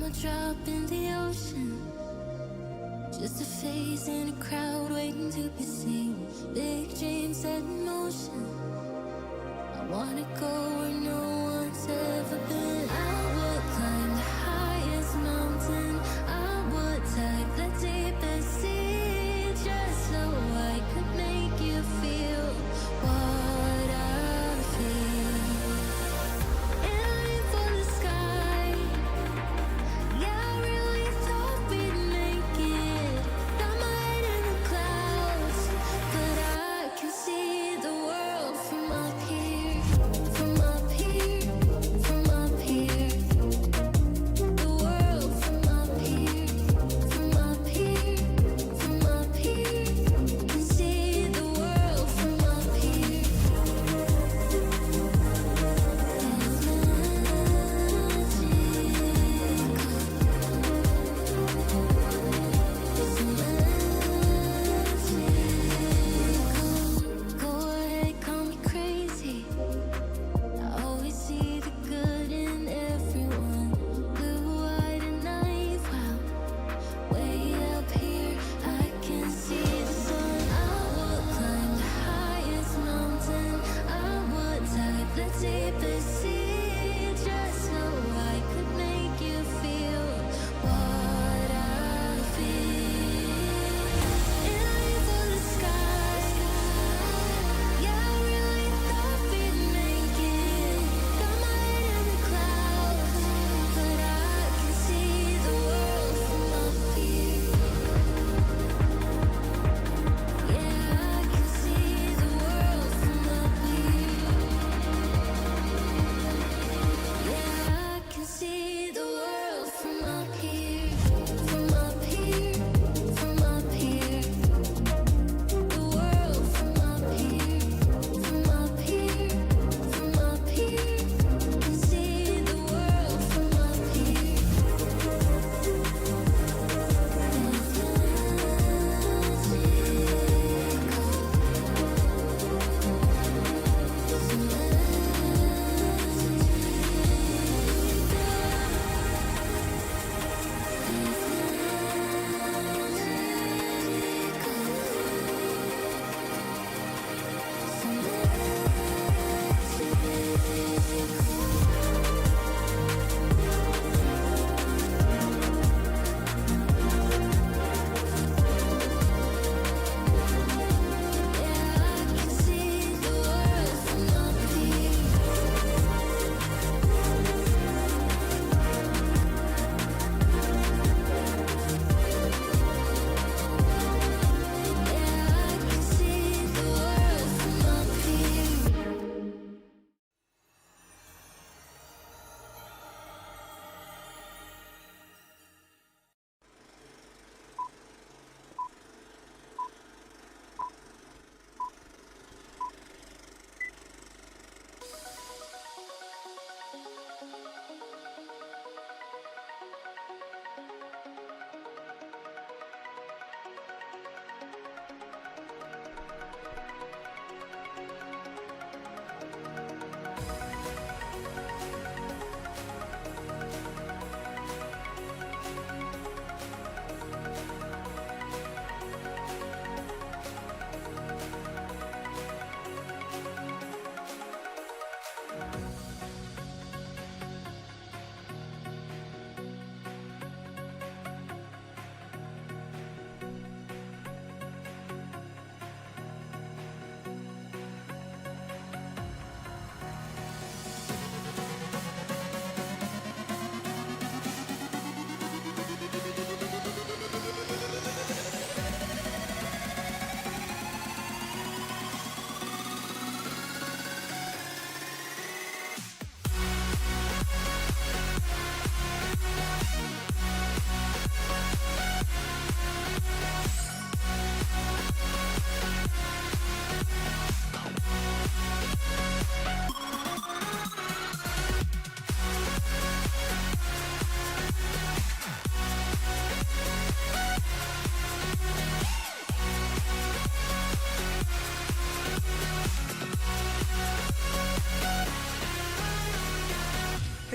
a drop in the ocean, just a face in a crowd waiting to be seen. Big dreams set in motion. I wanna go where no one's ever been. I would climb the highest mountain. I would dive the deepest sea, just so I could make you feel what I feel. Aiming for the sky. Yeah, I really thought we'd make it. Got my head in the clouds, but I can see the world from up here, from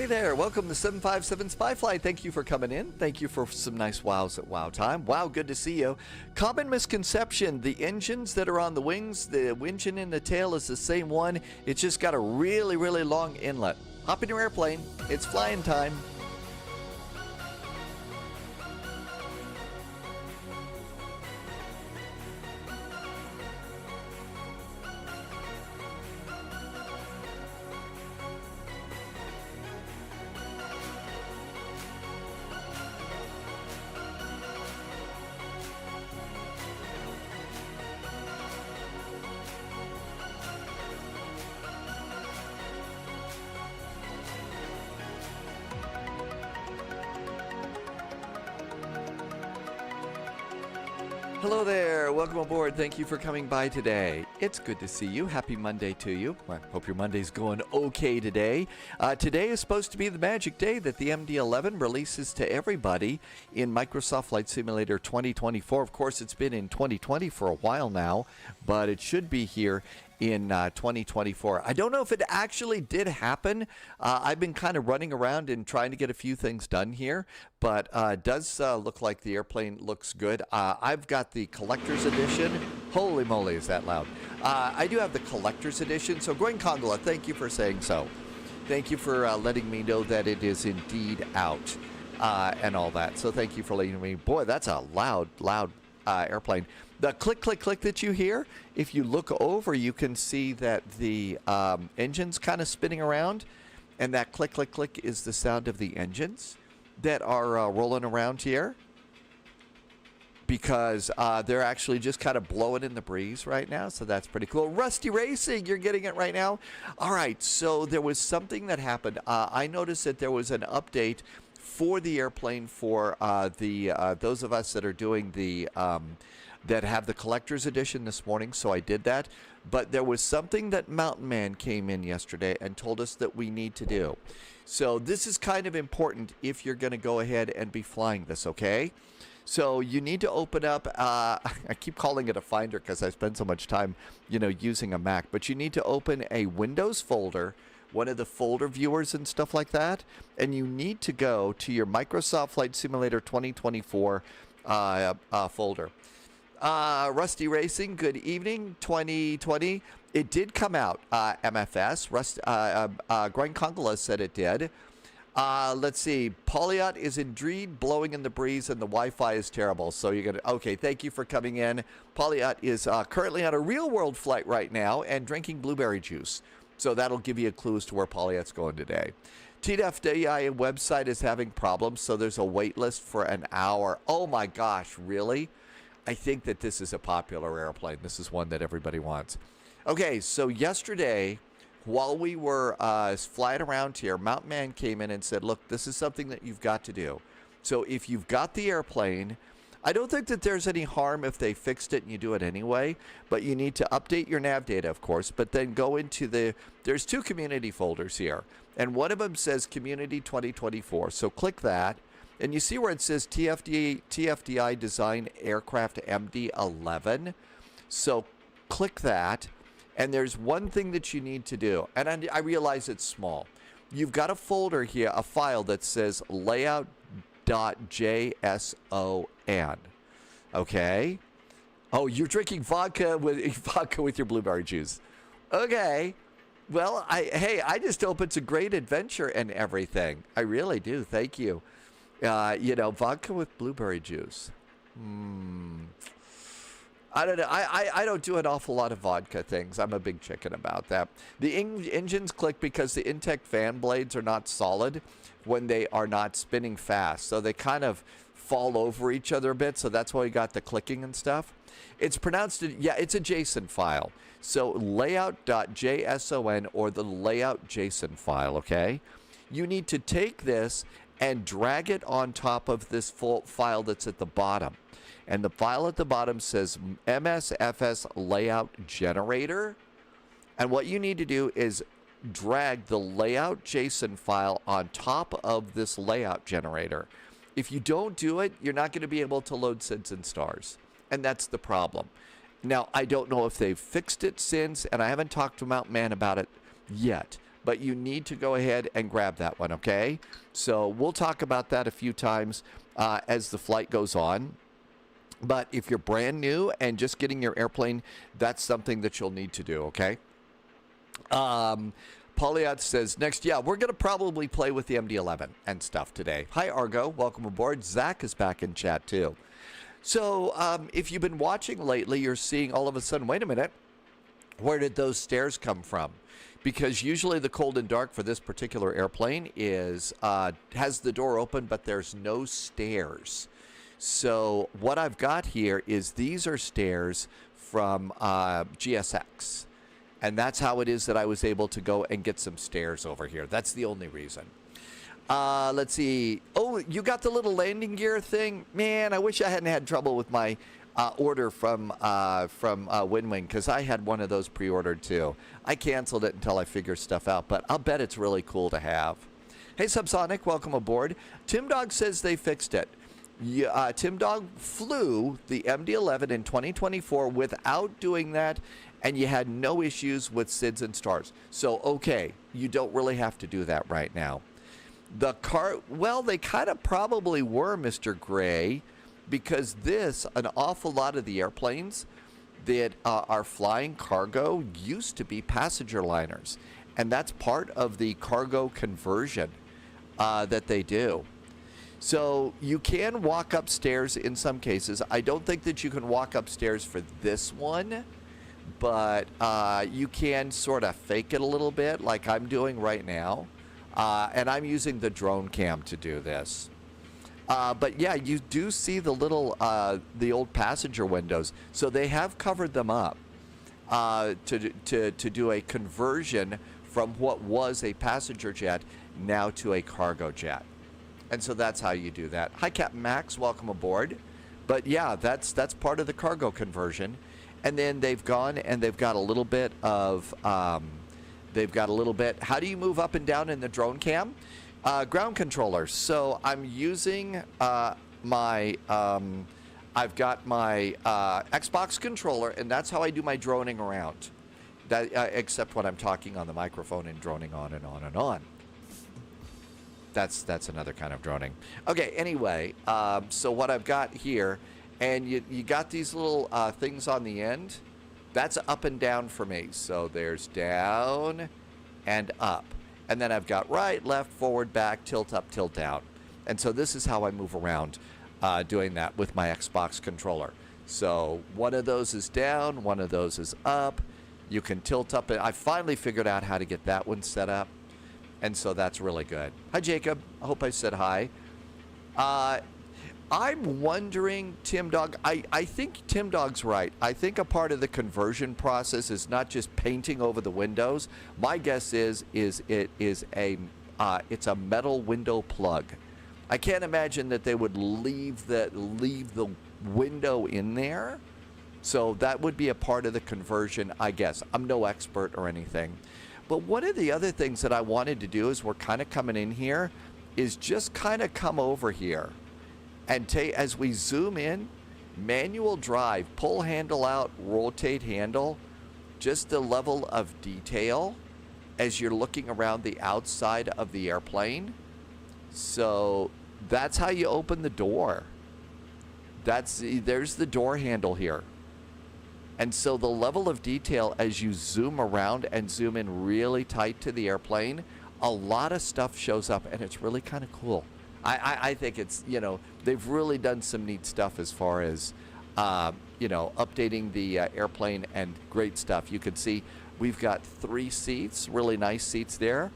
Hey there, welcome to 757 Spy Flight. Thank you for coming in. Thank you for some nice wows at wow time. Wow, good to see you. Common misconception, the engines that are on the wings, the engine in the tail is the same one. It's just got a really, really long inlet. Hop in your airplane. It's flying time. Hello there, welcome aboard. Thank you for coming by today. It's good to see you. Happy Monday to you. I hope your Monday's going okay today. Today is supposed to be the magic day that the MD11 releases to everybody in Microsoft Flight Simulator 2024. Of course, it's been in 2020 for a while now, but it should be here in 2024. I don't know if it actually did happen. I've been kind of running around and trying to get a few things done here, but it does look like the airplane looks good. I've got the collector's edition. Holy moly, is that loud? I do have the collector's edition. So Gwen Congola, thank you for saying so. Thank you for letting me know that it is indeed out and all that. So thank you for letting me. Boy, that's a loud airplane. The click, click, click that you hear, if you look over, you can see that the engine's kind of spinning around, and that click, click, click is the sound of the engines that are rolling around here, because they're actually just kind of blowing in the breeze right now, so that's pretty cool. Rusty Racing, you're getting it right now. All right, so there was something that happened. I noticed that there was an update for the airplane for those of us that are doing the that have the collector's edition this morning, so I did that. But there was something that Mountain Man came in yesterday and told us that we need to do. So this is kind of important if you're going to go ahead and be flying this, okay? So you need to open up, I keep calling it a Finder because I spend so much time, using a Mac, but you need to open a Windows folder, one of the folder viewers and stuff like that, and you need to go to your Microsoft Flight Simulator 2024 folder. Rusty Racing, good evening, 2020. It did come out, MFS. Gwen Congola said it did. Let's see. Polyot is indeed blowing in the breeze and the Wi-Fi is terrible. So you're going to... Okay, thank you for coming in. Polyot is currently on a real-world flight right now and drinking blueberry juice. So that'll give you a clue as to where Polyot's going today. TFDi website is having problems, so there's a wait list for an hour. Oh my gosh, really? I think that this is a popular airplane. This is one that everybody wants. Okay, so yesterday, while we were flying around here, Mountain Man came in and said, look, this is something that you've got to do. So if you've got the airplane, I don't think that there's any harm if they fixed it and you do it anyway, but you need to update your nav data, of course, but then go into there's two community folders here, and one of them says Community 2024, so click that. And you see where it says TFDi Design Aircraft MD11. So click that. And there's one thing that you need to do. And I realize it's small. You've got a folder here, a file that says layout.json. Okay? Oh, you're drinking vodka with your blueberry juice. Okay. Well, I just hope it's a great adventure and everything. I really do. Thank you. Vodka with blueberry juice. I don't know. I don't do an awful lot of vodka things. I'm a big chicken about that. The engines click because the Intech fan blades are not solid when they are not spinning fast. So they kind of fall over each other a bit. So that's why we got the clicking and stuff. It's pronounced, it's a JSON file. So layout.json or the layout JSON file, okay? You need to take this and drag it on top of this full file that's at the bottom. And the file at the bottom says MSFS layout generator. And what you need to do is drag the layout JSON file on top of this layout generator. If you don't do it, you're not going to be able to load SIDS and stars. And that's the problem. Now, I don't know if they've fixed it since, and I haven't talked to Mountain Man about it yet. but you need to go ahead and grab that one, okay? So we'll talk about that a few times as the flight goes on. But if you're brand new and just getting your airplane, that's something that you'll need to do, okay? Pauliot says, next, yeah, we're going to probably play with the MD11 and stuff today. Hi, Argo. Welcome aboard. Zach is back in chat, too. So if you've been watching lately, you're seeing all of a sudden, wait a minute, where did those stairs come from? Because usually the cold and dark for this particular airplane is has the door open, but there's no stairs. So what I've got here is these are stairs from GSX. And that's how it is that I was able to go and get some stairs over here. That's the only reason. Let's see. Oh, you got the little landing gear thing? Man, I wish I hadn't had trouble with my order from WinWing, because I had one of those pre-ordered too. I canceled it until I figure stuff out, but I'll bet it's really cool to have. Hey, Subsonic, welcome aboard. Tim Dog says they fixed it. Tim Dog flew the MD11 in 2024 without doing that, and you had no issues with SIDS and stars. So, okay, you don't really have to do that right now. The car, well, they kind of probably were, Mr. Gray, because an awful lot of the airplanes that are flying cargo used to be passenger liners. And that's part of the cargo conversion that they do. So you can walk upstairs in some cases. I don't think that you can walk upstairs for this one, but you can sort of fake it a little bit like I'm doing right now. And I'm using the drone cam to do this. But yeah, you do see the little, the old passenger windows. So they have covered them up to do a conversion from what was a passenger jet now to a cargo jet. And so that's how you do that. Hi, Captain Max. Welcome aboard. But yeah, that's part of the cargo conversion. And then they've gone and they've got a little bit of, how do you move up and down in the drone cam? Ground controller. So I'm using I've got my Xbox controller, and that's how I do my droning around. That, except when I'm talking on the microphone and droning on and on and on. That's another kind of droning. Okay, anyway, so what I've got here, and you got these little things on the end. That's up and down for me. So there's down and up. And then I've got right, left, forward, back, tilt up, tilt down. And so this is how I move around doing that with my Xbox controller. So one of those is down, one of those is up. You can tilt up. I finally figured out how to get that one set up. And so that's really good. Hi, Jacob. I hope I said hi. I'm wondering, Tim Dog, I think Tim Dog's right. I think a part of the conversion process is not just painting over the windows. My guess is it's a metal window plug. I can't imagine that they would leave the window in there. So that would be a part of the conversion, I guess. I'm no expert or anything. But one of the other things that I wanted to do is we're kind of coming in here is just kind of come over here and as we zoom in, manual drive, pull handle out, rotate handle, just the level of detail as you're looking around the outside of the airplane. So that's how you open the door. There's the door handle here. And so the level of detail as you zoom around and zoom in really tight to the airplane, a lot of stuff shows up, and it's really kind of cool. I think it's, they've really done some neat stuff as far as, updating the airplane, and great stuff. You can see we've got 3 seats, really nice seats there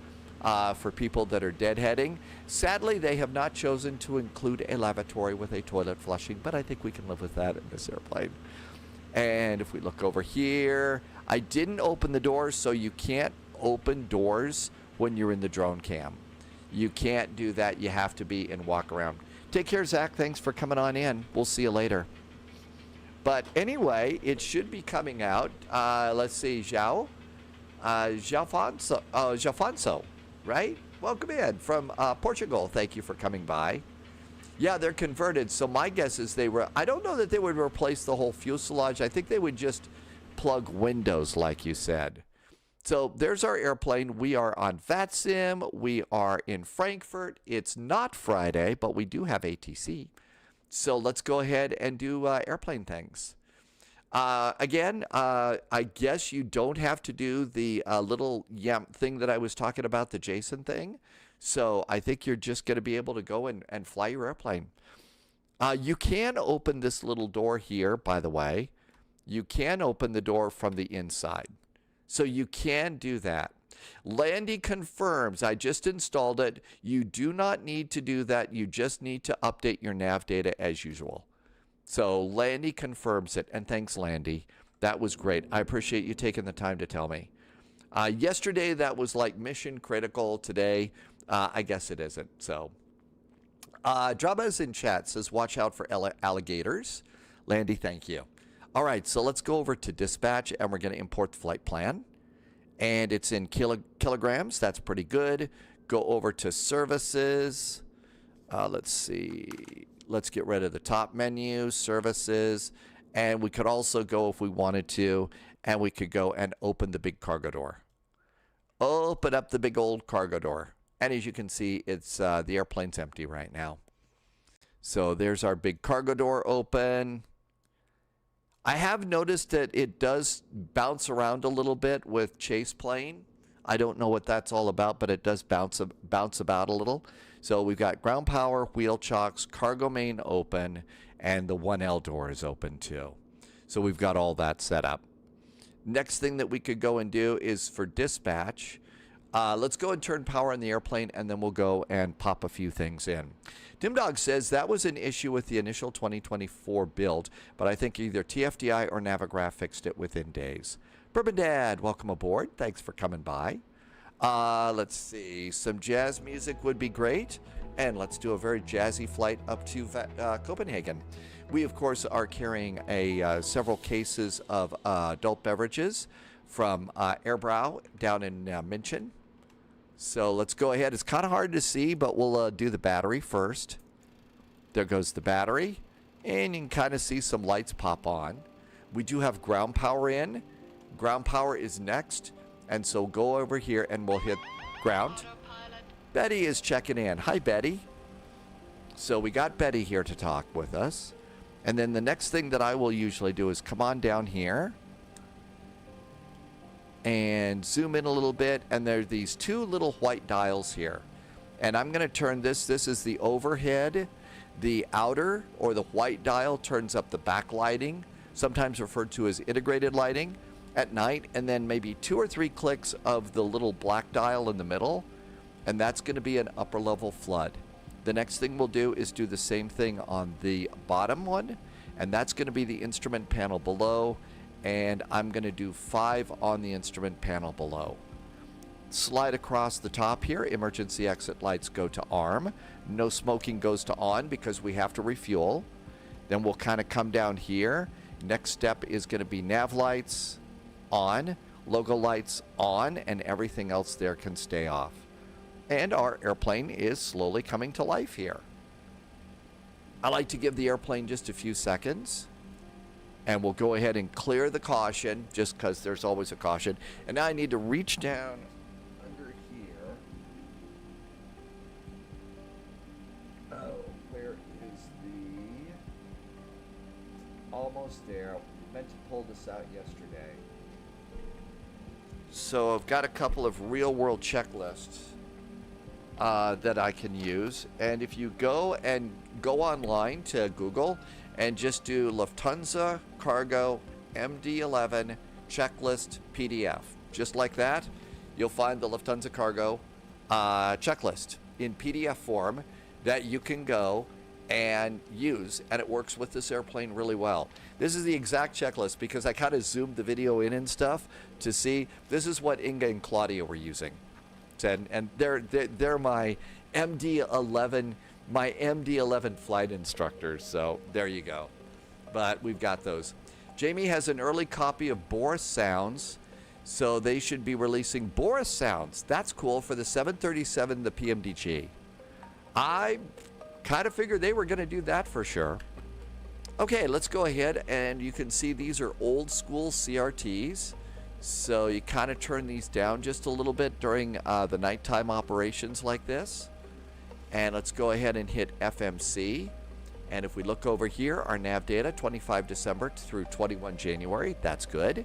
for people that are deadheading. Sadly, they have not chosen to include a lavatory with a toilet flushing, but I think we can live with that in this airplane. And if we look over here, I didn't open the doors, so you can't open doors when you're in the drone cam. You can't do that. You have to be in walk around. Take care, Zach. Thanks for coming on in. We'll see you later. But anyway, it should be coming out. Let's see, Jafonso, right? Welcome in from Portugal. Thank you for coming by. Yeah, they're converted. So my guess is I don't know that they would replace the whole fuselage. I think they would just plug windows, like you said. So there's our airplane. We are on VATSIM. We are in Frankfurt. It's not Friday, but we do have ATC. So let's go ahead and do airplane things. Again, I guess you don't have to do the little YAMP thing that I was talking about, the JSON thing. So I think you're just going to be able to go and fly your airplane. You can open this little door here, by the way. You can open the door from the inside. So you can do that. Landy confirms, I just installed it. You do not need to do that. You just need to update your nav data as usual. So Landy confirms it, and thanks, Landy. That was great. I appreciate you taking the time to tell me. Yesterday, that was like mission critical. Today, I guess it isn't. So, Draba's in chat says, watch out for alligators. Landy, thank you. All right, so let's go over to dispatch, and we're going to import the flight plan. And it's in kilograms. That's pretty good. Go over to services. Let's see. Let's get rid of the top menu, services. And we could also go, if we wanted to, and we could go and open the big cargo door. Open up the big old cargo door. And as you can see, it's the airplane's empty right now. So there's our big cargo door open. I have noticed that it does bounce around a little bit with Chase Plane. I don't know what that's all about, but it does bounce about a little. So we've got ground power, wheel chocks, cargo main open, and the 1L door is open too. So we've got all that set up. Next thing that we could go and do is for dispatch. Let's go and turn power on the airplane, and then we'll go and pop a few things in. Dimdog says that was an issue with the initial 2024 build, but I think either TFDi or Navigraph fixed it within days. Bourbon Dad, welcome aboard. Thanks for coming by. Let's see. Some jazz music would be great, and let's do a very jazzy flight up to Copenhagen. We, of course, are carrying several cases of adult beverages from Airbrow down in München. So let's go ahead. It's kind of hard to see, but we'll do the battery first. There goes the battery. And you can kind of see some lights pop on. We do have ground power in. Ground power is next. And so go over here and we'll hit ground. Betty is checking in. Hi, Betty. So we got Betty here to talk with us. And then the next thing that I will usually do is come on down here and zoom in a little bit, and there are these two little white dials here. And I'm going to turn this. This is the overhead. The outer, or the white dial, turns up the backlighting, sometimes referred to as integrated lighting, at night. And then maybe 2 or 3 clicks of the little black dial in the middle, and that's going to be an upper level flood. The next thing we'll do is do the same thing on the bottom one, and that's going to be the instrument panel below. And I'm going to do 5 on the instrument panel below. Slide across the top here. Emergency exit lights go to arm. No smoking goes to on because we have to refuel. Then we'll kind of come down here. Next step is going to be nav lights on, logo lights on, and everything else there can stay off. And our airplane is slowly coming to life here. I like to give the airplane just a few seconds. And we'll go ahead and clear the caution, just because there's always a caution. And now I need to reach down under here. Oh, where is the... Almost there. Meant to pull this out yesterday. So I've got a couple of real-world checklists that I can use. And if you go online to Google and just do Lufthansa Cargo MD11 checklist PDF. Just like that, you'll find the Lufthansa Cargo checklist in PDF form that you can go and use, and it works with this airplane really well. This is the exact checklist because I kind of zoomed the video in and stuff to see. This is what Inga and Claudia were using. And they're my MD11 flight instructors, so there you go. But we've got those. Jamie has an early copy of Boris Sounds, so they should be releasing Boris Sounds. That's cool for the 737, the PMDG. I kind of figured they were going to do that for sure. Okay, let's go ahead, and you can see these are old school CRTs. So you kind of turn these down just a little bit during the nighttime operations like this. And let's go ahead and hit FMC. And if we look over here, our nav data, 25 December through 21 January, that's good.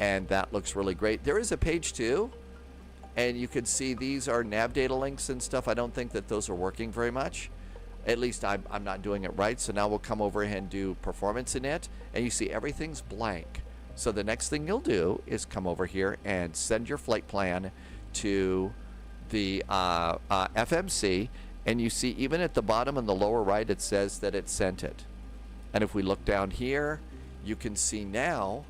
And that looks really great. There is a page 2, and you can see these are nav data links and stuff. I don't think that those are working very much. At least I'm not doing it right. So now we'll come over and do performance in it, and you see everything's blank. So the next thing you'll do is come over here and send your flight plan to the FMC, and you see even at the bottom in the lower right it says that it sent it. And if we look down here, you can see now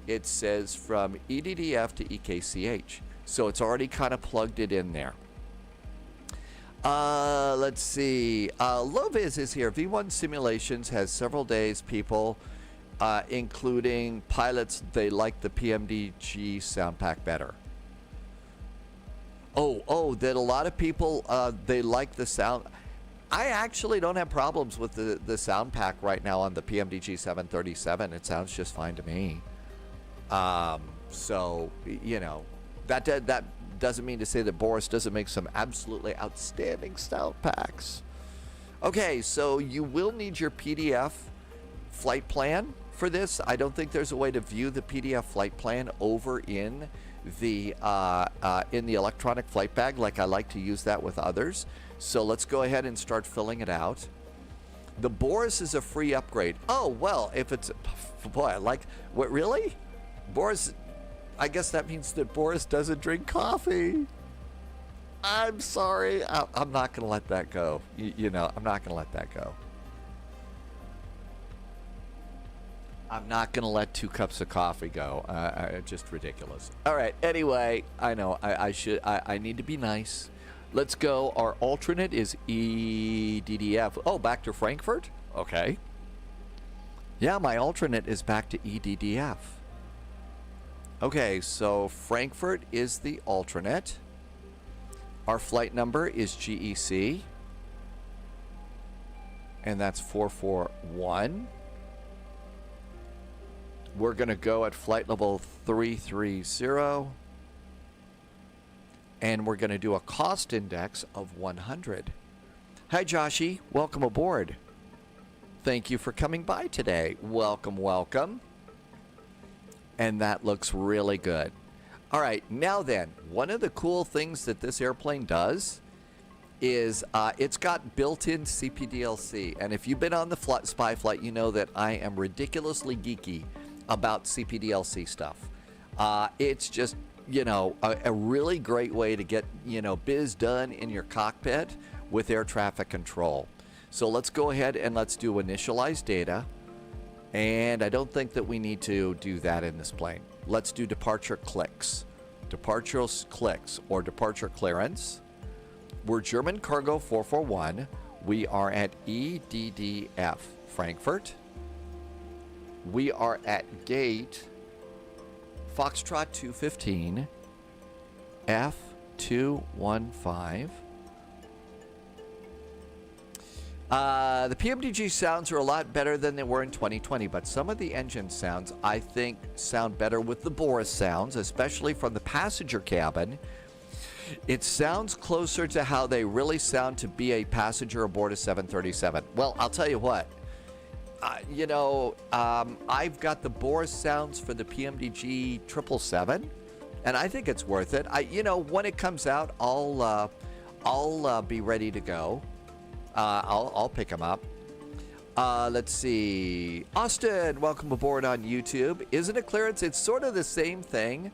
it says from EDDF to EKCH. So it's already kind of plugged it in there. Let's see. Loviz is here. V1 Simulations has several days, people, including pilots, they like the PMDG sound pack better. Oh, that a lot of people, they like the sound. I actually don't have problems with the sound pack right now on the PMDG 737. It sounds just fine to me. So, you know, that doesn't mean to say that Boris doesn't make some absolutely outstanding sound packs. Okay, so you will need your PDF flight plan for this. I don't think there's a way to view the PDF flight plan over in the electronic flight bag like I like to use that with others. So let's go ahead and start filling it out. The Boris is a free upgrade. Oh, well, if it's, boy, I like, what, really? Boris, I guess that means that Boris doesn't drink coffee. I'm sorry. I'm not going to let that go. You know, I'm not going to let that go. I'm not going to let 2 cups of coffee go. Just ridiculous. All right. Anyway, I know I need to be nice. Let's go. Our alternate is EDDF. Oh, back to Frankfurt? Okay. Yeah, my alternate is back to EDDF. Okay, so Frankfurt is the alternate. Our flight number is GEC. And that's 441. We're going to go at flight level 330. And we're going to do a cost index of 100. Hi, Joshi. Welcome aboard. Thank you for coming by today. Welcome, welcome. And that looks really good. All right, now then, one of the cool things that this airplane does is it's got built-in CPDLC. And if you've been on the spy flight, you know that I am ridiculously geeky about CPDLC stuff. It's just, you know, a really great way to get, you know, biz done in your cockpit with air traffic control. So let's go ahead and let's do initialize data. And I don't think that we need to do that in this plane. Let's do departure clicks. Departure clicks or departure clearance. We're German Cargo 441. We are at EDDF Frankfurt. We are at gate Foxtrot 215 F215. The PMDG sounds are a lot better than they were in 2020, but some of the engine sounds, I think, sound better with the Boris sounds, especially from the passenger cabin. It sounds closer to how they really sound to be a passenger aboard a 737. Well, I'll tell you what. You know, I've got the Boris sounds for the PMDG 777, and I think it's worth it. You know, when it comes out, I'll be ready to go. I'll pick them up. Let's see. Austin, welcome aboard on YouTube. Isn't it clearance? It's sort of the same thing.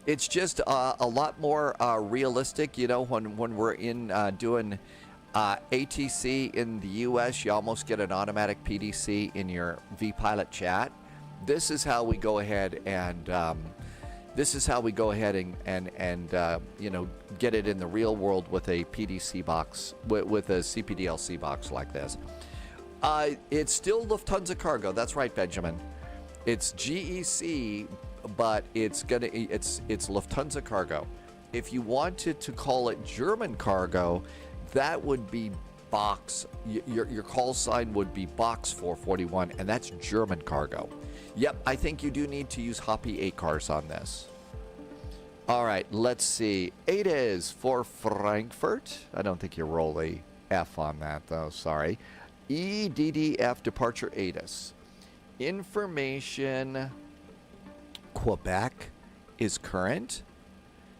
It's just a lot more realistic. You know, when we're in doing ATC in the US, you almost get an automatic PDC in your vPilot chat. This is how we go ahead and you know, get it in the real world with a PDC box, with a CPDLC box like this. It's still Lufthansa Cargo. That's right, Benjamin. It's GEC, but it's Lufthansa Cargo. If you wanted to call it German Cargo, that would be box. Your call sign would be box 441, and that's German Cargo. Yep, I think you do need to use Hoppy ACARs on this. All right, let's see. ADAS for Frankfurt. I don't think you roll a F on that, though. Sorry. EDDF departure ADAS. Information Quebec is current.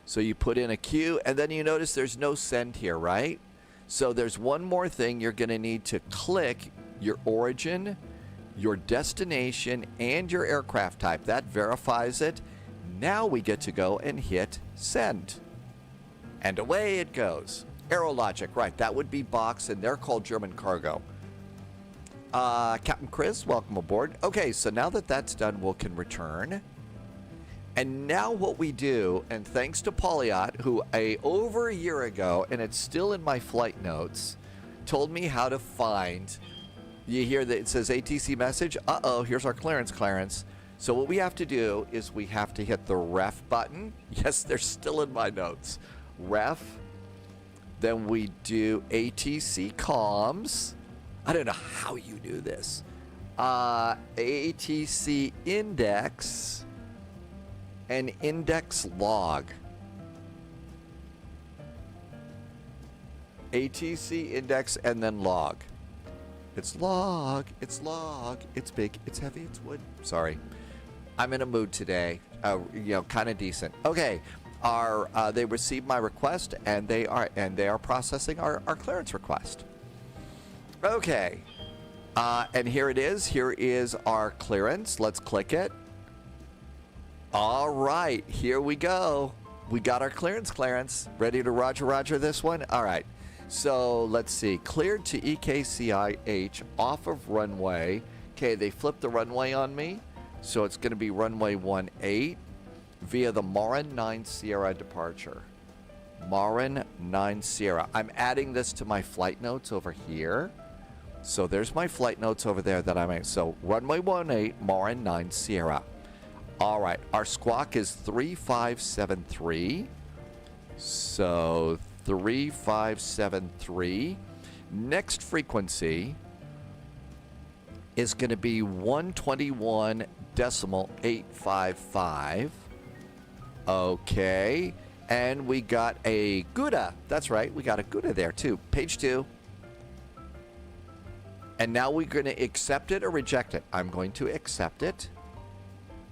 So you put in a Q, and then you notice there's no send here, right? So there's one more thing. You're going to need to click your origin, your destination, and your aircraft type. That verifies it. Now we get to go and hit send. And away it goes. Aerologic, right. That would be Box, and they're called German Cargo. Captain Chris, welcome aboard. Okay, so now that that's done, we can return. And now what we do, and thanks to Polyot, who over a year ago, and it's still in my flight notes, told me how to find, you hear that it says ATC message, here's our clearance. So what we have to do is we have to hit the ref button. Yes, they're still in my notes. Ref, then we do ATC comms. I don't know how you do this. ATC index and index log. ATC index and then log. It's log, it's big, it's heavy, it's wood. Sorry. I'm in a mood today. Kind of decent. Okay. They received my request and they are processing our clearance request. Okay. And here it is. Here is our clearance. Let's click it. All right, here we go. We got our clearance. Ready to roger this one? All right. So let's see. Cleared to EKCH off of runway. Okay, they flipped the runway on me. So it's going to be runway 18 via the Marin 9 Sierra departure. Marin 9 Sierra. I'm adding this to my flight notes over here. So there's my flight notes over there that I made. So runway 18, Marin 9 Sierra. All right, our squawk is 3573. So 3573. Next frequency is going to be 121.855. Okay, and we got a Gouda. That's right, we got a Gouda there too. Page 2. And now we're going to accept it or reject it. I'm going to accept it.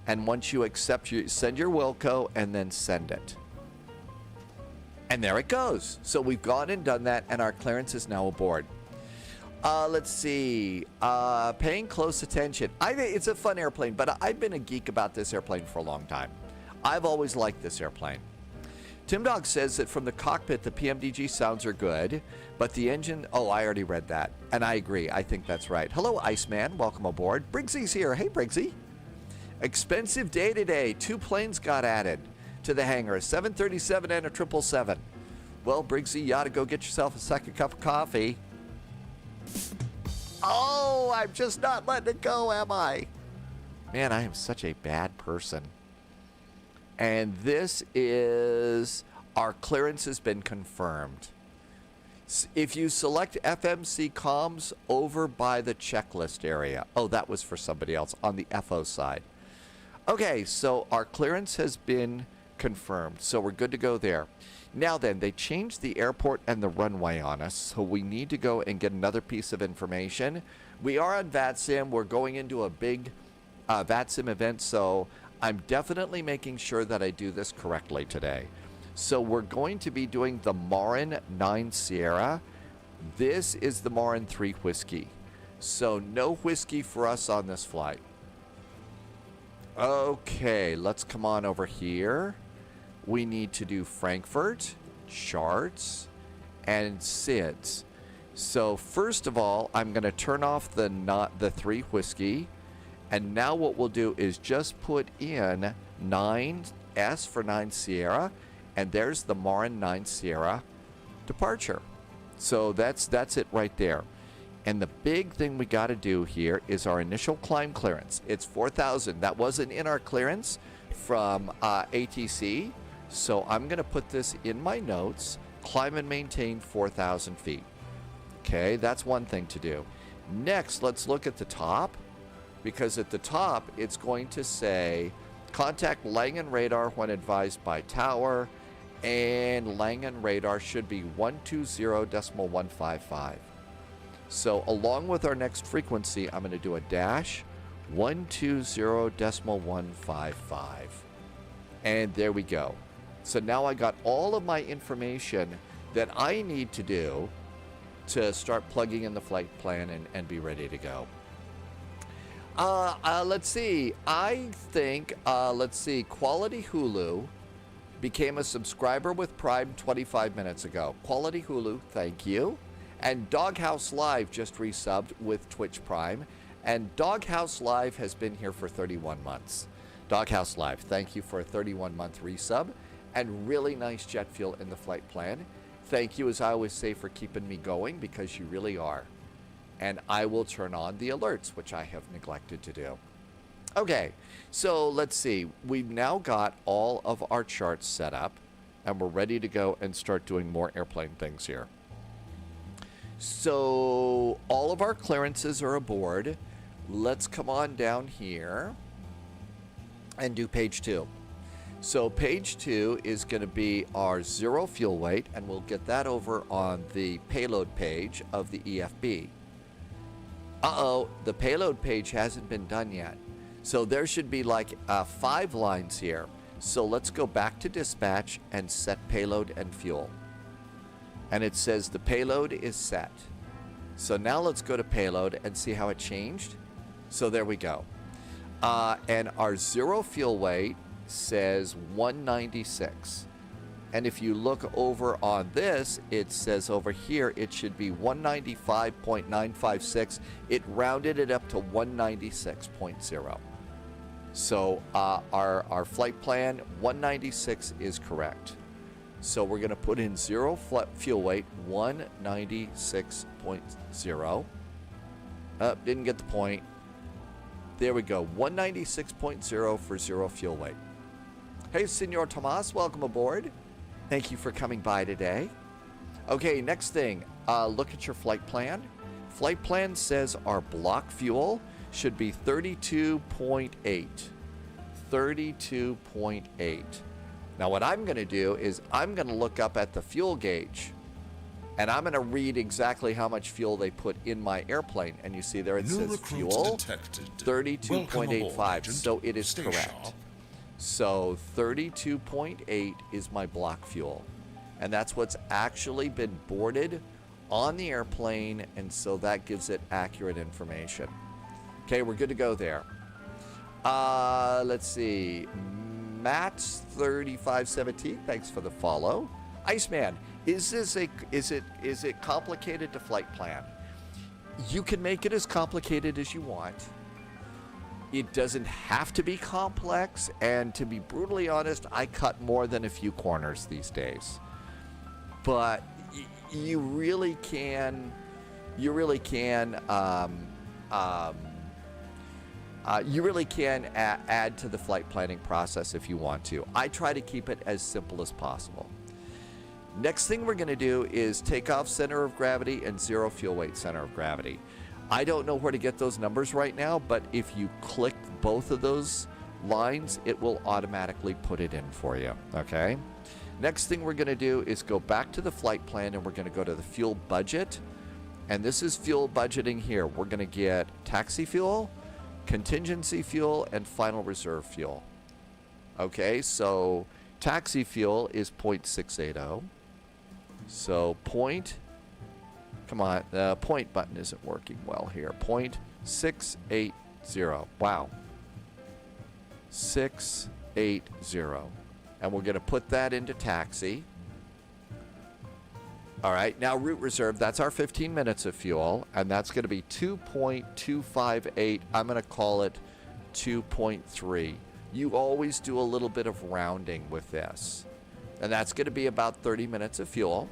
And once you accept, you send your Wilco and then send it. And there it goes. So we've gone and done that, and our clearance is now aboard. Let's see. Paying close attention. It's a fun airplane, but I've been a geek about this airplane for a long time. I've always liked this airplane. Tim Dog says that from the cockpit, the PMDG sounds are good, but the engine... Oh, I already read that, and I agree. I think that's right. Hello, Iceman. Welcome aboard. Briggsy's here. Hey, Briggsy. Expensive day today. 2 planes got added to the hangar, a 737 and a 777. Well, Briggsy, you ought to go get yourself a second cup of coffee. Oh, I'm just not letting it go, am I? Man, I am such a bad person. And this is, our clearance has been confirmed. If you select FMC comms over by the checklist area. Oh, that was for somebody else on the FO side. Okay, so our clearance has been confirmed. So we're good to go there. Now then, they changed the airport and the runway on us, so we need to go and get another piece of information. We are on VATSIM. We're going into a big VATSIM event, so I'm definitely making sure that I do this correctly today. So we're going to be doing the Marin 9 Sierra. This is the Marin 3 Whiskey. So no whiskey for us on this flight. Okay, let's come on over here. We need to do Frankfurt, charts, and SIDS. So first of all, I'm going to turn off the 3 Whiskey. And now what we'll do is just put in 9S for 9 Sierra. And there's the Marin 9 Sierra departure. So that's it right there. And the big thing we got to do here is our initial climb clearance. It's 4,000. That wasn't in our clearance from ATC. So I'm going to put this in my notes. Climb and maintain 4,000 feet. Okay, that's one thing to do. Next, let's look at the top. because at the top, it's going to say, contact Langen radar when advised by tower, and Langen radar should be 120.155. So along with our next frequency, I'm going to do a dash 120.155. And there we go. So now I got all of my information that I need to do to start plugging in the flight plan and be ready to go. Let's see. I think, Quality Hulu became a subscriber with Prime 25 minutes ago. Quality Hulu, thank you. And Doghouse Live just resubbed with Twitch Prime. And Doghouse Live has been here for 31 months. Doghouse Live, thank you for a 31-month resub. And really nice jet fuel in the flight plan. Thank you, as I always say, for keeping me going, because you really are. And I will turn on the alerts, which I have neglected to do. Okay, so let's see. We've now got all of our charts set up, and we're ready to go and start doing more airplane things here. So all of our clearances are aboard. Let's come on down here and do page 2. So page 2 is going to be our 0 fuel weight, and we'll get that over on the payload page of the EFB. Uh-oh, the payload page hasn't been done yet. So there should be like 5 lines here. So let's go back to dispatch and set payload and fuel. And it says the payload is set. So now let's go to payload and see how it changed. So there we go. And our 0 fuel weight says 196. And if you look over on this, it says over here it should be 195.956. It rounded it up to 196.0. So our flight plan 196 is correct. So we're going to put in 0 fuel weight 196.0. Didn't get the point. There we go. 196.0 for 0 fuel weight. Hey, Senor Tomas, welcome aboard. Thank you for coming by today. Okay, next thing, look at your flight plan. Flight plan says our block fuel should be 32.8. 32.8. Now what I'm going to do is I'm going to look up at the fuel gauge, and I'm going to read exactly how much fuel they put in my airplane. And you see there it says fuel 32.85. So it is correct. So 32.8 is my block fuel. And that's what's actually been boarded on the airplane, and so that gives it accurate information. Okay, we're good to go there. Let's see. Matt3517, thanks for the follow. Iceman, is it complicated to flight plan? You can make it as complicated as you want. It doesn't have to be complex, and to be brutally honest, I cut more than a few corners these days. But you really can add to the flight planning process if you want to. I try to keep it as simple as possible. Next thing we're going to do is takeoff center of gravity and 0 fuel weight center of gravity. I don't know where to get those numbers right now, but if you click both of those lines, it will automatically put it in for you, okay? Next thing we're going to do is go back to the flight plan, and we're going to go to the fuel budget. And this is fuel budgeting here. We're going to get taxi fuel, contingency fuel, and final reserve fuel. Okay, so taxi fuel is 0.680. So come on, the point button isn't working well here. 0.680. Wow. 680. And we're going to put that into taxi. All right, now route reserve, that's our 15 minutes of fuel, and that's going to be 2.258. I'm going to call it 2.3. You always do a little bit of rounding with this. And that's going to be about 30 minutes of fuel.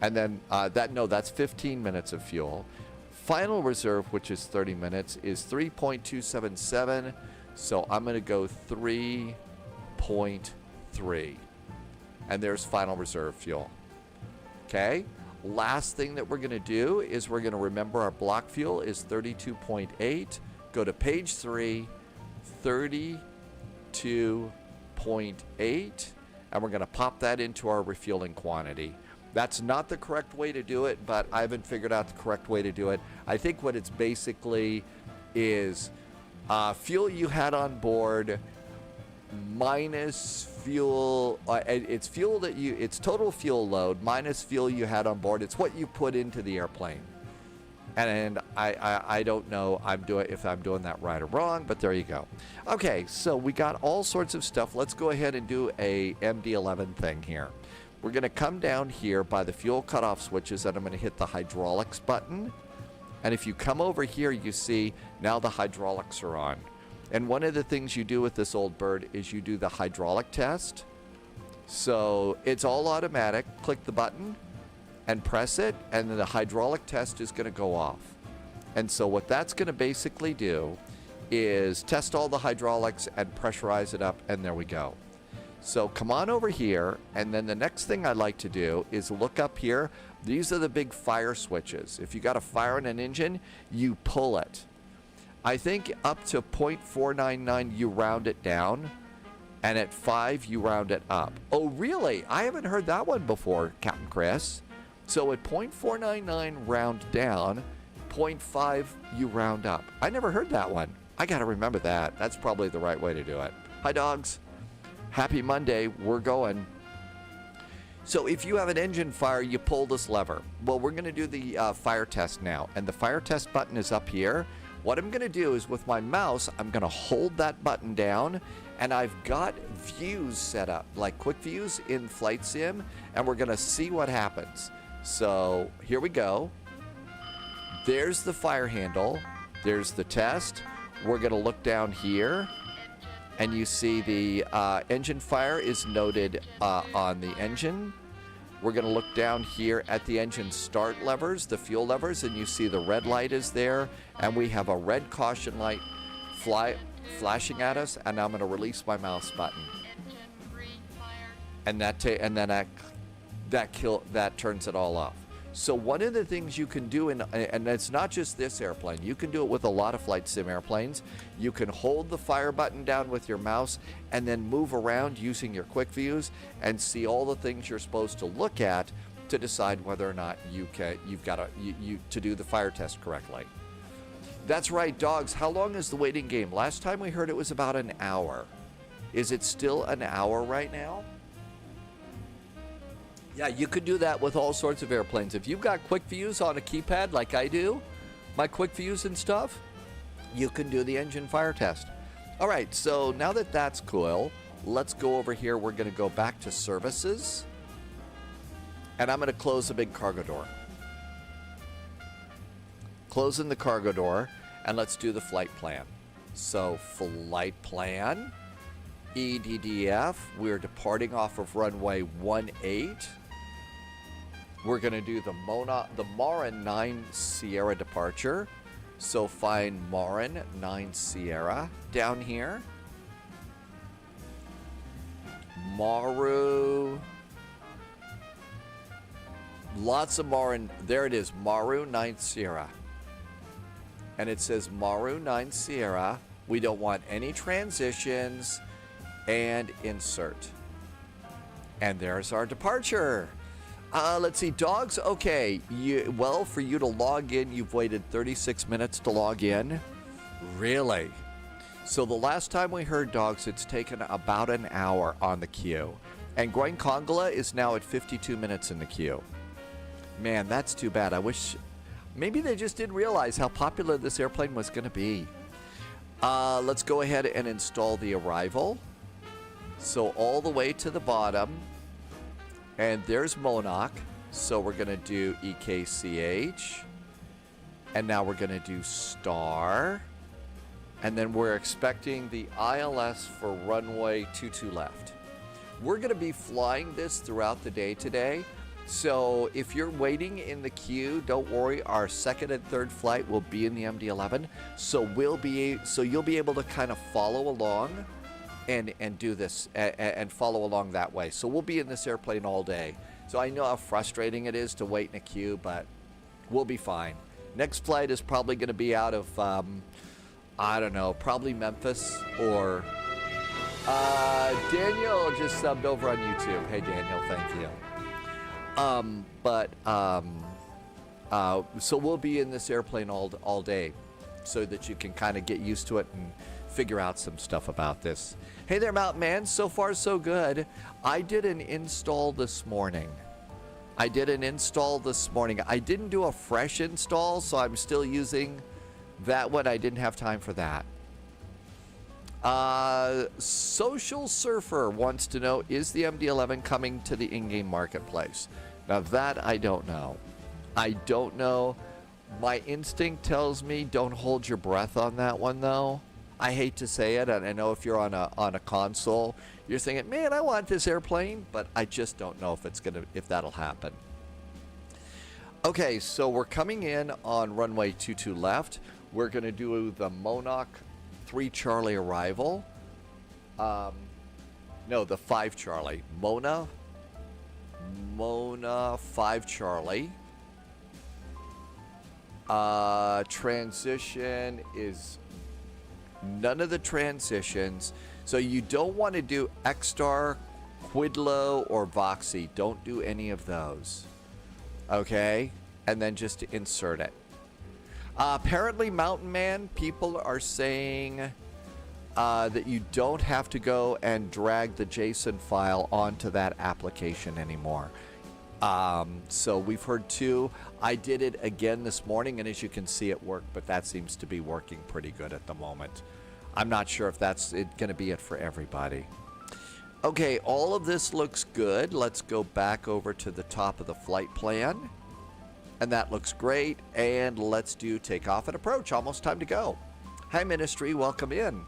And then that's 15 minutes of fuel. Final reserve, which is 30 minutes, is 3.277. So I'm going to go 3.3. And there's final reserve fuel. Okay. Last thing that we're going to do is we're going to remember our block fuel is 32.8 Go to page 3, 32.8, and we're going to pop that into our refueling quantity. That's not the correct way to do it, but I haven't figured out the correct way to do it. I think what it's basically is fuel you had on board minus fuel. It's fuel that it's total fuel load minus fuel you had on board. It's what you put into the airplane. And I don't know if I'm doing that right or wrong, but there you go. Okay, so we got all sorts of stuff. Let's go ahead and do a MD11 thing here. We're going to come down here by the fuel cutoff switches, and I'm going to hit the hydraulics button. And if you come over here, you see now the hydraulics are on. And one of the things you do with this old bird is you do the hydraulic test. So it's all automatic. Click the button and press it, and then the hydraulic test is going to go off. And so what that's going to basically do is test all the hydraulics and pressurize it up, and there we go. So come on over here, and then the next thing I'd like to do is look up here. These are the big fire switches. If you got a fire in an engine, you pull it. I think up to 0.499 you round it down, and at 5 you round it up. Oh really? I haven't heard that one before, Captain Chris. So at 0.499 round down, 0.5 you round up. I never heard that one. I gotta remember that. That's probably the right way to do it. Hi dogs. Happy Monday, we're going. So if you have an engine fire, you pull this lever. Well, we're gonna do the fire test now, and the fire test button is up here. What I'm gonna do is with my mouse, I'm gonna hold that button down, and I've got views set up, like quick views in Flight Sim, and we're gonna see what happens. So here we go. There's the fire handle, there's the test. We're gonna look down here, and you see the engine fire is noted on the engine. We're going to look down here at the engine start levers, the fuel levers, and you see the red light is there, and we have a red caution light flashing at us, and I'm going to release my mouse button. And that turns it all off. So one of the things you can do, and it's not just this airplane, you can do it with a lot of flight sim airplanes. You can hold the fire button down with your mouse and then move around using your quick views and see all the things you're supposed to look at to decide whether or not you've got to do the fire test correctly. That's right, dogs. How long is the waiting game? Last time we heard it was about an hour. Is it still an hour right now? Yeah, you could do that with all sorts of airplanes. If you've got quick views on a keypad like I do, my quick views and stuff, you can do the engine fire test. All right, so now that that's cool, let's go over here. We're going to go back to services, and I'm going to close the big cargo door. Closing the cargo door, and let's do the flight plan. So flight plan, EDDF, we're departing off of runway 18. We're going to do the Marin 9 Sierra departure. So find Marin 9 Sierra down here. Maru. Lots of Marin. There it is, Maru 9 Sierra. And it says Maru 9 Sierra. We don't want any transitions. And insert. And there's our departure. Let's see, dogs. Okay, well, for you to log in, you've waited 36 minutes to log in. Really? So the last time we heard dogs, it's taken about an hour on the queue. And Groin Congola is now at 52 minutes in the queue. Man, that's too bad. I wish maybe they just didn't realize how popular this airplane was going to be. Let's go ahead and install the arrival. So all the way to the bottom, and there's Monarch. So we're going to do EKCH, and now we're going to do star, and then we're expecting the ILS for runway 22 left. We're going to be flying this throughout the day today. So if you're waiting in the queue, don't worry. Our second and third flight will be in the MD11. So you'll be able to kind of follow along and do this and follow along that way. So we'll be in this airplane all day. So I know how frustrating it is to wait in a queue, but we'll be fine. Next flight is probably going to be out of I don't know, probably Memphis or Daniel just subbed over on YouTube. Hey Daniel, thank you. So we'll be in this airplane all day so that you can kind of get used to it and figure out some stuff about this. Hey there, Mountain Man. So far, so good. I did an install this morning. I didn't do a fresh install, so I'm still using that one. I didn't have time for that. Social Surfer wants to know, is the MD11 coming to the in-game marketplace? Now that I don't know. My instinct tells me don't hold your breath on that one, though. I hate to say it, and I know if you're on a console, you're thinking, man, I want this airplane, but I just don't know if that'll happen. Okay, so we're coming in on runway 22 left. We're going to do the Monarch 3 Charlie arrival. No, the 5 Charlie. Mona 5 Charlie. Transition is none of the transitions. So you don't want to do X-Star, Quidlo, or Voxy. Don't do any of those. Okay? And then just insert it. Apparently, Mountain Man, people are saying that you don't have to go and drag the JSON file onto that application anymore. So we've heard too. I did it again this morning, and as you can see, it worked, but that seems to be working pretty good at the moment. I'm not sure if that's going to be it for everybody. Okay, all of this looks good. Let's go back over to the top of the flight plan. And that looks great. And let's do takeoff and approach. Almost time to go. Hi, Ministry. Welcome in.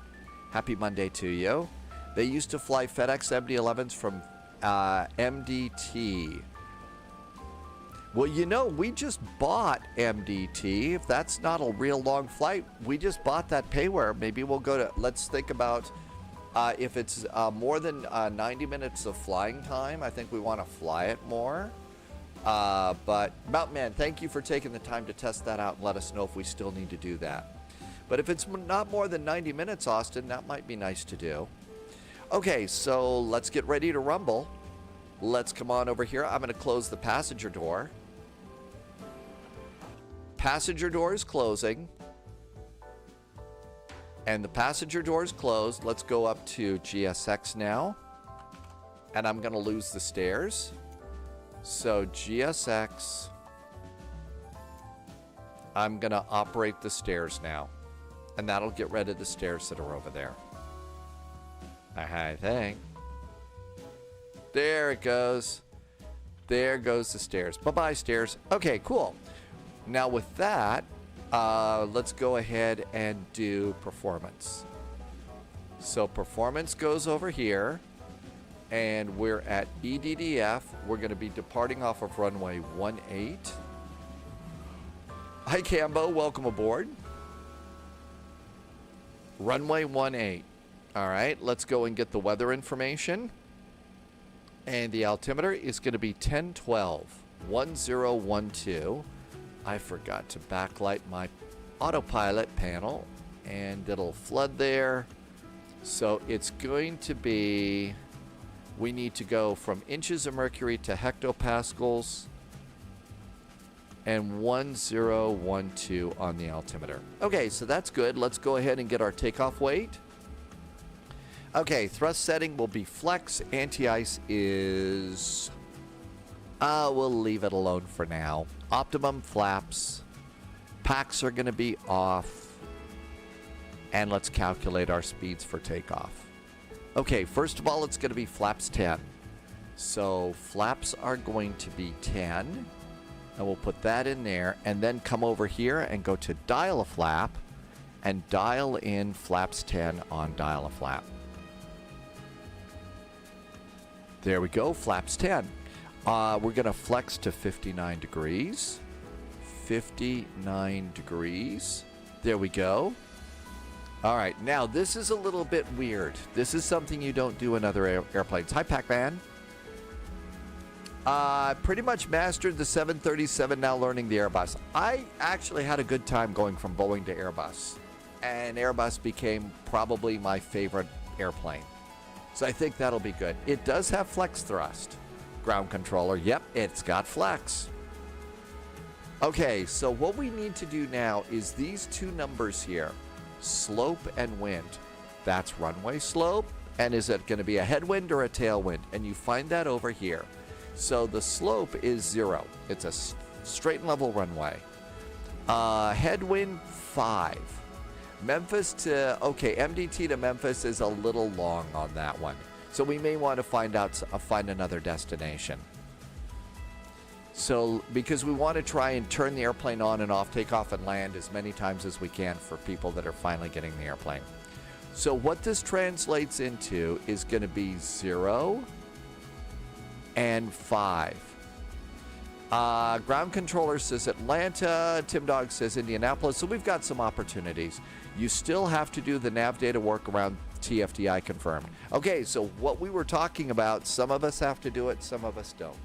Happy Monday to you. They used to fly FedEx MD11s from MDT. Well, you know, we just bought MDT. If that's not a real long flight, we just bought that payware. Maybe we'll go to, let's think about if it's more than 90 minutes of flying time, I think we want to fly it more. But Mountain Man, thank you for taking the time to test that out and let us know if we still need to do that. But if it's not more than 90 minutes, Austin, that might be nice to do. Okay, so let's get ready to rumble. Let's come on over here. I'm going to close the passenger door. Passenger door is closing. And the passenger door is closed. Let's go up to GSX now. And I'm going to lose the stairs. So GSX. I'm going to operate the stairs now. And that'll get rid of the stairs that are over there. I think. There it goes. There goes the stairs. Bye-bye, stairs. Okay, cool. Now with that, let's go ahead and do performance. So performance goes over here. And we're at EDDF. We're going to be departing off of runway 18. Hi, Cambo. Welcome aboard. Runway 18. All right, let's go and get the weather information. And the altimeter is going to be 1012, 1012. I forgot to backlight my autopilot panel, and it'll flood there. So it's going to be, we need to go from inches of mercury to hectopascals, and 1012 on the altimeter. Okay, so that's good. Let's go ahead and get our takeoff weight. Okay, thrust setting will be flex. Anti-ice is, we'll leave it alone for now. Optimum flaps. Packs are going to be off. And let's calculate our speeds for takeoff. Okay, first of all, it's going to be flaps 10. So flaps are going to be 10. And we'll put that in there. And then come over here and go to dial a flap. And dial in flaps 10 on dial a flap. There we go, flaps 10. We're going to flex to 59 degrees. 59 degrees. There we go. All right, now this is a little bit weird. This is something you don't do in other airplanes. Hi, Pac-Man. Pretty much mastered the 737, now learning the Airbus. I actually had a good time going from Boeing to Airbus. and Airbus became probably my favorite airplane. So I think that'll be good. It does have flex thrust. Ground controller, yep, it's got flex. Okay, so what we need to do now is these two numbers here, slope and wind. That's runway slope, and is it going to be a headwind or a tailwind? And you find that over here. So the slope is 0. It's a straight and level runway. Headwind 5. Memphis to, okay, MDT to Memphis is a little long on that one. So we may want to find another destination. So, because we want to try and turn the airplane on and off, take off and land as many times as we can for people that are finally getting the airplane. So what this translates into is going to be 0 and 5. Ground controller says Atlanta. Tim Dog says Indianapolis. So we've got some opportunities. You still have to do the nav data work around TFDi confirmed. Okay, so what we were talking about, some of us have to do it, some of us don't.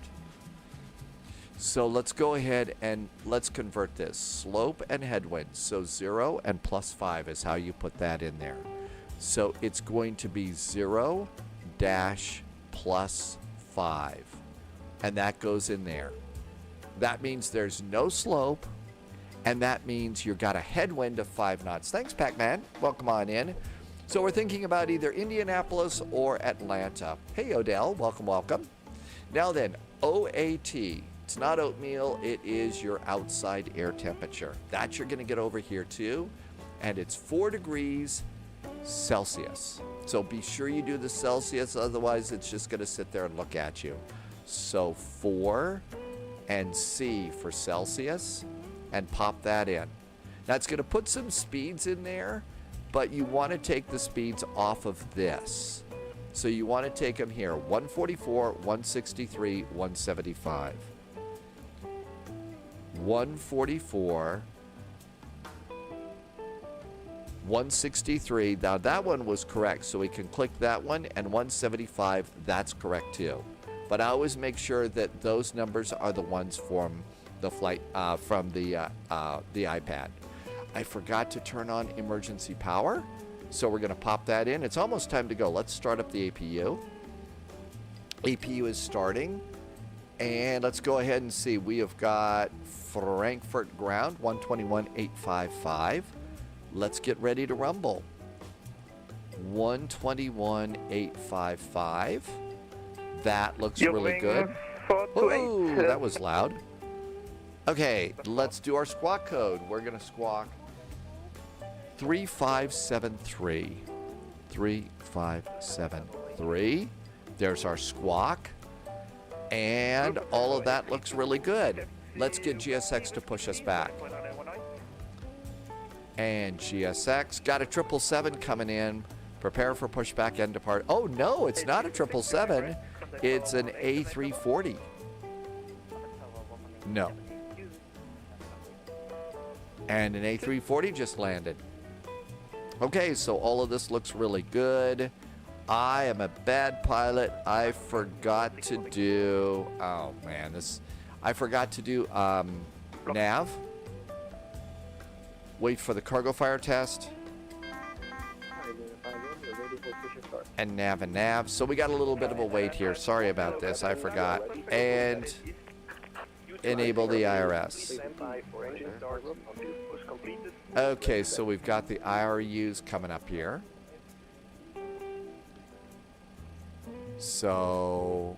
So let's go ahead and let's convert this. Slope and headwind. So 0 and plus 5 is how you put that in there. So it's going to be 0 dash plus 5. And that goes in there. That means there's no slope. And that means you've got a headwind of 5 knots. Thanks, Pac-Man. Welcome on in. So we're thinking about either Indianapolis or Atlanta. Hey, Odell. Welcome, welcome. Now then, OAT. It's not oatmeal, it is your outside air temperature. That you're going to get over here too. And it's 4 degrees Celsius. So be sure you do the Celsius, otherwise it's just going to sit there and look at you. So 4 and C for Celsius, and pop that in. Now it's going to put some speeds in there, but you want to take the speeds off of this. So you want to take them here, 144, 163, 175. 144, 163. Now that one was correct, so we can click that one, and 175, that's correct too. But I always make sure that those numbers are the ones from the flight, from the iPad. I forgot to turn on emergency power, so we're going to pop that in. It's almost time to go. Let's start up the APU. APU is starting. And let's go ahead and see. We have got Frankfurt ground, 121.855. Let's get ready to rumble. 121.855. That looks really good. Ooh, that was loud. Okay, let's do our squawk code. We're going to squawk 3573. 3573. There's our squawk. And all of that looks really good. Let's get GSX to push us back. And GSX got a 777 coming in. Prepare for pushback and depart. Oh no, it's not a 777. It's an A340. No. And an A340 just landed. Okay, so all of this looks really good. I am a bad pilot. I forgot to do, oh man, I forgot to do nav. Wait for the cargo fire test. And nav. So we got a little bit of a wait here. Sorry about this. I forgot. And enable the IRS. Okay, so we've got the IRUs coming up here. So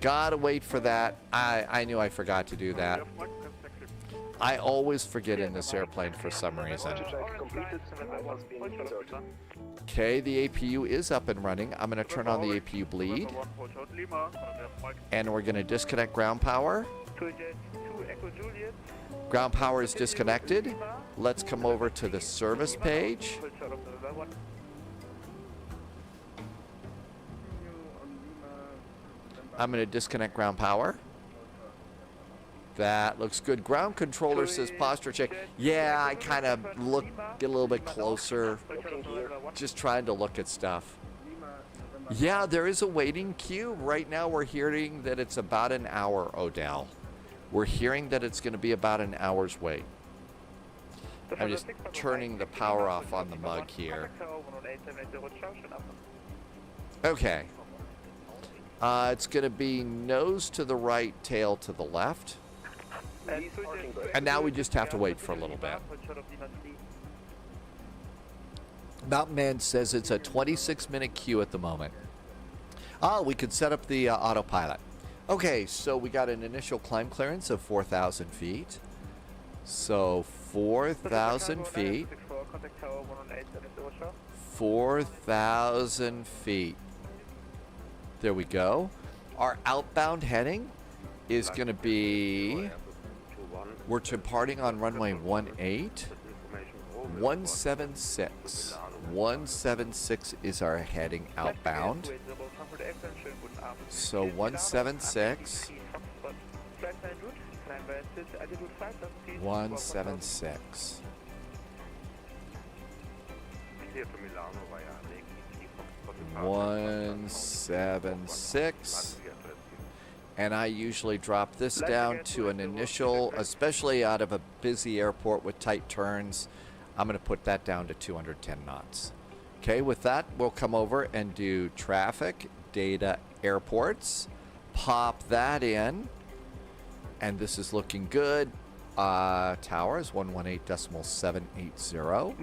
gotta wait for that. I knew I forgot to do that. I always forget in this airplane for some reason. Okay, the APU is up and running. I'm going to turn on the APU bleed. And we're going to disconnect ground power. Ground power is disconnected. Let's come over to the service page. I'm going to disconnect ground power. That looks good. Ground controller says posture check. Yeah, I kind of get a little bit closer. Just trying to look at stuff. Yeah, there is a waiting queue. Right now we're hearing that it's about an hour, Odell. We're hearing that it's going to be about an hour's wait. I'm just turning the power off on the mug here. Okay. It's going to be nose to the right, tail to the left. And now we just have to wait for a little bit. Mountain Man says it's a 26-minute queue at the moment. Oh, we could set up the autopilot. Okay, so we got an initial climb clearance of 4,000 feet. So 4,000 feet. 4,000 feet. There we go. Our outbound heading is going to be, we're departing on runway 18. 176. 176 is our heading outbound. So 176. 176. One, 7, 6. And I usually drop this down to an initial, especially out of a busy airport with tight turns, I'm going to put that down to 210 knots. Okay, with that, we'll come over and do traffic, data, airports. Pop that in. And this is looking good. Tower is 118.780.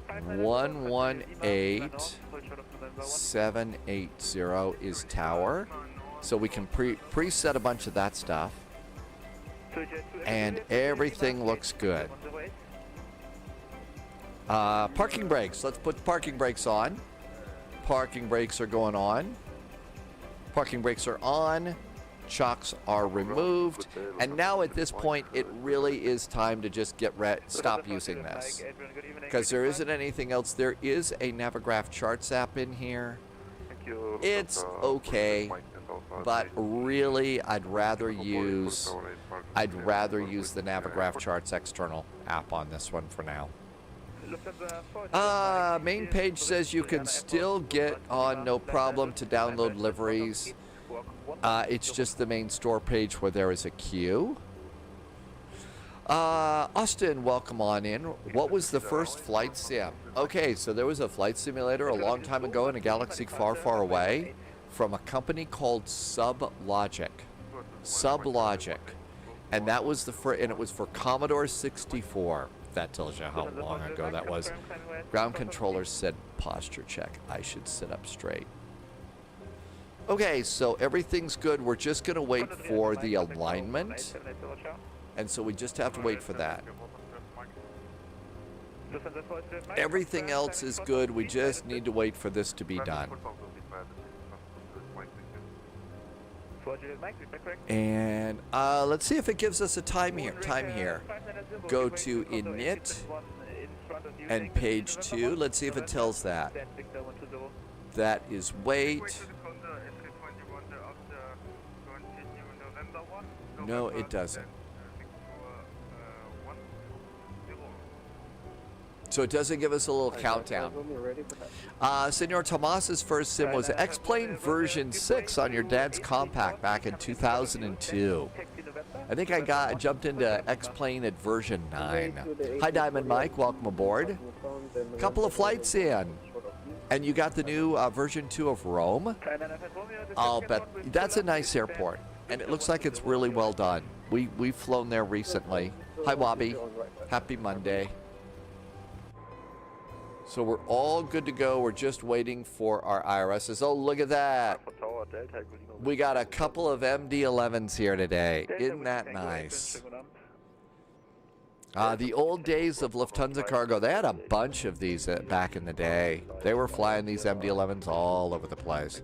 118.780 is tower. So we can preset a bunch of that stuff. And everything looks good. Parking brakes. Let's put parking brakes on. Parking brakes are going on. Parking brakes are on. Chocks are removed. And now at this point, it really is time to just stop using this. Because there isn't anything else. There is a Navigraph Charts app in here. It's okay. But really, I'd rather use the Navigraph Charts external app on this one for now. Main page says you can still get on, no problem, to download liveries. It's just the main store page where there is a queue. Austin, welcome on in. What was the first flight sim? Okay, so there was a flight simulator a long time ago in a galaxy far, far away from a company called Sublogic. Sublogic. And that was and it was for Commodore 64. That tells you how long ago that was. Ground controller said posture check. I should sit up straight. Okay, so everything's good. We're just going to wait for the alignment. And so we just have to wait for that. Everything else is good. We just need to wait for this to be done. And let's see if it gives us a time here. Go to init and page 2. Let's see if it tells that. That is wait. No, it doesn't. So it doesn't give us a little countdown. Senor Tomas's first sim was X-Plane version 6 on your dad's compact back in 2002. I think I jumped into X-Plane at version 9. Hi, Diamond Mike. Welcome aboard. Couple of flights in. And you got the new version 2 of Rome. I'll bet that's a nice airport. And it looks like it's really well done. We've flown there recently. Hi, Wabi. Happy Monday. So we're all good to go. We're just waiting for our IRSs. Oh, look at that. We got a couple of MD11s here today. Isn't that nice? The old days of Lufthansa Cargo, they had a bunch of these back in the day. They were flying these MD11s all over the place.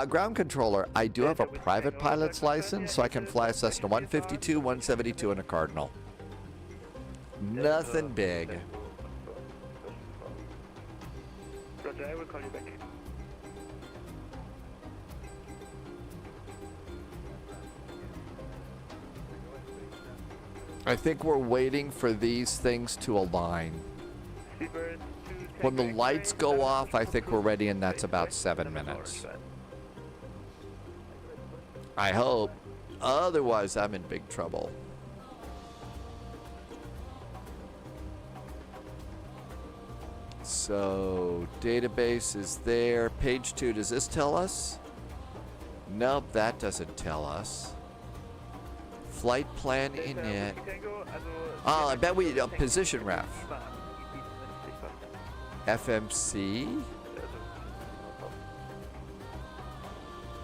Ground controller, I do have a private pilot's license, so I can fly a Cessna 152, 172, and a Cardinal. Nothing big. I will call you back. I think we're waiting for these things to align. When the lights go off, I think we're ready, and that's about 7 minutes. I hope. Otherwise, I'm in big trouble. So, database is there. Page 2, does this tell us? Nope, that doesn't tell us. Flight plan init. Oh, I bet we, position ref. FMC.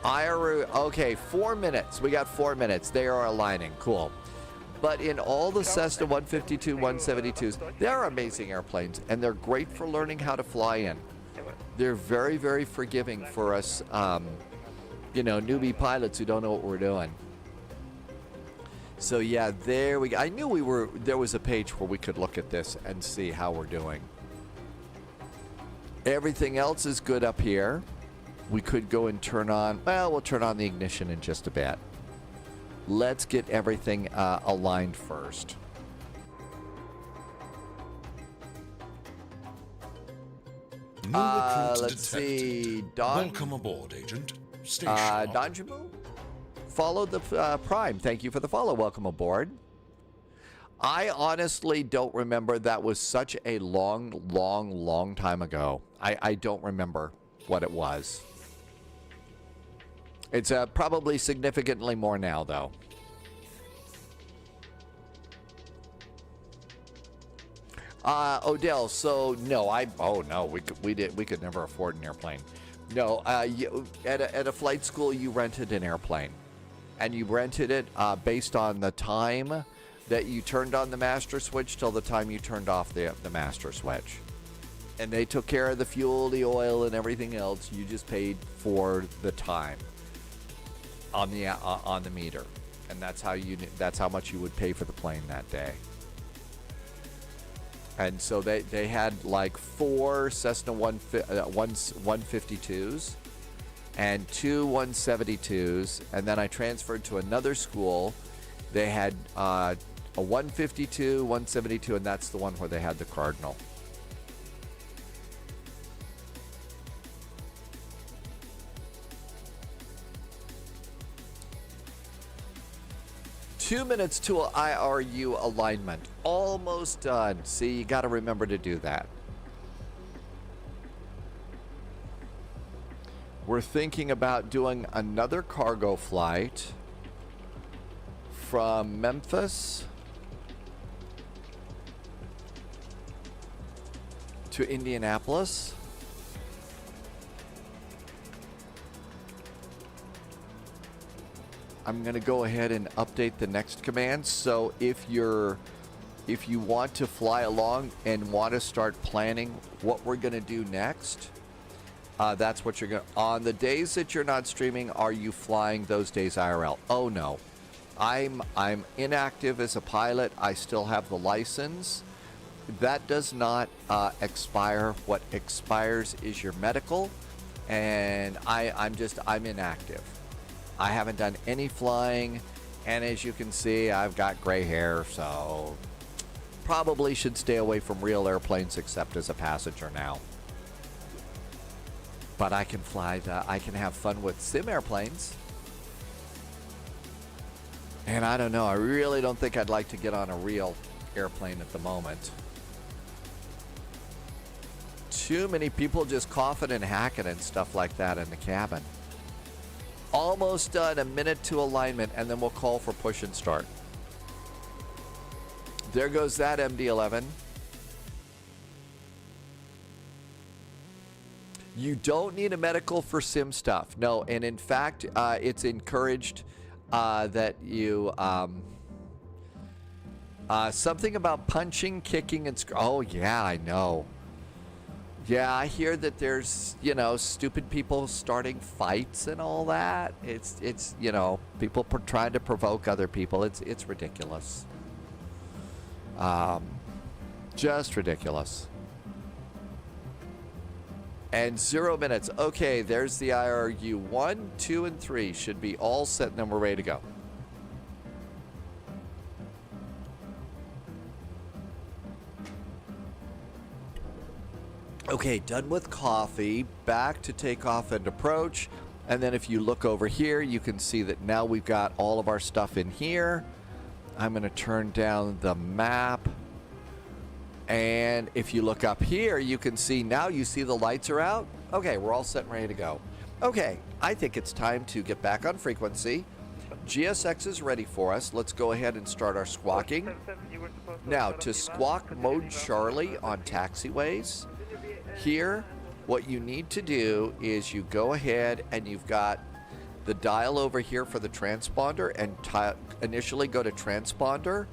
IRU, okay, 4 minutes. We got 4 minutes. They are aligning, cool. But in all the Cessna 152, 172s, they're amazing airplanes, and they're great for learning how to fly in. They're very, very forgiving for us, you know, newbie pilots who don't know what we're doing. So yeah, there we go. I knew there was a page where we could look at this and see how we're doing. Everything else is good up here. We could go and turn on, well, we'll turn on the ignition in just a bit. Let's get everything aligned first. Let's see. Welcome aboard, Agent. Stay sharp. Donjamu? Follow the Prime. Thank you for the follow. Welcome aboard. I honestly don't remember. That was such a long time ago. I don't remember what it was. It's probably significantly more now, though. Odell. So no, we could never afford an airplane. No, at a flight school, you rented an airplane, and you rented it based on the time that you turned on the master switch till the time you turned off the master switch. And they took care of the fuel, the oil, and everything else. You just paid for the time on the meter, and that's how much you would pay for the plane that day. And so they had like 4 Cessna 152s and 2 172s, and then I transferred to another school. They had a 152, 172, and that's the one where they had the Cardinal. Two minutes to IRU alignment. Almost done. See, you got to remember to do that. We're thinking about doing another cargo flight from Memphis to Indianapolis. I'm going to go ahead and update the next command. So if you want to fly along and want to start planning what we're going to do next, that's what you're going to. On the days that you're not streaming, are you flying those days IRL? Oh no, I'm inactive as a pilot. I still have the license. That does not expire. What expires is your medical, and I'm inactive. I haven't done any flying, and as you can see, I've got gray hair, so probably should stay away from real airplanes except as a passenger now. But I can fly I can have fun with sim airplanes. And I don't know, I really don't think I'd like to get on a real airplane at the moment. Too many people just coughing and hacking and stuff like that in the cabin. Almost done, a minute to alignment, and then we'll call for push and start. There goes that MD11. You don't need a medical for sim stuff. No, and in fact, it's encouraged that you... something about punching, kicking, and... Oh, yeah, I know. Yeah, I hear that there's, stupid people starting fights and all that. It's people trying to provoke other people. It's ridiculous. Just ridiculous. And 0 minutes. Okay, there's the IRU. 1, 2, and 3 should be all set, and then we're ready to go. Okay, done with coffee. Back to takeoff and approach. And then if you look over here, you can see that now we've got all of our stuff in here. I'm going to turn down the map. And if you look up here, you can see now you see the lights are out. Okay, we're all set and ready to go. Okay, I think it's time to get back on frequency. GSX is ready for us. Let's go ahead and start our squawking. Now, to squawk mode Charlie on taxiways, here, what you need to do is you go ahead and you've got the dial over here for the transponder and initially go to transponder.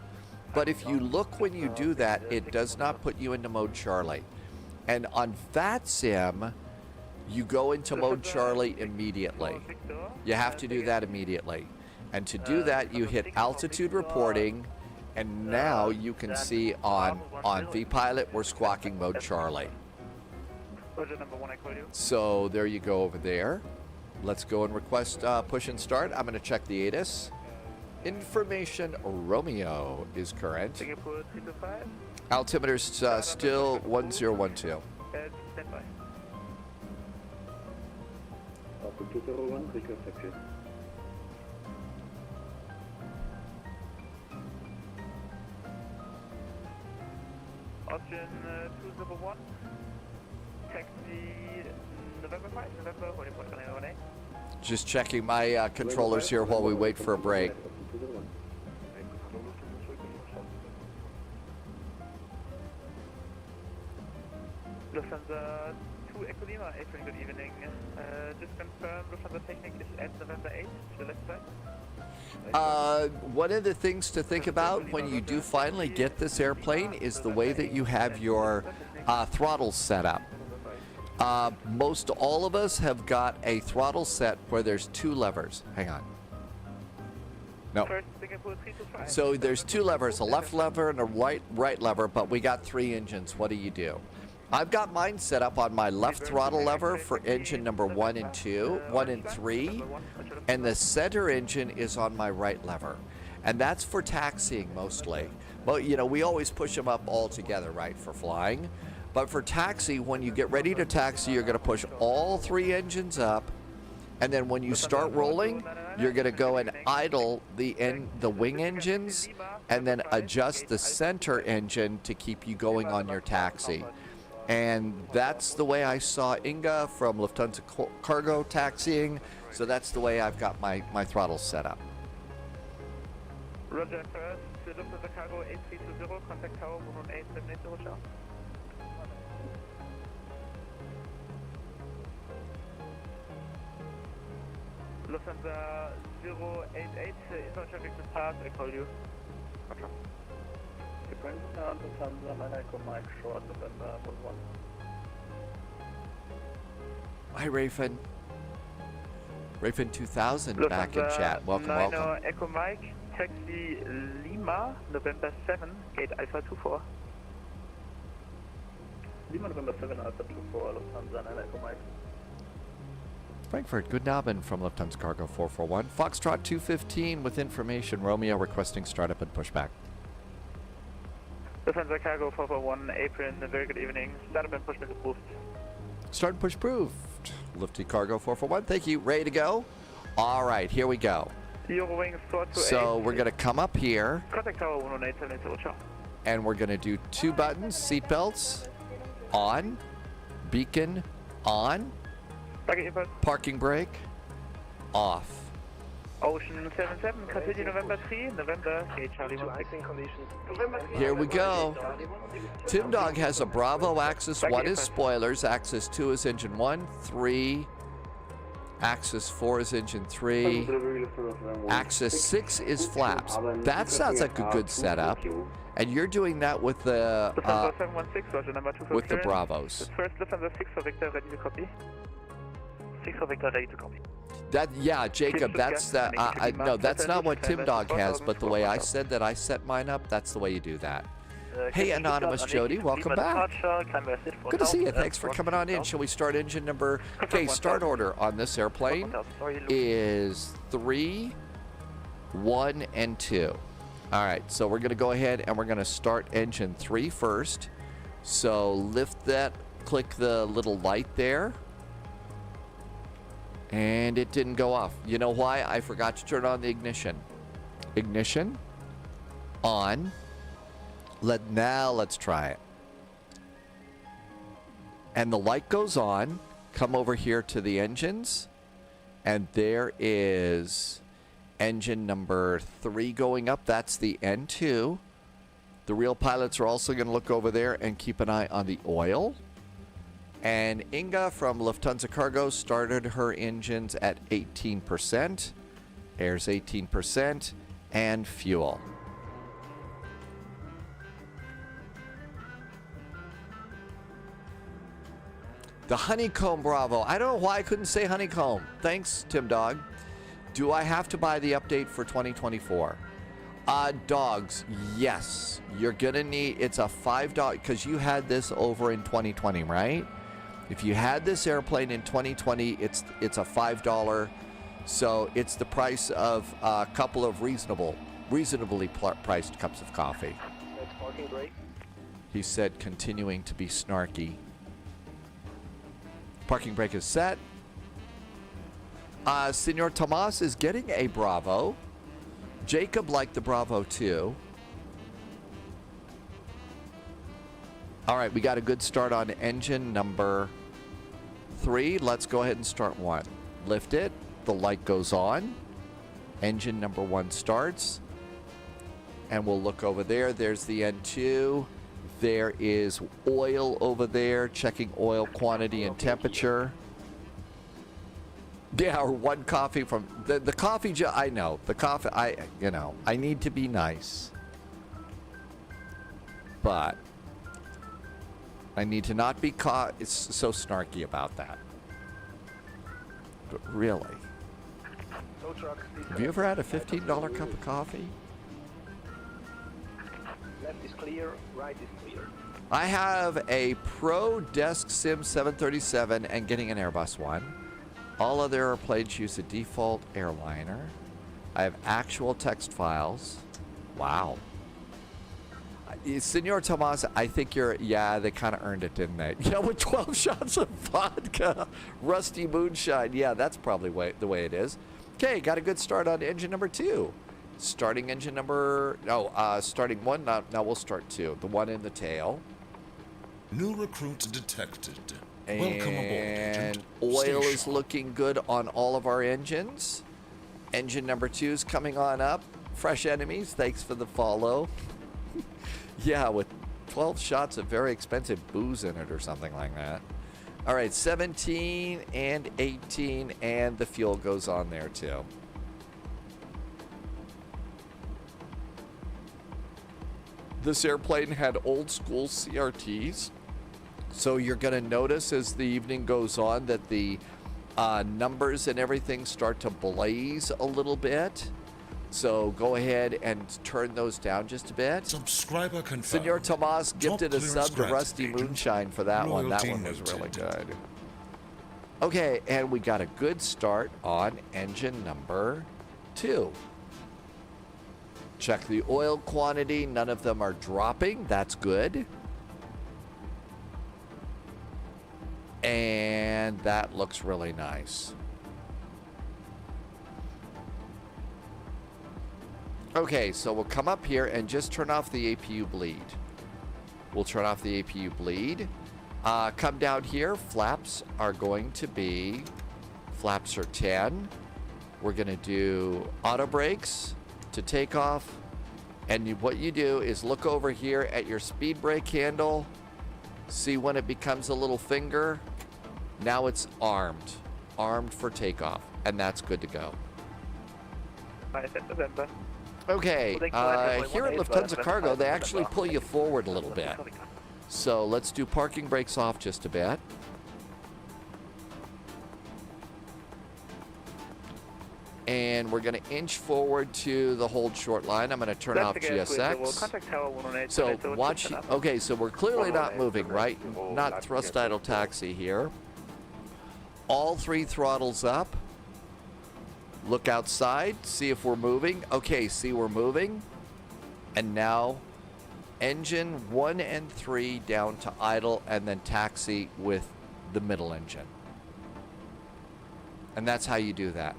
But if you look when you do that, it does not put you into mode Charlie. And on VATSIM, you go into mode Charlie immediately. You have to do that immediately. And to do that, you hit altitude reporting, and now you can see on vPilot, we're squawking mode Charlie. So there you go over there. Let's go and request push and start. I'm going to check the ATIS. Information Romeo is current. Altimeter's still 1012. Austin 201, taxi November 5, November, holding point 918. Just checking my controllers here while we wait for a break. Lufthansa 2 Echo Lima, April, good evening. Just confirm Lufthansa Technic is at November 8 to the left side. One of the things to think about when you do finally get this airplane is the way that you have your throttles set up. Most all of us have got a throttle set where there's two levers. Hang on. No. So there's two levers, a left lever and a right lever, but we got three engines. What do? I've got mine set up on my left throttle lever for engine number 1 and 3, and the center engine is on my right lever. And that's for taxiing mostly. But, you know, we always push them up all together, right, for flying. But for taxi, when you get ready to taxi, you're going to push all three engines up. And then when you start rolling, you're going to go and idle the wing engines and then adjust the center engine to keep you going on your taxi. And that's the way I saw Inga from Lufthansa Cargo taxiing. So that's the way I've got my throttles set up. Roger, first, Lufthansa Cargo 8320, contact tower 118, ciao. Lufthansa 088, inbound traffic to pass, I call you. Okay. Hi, Rayfin. Rayfin 2000 back in chat. Welcome. Echo Mike, taxi Lima, November 7, gate Alpha 24. Lima, November 7, Alpha 24, Lufthansa 9 Echo Mike. Frankfurt, good Abend from Lufthansa Cargo 441. Foxtrot 215 with information. Romeo requesting startup and pushback. Lufthansa Cargo 441, April, very good evening. Startup and pushback approved. Start and push approved. Lufthansa Cargo 441, thank you. Ready to go? All right, here we go. So we're going to come up here. Contact tower 118, ciao. And we're going to do two buttons, seatbelts on, beacon on, parking brake off. Ocean 77, continue November 3, November, gate Charlie 16. Here we go. Tim Dog has a Bravo. Axis 1 is spoilers. Axis 2 is engine 1. 3. Axis 4 is engine 3. Axis 6 is flaps. That sounds like a good setup. And you're doing that with the Bravos. First Lufthansa 6 for Victor, ready to copy. 6 for Victor, ready to copy. Yeah, Jacob, that's no, that's not what Tim Dog has, but the way I said that I set mine up, that's the way you do that. Hey, Anonymous Jody, welcome back. Good to see you. Thanks for coming on in. Shall we start engine number? Okay, start order on this airplane is 3, 1, and 2. All right, so we're going to go ahead and we're going to start engine 3 first. So lift that, click the little light there. And it didn't go off. You know why? I forgot to turn on the ignition. Ignition. On. Now let's try it. And the light goes on. Come over here to the engines. And there is engine number 3 going up. That's the N2. The real pilots are also going to look over there and keep an eye on the oil. And Inga from Lufthansa Cargo started her engines at 18%. Air's 18%. And fuel. The Honeycomb Bravo. I don't know why I couldn't say Honeycomb. Thanks, Tim Dog. Do I have to buy the update for 2024? Dogs, yes. You're going to need, it's a $5, because you had this over in 2020, right? If you had this airplane in 2020, it's a $5. So it's the price of a couple of reasonably priced cups of coffee. That's parking brake. He said, continuing to be snarky. Parking brake is set. Senor Tomas is getting a Bravo. Jacob liked the Bravo too. All right, we got a good start on engine number 3. Let's go ahead and start 1. Lift it. The light goes on. Engine number 1 starts. And we'll look over there. There's the N2. There is oil over there, checking oil quantity and temperature. Yeah, or 1 coffee from the coffee. I know the coffee. I need to be nice, but I need to not be caught. It's so snarky about that. But really, No truck. have you ever had a $15 cup of coffee? Left is clear, right is clear. I have a Pro Desk Sim 737 and getting an Airbus one. All other airplanes use a default airliner. I have actual text files. Wow. Senor Tomas, I think they kind of earned it, didn't they? You know, with 12 shots of vodka, rusty moonshine. Yeah, that's probably the way it is. Okay, got a good start on engine number 2. Starting engine number, starting 1, now we'll start 2. The one in the tail. New recruit detected. And Welcome aboard, Agent. oil Stay is sharp. looking good on all of our engines. Engine number 2 is coming on up. Fresh enemies, thanks for the follow. Yeah, with 12 shots of very expensive booze in it or something like that. All right, 17 and 18, and the fuel goes on there too. This airplane had old school CRTs. So you're going to notice as the evening goes on that the numbers and everything start to blaze a little bit. So go ahead and turn those down just a bit. Subscriber confirmed. Senor Tomas gifted a Top sub to clearance Rusty granted, Moonshine for that one. That Loyalty one was really noted. good. Okay, and we got a good start on engine number 2. Check the oil quantity. None of them are dropping. That's good. And that looks really nice. Okay, so we'll come up here and just turn off the APU bleed. We'll turn off the APU bleed. Come down here. Flaps are going to be, flaps are 10. We're going to do auto brakes to take off. And what you do is look over here at your speed brake handle. See when it becomes a little finger. Now it's armed. Armed for takeoff. And that's good to go. Okay, here at Lufthansa Cargo, they actually pull you forward a little bit. So let's do parking brakes off just a bit. And we're going to inch forward to the hold short line. I'm going to turn off GSX. So watch, okay, so we're clearly not moving, right? Not thrust idle taxi here. All 3 throttles up. Look outside, see if we're moving. Okay, see we're moving. And now engine 1 and 3 down to idle and then taxi with the middle engine. And that's how you do that.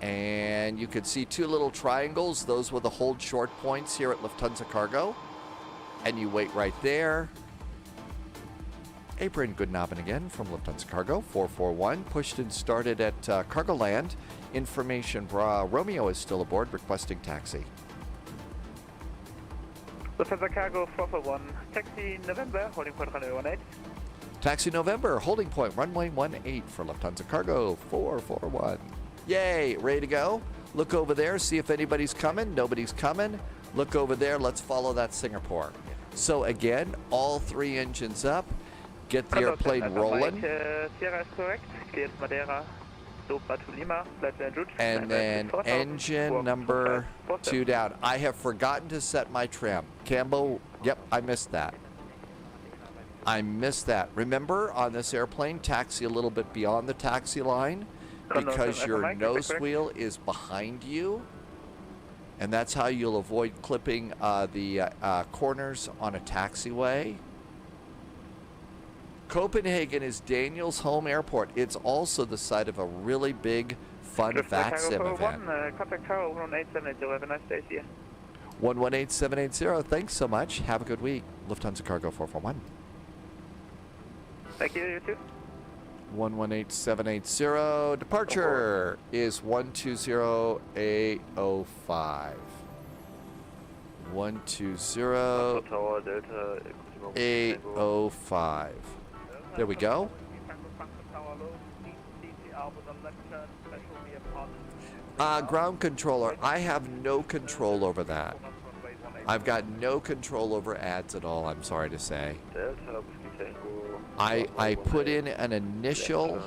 And you can see two little triangles. Those were the hold short points here at Lufthansa Cargo. And you wait right there. Apron, good Abend again from Lufthansa Cargo, 441. Pushed and started at Cargo Land. Information, Romeo is still aboard, requesting taxi. Lufthansa Cargo 441, taxi November, holding point runway 18. Taxi November, holding point runway 18 for Lufthansa Cargo, 441. Yay, ready to go? Look over there, see if anybody's coming. Nobody's coming. Look over there, let's follow that Singapore. So again, all three engines up. Get the airplane rolling. Sierra is correct. Cleared Madeira. Dopa to Lima. And then engine number 2 down. I have forgotten to set my trim. Cambo, yep, I missed that. I missed that. Remember, on this airplane, taxi a little bit beyond the taxi line because your nose wheel is behind you. And that's how you'll avoid clipping the corners on a taxiway. Copenhagen is Daniel's home airport. It's also the site of a really big, fun VATSIM event. Contact Tower 11870. Have a nice day. See you. 118780. Thanks so much. Have a good week. Lufthansa Cargo 441. Thank you. You too. 118780. Departure is 120805. 120805. There we go. Ground controller, I have no control over that. I've got no control over ads at all, I'm sorry to say. I put in an initial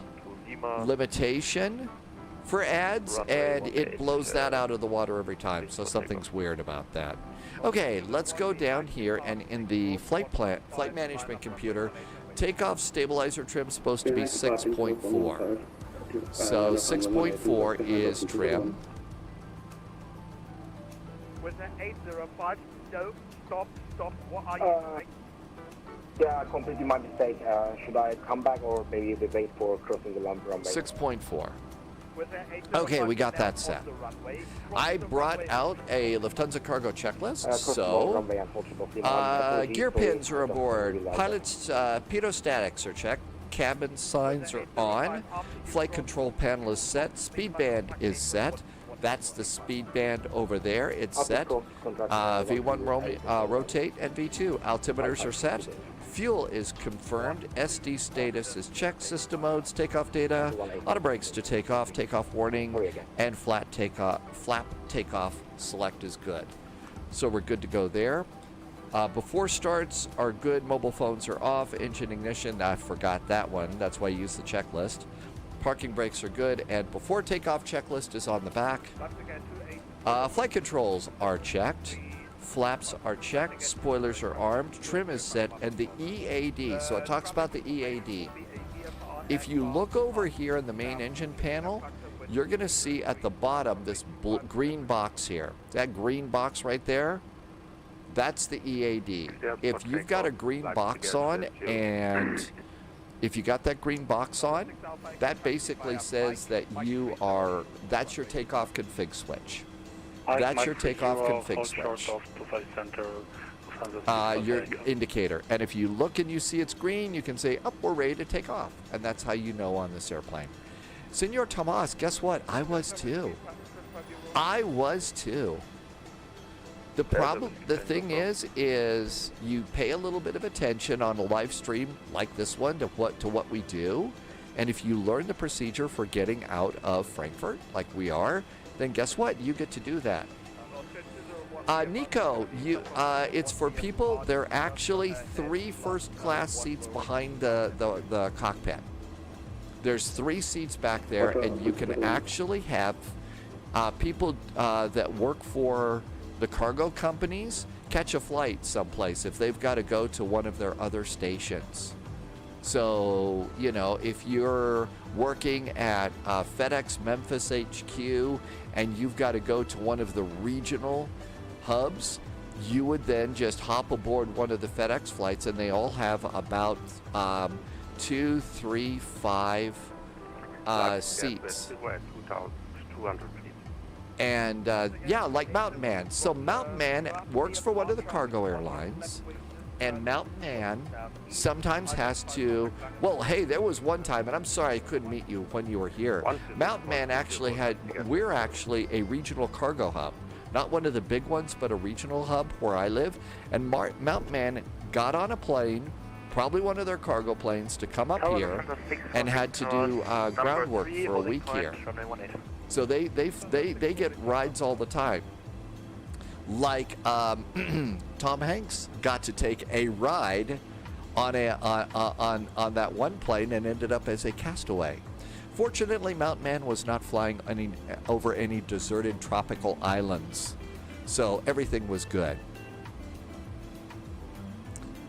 limitation for ads, and it blows that out of the water every time, so something's weird about that. Okay, let's go down here, and in the flight management computer, takeoff stabilizer trim is supposed to be 6.4. So 6.4 is trim. With the 805, no, stop, what are you doing? Yeah, completely my mistake. Should I come back or maybe we wait for crossing the runway? 6.4. Okay, we got that set. I brought out a Lufthansa Cargo checklist, so gear pins are aboard, pilots' pedostatics are checked, cabin signs are on, flight control panel is set, speed band is set. That's the speed band over there. It's set. V1 rotate and V2 altimeters are set. Fuel is confirmed. SD status is checked. System modes, takeoff data, auto brakes to takeoff warning, and flap takeoff select is good. So we're good to go there. Before starts are good. Mobile phones are off. Engine ignition, I forgot that one. That's why I use the checklist. Parking brakes are good, and before takeoff checklist is on the back. Flight controls are checked. Flaps are checked. Spoilers are armed. Trim is set, and the EAD. So it talks about the EAD. If you look over here in the main engine panel, you're going to see at the bottom this green box here. That green box right there, that's the EAD. If you've got a green box on, and if you got that green box on, that basically says that that's your takeoff config switch. That's your takeoff config switch. Your indicator. And if you look and you see it's green, you can say, we're ready to take off. And that's how you know on this airplane. Senor Tomas, guess what? I was too. The thing is you pay a little bit of attention on a live stream like this one to what we do. And if you learn the procedure for getting out of Frankfurt, like we are, then guess what? You get to do that. Nico, it's for people. There are actually 3 first-class seats behind the cockpit. There's 3 seats back there, and you can actually have people that work for the cargo companies catch a flight someplace if they've got to go to one of their other stations. So, if you're working at FedEx Memphis HQ and you've got to go to one of the regional hubs, you would then just hop aboard one of the FedEx flights, and they all have about 2, 3, 5 seats. And yeah, like Mountain Man. So Mountain Man works for one of the cargo airlines, and Mountain Man sometimes has to, well, hey, there was one time, and I'm sorry I couldn't meet you when you were here. Mountain Man actually we're actually a regional cargo hub. Not one of the big ones, but a regional hub where I live. And Mountain Man got on a plane, probably one of their cargo planes, to come up here and had to do groundwork for a week here. So they get rides all the time. Like Tom Hanks got to take a ride on that one plane and ended up as a castaway. Fortunately, Mountain Man was not flying over any deserted tropical islands, so everything was good.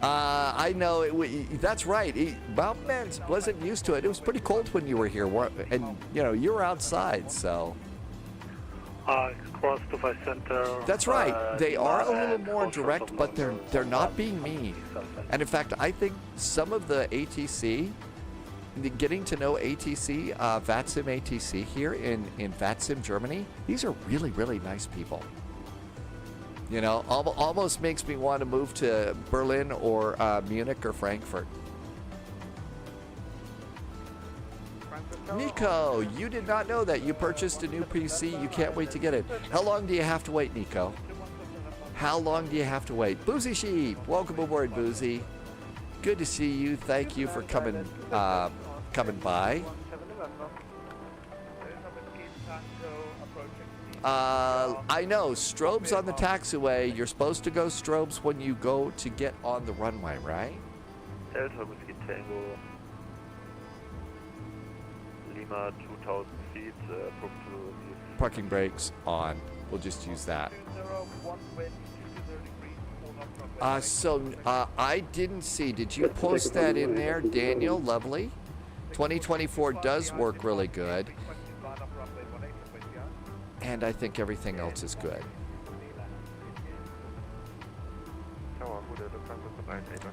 I know, that's right. Mountain Man wasn't used to it. It was pretty cold when you were here, and you know, you were outside, so. Cross to center. That's right. They are a little more direct, but they're not being mean. And in fact, I think some of the ATC, getting to know ATC, VATSIM ATC here in VATSIM Germany, these are really, really nice people. You know, almost makes me want to move to Berlin or Munich or Frankfurt. Nico, you did not know that. You purchased a new PC. You can't wait to get it. How long do you have to wait, Nico? How long do you have to wait? Boozy Sheep, welcome aboard, Boozy. Good to see you. Thank you for coming by. I know, strobes on the taxiway. You're supposed to go strobes when you go to get on the runway, right? Delta Whiskey Tango, Lima, 2,000 feet, Parking brakes on. We'll just use that. I didn't see. Did you post that in there, Daniel? Lovely. 2024 does work really good. And I think everything else is good.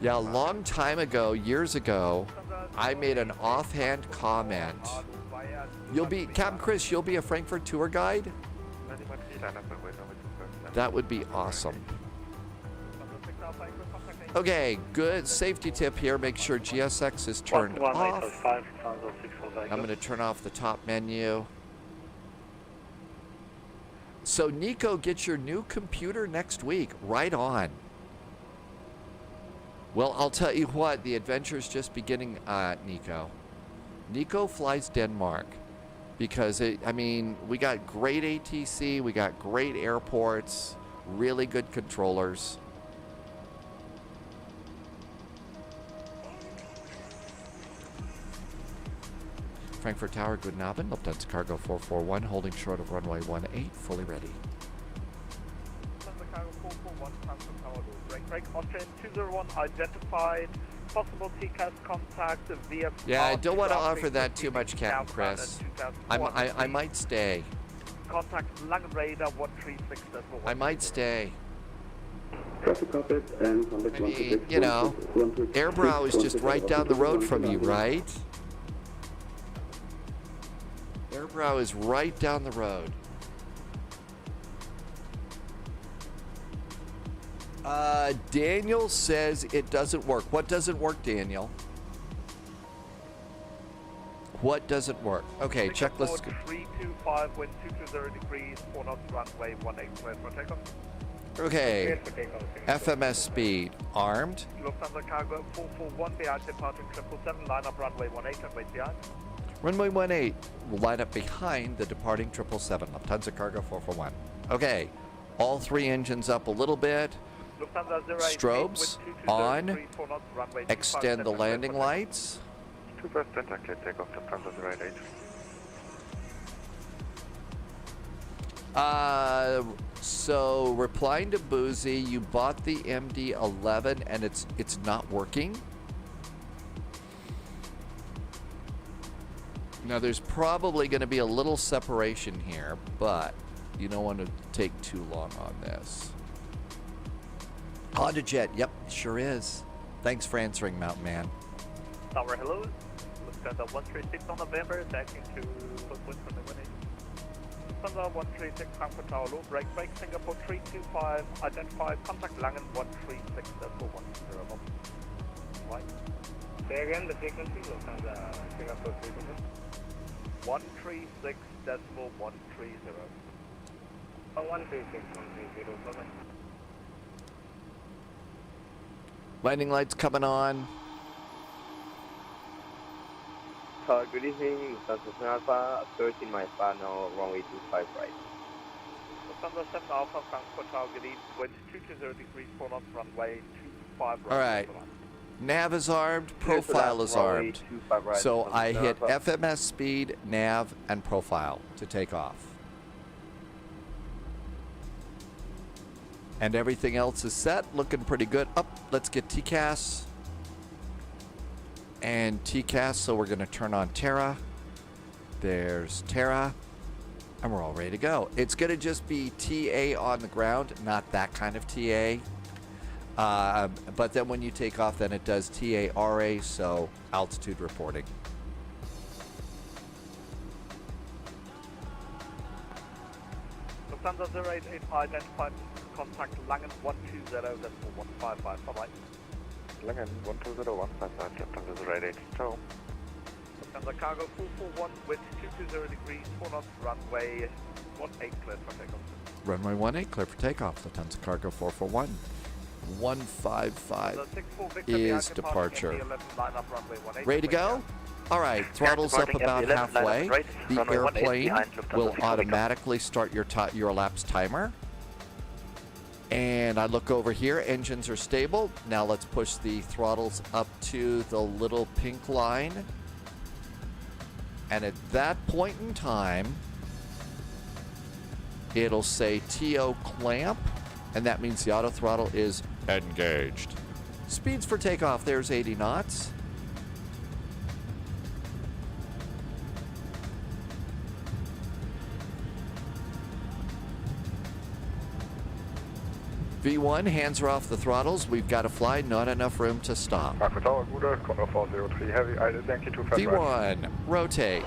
Yeah, a long time ago, years ago, I made an offhand comment. Captain Chris, you'll be a Frankfurt tour guide? That would be awesome. Okay, good safety tip here. Make sure GSX is turned off. I'm going to turn off the top menu. So Nico, get your new computer next week. Right on. Well, I'll tell you what, the adventure's just beginning, Nico. Nico flies Denmark because, we got great ATC, we got great airports, really good controllers. Frankfurt Tower, guten Abend, Lufthansa Cargo 441, holding short of runway 18, fully ready. Lufthansa Cargo 441, Frankfurt Tower, break, Austrian 201, identified, possible TCAS contact via... Yeah, I don't want to offer that too much, Captain Chris. I might stay. Contact Langen Radar 136. I might stay. You know, Airbrow is just right down the road from you, right? Airbrow is right down the road. Daniel says it doesn't work. What doesn't work, Daniel? What doesn't work? Okay, checklist. 325, wind 220 degrees, 4 knots, runway 18, cleared for takeoff. Okay, FMS speed, armed. Lufthansa Cargo 441, behind departing 777, line up runway 18 and wait behind. Runway 18 will line up behind the departing 777, Lufthansa Cargo 441. Okay, all three engines up a little bit. Strobes on. Extend the landing lights. So replying to Boozy, you bought the MD11 and it's not working. Now there's probably going to be a little separation here, but you don't want to take too long on this. Honda Jet, yep, sure is. Thanks for answering, Mountain Man. Tower, hello. Lufthansa 136 on November, taxing to Frankfurt from the 18. Lufthansa 136 Frankfurt Tower, low, break, Singapore 325, identified, contact Langen 136, for 101. Right. Say again the frequency, Lufthansa Singapore 325. 136.130. 136, 130, bye-bye. Landing lights coming on. Good evening, Lufthansa Alpha, 13 miles per now, runway 25 right. Lufthansa 7 Alpha, Frankfurt Tower, good evening, wind 220 degrees, 4 knots, runway 25 right. All right. Nav is armed, profile is armed. So I hit FMS speed, nav, and profile to take off. And everything else is set, looking pretty good. Up, let's get TCAS. And TCAS, so we're gonna turn on Terra. There's Terra. And we're all ready to go. It's gonna just be TA on the ground, not that kind of TA. But then when you take off, then it does TARA, so altitude reporting. Lufthansa 088 identified, contact Langen 120, that's for 155, bye-bye. Langen 120-155, Lufthansa 088, ciao. Lufthansa Cargo 441, wind 220 degrees, 4 knots, runway 18, clear for takeoff. Runway 18, clear for takeoff. Lufthansa Cargo 441. 155 is departure. Ready to go? All right, throttle's up about halfway. The airplane will automatically start your elapse timer. And I look over here, engines are stable. Now let's push the throttles up to the little pink line. And at that point in time, it'll say TO clamp, and that means the auto throttle is engaged. Speeds for takeoff, there's 80 knots. V1, hands are off the throttles. We've got to fly, not enough room to stop. Frankfurt Tower, Gude, Condor 403 Heavy, thank you, 25 right. V1, rotate.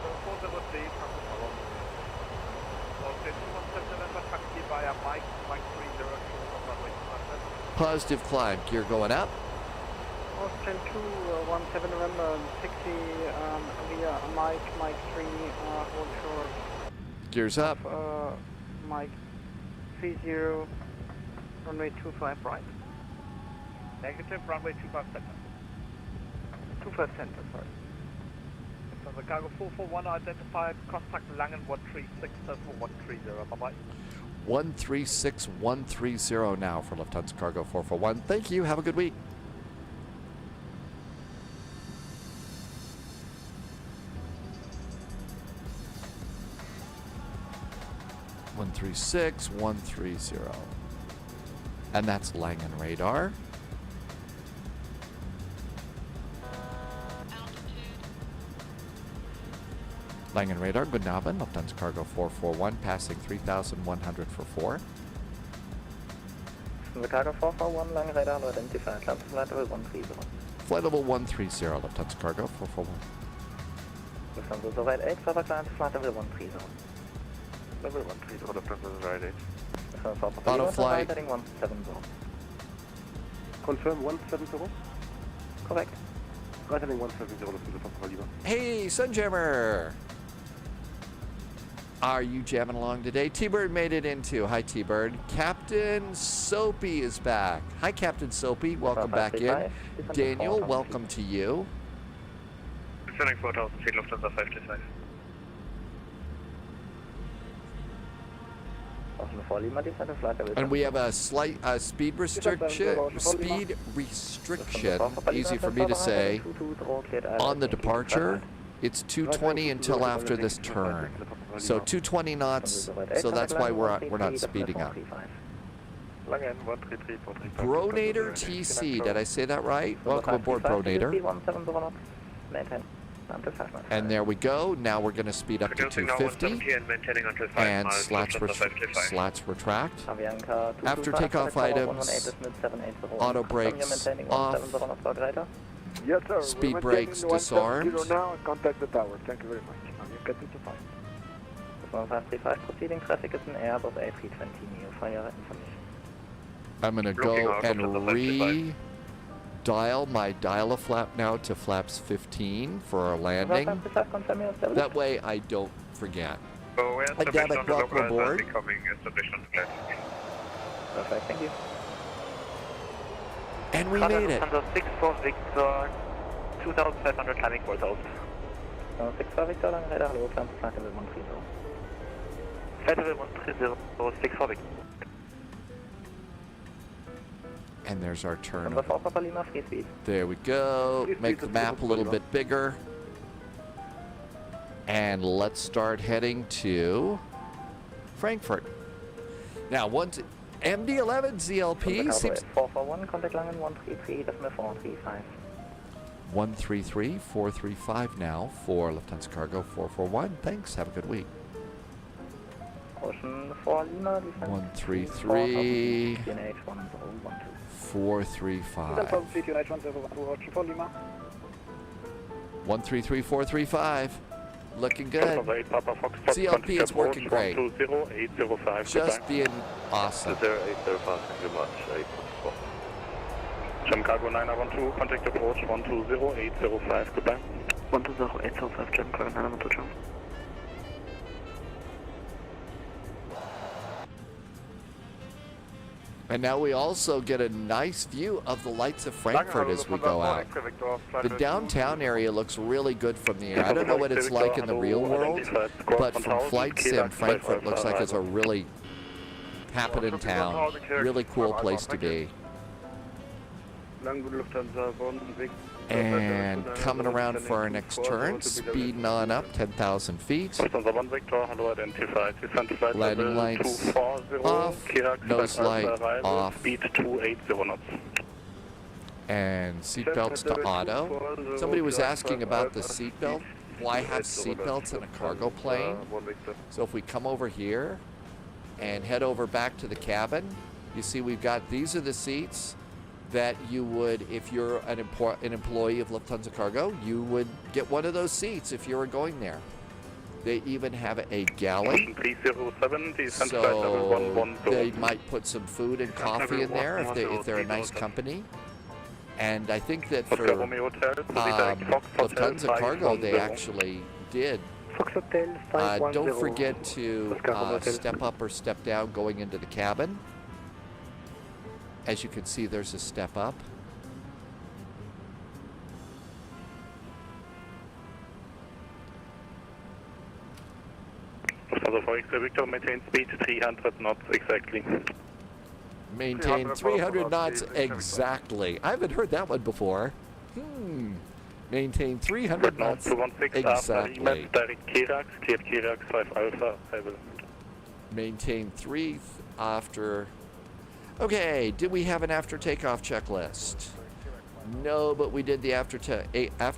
Positive climb, gear going up. Austin 217 November 60 via Mike 3 hold short. Gears up. Mike 30 runway 25 right. Negative, runway 25 center. 25 center, sorry. Lufthansa Cargo 441 identified, contact Langen 136 for 130, bye-bye. 136130 now for Lufthansa Cargo 441. Thank you. Have a good week. One 130. And that's Langen radar. Langen radar, guten Abend, Lufthansa Cargo 441, passing 3,100 for 4. Lufthansa Cargo 441, Langen radar, identified, flight level 130. Flight level 130, Lufthansa Cargo 441. Lufthansa 088, flight level 130. Level 130, Lufthansa 088. Auto flight. 170. Confirm 170? Correct. Right heading 170, Lufthansa Lima. Hey, Sunjammer! Are you jamming along today? T-Bird made it into. Hi, T-Bird. Captain Soapy is back. Hi, Captain Soapy. Welcome back in. Daniel, welcome to you. Descending 4,000 feet, Lufthansa 525. And we have a slight speed restriction. Easy for me to say. On the departure, it's 220 until after this turn. So 220 knots. So that's why we're not speeding up. Bronator TC. Did I say that right? Welcome aboard, Bronator. And there we go. Now we're going to speed up to 250. And slats retract. After takeoff items, auto brakes off. Yes, sir. Speed We're brakes maintaining the 170 disarmed. now and contact the tower. Thank you very much. You get it to 5. 535 proceeding, traffic is in Airbus A320 Neo, fire information. I'm going to Looking go out and onto the left dial my dial-a-flap now to flaps 15 for our landing. 535, confirm your established. That way I don't forget. So we're Dynamic established on the welcome local aboard. and becoming established on the left. Perfect, thank you. And we made it. 6 for Victor, 2,500 climbing 4,000. 6 for Victor, lange Radar, hallo, climb to flight level 130. Flight level 130, 6 for Victor. And there's our turn. Number 4 Papa Lima, free speed. There we go. Free Make speed the is map a good, little yeah. bit bigger. And let's start heading to Frankfurt. Now, once MD11 ZLP seems 441, contact Langen 133, decimal 435. 133 435 now for Lufthansa Cargo 441. Thanks. Have a good week. Ocean 4 Lima, descent 133 QNH 1012. 435. QNH 1012, Ocean 4 Lima. 133 435. Looking good. Papa Fox, CLP is working great. 120-805. Just being awesome. 805, thank you much. 804. Jam Cargo 912, contact approach 120-805, goodbye. 120-805, Jam Cargo 912, Jam. And now we also get a nice view of the lights of Frankfurt as we go out. The downtown area looks really good from the air. I don't know what it's like in the real world, but from Flight Sim, Frankfurt looks like it's a really happening town. Really cool place to be. And coming around for our next turn, speeding on up 10,000 feet. Landing lights off, nose light off, and seatbelts to auto. Somebody was asking about the seatbelt. Why have seatbelts in a cargo plane? So if we come over here and head over back to the cabin, you see we've got, these are the seats that you would, if you're an employee of Lufthansa Cargo, you would get one of those seats if you were going there. They even have a galley, so they might put some food and coffee in there if they're a nice company. And I think that for Lufthansa Cargo, they actually did. Don't forget to step up or step down going into the cabin. As you can see, there's a step up. Maintain speed 300 knots exactly. Maintain 300 knots exactly. I haven't heard that one before. Maintain 300 knots exactly. Maintain 3 after. Okay, did we have an after takeoff checklist? No, but we did the after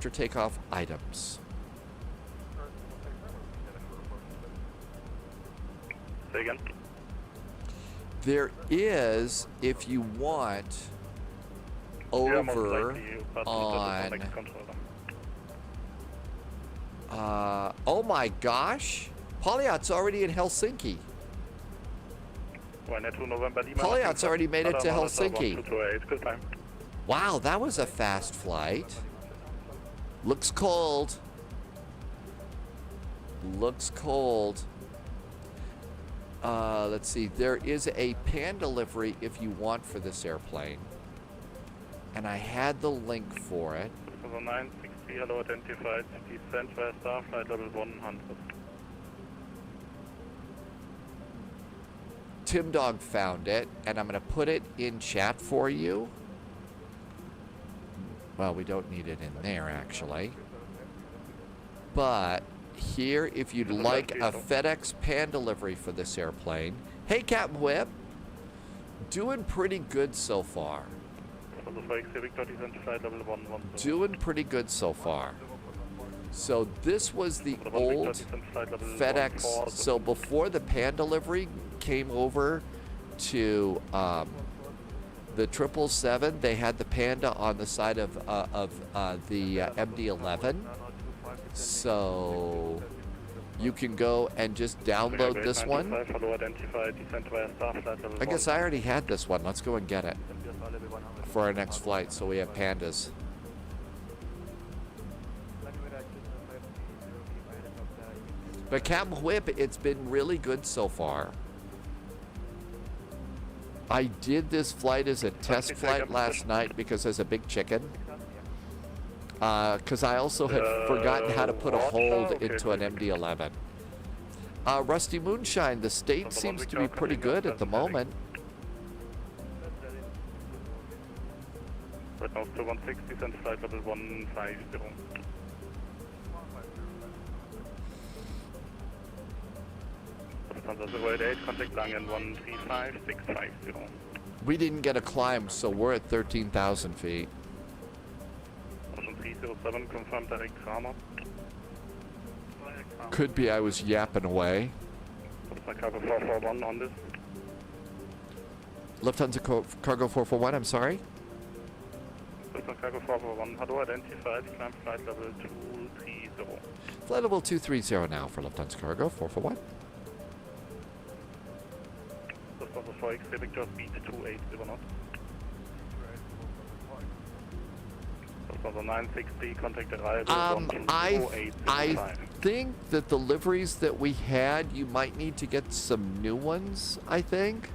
takeoff items. Say again. There is, if you want, over on. Oh my gosh, Polyot's already in Helsinki. Polyot's already made it to Helsinki. Wow, that was a fast flight. Looks cold. Looks cold. Let's see. There is a pan delivery if you want for this airplane. And I had the link for it. 960, hello, identified, descent via star flight level 100. Tim Dog found it, and I'm going to put it in chat for you. Well, we don't need it in there, actually. But here, if you'd like a FedEx pan delivery for this airplane. Hey, Captain Whip. Doing pretty good so far. Doing pretty good so far. So this was the old FedEx. So before the pan delivery came over to The 777, they had the Panda on the side of the MD11. So you can go and just download this one. I guess I already had this one. Let's go and get it for our next flight, so we have Pandas. But Captain Whip, it's been really good so far. I did this flight as a test flight last night because there's a big chicken. Because I also had forgotten how to put a hold into an MD11. Rusty Moonshine, the state seems to be pretty good at the moment. Right now, still 160, send flight level 150. Lufthansa 088, contact Langen 135650. We didn't get a climb, so we're at 13,000 feet. Ocean 307, confirmed direct Kramer. Could be I was yapping away. Lufthansa Cargo 441 on this. Lufthansa Cargo 441, I'm sorry? Lufthansa Cargo 441, hello, identified, climb flight level 230. Flight level 230 now for Lufthansa Cargo 441. Lufthansa 4X, Victor, speed 280 knot. Lufthansa 960, contact arrival I think that the liveries that we had, you might need to get some new ones, I think.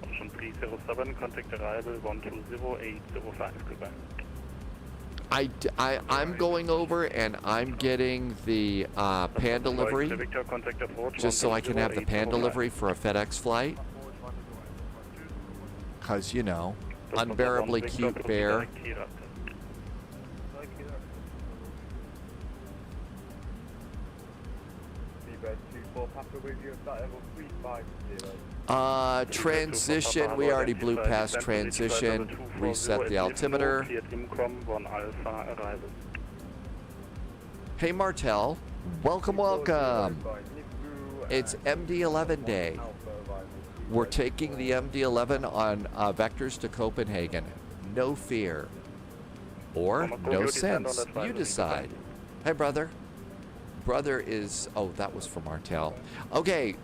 Ocean 307, contact arrival 120805, goodbye. I'm going over and I'm getting the Panda livery, just so I can have the Panda livery for a FedEx flight. Because, you know, unbearably cute bear. Transition, we already blew past transition. Reset the altimeter. Hey Martel, welcome, welcome. It's MD11 day. We're taking the MD11 on vectors to Copenhagen. No fear. Or no sense. You decide. Hey brother. Brother is, oh, that was for Martel. Okay,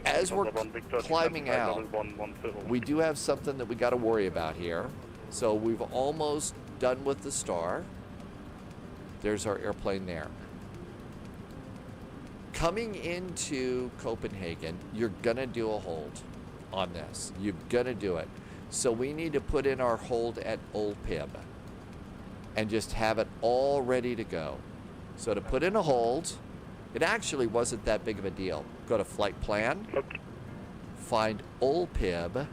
as we're climbing out, we do have something that we got to worry about here. So we've almost done with the star. There's our airplane there. Coming into Copenhagen, you're gonna do a hold on this. You're gonna do it. So we need to put in our hold at OLPIB and just have it all ready to go. So to put in a hold, it actually wasn't that big of a deal. Go to flight plan, find OLPIB.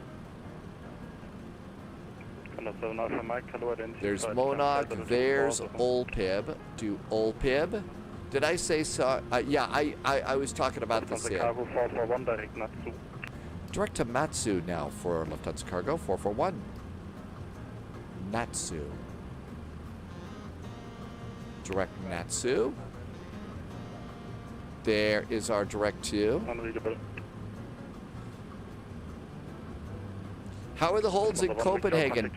There's Monarch, there's OLPIB. Do OLPIB. Did I say so? Yeah, I was talking about this here. Direct to Matsu now for Lufthansa Cargo 441. Matsu. Direct Matsu. There is our direct to. How are the holds in Copenhagen?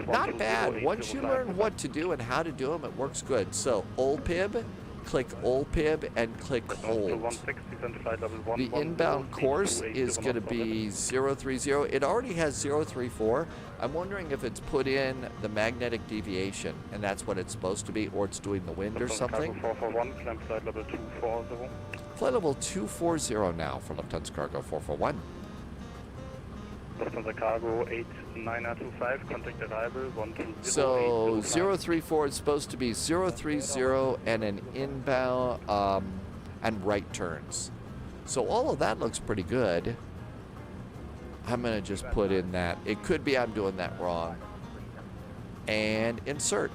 Not bad. Once you learn what to do and how to do them, it works good. So OLPIB, click OLPIB and click hold. The inbound course is going to be 030. It already has 034. I'm wondering if it's put in the magnetic deviation, and that's what it's supposed to be, or it's doing the wind or something. Flight level 240 now for Lufthansa Cargo 441. Lufthansa Cargo 8925, contact arrival 120. So 034 is supposed to be 030 and an inbound and right turns. So all of that looks pretty good. I'm going to just put in that. It could be I'm doing that wrong. And insert.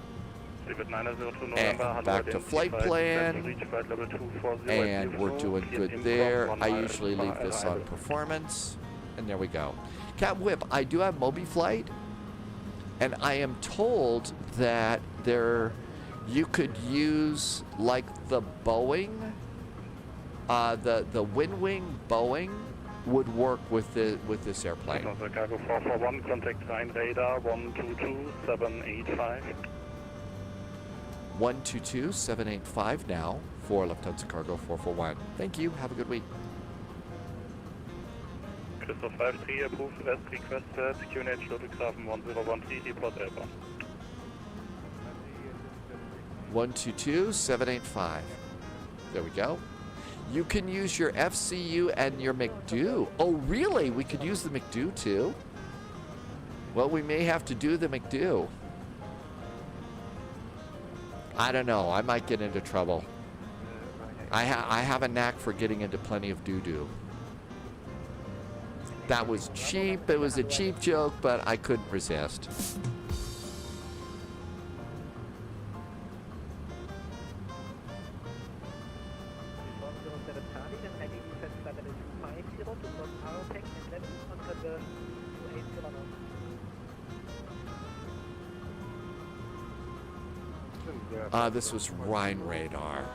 And back to flight plan. And we're doing good there. I usually leave this on performance. And there we go. Cat Whip, I do have MobiFlight. And I am told that you could use like the Boeing, the WinWing Boeing would work with this airplane. Lufthansa Cargo 441, contact Rhine radar 122785. 122785 now for Lufthansa Cargo 441. Thank you. Have a good week. Crystal 53, approved, rest requested, QNH Ludwigshafen 1013, deport airborne. 122785. There we go. You can use your FCU and your McDo. Oh, really? We could use the McDo too? Well, we may have to do the McDo. I don't know. I might get into trouble. I have a knack for getting into plenty of doo-doo. That was cheap. It was a cheap joke, but I couldn't resist. This was Rhine radar.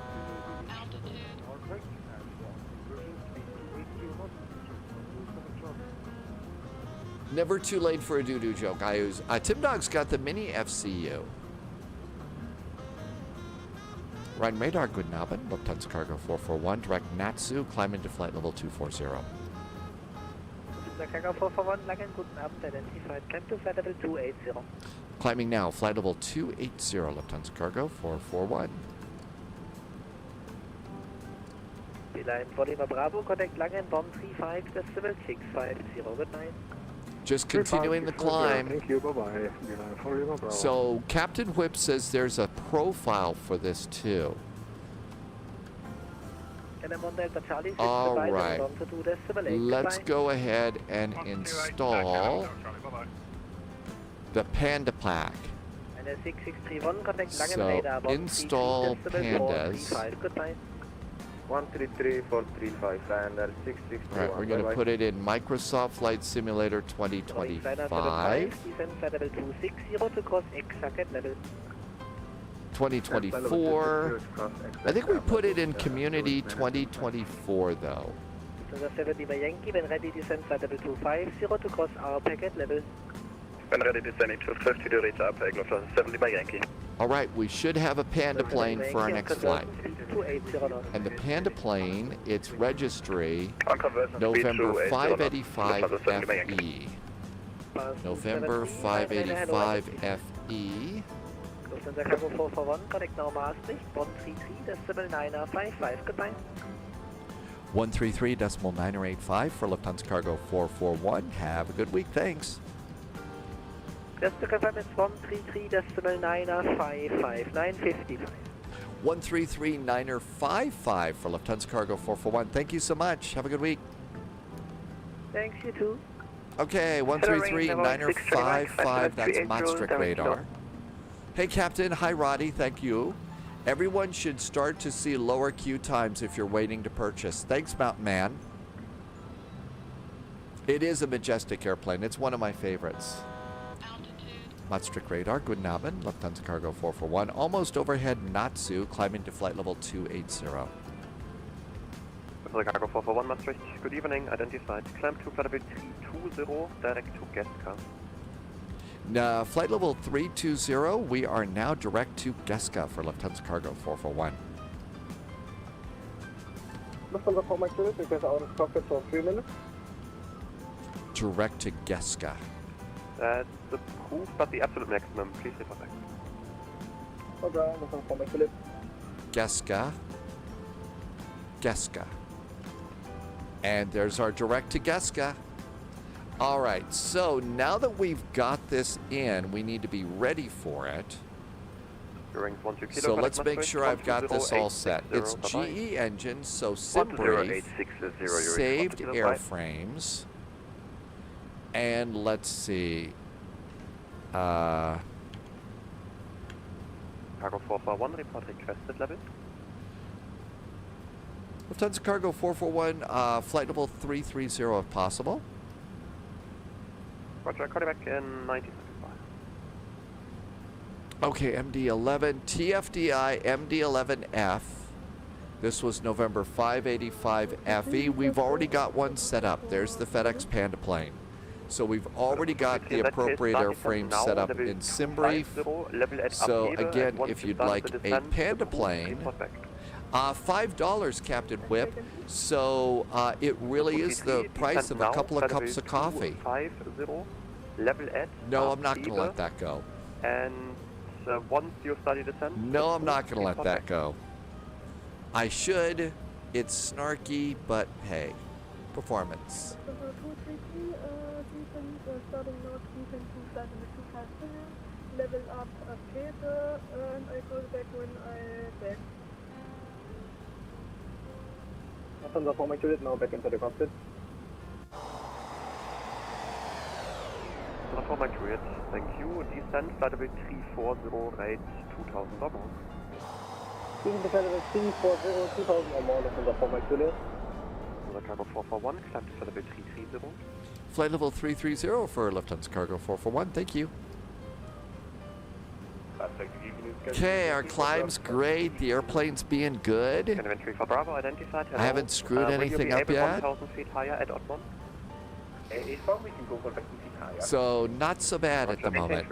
Never too late for a doo-doo joke. I use Tim Dog's got the mini FCU. Rhine radar, good Abend. Lufthansa Cargo 441, direct Natsu, climb into flight level 240. Lufthansa Cargo 441, Langen, guten Abend, identified, climb to flight level 280. Climbing now, flight level 280, Lufthansa Cargo 441. Beeline for Lima Bravo, contact Langen, 135, decimal 650, good night. Just continuing the climb. Thank you, bye-bye. Beeline for Lima Bravo. So Captain Whip says there's a profile for this too. All right, let's go ahead and install the Panda Pack. So install pandas. 133435 and 661. Right, we're going to put it in Microsoft Flight Simulator 2025. 2024. I think we put it in Community 2024 though. 70 Yankee, when ready descend flight level 250 to cross our packet level. When ready descending 250 to reach RPAC, Lufthansa 70 by Yankee. All right, we should have a Panda plane for our next flight. And the Panda plane, its registry, November 585 FE. November 585 FE. Lufthansa Cargo 441, connect now Maastricht, 133.955, goodbye. 133.985 for Lufthansa Cargo 441. Have a good week, thanks. Just to confirm, it's 133.955, 955. 133.955 for Lufthansa Cargo 441. Thank you so much. Have a good week. Thanks, you too. Okay, 133.955. That's Maastricht radar. Hey, Captain. Hi, Roddy. Thank you. Everyone should start to see lower queue times if you're waiting to purchase. Thanks, Mountain Man. It is a majestic airplane. It's one of my favorites. Maastricht radar, guten Abend, Lufthansa Cargo 441. Almost overhead Natsu, climbing to flight level 280. Lufthansa Cargo 441 Maastricht, good evening, identified. Climb to flight level 320, direct to Geska. Flight level 320, we are now direct to Geska for Lufthansa Cargo 441. Lufthansa 4 Mike Philip, because out of cockpit for 3 minutes. Direct to Geska. That's approved, but the absolute maximum. Please report back. Okay, Lufthansa 4 Mike Philip. Geska. Geska. And there's our direct to Geska. All right, so now that we've got this in, we need to be ready for it. So let's make sure I've got this all set. It's GE engines, so SimBrief, saved airframes, and let's see. Cargo 441, report requested level. Lufthansa Cargo 441, flight level 330 if possible. Roger, call you back in 90 seconds. Okay, MD11, TFDi, MD11F, This was November 585 FE. We've already got one set up. There's the FedEx Panda plane. So we've already got the appropriate airframe set up in SimBrief. So again, if you'd like a Panda plane, $5, Captain Whip. So it really is the price of a couple of cups of coffee. No, I'm not going to let that go. And once you study descent. No, I'm not going to let that go. I should. It's snarky, but hey, performance. Starting north, descend to flight number 250, level up Käse, and I call back when I back. Thunder for my unit, now back into the cockpit. For my grid, thank you. Descend, flight level 340, rate 2000 or more. Descend to flight level 340, 2000 or more, Thunder for my unit. Cargo 441, climb to flight level 330. Flight level 330 for Lufthansa Cargo 441, thank you. Okay, our climb's great. The airplane's being good. I haven't screwed anything up yet. So, not so bad at the moment.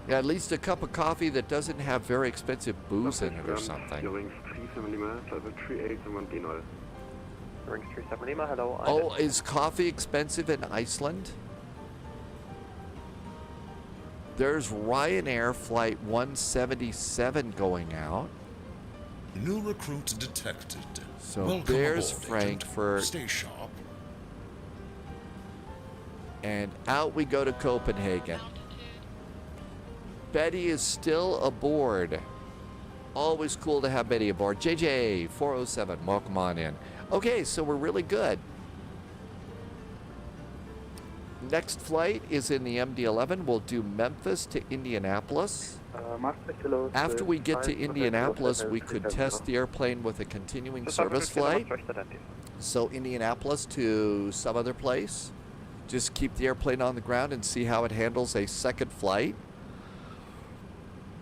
Yeah, at least a cup of coffee that doesn't have very expensive booze in it or something. Hello. Oh, is coffee expensive in Iceland? There's Ryanair flight 177 going out. New recruit detected. So Welcome there's aboard, Frankfurt. Agent. Stay sharp. And out we go to Copenhagen. Betty is still aboard. Always cool to have Betty aboard. JJ 407, welcome on in. Okay, so we're really good. Next flight is in the MD11. We'll do Memphis to Indianapolis. After we get to Indianapolis, we could test the airplane with a continuing service flight. So Indianapolis to some other place. Just keep the airplane on the ground and see how it handles a second flight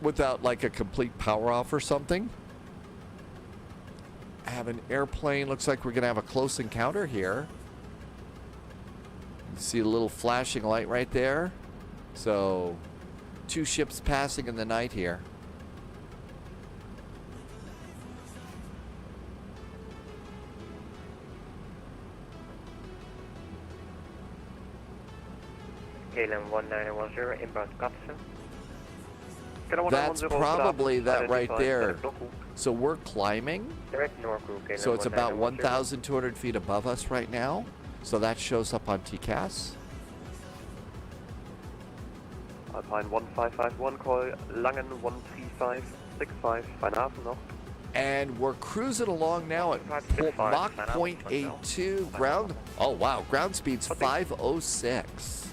without like a complete power off or something. I have an airplane. Looks like we're going to have a close encounter here. You see a little flashing light right there. So, two ships passing in the night here. KLM 1910, inbound Kapsen. That's probably that right there. So we're climbing. Direct north group, KLM So it's about 1,200 feet above us right now. So that shows up on TCAS. Alpine 1551, call Langen 13565, Feinhafen noch. And we're cruising along now at Mach 0.82 ground. Oh wow, ground speed's 506.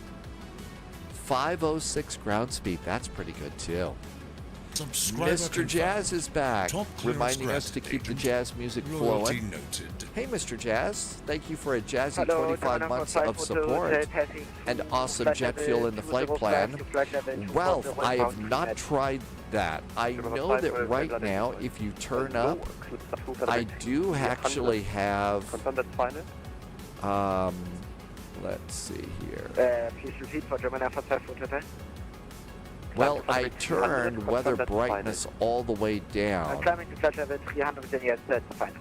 506 ground speed. That's pretty good too. Subscriber Mr. confirmed. Jazz is back, Top clearance reminding us to granted, keep the agent. jazz music Loyalty flowing. noted. Hey, Mr. Jazz, thank you for a jazzy Hello, 25 months of support and awesome jet fuel in the flight plan. Well, I have not tried that. I know that right now, if you turn up, I do actually have, let's see here. Well, I turned weather brightness all the way down. Climbing to flight level 300, yes, that's fine.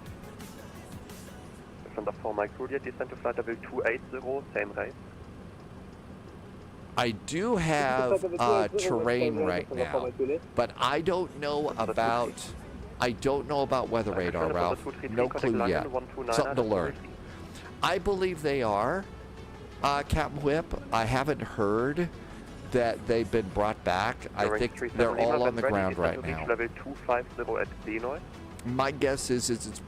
From the 4 Mike Juliet, descend to flight level 280, same rate. I do have terrain right now, but I don't know about weather radar, Ralph. No clue yet. Something to learn. I believe they are, Captain Whip. I haven't heard that they've been brought back. I think they're all on the ground right now. My guess is it's,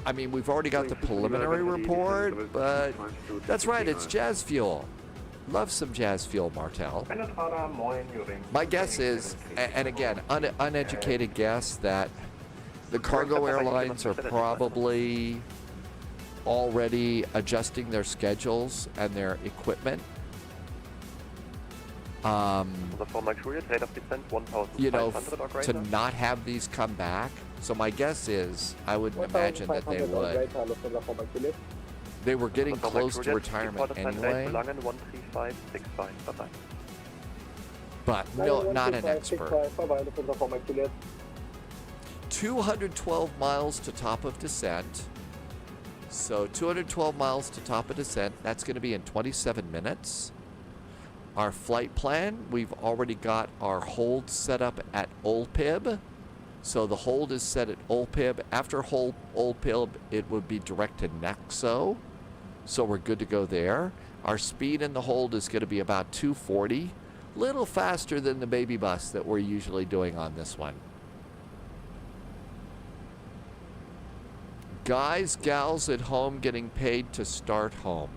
I mean, we've already got the preliminary report, but that's right, it's jazz fuel. Love some jazz fuel, Martel. My guess is, and again, uneducated guess, that the cargo airlines are probably already adjusting their schedules and their equipment The former Juliet, rate of descent 1,500 you know, or to greater. not have these come back. So my guess is, I wouldn't imagine that they would. They were getting Former close to Juliet, retirement report assigned anyway, rate to Langen 13565. Bye-bye. but no, not an expert. 212 miles to top of descent. So 212 miles to top of descent. That's going to be in 27 minutes. Our flight plan, we've already got our hold set up at OLPIB. So the hold is set at OLPIB. After OLPIB, it would be direct to Nexo. So we're good to go there. Our speed in the hold is going to be about 240. Little faster than the baby bus that we're usually doing on this one. Guys, gals at home getting paid to start home.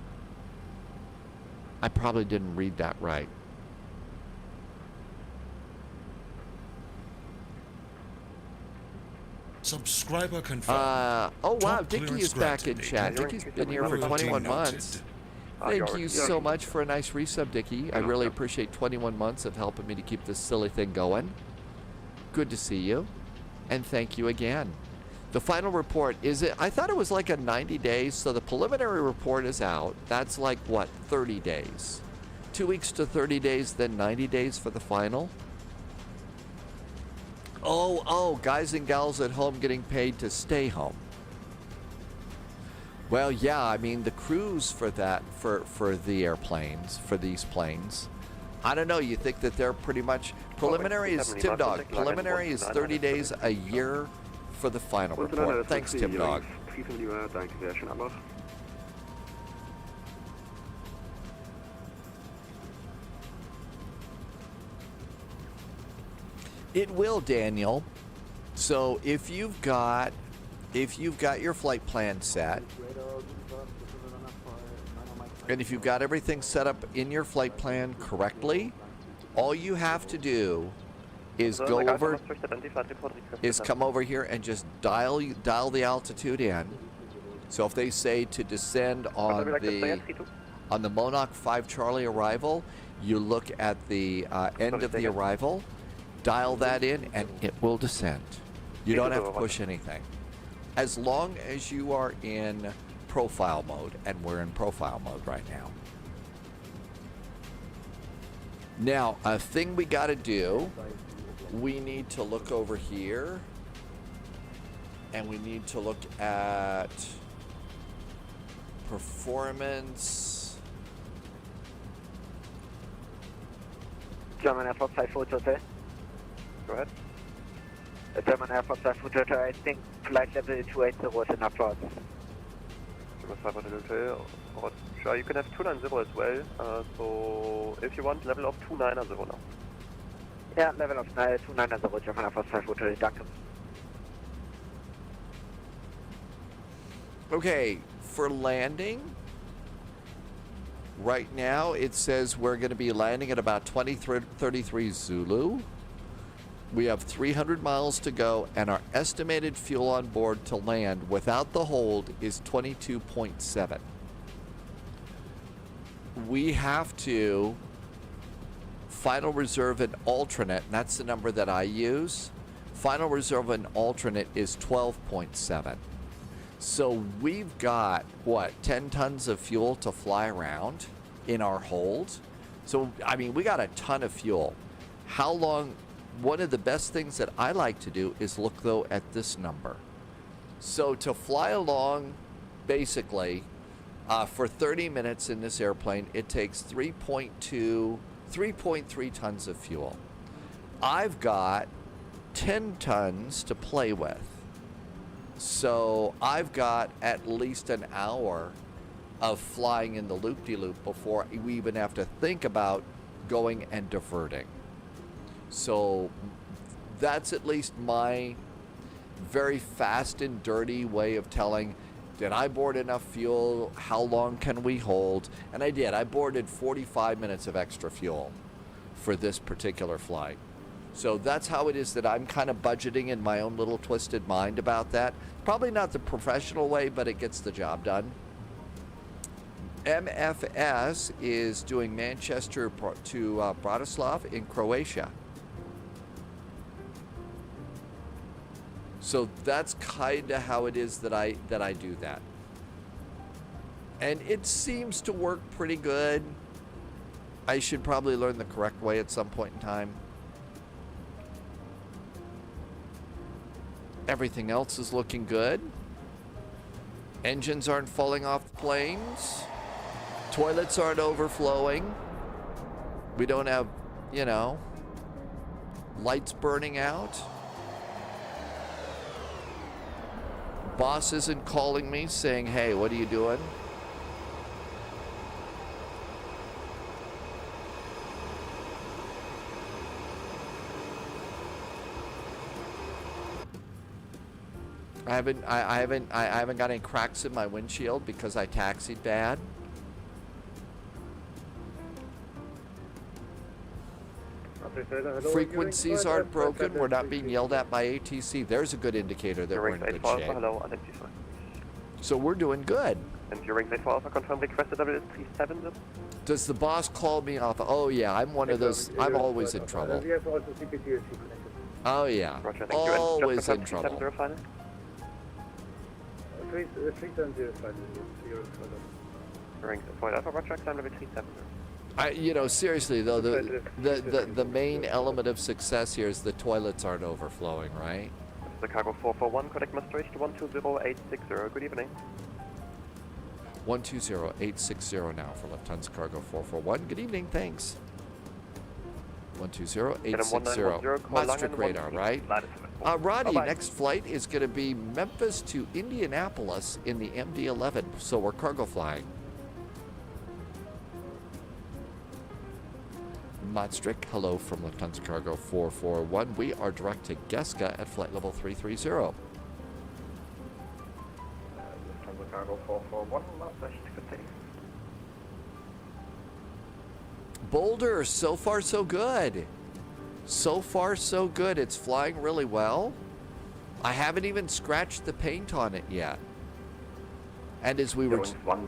I probably didn't read that right. Subscriber confirmed. Oh wow, Top Dickie clearance is back in granted. chat. Dickie's been here for 21 months. Thank you so much for a nice resub, Dickie. I really appreciate 21 months of helping me to keep this silly thing going. Good to see you. And thank you again. The final report, I thought it was like a 90 days, so the preliminary report is out. That's like, what, 30 days? 2 weeks to 30 days, then 90 days for the final? Oh, guys and gals at home getting paid to stay home. Well, yeah, I mean, the crews for that, for the airplanes, for these planes, I don't know, you think that they're pretty much, preliminary is, Tim Dog, preliminary is 30 days a year for the final report. Thanks, Tim Dog. It will, Daniel. So if you've got your flight plan set, and if you've got everything set up in your flight plan correctly, all you have to do is come over here and just dial the altitude in. So if they say to descend on the Monarch 5 Charlie arrival, you look at the end of the arrival, dial that in, and it will descend. You don't have to push anything. As long as you are in profile mode, and we're in profile mode right now. Now, a thing we got to do, we need to look over here, and we need to look at performance. German Air Force 54 Hotel. Go ahead. German Air Force 54 Hotel, I think flight level 280 is enough for us. German 500 Hotel. Sure, you can have 290 as well. So if you want, level of 290 now. Yeah, level of 290, German Air Force 5 Hotel, danke. Okay, for landing, right now it says we're going to be landing at about 2033 Zulu. We have 300 miles to go, and our estimated fuel on board to land without the hold is 22.7. We have to final reserve an alternate, and that's the number that I use. Final reserve an alternate is 12.7. So we've got, what, 10 tons of fuel to fly around in our hold? So, I mean, we got a ton of fuel. How long? One of the best things that I like to do is look, though, at this number. So to fly along, basically, for 30 minutes in this airplane, it takes 3.3 tons of fuel. I've got 10 tons to play with. So I've got at least an hour of flying in the loop-de-loop before we even have to think about going and diverting. So that's at least my very fast and dirty way of telling, did I board enough fuel? How long can we hold? And I did. I boarded 45 minutes of extra fuel for this particular flight. So that's how it is that I'm kind of budgeting in my own little twisted mind about that. Probably not the professional way, but it gets the job done. MFS is doing Manchester to Bratislav in Croatia. So that's kind of how it is that I do that. And it seems to work pretty good. I should probably learn the correct way at some point in time. Everything else is looking good. Engines aren't falling off the planes. Toilets aren't overflowing. We don't have, you know, lights burning out. Boss isn't calling me saying, hey, what are you doing? I haven't got any cracks in my windshield because I taxied bad. Frequencies aren't broken. We're not being yelled at by ATC. There's a good indicator that we're in good shape. So we're doing good. And your Wings 84 Alpha confirm requested level is 37. Does the boss call me off? Oh yeah, I'm one of those. I'm always in trouble. Oh yeah, Roger, always in trouble. Wings 84 Alpha, Roger, climb level 37. You know, seriously though, the main element of success here is the toilets aren't overflowing, right? The cargo 441, correct master reach to 120860. Good evening. 120860 now for Lufthansa Cargo 441. Good evening, thanks. 120860. Maastricht radar, right? Roddy, next flight is going to be Memphis to Indianapolis in the MD11, so we're cargo flying. Maastricht, hello from Lufthansa Cargo 441. We are direct to Geska at flight level 330. Lufthansa Cargo 441, Maastricht, good day. Boulder, so far so good. So far so good. It's flying really well. I haven't even scratched the paint on it yet. And as we were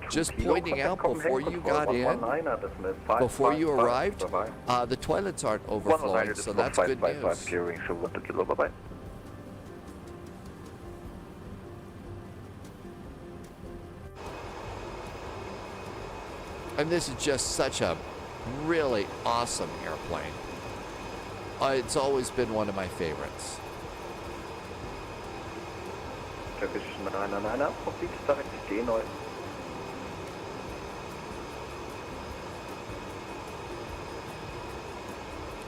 just pointing out before you got in, before you arrived, the toilets aren't overflowing, so that's good news. And this is just such a really awesome airplane. It's always been one of my favorites.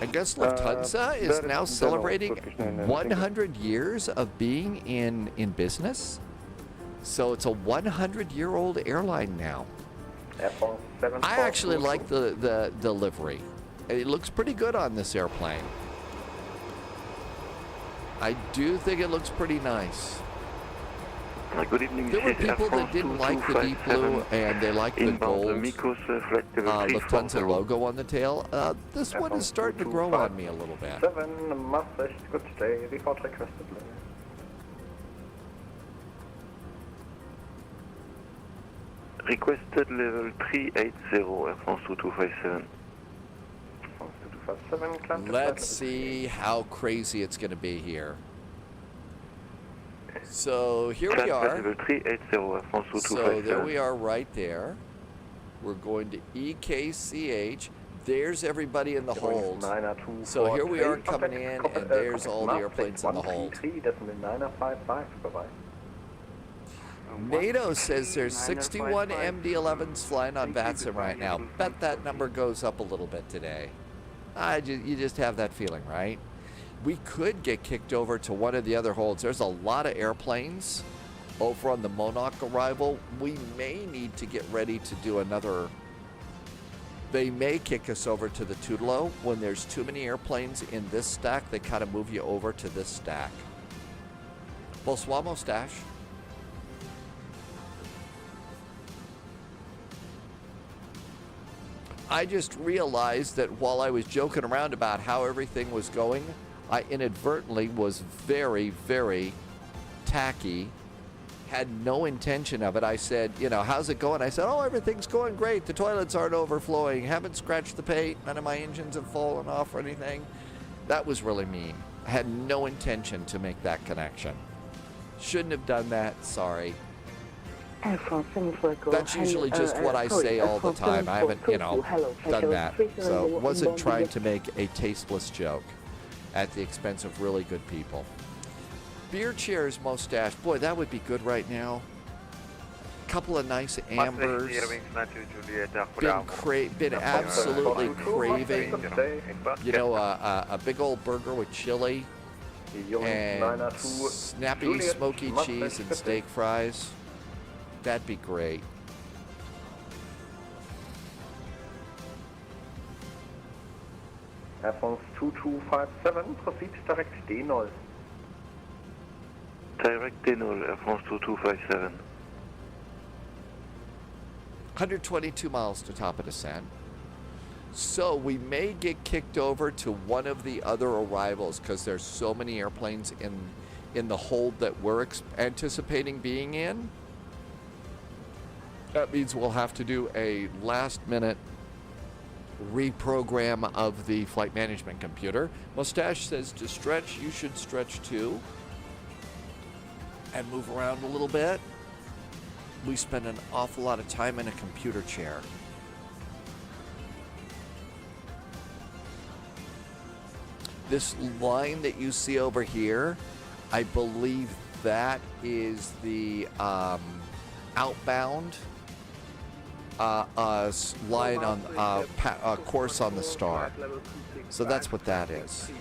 I guess Lufthansa is now celebrating 100 years of being in business. So it's a 100-year-old airline now. I actually like the livery. It looks pretty good on this airplane. I do think it looks pretty nice. Good evening. There were people that didn't like the deep blue and they liked the gold Lufthansa logo on the tail. This one is starting to grow on me a little bit. 7 Maastricht, good day. Report requested. Requested level 380, Air France 2257. Let's see how crazy it's going to be here. So here we are. So there we are right there. We're going to EKCH. There's everybody in the hold. So here we are coming in, and there's all the airplanes in the hold. NATO says there's 61 MD11s flying on VATSIM right now. Bet that number goes up a little bit today. You just have that feeling, right? We could get kicked over to one of the other holds. There's a lot of airplanes over on the Monarch arrival. We may need to get ready to do another. They may kick us over to the Tutelo. When there's too many airplanes in this stack, they kind of move you over to this stack. Bonsoir, Moustache. I just realized that while I was joking around about how everything was going, I inadvertently was very, very tacky Had no intention of it. I said, you know, how's it going? I said, oh, everything's going great. The toilets aren't overflowing. Haven't scratched the paint. None of my engines have fallen off or anything. That was really mean. I had no intention to make that connection. Shouldn't have done that. Sorry. That's usually just what I say all the time. I haven't, you know, done that. So wasn't trying to make a tasteless joke at the expense of really good people. Beer chairs, Mustache. Boy, that would be good right now. Couple of nice ambers. Been absolutely craving, you know, a big old burger with chili and snappy smoky cheese and steak fries. That'd be great. Air France 2257, proceed direct D0. Direct D0, Air France 2257. 122 miles to top of descent. So we may get kicked over to one of the other arrivals because there's so many airplanes in the hold that we're anticipating being in. That means we'll have to do a last-minute reprogram of the flight management computer. Mustache says to stretch, you should stretch too. And move around a little bit. We spend an awful lot of time in a computer chair. This line that you see over here, I believe that is the outbound line on course on the star. So that's what that is.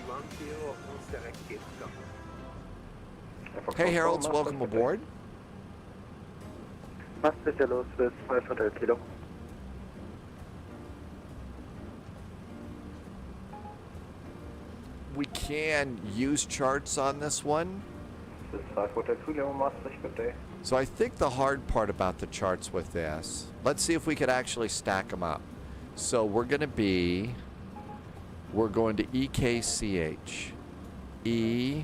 Hey Harold, welcome aboard. We can use charts on this one. So I think the hard part about the charts with this, let's see if we could actually stack them up. So we're going to EKCH. EKCH.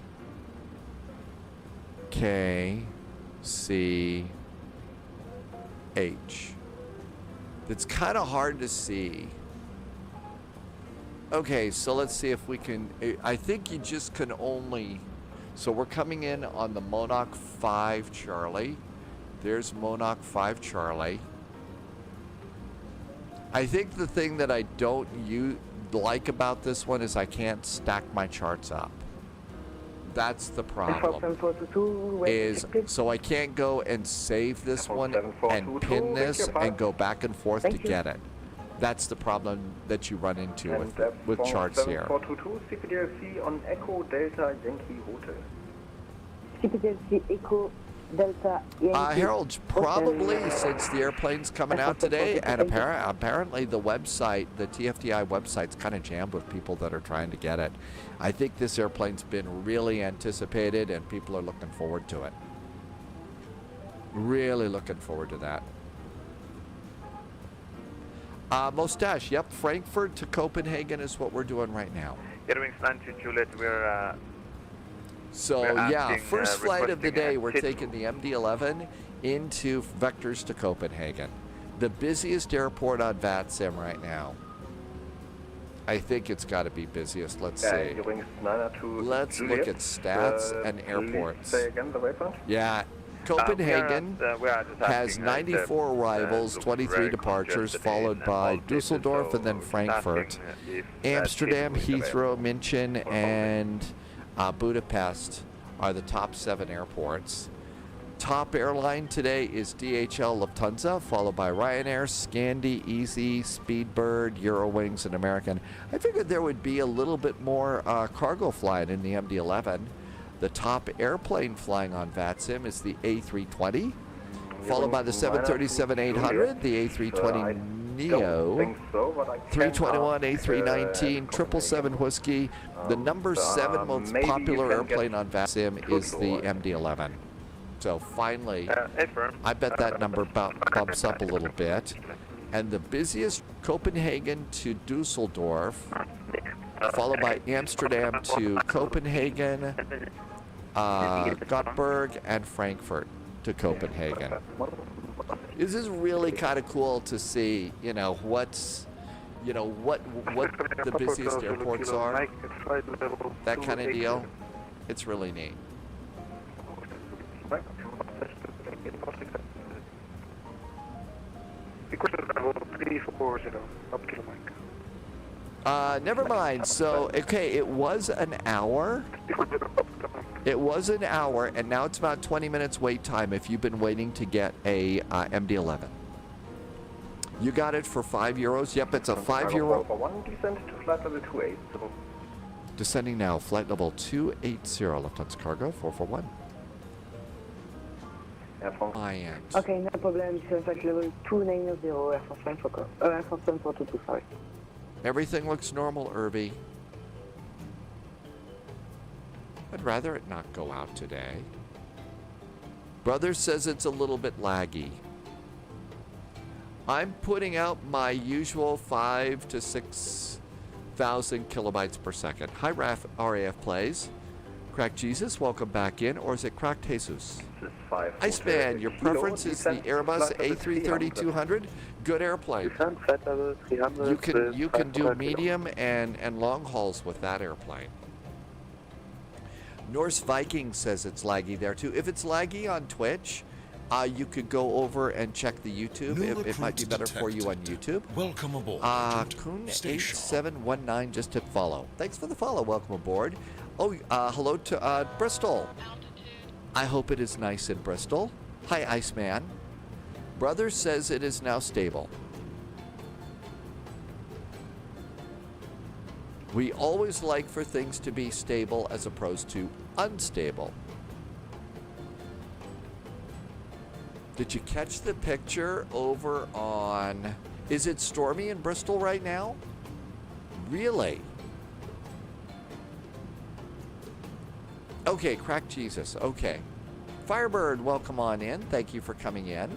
It's kind of hard to see. Okay, so let's see if we can, I think you just can only, so we're coming in on the Monarch 5 Charlie. There's Monarch 5 Charlie. I think the thing that I don't like about this one is I can't stack my charts up. That's the problem. So I can't go and save this one and pin this and go back and forth to get it. That's the problem that you run into with charts here. 7422, CPDLC on Echo Delta Yankee Hotel. CPDLC Echo Delta Yankee. Harold, probably since the airplane's coming out today, and apparently the website, the TFDi website's kind of jammed with people that are trying to get it. I think this airplane's been really anticipated and people are looking forward to it. Really looking forward to that. Mustache, yep, Frankfurt to Copenhagen is what we're doing right now. Airwings 92 Juliet, we're so yeah, first flight of the day, we're taking the MD11 into vectors to Copenhagen. The busiest airport on VATSIM right now. I think it's got to be busiest. Let's see. Let's look at stats and airports. Yeah. Copenhagen has 94 arrivals, 23 departures, followed by Dusseldorf and then Frankfurt. Amsterdam, Heathrow, München, and Budapest are the top 7 airports. Top airline today is DHL Lufthansa, followed by Ryanair, Scandi, Easy, Speedbird, Eurowings, and American. I figured there would be a little bit more cargo flying in the MD11. The top airplane flying on VATSIM is the A320, followed by the 737-800, the A320neo, 321, A319, 777 Whiskey. The number 7 most popular airplane on VATSIM is the MD11. So finally, I bet that number bumps up a little bit. And the busiest, Copenhagen to Dusseldorf, followed by Amsterdam to Copenhagen, Gothenburg, and Frankfurt. to Copenhagen. This is really kind of cool to see, what the busiest airports are, that kind of deal. It's really neat. Never mind. So, okay, it was an hour. It was an hour, and now it's about 20 minutes wait time if you've been waiting to get a MD11. You got it for €5. Yep, it's a €5. Descend to flight level 280. Descending now, flight level 280, Lufthansa Cargo 441. Flyin. Okay, no problem. So flight level 290, Air France Frankfurt. Air France 422, sorry. Everything looks normal, Irby. I'd rather it not go out today. Brother says it's a little bit laggy. I'm putting out my usual 5,000 to 6,000 kilobytes per second. Hi, RAF Plays. Cracked Jesus, welcome back in. Or is it Cracked Jesus? Iceman, your preference is the Airbus A330-200. Good airplane. You can do medium and long hauls with that airplane. Norse Viking says it's laggy there too. If it's laggy on Twitch, you could go over and check the YouTube. It might be better for you on YouTube. Welcome aboard. Coon8719 just hit follow. Thanks for the follow. Welcome aboard. Oh, hello to Bristol. I hope it is nice in Bristol. Hi, Iceman. Brother says it is now stable. We always like for things to be stable as opposed to unstable. Did you catch the picture over on... Is it stormy in Bristol right now? Really? Okay, Crack Jesus. Okay. Firebird, welcome on in. Thank you for coming in.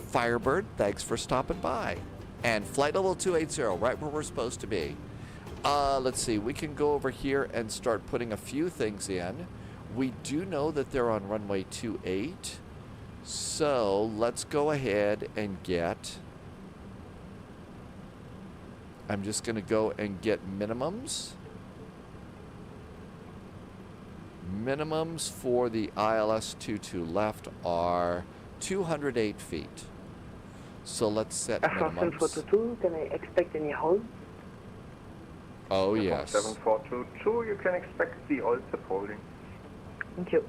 Firebird, thanks for stopping by. And flight level 280, right where we're supposed to be. Let's see, we can go over here and start putting a few things in. We do know that they're on runway 28. So let's go ahead and get... I'm just going to go and get minimums. Minimums for the ILS 22 left are 208 feet. So let's set minimums. 742, can I expect any hold? Oh, yes. 7422, you can expect the oil holding. Thank you.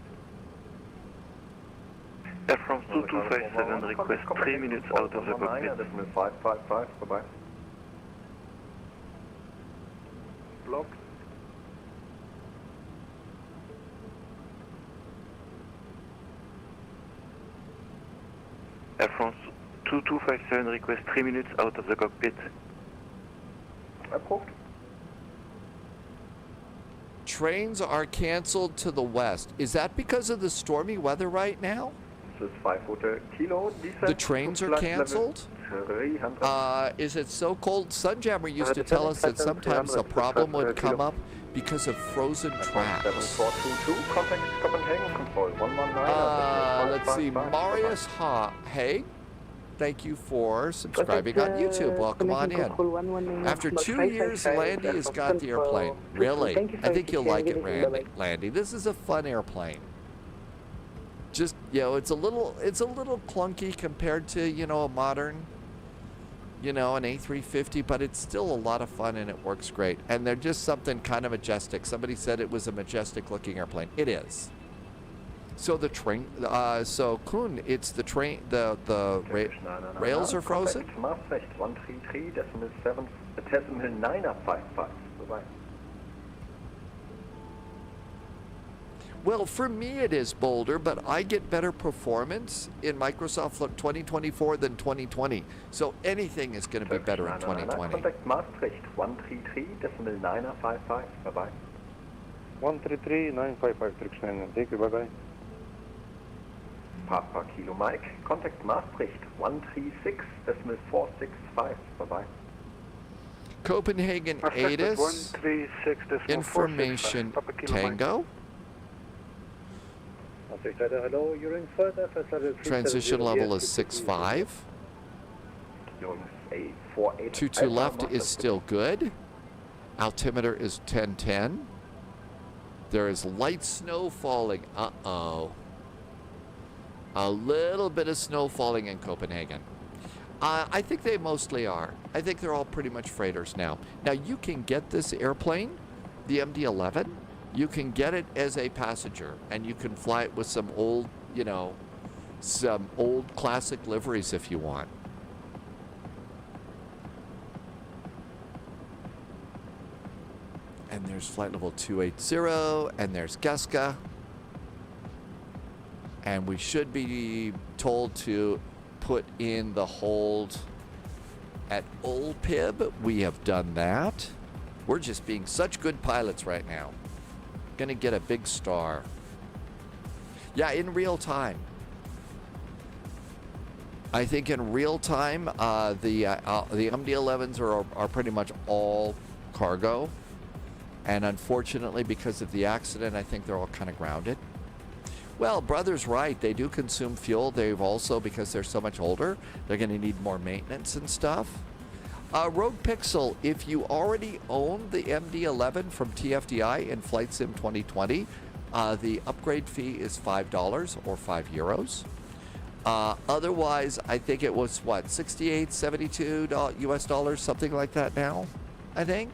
Air France 2257 request 3 minutes out of the cockpit. 555, bye-bye. Block. Air France 2257 request 3 minutes out of the cockpit. Approved. Trains are canceled to the west. Is that because of the stormy weather right now? This is 5 Hotel Kilo. The trains are canceled? Is it so cold? Sunjammer used to tell us that sometimes a problem would come up because of frozen tracks. 7422, contact Copenhagen control 119. Let's see, Marius Haig, thank you for subscribing on YouTube. Welcome on in. After 2 years, Landy has got the airplane. Really? I think you'll like it, Landy. This is a fun airplane. Just, it's a little clunky compared to, a modern, an A350, but it's still a lot of fun and it works great. And they're just something kind of majestic. Somebody said it was a majestic looking airplane. It is. So the train, so Kuhn, it's the train, the rails are frozen? Maastricht 133, decimal 7, decimal 955. Bye-bye. Well, for me it is Boulder, but I get better performance in Microsoft 2024 than 2020. So anything is going to be better in 2020. Contact Maastricht 133, decimal 955. Bye-bye. 133, 955, thank you, bye-bye. Papa Kilo Mike, contact Maastricht 136, decimal 465. Bye-bye. Copenhagen ATIS, information Tango. Hello, you're in further for Transition level is 6.5. 22 left is still good. Altimeter is 1010. There is light snow falling. Uh-oh. A little bit of snow falling in Copenhagen. I think they mostly are. I think they're all pretty much freighters now. Now, you can get this airplane, the MD11, you can get it as a passenger, and you can fly it with some old, you know, some old classic liveries if you want. And there's flight level 280, and there's Geska. And we should be told to put in the hold at OLPIB. We have done that. We're just being such good pilots right now. Gonna get a big star. Yeah, in real time. I think in real time, the MD11s are pretty much all cargo. And unfortunately, because of the accident, I think they're all kind of grounded. Well, brother's right. They do consume fuel. They've also, because they're so much older, they're going to need more maintenance and stuff. Rogue Pixel, if you already own the MD11 from TFDi in FlightSim 2020, the upgrade fee is $5 or €5. Otherwise, I think it was, what, $68, $72 US dollars, something like that now, I think.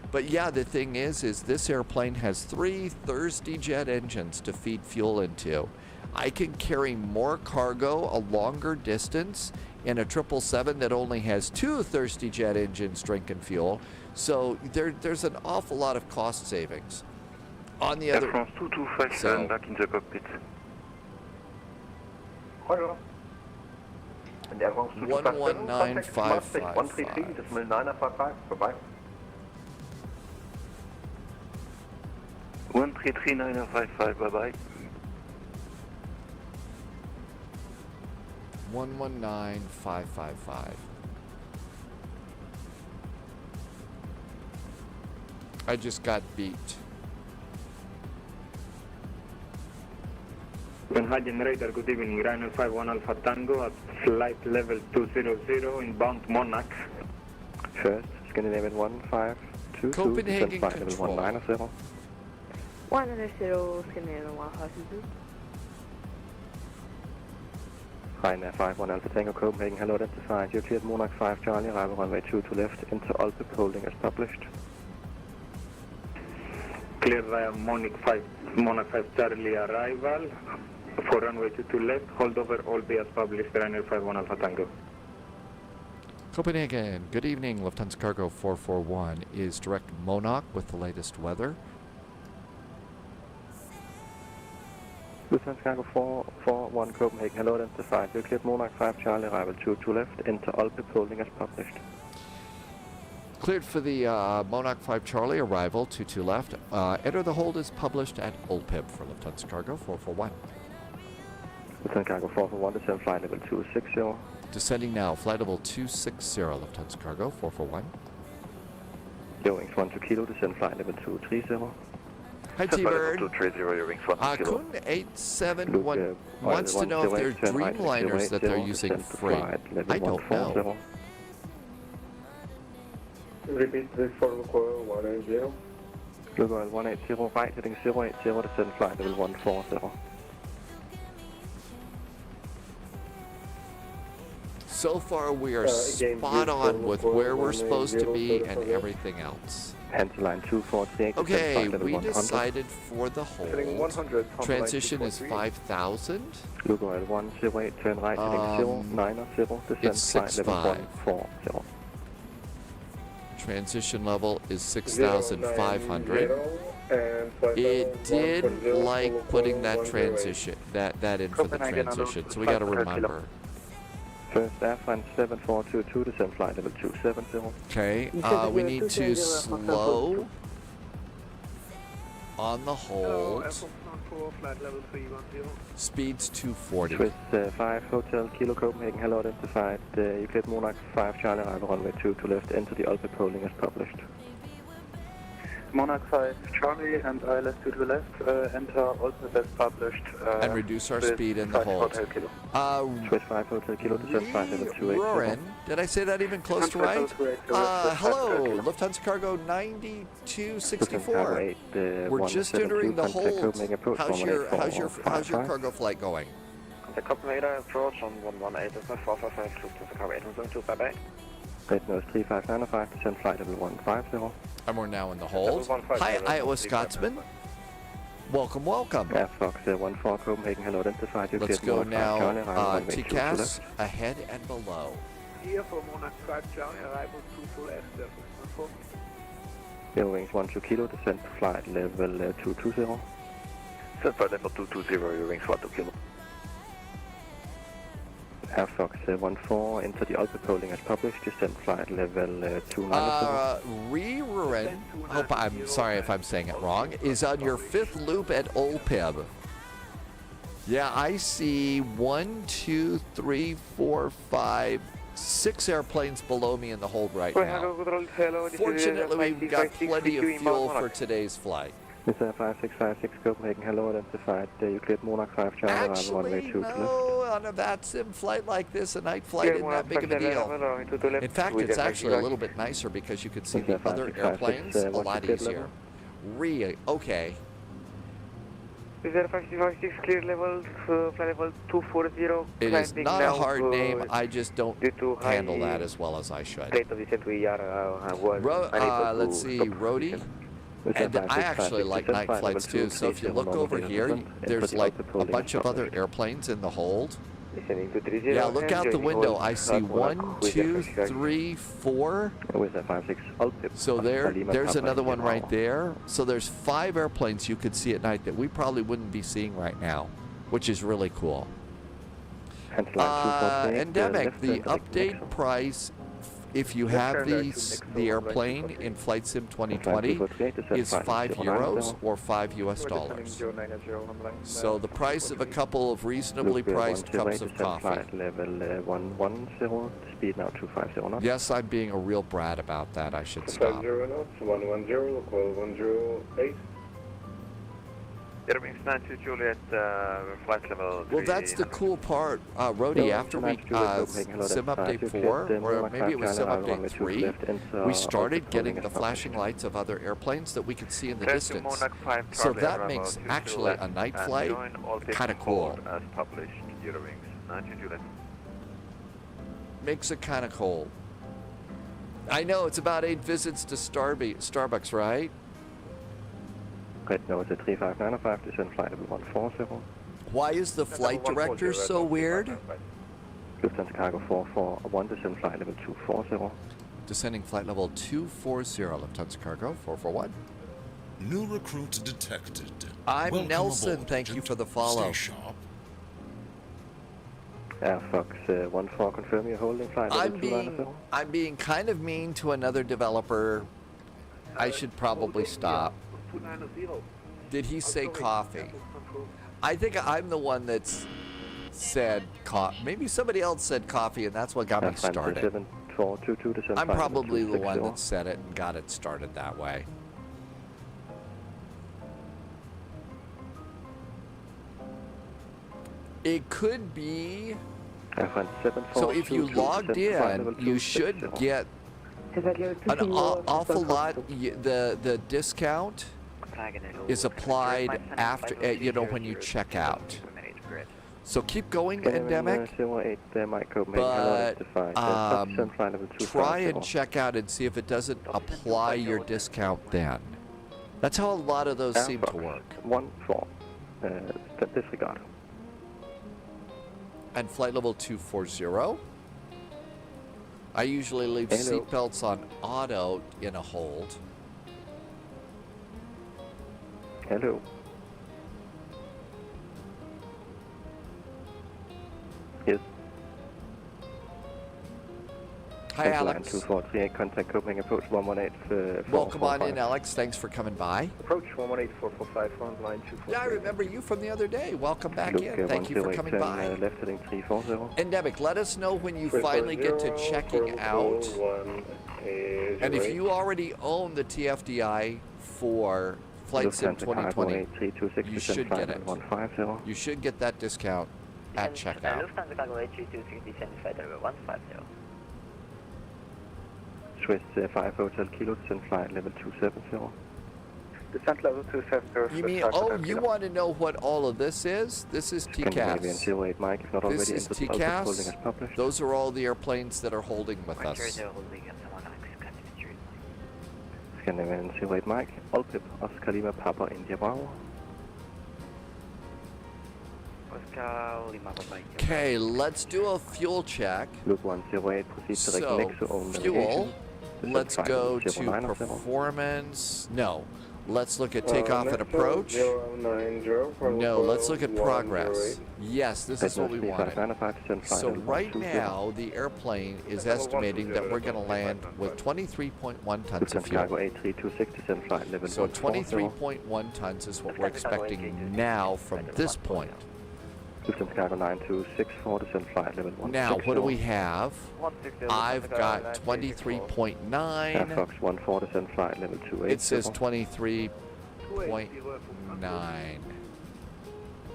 But yeah, the thing is this airplane has 3 Thursday jet engines to feed fuel into. I can carry more cargo a longer distance in a 777 that only has 2 Thirsty jet engines drinking fuel. So there's an awful lot of cost savings. On the other... France 2257 back in the cockpit. Hello. And Air France 11955. 133.955, bye-bye. 133.955, bye-bye. 119555. I just got beat. Copenhagen Radar, good evening. Ryanair 51 Alpha Tango at flight level 200 inbound Monarch. First, Scandinavian 152, Copenhagen flight level control. 190. 190, Scandinavian 152. Ryanair 51 Alpha Tango, Copenhagen, hello, identified. You cleared Monarch 5 Charlie, arrival runway 2 to left, into Alpip, holding as published. Clear Monarch 5 Charlie arrival for runway 2 to left, hold over all be as published, Ryanair 51 Alpha Tango. Copenhagen, good evening. Lufthansa Cargo 441 is direct Monarch with the latest weather. Lufthansa Cargo 441 Copenhagen, hello, identified. You cleared Monarch 5 Charlie, arrival 2 to left, into Alpip, holding as published. Cleared for the Monarch 5 Charlie, arrival 22 left. Enter the hold as published at OLPIB for Lufthansa Cargo 441. Lufthansa Cargo 441, descend flight level 260. Descending now, flight level 260, Lufthansa Cargo 441. Yo wings 1 to kilo, descend flight level 230. Hi T-Bird. 230, your wings 1 kilo. Kun 871 wants to know if they're Dreamliners that they're using freight. I don't know. Repeat this for Lukoil 180. Lukoil 180, right heading 080, descend flight level 140. So far we are spot on with where we're supposed to be and everything else. Line 243. Okay, we decided for the hold. Transition is 5,000. Lukoil 108, turn right heading 090, descend flight level 140. Transition level is 6,500. It did like putting that transition, that in for the transition, so we got to remember. First Airfront 7422, descend flight level 270. Okay, we need to slow on the hold. Speed's 240. Swiss 5 Hotel Kilo Copenhagen, hello, identified. You cleared Monarch 5 Charlie, arrival runway 2 to left, enter the Alpip holding as published. Monarch 5 Charlie and ILS to the left, enter also as published. And reduce our speed in the hold. Switch 5 Hotel Kilo, descend flight level 280. Roarin, did I say that even close to right? Hello, Lufthansa Cargo 9264. We're just entering the hold. How's your cargo flight going? The Copenhagen approach on 118 is 455, Lufthansa Cargo 872, bye-bye. Great nose 3595, descend flight level 150. And we're now in the hold. Hi, Iowa Scotsman. Welcome, welcome. Air Fox 14 Copenhagen, hello, identified. Let's go now. TCAS ahead and below. Here for Monarch 5 Charlie, arrival 2 left. Wings 12 Kilo, descend to flight level 220. Descend flight level 220, your wings 12 Kilo. Air Fox 14, enter the Alpha polling as published, descend flight level 290. Reruren, I'm sorry if I'm saying it wrong, is on your 5th loop at Olpeb. Yeah, I see 1, 2, 3, 4, 5, 6 airplanes below me in the hold right now. Fortunately, we've got plenty of fuel for today's flight. This is 5656 Copenhagen, hello, identified. You cleared Monarch 5 Charlie, actually, no, on a VATSIM flight like this, a night flight isn't that big of a deal. In fact, it's actually a little bit nicer because you can see the other airplanes a lot easier. Okay. Is there 556 clear level, flight level 240? It is not a hard name, I just don't handle that as well as I should. Let's see, Rody. And I actually like night flights too, so if you look over here, there's like a bunch of other airplanes in the hold. Yeah, look out the window. I see 1, 2, 3, 4. So there's another one right there. So there's 5 airplanes you could see at night that we probably wouldn't be seeing right now, which is really cool. Endemic, the update price, if you have the airplane in Flight Sim 2020, is €5 or $5 US. So the price of a couple of reasonably priced cups of coffee. Yes, I'm being a real brat about that. I should stop. 50 knots, 110, call 108. Wings 92 Juliet, flight level 3. Well, that's the cool part, Rody. After we Sim Update 4, or maybe it was Sim Update 3, we started getting the flashing lights of other airplanes that we could see in the distance. So that makes actually a night flight kind of cool. Makes it kind of cool. I know, it's about 8 visits to Starbucks, right? Great, no, it's a 3595, descend flight level 140. Why is the flight director so weird? Lufthansa Cargo 441, descend flight level 240. Descending flight level 240, Lufthansa Cargo 441. New recruit detected. I'm Welcome Nelson, aboard, thank you for the follow. Stay sharp. Air Fox 14, confirm your holding flight level 290. I'm being kind of mean to another developer. I should probably stop. Did he say coffee? I think I'm the one that's said coffee. Maybe somebody else said coffee, and that's what got me started. I'm probably the one that said it and got it started that way. It could be. So if you logged in, you should get an awful lot. The discount is applied after, when you check out. So keep going, Endemic, but try and check out and see if it doesn't apply your discount then. That's how a lot of those seem to work. Disregard. And flight level 240. I usually leave seatbelts on auto in a hold. Hello. Yes. Hi, Alex. 2438, contact Copenhagen approach 118. Welcome on in, Alex. Thanks for coming by. Approach 118-445, front line 240. Yeah, I remember you from the other day. Welcome back in. Thank you for coming by. Left heading 340. Endemic, let us know when you finally get to checking out. And if you already own the TFDi for Flight Sim 2020, you should get it. You should get that discount at checkout. Lufthansa Cargo 8326, descend flight level 150. Swiss 5 Hotel Kilo, descend flight level 270. Descent level 270. You mean, oh, you want to know what all of this is? This is TCAS. This is TCAS. Those are all the airplanes that are holding with us. Scandinavian 08 Mike, Allpip, Oscar Lima, Papa, India Bravo. Okay, let's do a fuel check. Luke 108, proceed direct next to own fuel. Let's go to performance. No. Let's look at takeoff and approach. No, let's look at progress. Yes, this is what we wanted. So right now, the airplane is estimating that we're going to land with 23.1 tons of fuel. So 23.1 tons is what we're expecting now from this point. Now, what do we have? I've got 23.9. It says 23.9.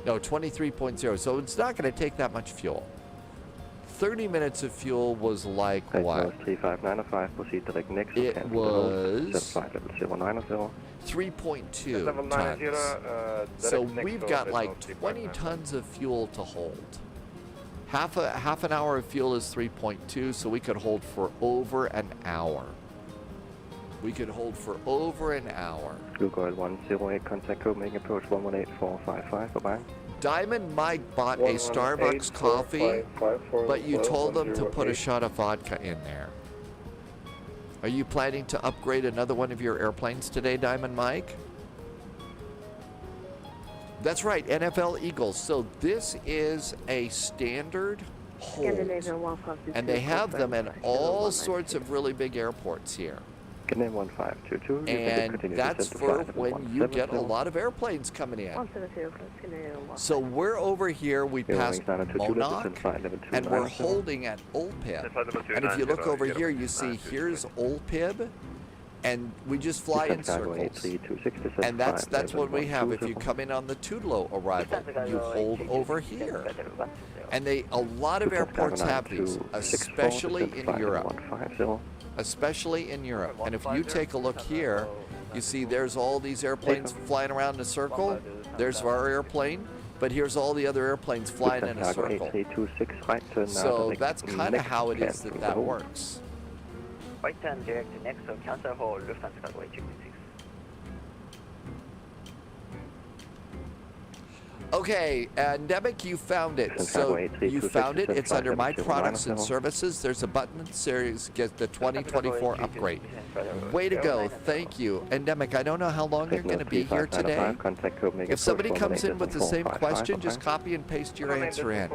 No, 23.0. So it's not going to take that much fuel. 30 minutes of fuel was like what? It was 3.2 tons. So we've got like 20 tons of fuel to hold. Half an hour of fuel is 3.2, so we could hold for over an hour. We could hold for over an hour. Blue Oil 108, contact Copenhagen approach 118455, bye-bye. Diamond Mike bought a Starbucks coffee, but you told them to put a shot of vodka in there. Are you planning to upgrade another one of your airplanes today, Diamond Mike? That's right, NFL Eagles. So this is a standard hold, and they have them in all sorts of really big airports here. And that's for when you get a lot of airplanes coming in. So we're over here, we passed Monarch, and we're holding at Ulpib. And if you look over here, you see here's Ulpib, and we just fly in circles. And that's what we have. If you come in on the Tudelo arrival, you hold over here. And a lot of airports have these, especially in Europe. Especially in Europe. And if you take a look here, you see there's all these airplanes flying around in a circle. There's our airplane, but here's all the other airplanes flying in a circle. So that's kind of how it is that works. Right turn direct to next, so counter hold, Lufthansa Cargo 826. Okay, Nemec, you found it. So you found it. It's under My Products and Services. There's a button that says get the 2024 upgrade. Way to go. Thank you. And Nemec, I don't know how long you're going to be here today. If somebody comes in with the same question, just copy and paste your answer in.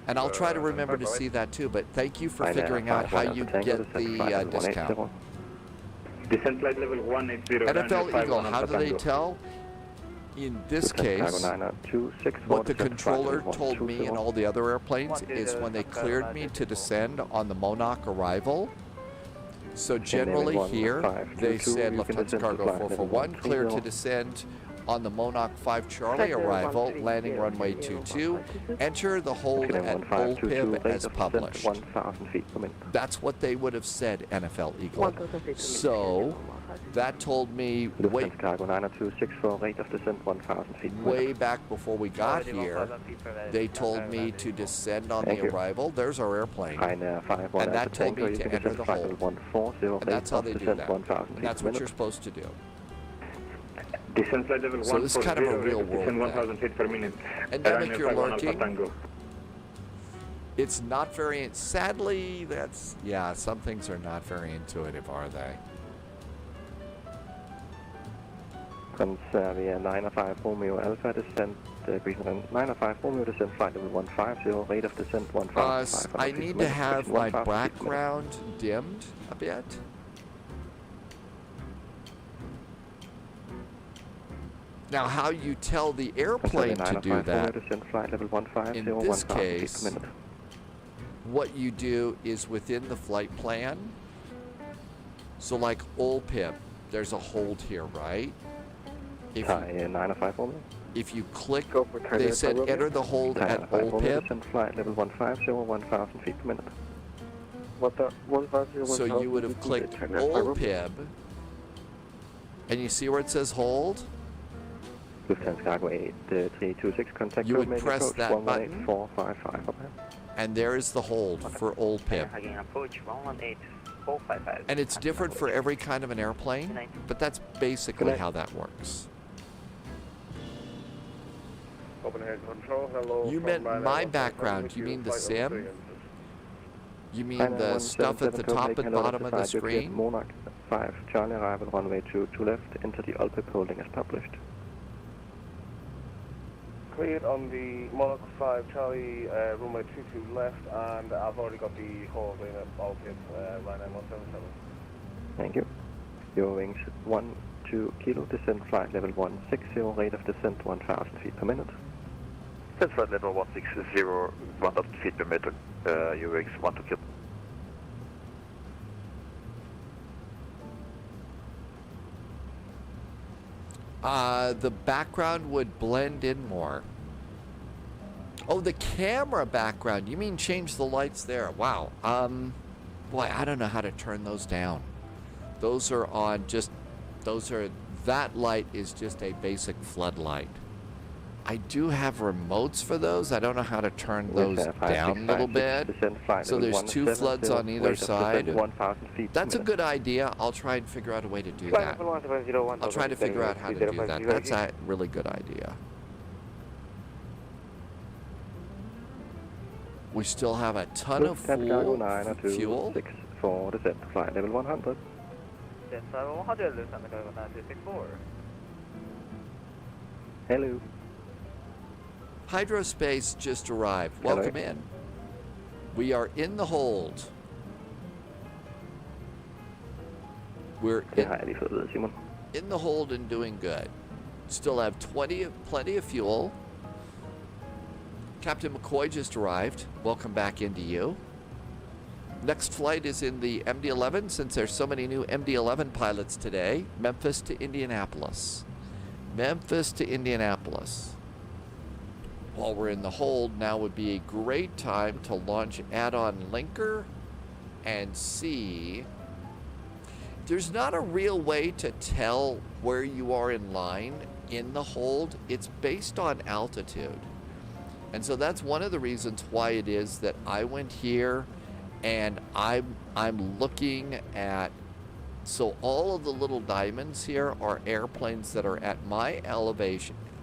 And I'll try to remember to see that too. But thank you for figuring out how you get the discount. NFL Eagle, how do they tell? In this case, what the controller told me and all the other airplanes is when they cleared me to descend on the Monarch arrival. So generally here, they said Lufthansa Cargo 441, cleared to descend on the Monarch 5 Charlie arrival, landing runway 22, enter the hold at Ulpib as published. That's what they would have said, NFL Eagle. So that told me way back before we got here, they told me to descend on the arrival. There's our airplane. And that told me to enter the hold. And that's how they do that. And that's what you're supposed to do. So this is kind of a real world thing. And Nemec, you're lurking. It's not very, sadly, some things are not very intuitive, are they? Conservia 905 Romeo Alpha descent, 905 Romeo descent, flight level 150, rate of descent 155. I need to have my background dimmed a bit. Now, how you tell the airplane to do that, in this case, what you do is within the flight plan, So like OLPIB, there's a hold here, right? If Thai 905 only. if you click, Go for they said enter the hold Thai at 905 only, OLPIB. descend flight level 150, 1,000 feet per minute. So you would have clicked OLPIB, and you see where it says hold? Lufthansa Cargo 8326, contact You would Copenhagen press approach that button. 118455, okay. And there is the hold for OLPIB. Copenhagen approach 118455. And it's different for every kind of an airplane, but that's basically how that works. Copenhagen Control, hello. You meant my background. You mean the sim? You mean the stuff at the top and bottom of the screen? Monarch 5, Charlie arrival runway 22 left, enter the OLPIB holding as published. Cleared on the Monarch 5, Charlie, runway 22 left, and I've already got the hold in at Baltic, Ryanair 177. Thank you. Your wings 12 kilo, descent flight level 160, rate of descent 1,000 feet per minute. That's flight level 160, 1,000 feet per minute, UX 12 kilo. The background would blend in more. Oh, the camera background. You mean change the lights there? Wow. Boy, I don't know how to turn those down. Those are on just, that light is just a basic floodlight. I do have remotes for those. I don't know how to turn those down a little bit. So there's 2 floods on either side. That's a good idea. I'll try and figure out a way to do that. I'll try to figure out how to do that. That's a really good idea. We still have a ton of fuel. For descent flight level 100. Descent 100, Lufthansa Cargo 964. Hello. Hydrospace just arrived. Welcome in. We are in the hold. We're in the hold and doing good. Still have plenty of fuel. Captain McCoy just arrived. Welcome back into you. Next flight is in the MD11, since there's so many new MD11 pilots today. Memphis to Indianapolis. Memphis to Indianapolis. While we're in the hold, now would be a great time to launch add-on linker and see. There's not a real way to tell where you are in line in the hold. It's based on altitude. And so that's one of the reasons why it is that I went here and I'm looking at, so all of the little diamonds here are airplanes that are at my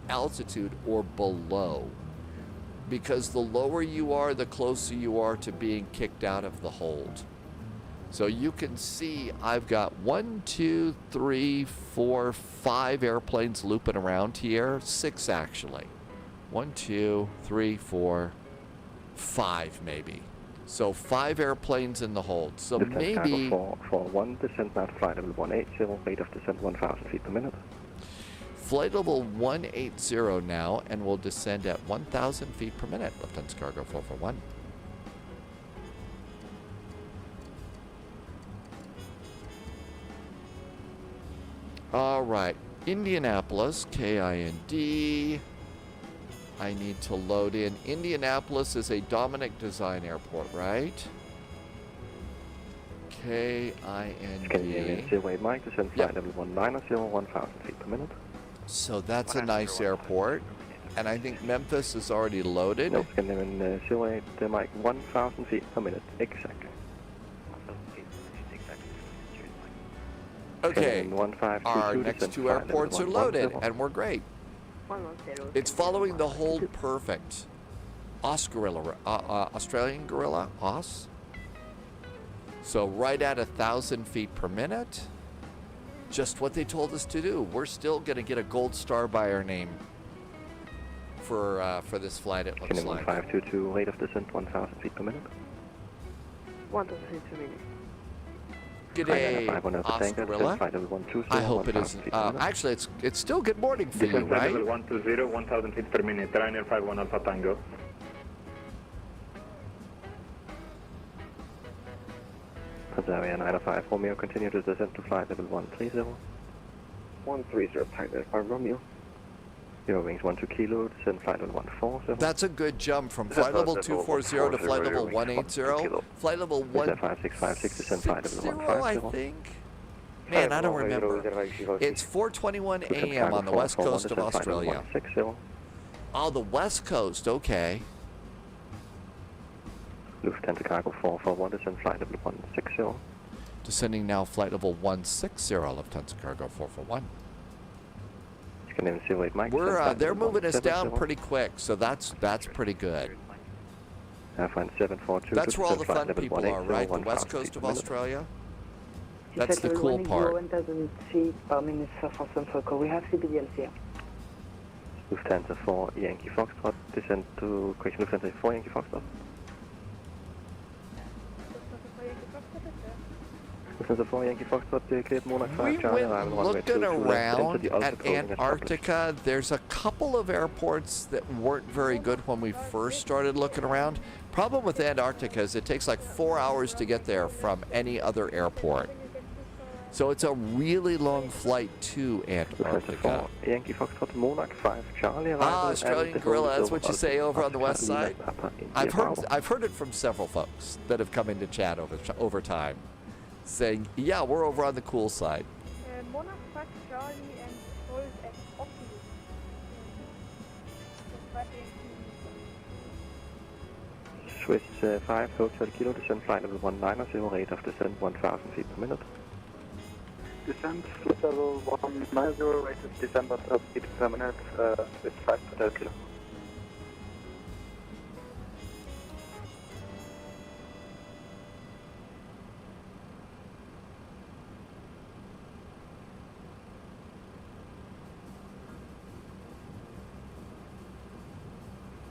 altitude or below. Because the lower you are, the closer you are to being kicked out of the hold. So you can see I've got 1, 2, 3, 4, 5 airplanes looping around here. 6 actually. 1, 2, 3, 4, 5 maybe. So 5 airplanes in the hold. So maybe for 1 descent now flight level 180, rate of descent 1,000 feet per minute. Flight level 180 now, and we'll descend at 1,000 feet per minute. Lufthansa Cargo 441. All right, Indianapolis, KIND. I need to load in. Indianapolis is a Dominic Design Airport, right? KIND. Mike, descent flight level 190, 1,000 feet per minute. So that's a nice airport. And I think Memphis is already loaded. No, Scandinavian 08, Mike, 1,000 feet per minute, exactly. Okay, our next 2 airports are loaded, and we're great. It's following the hold perfect. Australian Gorilla, Aus. So right at 1,000 feet per minute. Just what they told us to do. We're still going to get a gold star by our name for this flight, it looks like. 522, rate of descent 1,000 feet per minute. 1,000 feet per minute. Good day, Oscarilla. I hope it isn't. Actually, it's still good morning for you, right? Level 120, 1,000 feet per minute, Ryanair 51 Alpha Tango. Delta area 905 Romeo, continue to descend to flight level 130. 130, Tiger 5 Romeo. Your wings 12 kilo, descend flight level 140. That's a good jump from flight level 240 to flight level 180. Flight level 5656, descend flight level 160, 150. I think. Man, I don't remember. It's 4:21 a.m. on the west coast of Australia. Oh, the west coast, okay. Lufthansa Cargo 441, descend flight level 160. Descending now flight level 160, Lufthansa Cargo 441. They're moving us down pretty quick, so that's pretty good. That's where all the fun people are, right? The west coast of Australia. That's the cool part. 1000 feet per minute for San Francisco. We have CBDLs here. Lufthansa 4 Yankee Foxtrot, descend to correction Lufthansa 4 Yankee Foxtrot. Lufthansa 4 Yankee Foxtrot, cleared Monarch 5 We Charlie. went looking around at Antarctica. There's a couple of airports that weren't very good when we first started looking around. Problem with Antarctica is it takes like 4 hours to get there from any other airport. So it's a really long flight to Antarctica. Yankee Foxtrot, Monarch 5 Charlie. Australian Gorilla, that's what you say over on the west side? I've heard it from several folks that have come into chat over time, saying, yeah, we're over on the cool side. Monarch 5 Charlie and hold at Optimus. Swiss 5 Hotel Kilo, descend flight level 190, rate of descent 1000 feet per minute. Descent level 190, rate of descent 1000 feet per minute, Swiss 5 Hotel Kilo.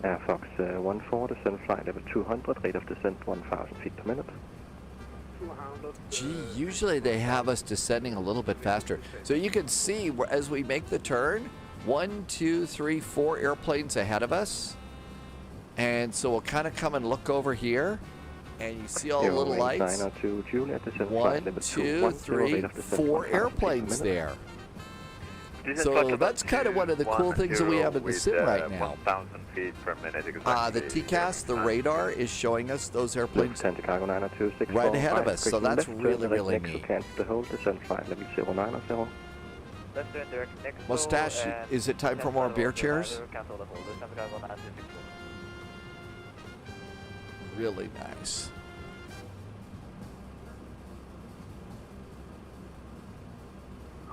Air Fox 14, descend flight level 200, rate of descent 1000 feet per minute. Gee, usually they have us descending a little bit faster. So you can see as we make the turn, 1, 2, 3, 4 airplanes ahead of us. And so we'll kind of come and look over here. And you see all the little lights. 1, 2, 3, 4 airplanes there. So that's kind of one of the cool things that we have in the sim right now. 1,000 feet per minute. The TCAS, the radar, is showing us those airplanes right ahead of us. So that's really, really neat. Mustache, is it time for more beer cheers? Really nice.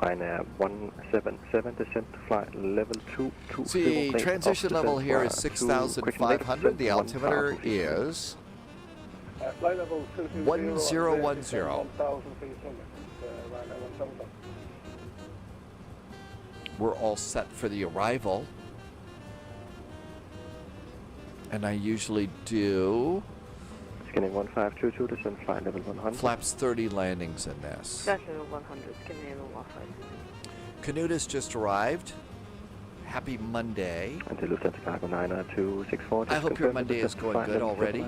Ryanair 177, descent to flight level 220. See, transition level here is 6,500. The altimeter is Flight level 220. 1010. 1,000 feet Ryanair 177. We're all set for the arrival. And I usually do scanning 1522, descend flight level 100. flaps 30 landings in this. Flight level 100, scanning level 15. Canutus just arrived. Happy Monday. Until Lufthansa Cargo 99264. I hope your Monday is going good already.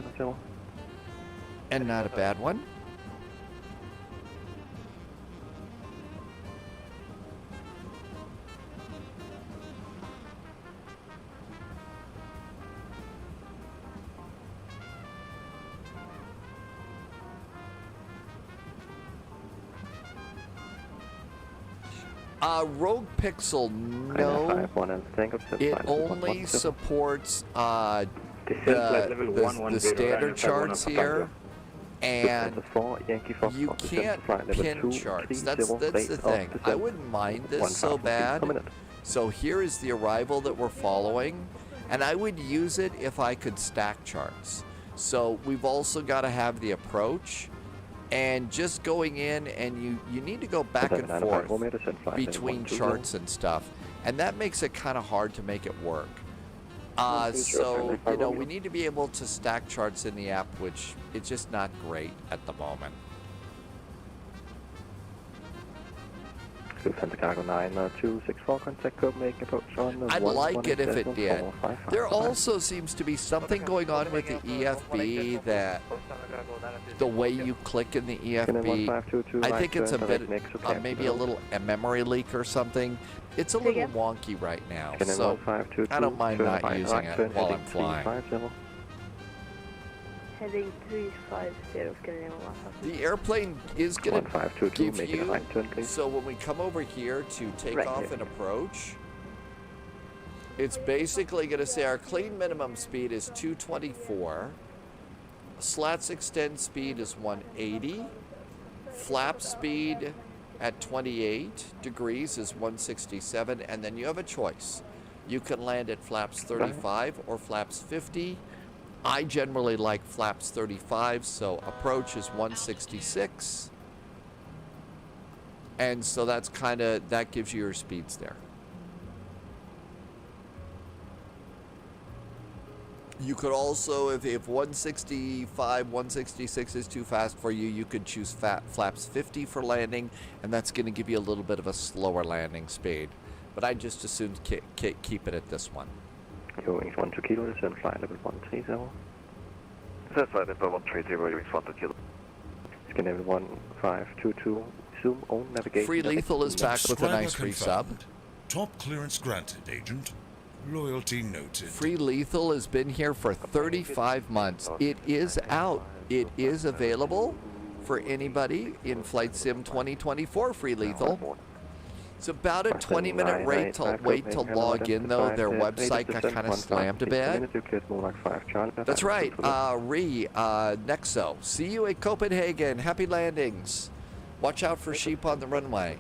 And not a bad one. Rogue Pixel, no. It only supports the standard charts here, and you can't pin charts. That's the thing. I wouldn't mind this so bad. So here is the arrival that we're following, and I would use it if I could stack charts. So we've also got to have the approach. And just going in, and you need to go back and forth between charts and stuff. And that makes it kind of hard to make it work. So, you know, we need to be able to stack charts in the app, which it's just not great at the moment. Lufthansa Cargo 9264, contact Copenhagen approach on I'd like it if it did. There also seems to be something going on with the EFB that the way you click in the EFB, I think it's a bit, maybe a little memory leak or something. It's a little wonky right now, so I don't mind not using it while I'm flying. Heading 350, Canadian 150. The airplane is going to give you, so when we come over here to take off and approach, it's basically going to say our clean minimum speed is 224, slats extend speed is 180, flap speed at 28 degrees is 167, and then you have a choice. You can land at flaps 35 or flaps 50. I generally like flaps 35, so approach is 166. And so that's kind of, that gives you your speeds there. You could also, if 165, 166 is too fast for you, you could choose flaps 50 for landing, and that's going to give you a little bit of a slower landing speed. But I just assumed keep it at this one. Your wings 12 kilo, descend flight level 130. Descend flight level 130, your wings 12 kilo. Scandinavian 1522, zoom on navigation. Free Lethal is back with a nice free sub. Top clearance granted, Agent. Loyalty noted. Free Lethal has been here for 35 months. It is out. It is available for anybody in Flight Sim 2024 Free Lethal. It's about a 20-minute wait to log in, though. Their website got kind of slammed a bit. That's right. Nexo. See you at Copenhagen. Happy landings. Watch out for sheep on the runway.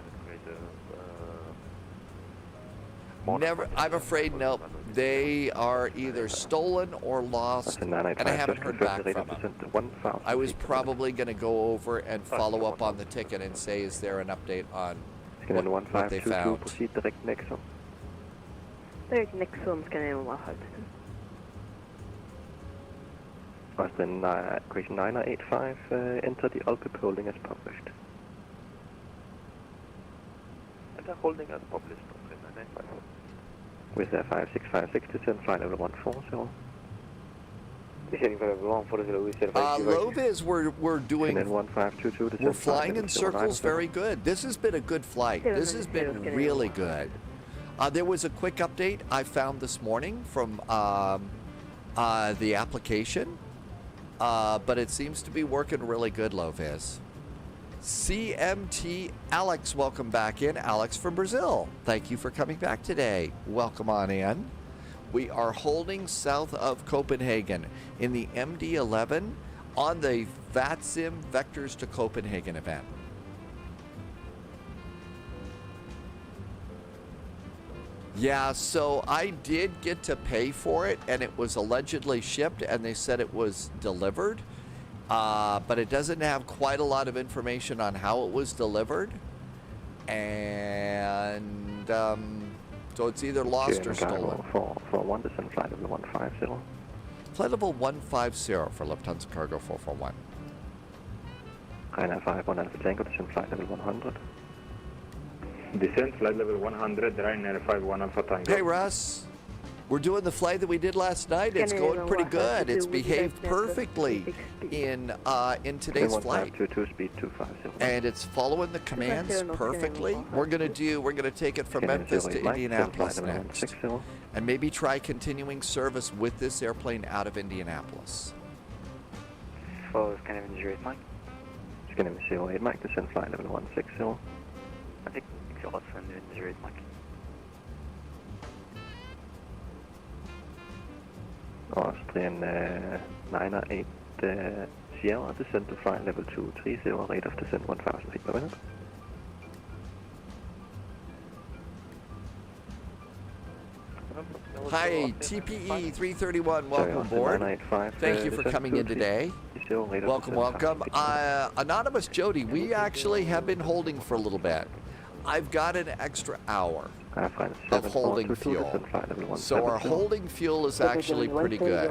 Never. I'm afraid, nope. They are either stolen or lost, and I haven't heard back from them. I was probably going to go over and follow up on the ticket and say, is there an update on what they found? Proceed direct Nexo. Direct Nexo, Canadian 150. Austin equation 985, enter the Alpip holding as published. Enter holding as published. With 5656, descend flight level 140. Loviz, we're doing, we're flying in circles very good. This has been a good flight. This has been really good. There was a quick update I found this morning from the application, but it seems to be working really good, Loviz. CMT Alex, welcome back in. Alex from Brazil. Thank you for coming back today. Welcome on in. We are holding south of Copenhagen in the MD11 on the VATSIM Vectors to Copenhagen event. Yeah, so I did get to pay for it, and it was allegedly shipped, and they said it was delivered. But it doesn't have quite a lot of information on how it was delivered. And so it's either lost or stolen. For 1 descend flight level 150. Flight level 150 for Lufthansa Cargo 441. Ryanair 51 Alpha Tango, descend flight level 100. Descent flight level 100, Ryanair 51 Alpha Tango. Hey Russ, we're doing the flight that we did last night. It's going pretty good. It's behaved perfectly in today's flight, and it's following the commands perfectly. We're gonna take it from Memphis to Indianapolis next, and maybe try continuing service with this airplane out of Indianapolis. For Scandinavian 08 Mike. Scandinavian 08 Mike, descend flight level 160. I think it's also Scandinavian 08 Mike. Austrian 908 Sierra, descend to flight level 230, rate of descent 1000 feet per minute. Hi, TPE 331, welcome aboard. Thank you for coming in today. Welcome, welcome. Anonymous Jody, we actually have been holding for a little bit. I've got an extra hour of holding fuel. So our holding fuel is actually pretty good.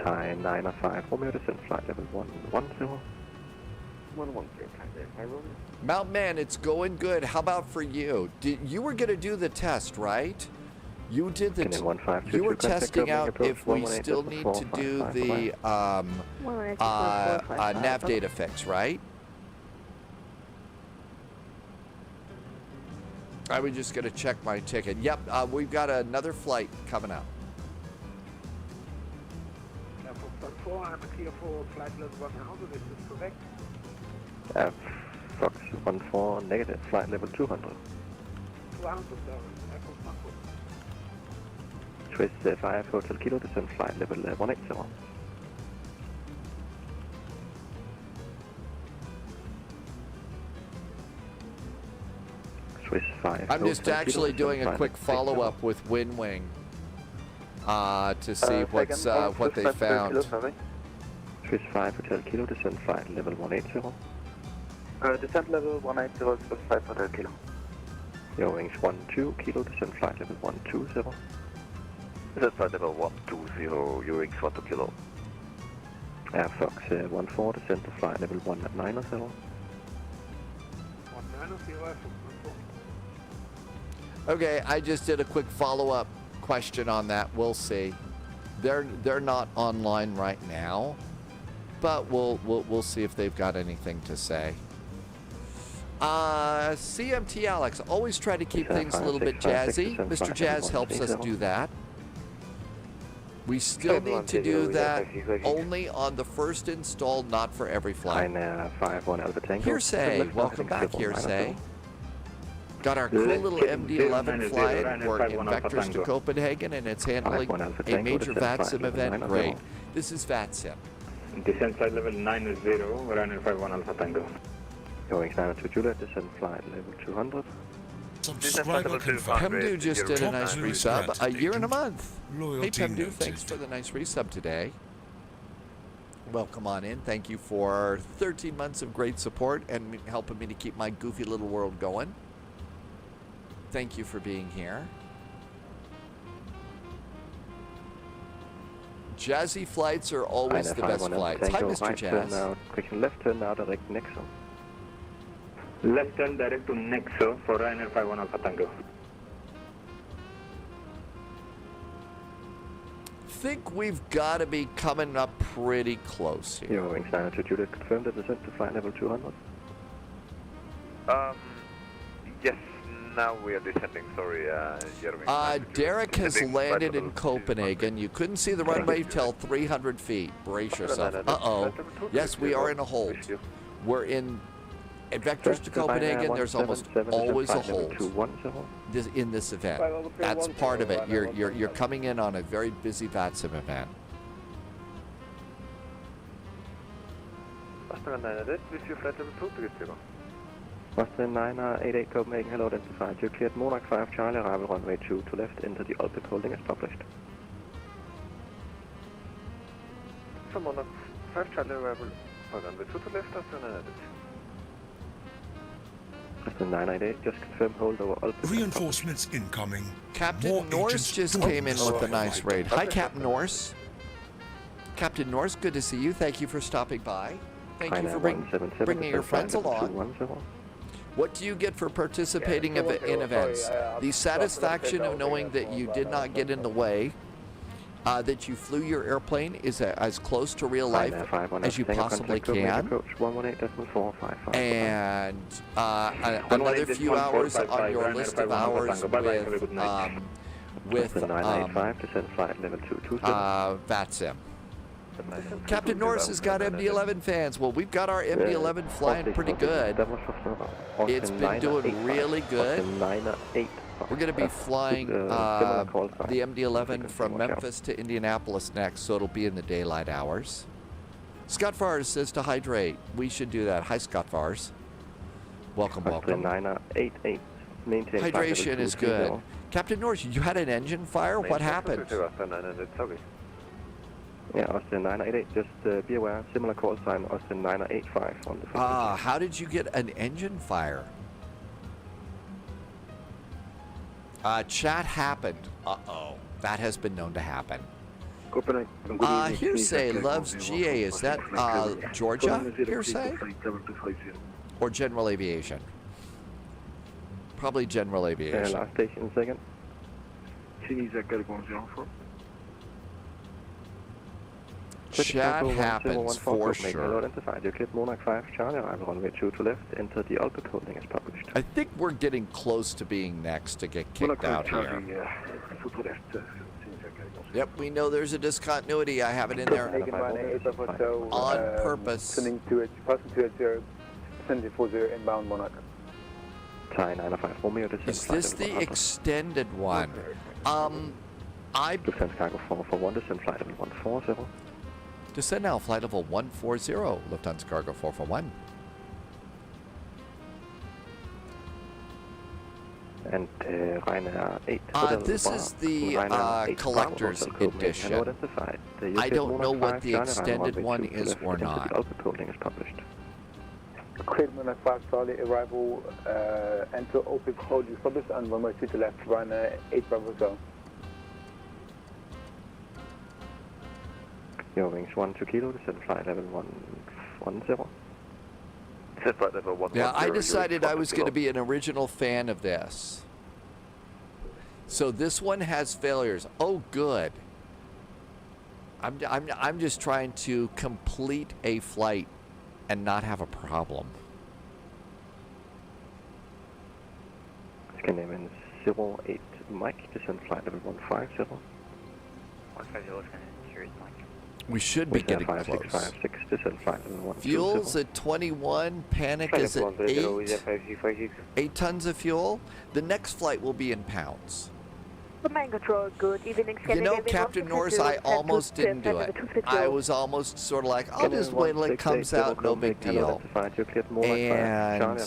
Hi, 905 Romeo, descent flight level 110. 113, hi Romeo. Mount Man, it's going good. How about for you? You were going to do the test, right? You did the. You were testing out if we still need to do the nav data fix, right? I was just going to check my ticket. Yep, we've got another flight coming out. I'm clear for flight level 100, is this correct? Fox 14, negative, flight level 200. 200, Airport Frankfurt. Swiss 5 Hotel Kilo, descent flight level 180. Swiss 5 I'm just actually doing a quick follow-up with WinWing to see what they found. Swiss 5 Hotel Kilo, descent flight level 180. Descent level 180, Swiss 5 Hotel Kilo. Your wings 12 Kilo, descent flight level 120. Descent flight level 120, your wings 12 Kilo. Air Fox 14, descent to flight level 190. 190, Air Fox 14. Okay, I just did a quick follow-up question on that. We'll see. They're not online right now, but we'll see if they've got anything to say. CMT Alex, always try to keep things a little bit jazzy. Mr. Jazz helps us do that. We still need to do that only on the first install, not for every flight. Hearsay, welcome back, Hearsay. Got our cool little MD11 Flyin. We're in vectors to Copenhagen, and it's handling a major VATSIM event. Great. This is VATSIM. Descent flight level 90, runway 51 Alpha Tango. Going down to Juliet, descent flight level 200. Subscriber confirmed. Pemdu just did a nice resub. Granted, A year and a agent. month. Loyalty Hey, Pemdu, noted. thanks for the nice resub today. Welcome on in. Thank you for 13 months of great support and helping me to keep my goofy little world going. Thank you for being here. Jazzy flights are always the best flights. Hi, Mr. Jazz. Quick left turn now, direct Nexo. Left turn direct to Nexo for Ryanair 51 Alpha Tango. Think we've got to be coming up pretty close here. Your wings down to Juliet, confirmed the descent to flight level 200. Yes, now we are descending, sorry, Jeremy. Derek has landed in Copenhagen. You couldn't see the runway till 300 feet. Brace yourself. Uh-oh. Yes, we are in a hold. We're in vectors to Copenhagen. There's almost always a hold in this event. That's part of it. You're coming in on a very busy VATSIM event. Austin 988 Copenhagen, hello, identified. You cleared Monarch 5 Charlie, arrival runway 2 to left, into the Alpic holding as published. So Monarch 5 Charlie, arrival runway 2 to left, Austin 988. Austin 988, just confirm hold over Alpic. Reinforcements incoming. Captain More Norse agents just came in with a nice raid. Hi, Captain Norse. Captain Norse, good to see you. Thank you for stopping by. Thank you for bringing your friends along. What do you get for participating in events? The satisfaction of knowing that you did not get in the way, that you flew your airplane is as close to real life as you possibly can, and another few hours on your list of hours with VATSIM. Captain Norris has got MD11 fans. Well, we've got our MD11 flying pretty good. It's been doing really good. We're going to be flying the MD11 from Memphis to Indianapolis next, so it'll be in the daylight hours. Scott Fars says to hydrate. We should do that. Hi, Scott Fars. Welcome, welcome. Hydration is good. Captain Norris, you had an engine fire? What happened? Yeah, Austin 988, just be aware, similar call sign, Austin 985 on the frequency. How did you get an engine fire? Chat happened. Uh-oh. That has been known to happen. Hearsay loves GA. Is that Georgia Hearsay? Or General Aviation? Probably General Aviation. Last station, second. Chat happens for sure. Identified. You cleared Monarch 5, Charlie, arrival runway 2 to left, enter the Alpha holding is published. I think we're getting close to being next to get kicked out here. Yep, we know there's a discontinuity. I have it in there on purpose. Sending to it, passing to it, 7040 inbound Monarch. Thai 905 Romeo, Is this the extended one? Lufthansa cargo 441, descend flight level 140. Descend now, flight level 140, Lufthansa cargo 441. And Ryanair 8. This is the collector's edition. I don't know what the extended one is or not. Cleared Monarch 5 Charlie, arrival, enter OPIC holding published and runway 2 to left, Ryanair 8 Bravo Zone. Your wings 12 kilo, descend flight level 110. Descend flight level 110. Yeah, I decided I was going to be an original fan of this. So this one has failures. Oh, good. I'm just trying to complete a flight and not have a problem. Scan name in 08 Mike, descend flight level 150. 150, Sirius Mike. We should be getting close. 5656, descend flight level 120. Fuel's at 21, panic is at 8. 8 tons of fuel. The next flight will be in pounds. Command control, good evening. You know, Captain Norris, I almost didn't do it. I was almost sort of like, I'll just wait till it comes out, no big deal. And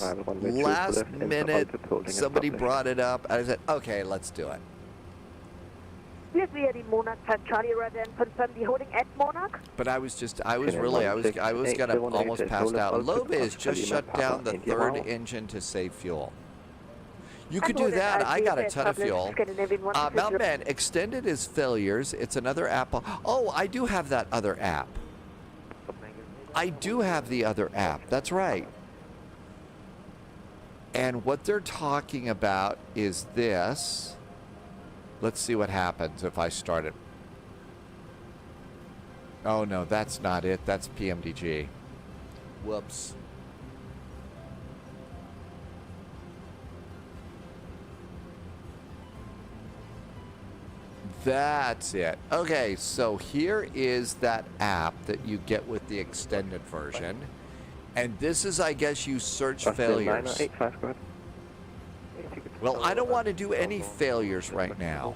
last minute, somebody brought it up, and I said, okay, let's do it. Yes, we are the Monarch 5 Charlie, rather than confirm the holding at Monarch. But I was gonna almost passed out. Lobe just shut down the third engine to save fuel. You could do that. I got a ton of fuel. Mountain extended is failures. It's another app. Oh, I do have that other app. I do have the other app. That's right. And what they're talking about is this. Let's see what happens if I start it. Oh, no, that's not it. That's PMDG. Whoops. That's it. Okay, so here is that app that you get with the extended version. And this is, I guess, you search failures. Well, I don't want to do any failures right now.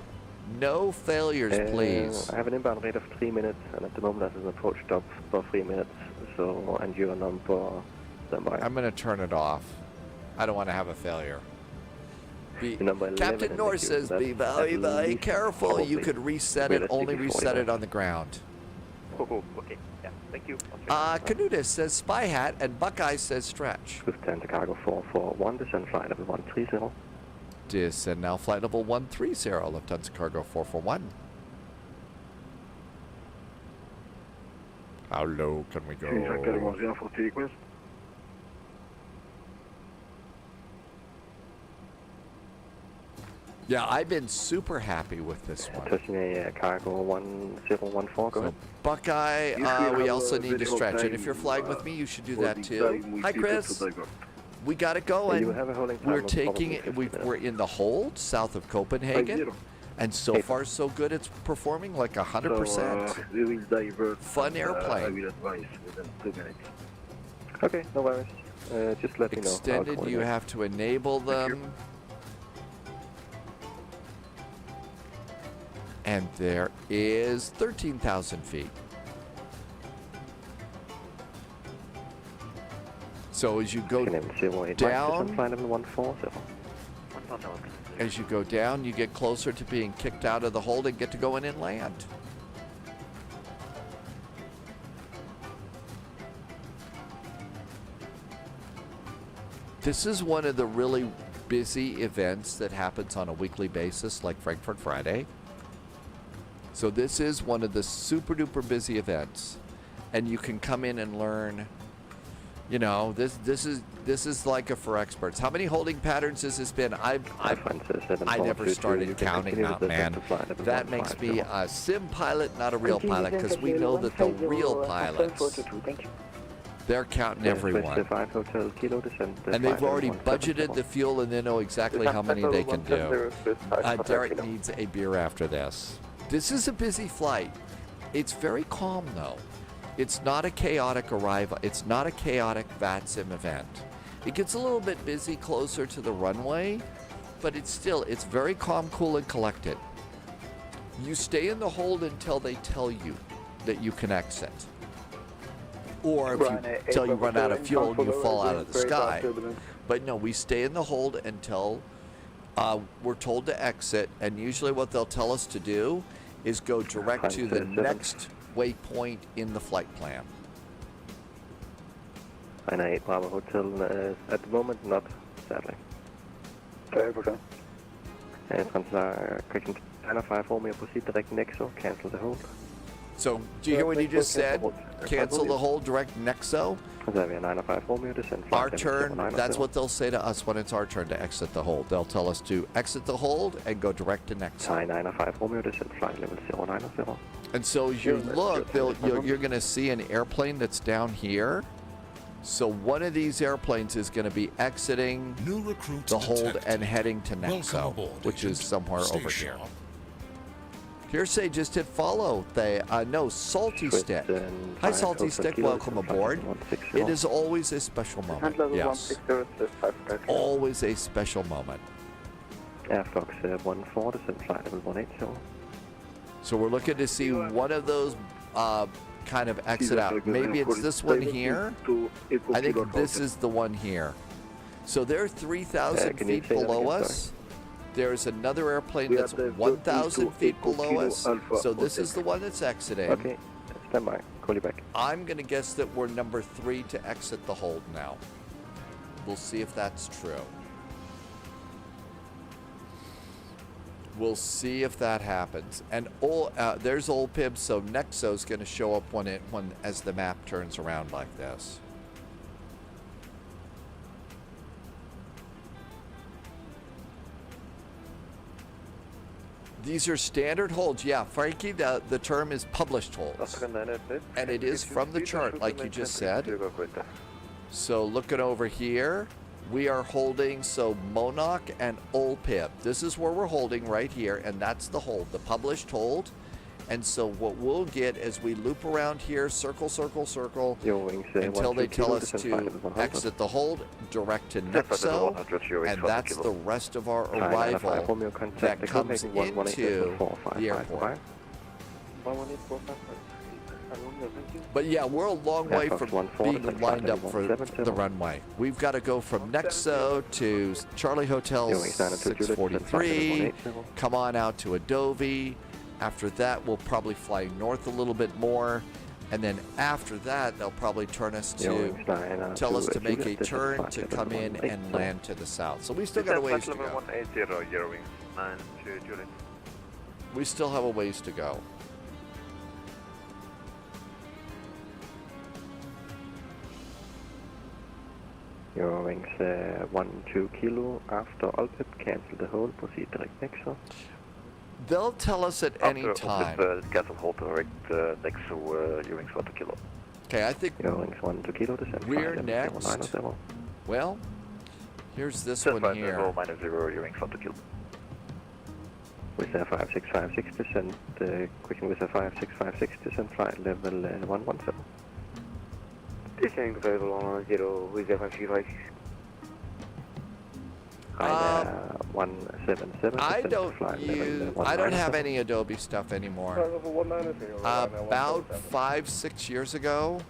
No failures, please. I have an inbound rate of 3 minutes, and at the moment that is an approach stop for 3 minutes. So, and your number, standby. I'm going to turn it off. I don't want to have a failure. Captain Norris says, be very, very careful. You could reset it, only reset it on the ground. Oh, okay. Yeah, thank you. Canutus says Spy Hat, and Buckeye says Stretch. Lufthansa cargo 441, descend flight level 130. Descend now flight level 130, Lufthansa cargo 441. How low can we go? Yeah, I've been super happy with this one. Cargo 1014, go ahead. Buckeye, we also need to stretch. And if you're flying with me, you should do that too. Hi, Chris. We got it going. We're taking it. We're in the hold south of Copenhagen. And so far, so good. It's performing like 100%. Fun airplane. Okay, no worries. Just let me know. Extended, you have to enable them. And there is 13,000 feet. So as you go down, you get closer to being kicked out of the hold and get to go in and land. This is one of the really busy events that happens on a weekly basis, like Frankfurt Friday. So this is one of the super duper busy events, and you can come in and learn. You know, this is like a for experts. How many holding patterns has this been? I never started counting out, man. That makes me a sim pilot, not a real pilot, because we know that the real pilots, they're counting everyone. And they've already budgeted the fuel, and they know exactly how many they can do. Derek needs a beer after this. This is a busy flight. It's very calm, though. It's not a chaotic arrival. It's not a chaotic VATSIM event. It gets a little bit busy closer to the runway, but it's very calm, cool, and collected. You stay in the hold until they tell you that you can exit. Or until you run out of fuel and you fall out of the sky. But no, we stay in the hold until we're told to exit, and usually what they'll tell us to do is go direct to the next waypoint in the flight plan. 8 Bravo Hotel, at the moment not, sadly. Correction 95 Romeo, proceed direct Nexo, cancel the hold. So, do you hear what you just said? Cancel the hold, direct Nexo? Our turn, that's what they'll say to us when it's our turn to exit the hold. They'll tell us to exit the hold and go direct to Nexo. 995 Romeo, descent flight level 090. And so as you look, you're going to see an airplane that's down here. So one of these airplanes is going to be exiting the hold and heading to Nexo, which is somewhere over here. Hearsay just hit follow. No, Salty Stick. Hi, Salty Stick. Welcome aboard. It is always a special moment. Yes. Always a special moment. Airfox 14, descent flight level 180. So we're looking to see one of those kind of exit out. Maybe it's this one here. I think this is the one here. So they're 3,000 feet below us. There's another airplane that's 1,000 feet below us. So this is the one that's exiting. Okay, stand by. Call you back. I'm going to guess that we're number 3 to exit the hold now. We'll see if that's true. We'll see if that happens. And there's old Pib, so Nexo's going to show up as the map turns around like this. These are standard holds. Yeah, Frankie, the term is published holds. And it is from the chart, like you just said. So looking over here, we are holding, so Monarch and Olpip. This is where we're holding right here, and that's the hold, the published hold. And so what we'll get is we loop around here, circle, circle, circle, until they tell us to exit the hold, direct to Nexo, and that's the rest of our arrival that comes into the airport. But yeah, we're a long way from being lined up for the runway. We've got to go from Nexo to Charlie Hotel 643, come on out to Adobe. After that, we'll probably fly north a little bit more. And then after that, they'll probably turn us to tell us to make a turn to come in and land to the south. So we still got a ways to go. We still have a ways to go. Eurowings 12 kilo after Alpip, cancel the hold, proceed direct Nexo. They'll tell us at any time. Cancel hold direct Nexo, Eurowings 1 kilo. Okay, I think Eurowings 1 kilo, we're next. Well, here's this one here. -0, Eurowings 1 kilo. With a 5656%, quickening with a 5656 descent flight level 117. Descending level 10 with a 5656. 177. I don't have any Adobe stuff anymore. About 5-6 years ago,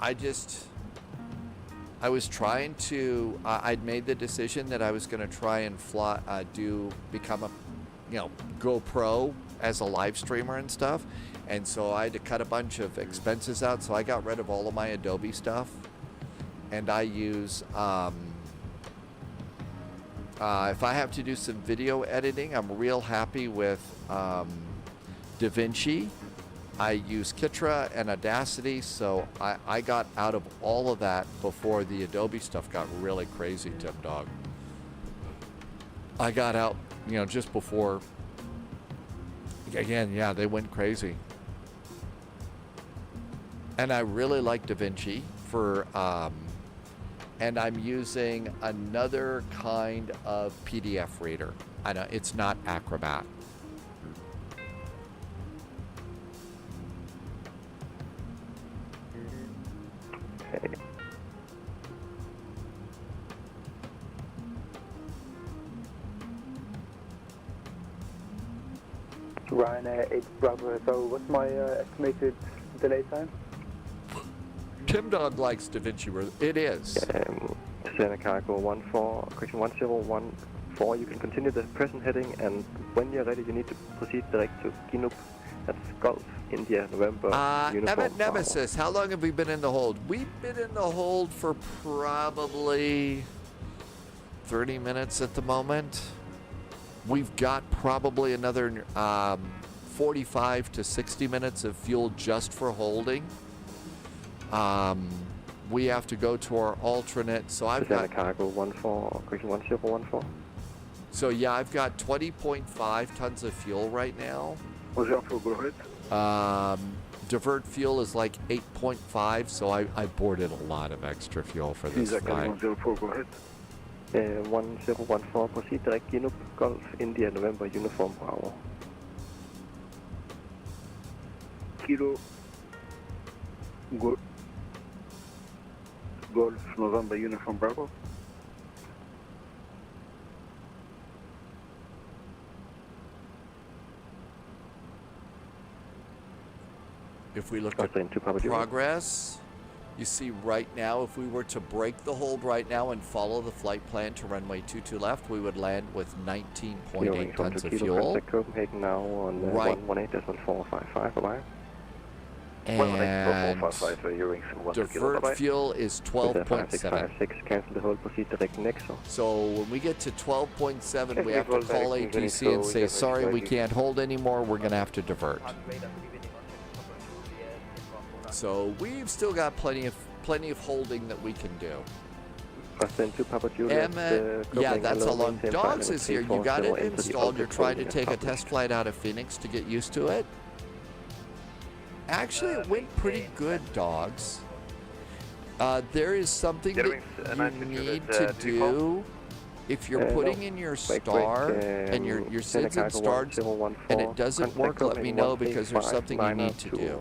I was trying to. I'd made the decision that I was going to try and become a, GoPro as a live streamer and stuff, and so I had to cut a bunch of expenses out. So I got rid of all of my Adobe stuff, and I use. If I have to do some video editing, I'm real happy with DaVinci. I use Kitra and Audacity, so I got out of all of that before the Adobe stuff got really crazy, Tim Dog. I got out, you know, just before, again, yeah, they went crazy. And I really like DaVinci for, and I'm using another kind of PDF reader. I know it's not Acrobat. Okay. Ryan, 8 Bravo. So what's my estimated delay time? Tim Dog likes DaVinci. It is. Descend cargo 1014, you can continue the present heading, and when you're ready, you need to proceed direct to Ginup. That's Golf, India, November, uniform. Emmett Nemesis, how long have we been in the hold? We've been in the hold for probably 30 minutes at the moment. We've got probably another 45 to 60 minutes of fuel just for holding. We have to go to our alternate, so I've got cargo 1014. So yeah, I've got 20.5 tons of fuel right now. What's your fuel, go ahead? Divert fuel is like 8.5, so I boarded a lot of extra fuel for this flight. 1014, go ahead. 1014, proceed direct Ginup, Golf, India, November, uniform Bravo. Kilo, Golf, November, uniform Bravo. If we look at progress, you see right now, if we were to break the hold right now and follow the flight plan to runway 22 left, we would land with 19.8 tons of fuel. Copenhagen now on right. 118.455, bye-bye. And divert fuel is 12.7. Cancel the hold, proceed direct next. So when we get to 12.7, we have to call ATC and say, sorry, we can't hold anymore, we're going to have to divert. So we've still got plenty of holding that we can do. Emma, yeah, that's a long. Dogs is here. You got it installed. You're trying to take a test flight out of Phoenix to get used to it. Actually, it went pretty good, Dogs. There is something that you need to do. If you're putting in your star and your SIDs and stars and it doesn't work, let me know, because there's something you need to do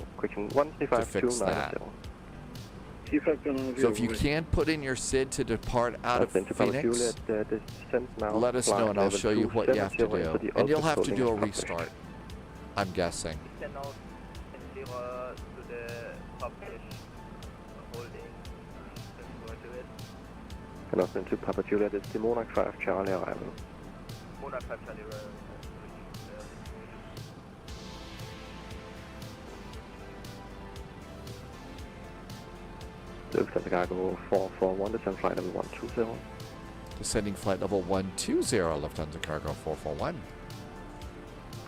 to fix that. So if you can't put in your SID to depart out of Phoenix, let us know and I'll show you what you have to do. And you'll have to do a restart, I'm guessing. And also into Papa Juliet, it's the Monarch 5 Charlie arrival. Monarch 5 Charlie arrival. Lufthansa cargo 441, descend flight level 120. Descending flight level 120, Lufthansa cargo 441.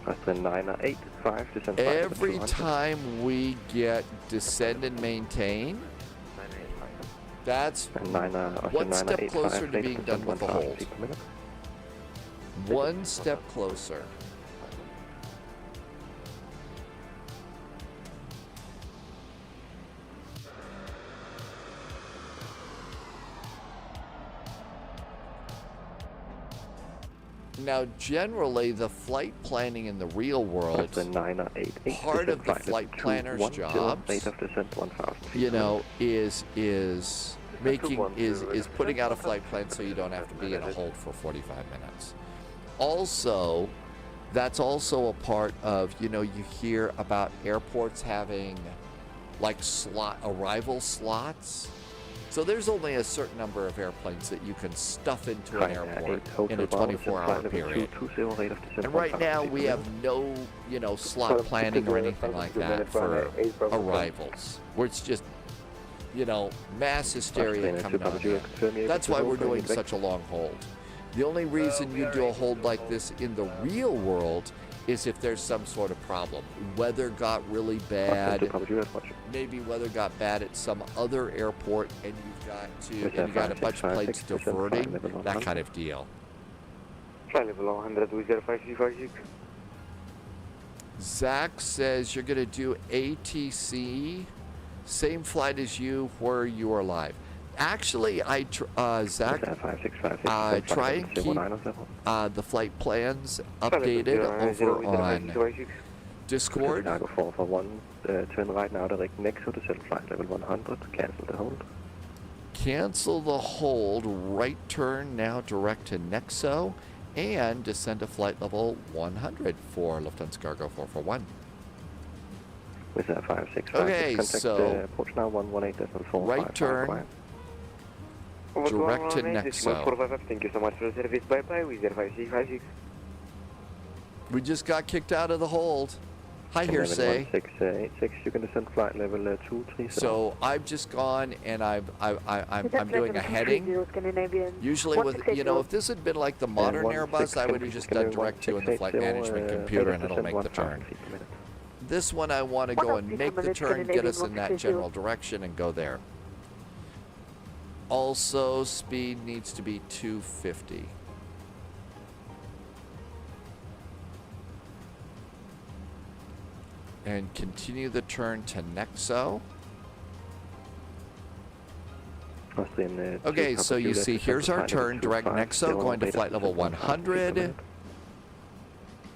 Austrian 985, descend flight Every time we get descend and maintain, that's one step closer to being done with the hold. One step closer. Now, generally, the flight planning in the real world, part of the flight planner's jobs, you know, is putting out a flight plan so you don't have to be in a hold for 45 minutes. Also, that's also a part of, you know, you hear about airports having like arrival slots. So there's only a certain number of airplanes that you can stuff into an airport in a 24-hour period. And right now we have no, you know, slot planning or anything like that for arrivals, where it's just, you know, mass hysteria coming on in. That's why we're doing such a long hold. The only reason you do a hold like this in the real world is if there's some sort of problem. Weather got really bad. Maybe weather got bad at some other airport, and you got a bunch of planes diverting. That kind of deal. Flight level 100 with 0556. Zach says you're going to do ATC, same flight as you, where you are live. Actually, Zach, try and keep the flight plans updated over on Discord. Chicago 441, turn right now direct Nexo, descend flight level 100, cancel the hold. Cancel the hold, right turn now direct to Nexo, and descend to flight level 100 for Lufthansa Cargo 441. With that 565. Okay, contact, so approach now 118.4. right turn, direct to Nexo. Thank you so much for the service. Bye bye. With 0556. We just got kicked out of the hold. Hi, Hearsay. 1686. You can descend flight level 237. So I've just gone and I'm doing a heading. Usually with, if this had been like the modern Airbus, I would have just done direct to in the flight management computer and it'll make the turn. This one I want to go and make the turn, get us in that general direction and go there. Also, speed needs to be 250. And continue the turn to Nexo. Okay, so you see, here's our turn, direct Nexo, going to flight level 100.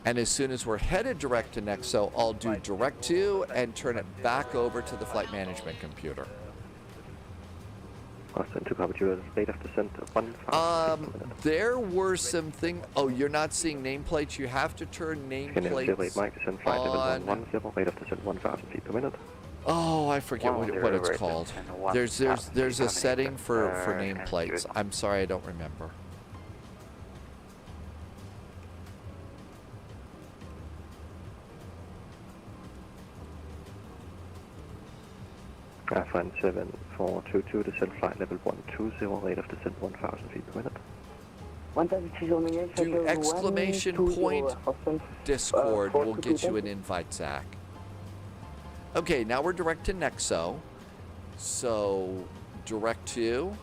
And as soon as we're headed direct to Nexo, I'll do direct to and turn it back over to the flight management computer. There were some things. Oh, you're not seeing nameplates. You have to turn nameplates on. Oh, I forget what it's called. There's a setting for nameplates. I'm sorry, I don't remember. Flight 7422, descend flight level 120, rate of descent 1,000 feet per minute. Do exclamation point Discord will get you an invite, Zach. Okay, now we're direct to Nexo. So, direct to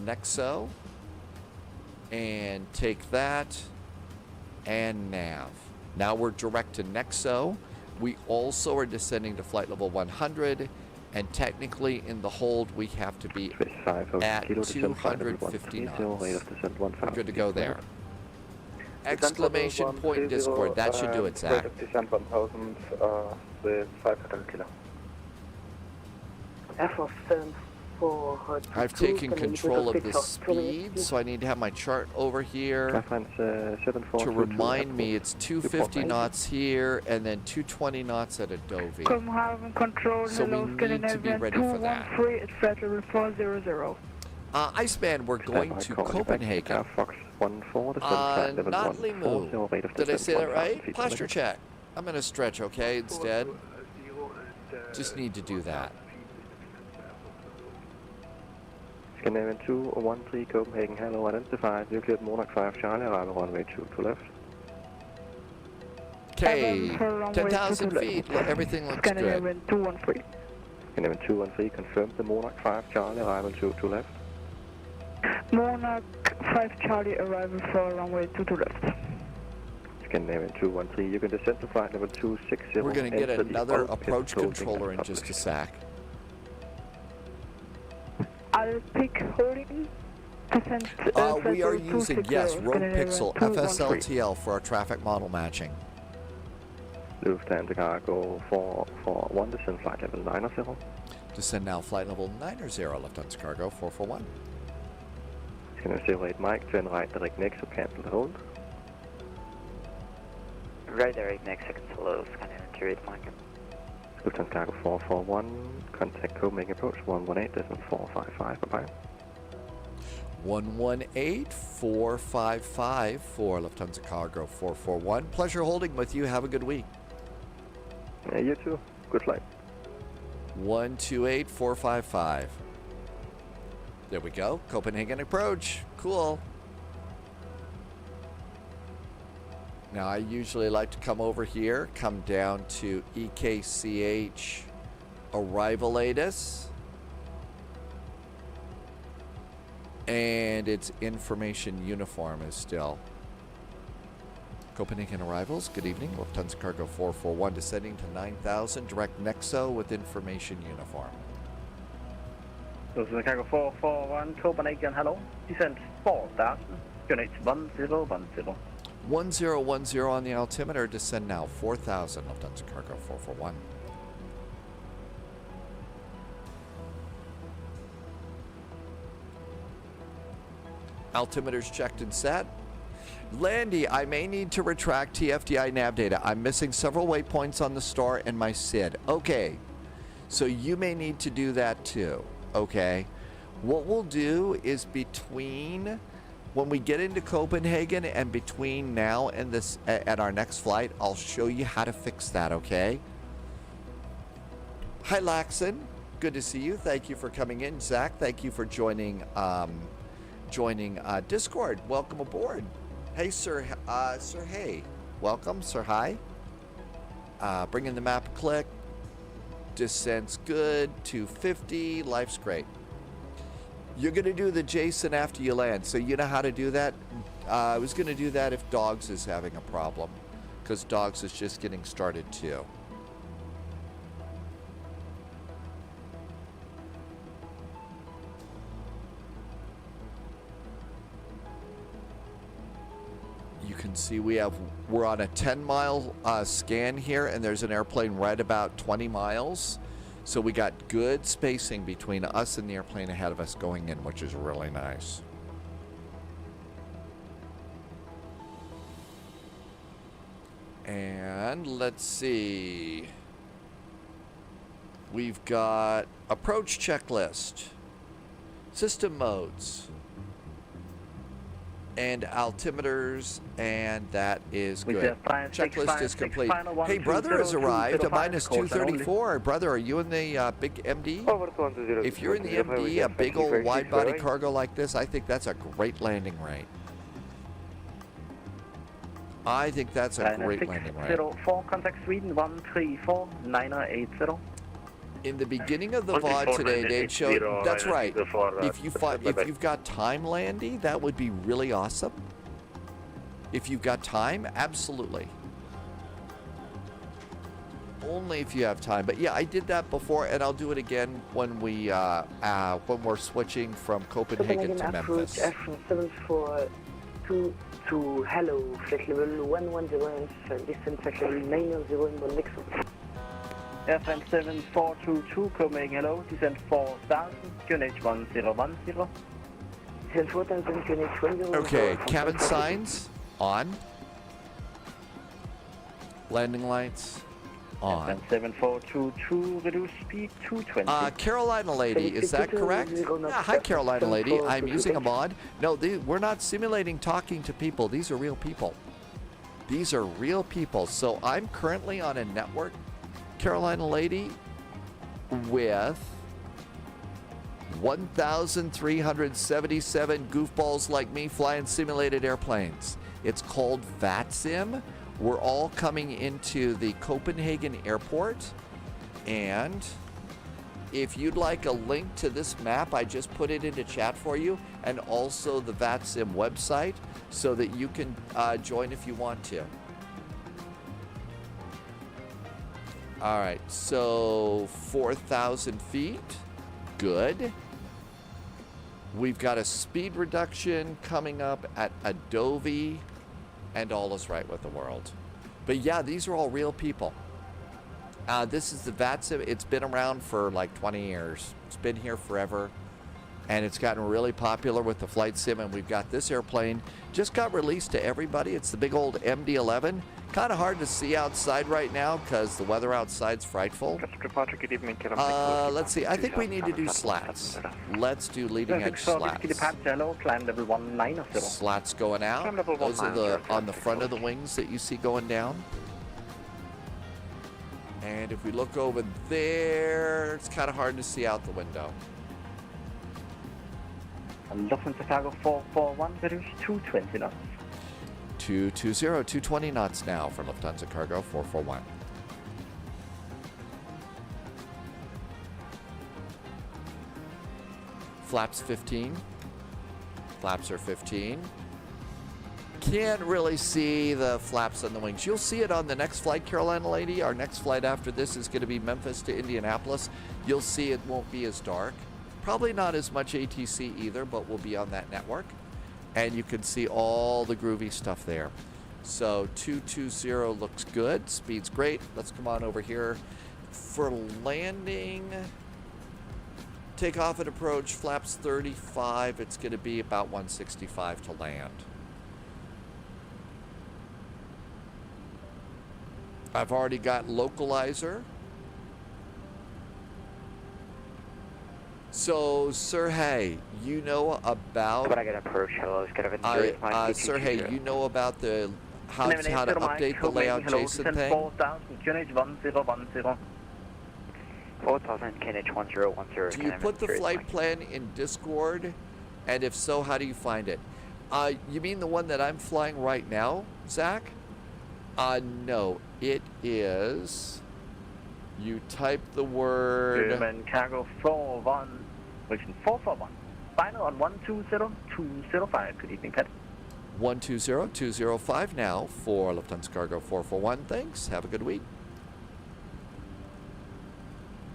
Nexo. And take that. And nav. Now we're direct to Nexo. We also are descending to flight level 100. And technically, in the hold, we have to be at 250 knots. We're good to go there. Exclamation point Discord. That should do it, Zach. I've taken control of the speed, so I need to have my chart over here to remind me it's 250 knots here and then 220 knots at a Dovey. Copenhagen control, so we need to be ready for that. Iceman, we're going to Copenhagen. Not Limu. Did I say that right? Posture check. I'm going to stretch, okay, instead. Just need to do that. Scandinavian 213 Copenhagen, hello, identified. You cleared Monarch 5 Charlie, arrival runway 2 to left. Okay, 10,000 feet, everything looks good. Scandinavian 213. Scandinavian 213, confirmed the Monarch 5 Charlie, arrival 2 to left. Monarch 5 Charlie, arrival for runway 2 to left. Scandinavian 213, you can descend to flight level 260. We're going to get another approach controller in just a sec. I'll pick holding. We are using, yes, Rogue Pixel FSLTL for our traffic model matching. Lufthansa Cargo 441, descend flight level 90. Descend now flight level 90, Lufthansa Cargo 441. Scandinavian 08 Mike, turn right direct next to cancel the hold. Right direct next, cancel hold, Scandinavian 08 Mike. Lufthansa Cargo 441, contact Copenhagen approach 118.455, bye-bye. 118.455 for Lufthansa Cargo 441. Pleasure holding with you. Have a good week. Yeah, you too. Good flight. 128.455. There we go. Copenhagen approach. Cool. Now, I usually like to come over here, come down to EKCH arrival ATIS. And its information uniform is still. Copenhagen arrivals, good evening. Lufthansa Cargo 441 descending to 9,000. Direct Nexo with information uniform. Lufthansa Cargo 441, Copenhagen, hello. Descent 4,000. Unit 1010. 1010 on the altimeter, descend now 4,000. Lufthansa Cargo 441. Altimeters checked and set. Landy, I may need to retract TFDi nav data. I'm missing several waypoints on the star and my SID. Okay, so you may need to do that too. Okay, what we'll do is between when we get into Copenhagen and between now and this at our next flight, I'll show you how to fix that. Okay. Hi, Laxon. Good to see you. Thank you for coming in. Zach, thank you for joining. Discord. Welcome aboard. Hey, Sir Hey. Welcome, Sir Hi. Bring in the map a click. Descent's good. 250. Life's great. You're going to do the Jason after you land. So you know how to do that? I was going to do that if Dogs is having a problem. Because Dogs is just getting started too. You can see we're on a 10-mile scan here, and there's an airplane right about 20 miles. So we got good spacing between us and the airplane ahead of us going in, which is really nice. And let's see. We've got approach checklist, system modes, and altimeters, and that is good. Checklist is complete. Hey, brother has arrived at minus 234. Brother, are you in the big MD? If you're in the MD, a big old wide body cargo like this, I think that's a great landing rate. I think that's a great landing rate. 04, contact Sweden 134 980. In the beginning of the VOD today, they showed. That's right. If you've got time, Landy, that would be really awesome. If you've got time, absolutely. Only if you have time. But yeah, I did that before, and I'll do it again when when we're switching from Copenhagen to Memphis. F742 to hello, flight level 110 and distance flight level 990 in the next one. FM7422, Copenhagen, hello, descent 4000, QNH 1010. Descent 4000, QNH 1010. Okay, cabin signs on. Landing lights on. FM7422, reduce speed 220. Carolina Lady, is that correct? Yeah, hi Carolina Lady, I'm using a mod. No, we're not simulating talking to people. These are real people. These are real people. So I'm currently on a network, Carolina Lady, with 1,377 goofballs like me flying simulated airplanes. It's called VATSIM. We're all coming into the Copenhagen airport, and if you'd like a link to this map, I just put it into chat for you, and also the VATSIM website so that you can join if you want to. All right, so 4,000 feet, good. We've got a speed reduction coming up at Adobe, and all is right with the world. But yeah, these are all real people. This is the VATSIM. It's been around for like 20 years. It's been here forever, and it's gotten really popular with the flight sim, and we've got this airplane. Just got released to everybody. It's the big old MD11. Kind of hard to see outside right now because the weather outside's frightful. Let's see. I think we need to do slats. Let's do leading edge slats. Slats going out. Those are on the front of the wings that you see going down. And if we look over there, it's kind of hard to see out the window. Lufthansa Cargo 441, reduce 220 knots. 220, 220 knots now for Lufthansa Cargo 441. Flaps 15. Flaps are 15. Can't really see the flaps on the wings. You'll see it on the next flight, Carolina lady. Our next flight after this is going to be Memphis to Indianapolis. You'll see it won't be as dark. Probably not as much ATC either, but we'll be on that network. And you can see all the groovy stuff there. So 220 looks good. Speed's great. Let's come on over here for landing. Takeoff and approach, flaps 35. It's going to be about 165 to land. I've already got localizer. So, Sir Hay, you know about... When I get approach, hello, Sir Hay, you know about the how to update the layout JSON thing? 4000 KNH 1010. Do you put the flight plan in Discord? And if so, how do you find it? You mean the one that I'm flying right now, Zach? No, it is... You type the word... German Cargo 41, Region 441. Final on 120205. Good evening, Pat. 120205 now for Lufthansa Cargo 441. Thanks. Have a good week.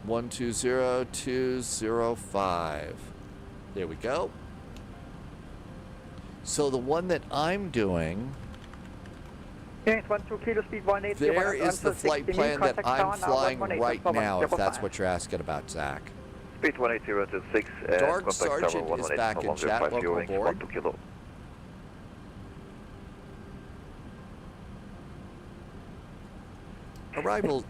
120205. There we go. So the one that I'm doing... There is the flight plan that I'm flying right now, if that's what you're asking about, Zach. Speed 18026. Dark Sergeant is back in chat. Welcome aboard. Arrival.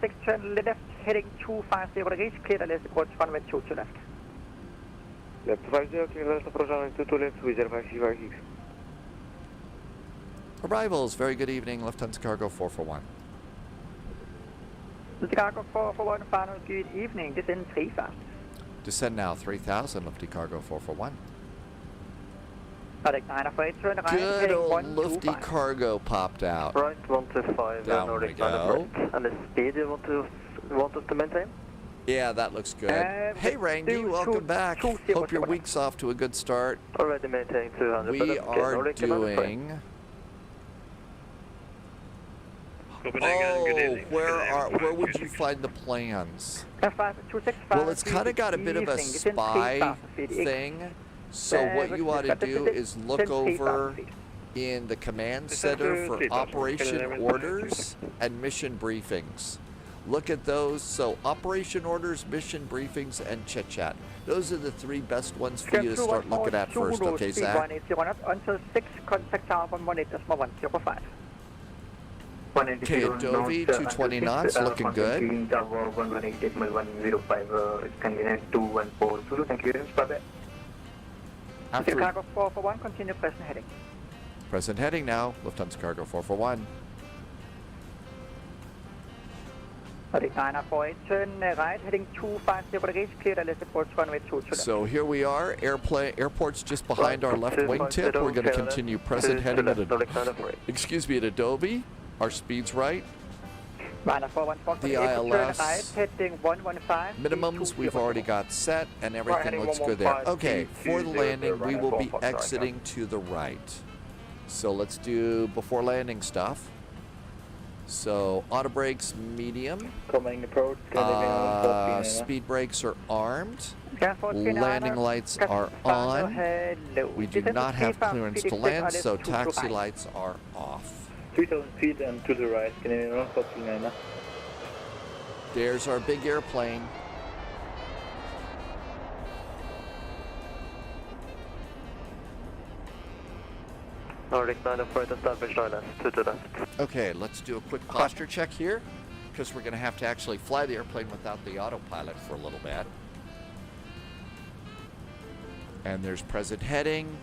610 left, heading 250 degrees, clear the left approach, runway 22 left. Left 50, clear left approach, runway 22 left, with 0556. Arrivals, very good evening, Lufthansa Cargo 441. Lufthansa Cargo 441, final good evening, descend 3000. Descend now 3000, Lufthansa Cargo 441. Good old Lufty Cargo popped out. Right, 125, down we go. And the speed you want us to maintain? Yeah, that looks good. Hey Rangi, welcome back. Hope your week's off to a good start. Already maintaining 200. We are doing... Copenhagen, where would you find the plans? Well, it's kind of got a bit of a spy thing. So what you ought to do is look over in the command center for operation orders and mission briefings. Look at those. So operation orders, mission briefings, and chit chat. Those are the three best ones for you to start looking at first, okay, Zach? Until 6, contact tower 118.105. Okay, Adobe, 220 knots, looking good. Tower 118.105, Scandinavia 2140. Thank you very much. Bye-bye. After Cargo 441, continue present heading. Present heading now, Lufthansa Cargo 441. Turn right, heading 250 degrees, clear the left approach, runway 22 left. So here we are, airport's just behind our left wingtip. We're going to continue present heading at Adobe. Our speed's right. The ILS minimums we've already got set and everything looks good there. Okay, for the landing we will be exiting to the right. So let's do before landing stuff. So auto brakes medium. Speed brakes are armed. Landing lights are on. We do not have clearance to land, so taxi lights are off. 3,000 feet and to the right, Canadian 149. There's our big airplane. Nordic 904 established island, to the left. Okay, let's do a quick posture check here, because we're going to have to actually fly the airplane without the autopilot for a little bit. And there's present heading,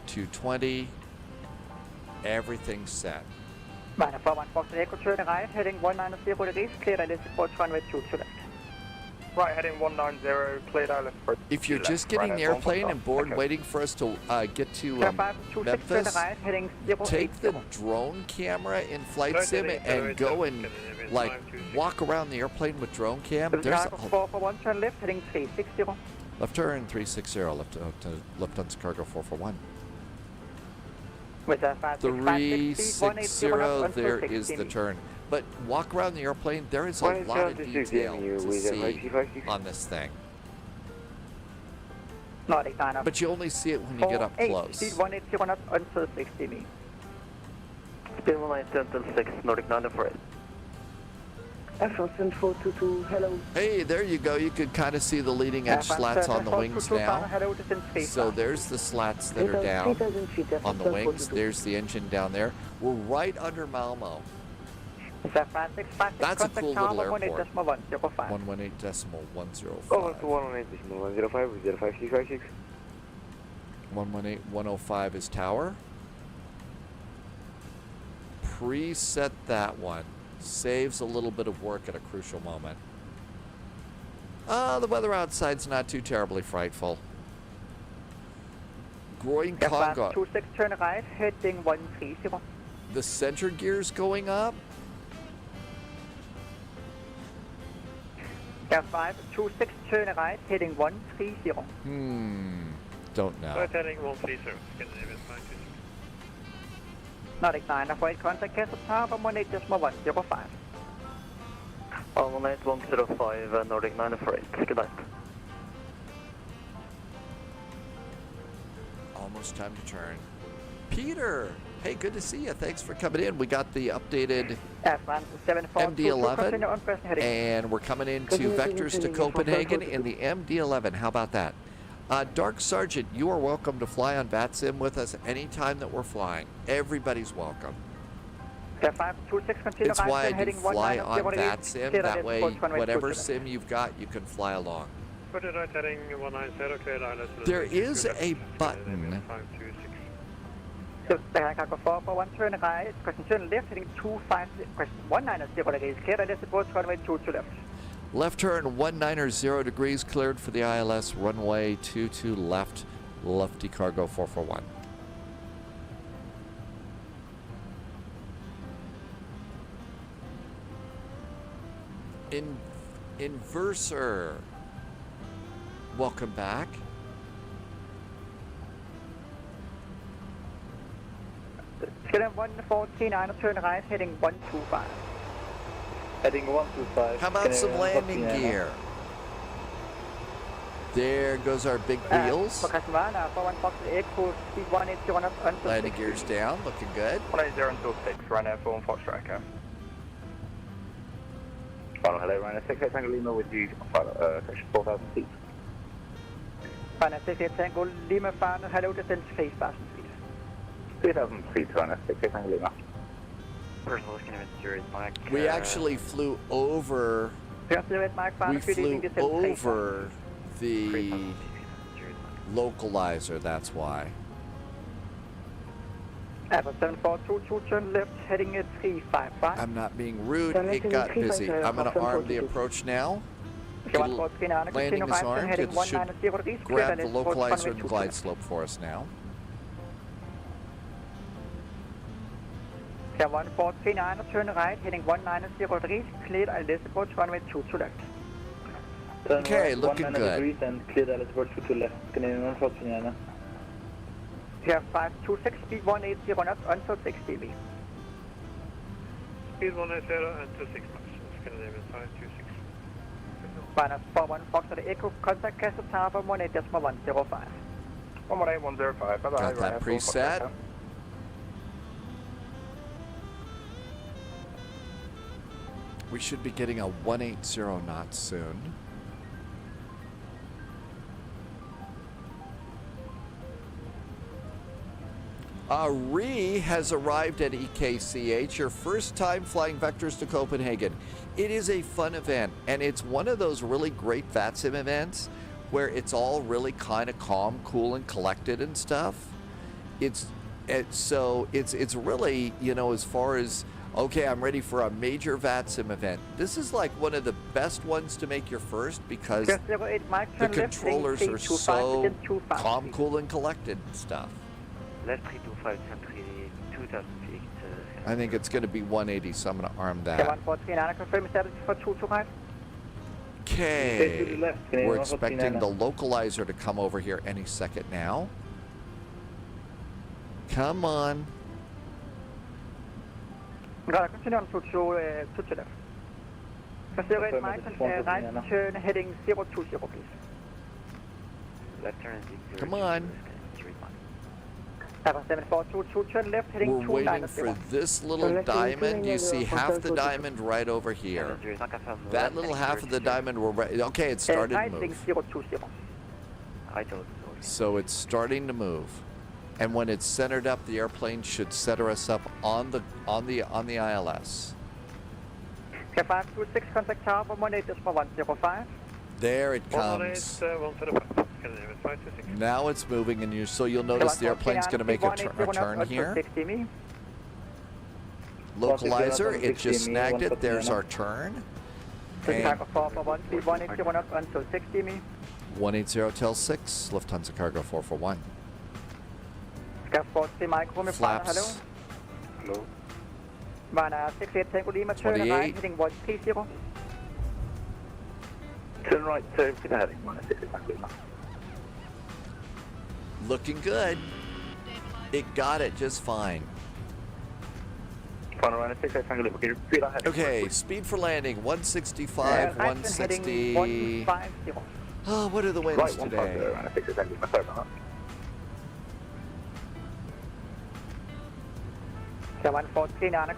220. Everything's set. Turn right, heading 190 degrees, clear the left approach, runway 22 left. Right, heading 190, cleared out left for If you're just getting the airplane and board waiting for us to get to Memphis, take the drone camera in Flight Sim and go and like walk around the airplane with drone cam. There's 441, turn left, heading 360. left turn 360, left on cargo 441. With a 360, there is the turn. But walk around the airplane, there is a lot of detail to see on this thing. But you only see it when you get up close. Speed 180 knots until 60 meters. Speed 190 until 6, Nordic 9 for it. F1 422, hello. Hey, there you go. You could kind of see the leading edge slats on the wings now. So there's the slats that are down on the wings. There's the engine down there. We're right under Malmo. That's a cool little airport. 118.105. Over to 118.105 with 05656. 118.105 is tower. Preset that one. Saves a little bit of work at a crucial moment. The weather outside's not too terribly frightful. Groin Congo. 26, turn right, heading 130. The center gear's going up. F5, 26, turn right, heading 130. Don't know. Right, heading 130. Nordic 9, avoid contact Castle Tower, 118.105. 18105, Nordic 9 for it. Good night. Almost time to turn. Peter! Hey, good to see you. Thanks for coming in. We got the updated MD11, and we're coming into vectors to Copenhagen in the MD11. How about that? Dark Sergeant, you are welcome to fly on VATSIM with us anytime that we're flying. Everybody's welcome. It's why I do fly on VATSIM. That way, whatever sim you've got, you can fly along. There is a button. Cargo 441, turn right, question turn left, heading 250, question 190 degrees, clear ILS approach runway 22 left. Left turn 190 degrees, cleared for the ILS, runway 22 left, lefty cargo 441. Inverser, welcome back. Skillen 149, turn right, heading 125. Heading 125. How about some landing gear? There goes our big wheels. Landing gear's down, looking good. 18026, Ryanair 4 Fox Tracker. Final hello, Ryanair 68 Tango Lima with you, section 4000 feet. Ryanair 68 Tango Lima, final hello, descent 3,000 feet. 3,000 feet, Ryanair 68 Tango Lima. We actually flew over. We flew over the localizer. That's why. Ever 7422, turn left, heading at 355. I'm not being rude. It got busy. I'm going to arm the approach now. Landing is armed. It should grab the localizer and the glide slope for us now. 1439, turn right, heading 190 degrees, cleared ILS approach runway 22 left. Okay, looking good. And cleared ILS approach 22 left, Canadian 149. Here 526, speed 180 knots until 60 meters. Speed 180 until 6 knots, Canadian 526. Minus 41 Fox at the Echo, contact Castle Tower 118.105. 118.105, bye-bye. Got that preset. We should be getting a 180 knots soon. Ree has arrived at EKCH, your first time flying vectors to Copenhagen. It is a fun event, and it's one of those really great VATSIM events where it's all really kind of calm, cool, and collected and stuff. It's really, you know, as far as Okay, I'm ready for a major VATSIM event. This is like one of the best ones to make your first because the controllers are so calm, cool, and collected and stuff. Left 325, Sentry 2000 feet. I think it's going to be 180, so I'm going to arm that. Okay, we're expecting the localizer to come over here any second now. Come on. Continue on to left. Accelerate Mike, right turn heading 020, please. Left turn 0. Come on. 7422, turn left heading We're waiting for this little diamond. You see half the diamond right over here. That little half of the diamond, okay, it started to move. So it's starting to move. And when it's centered up, the airplane should center us up on the ILS. 526, contact tower 18.105. There it comes. Now it's moving, and you'll notice the airplane's going to make a turn here. Localizer, it just snagged it. There's our turn. And 180 till 6, Lufthansa Cargo 441. Flaps. Hello. 28. Heading 130. Turn right, heading 160. Looking good. It got it just fine. Okay, speed for landing 165, 160. Oh, what are the winds today?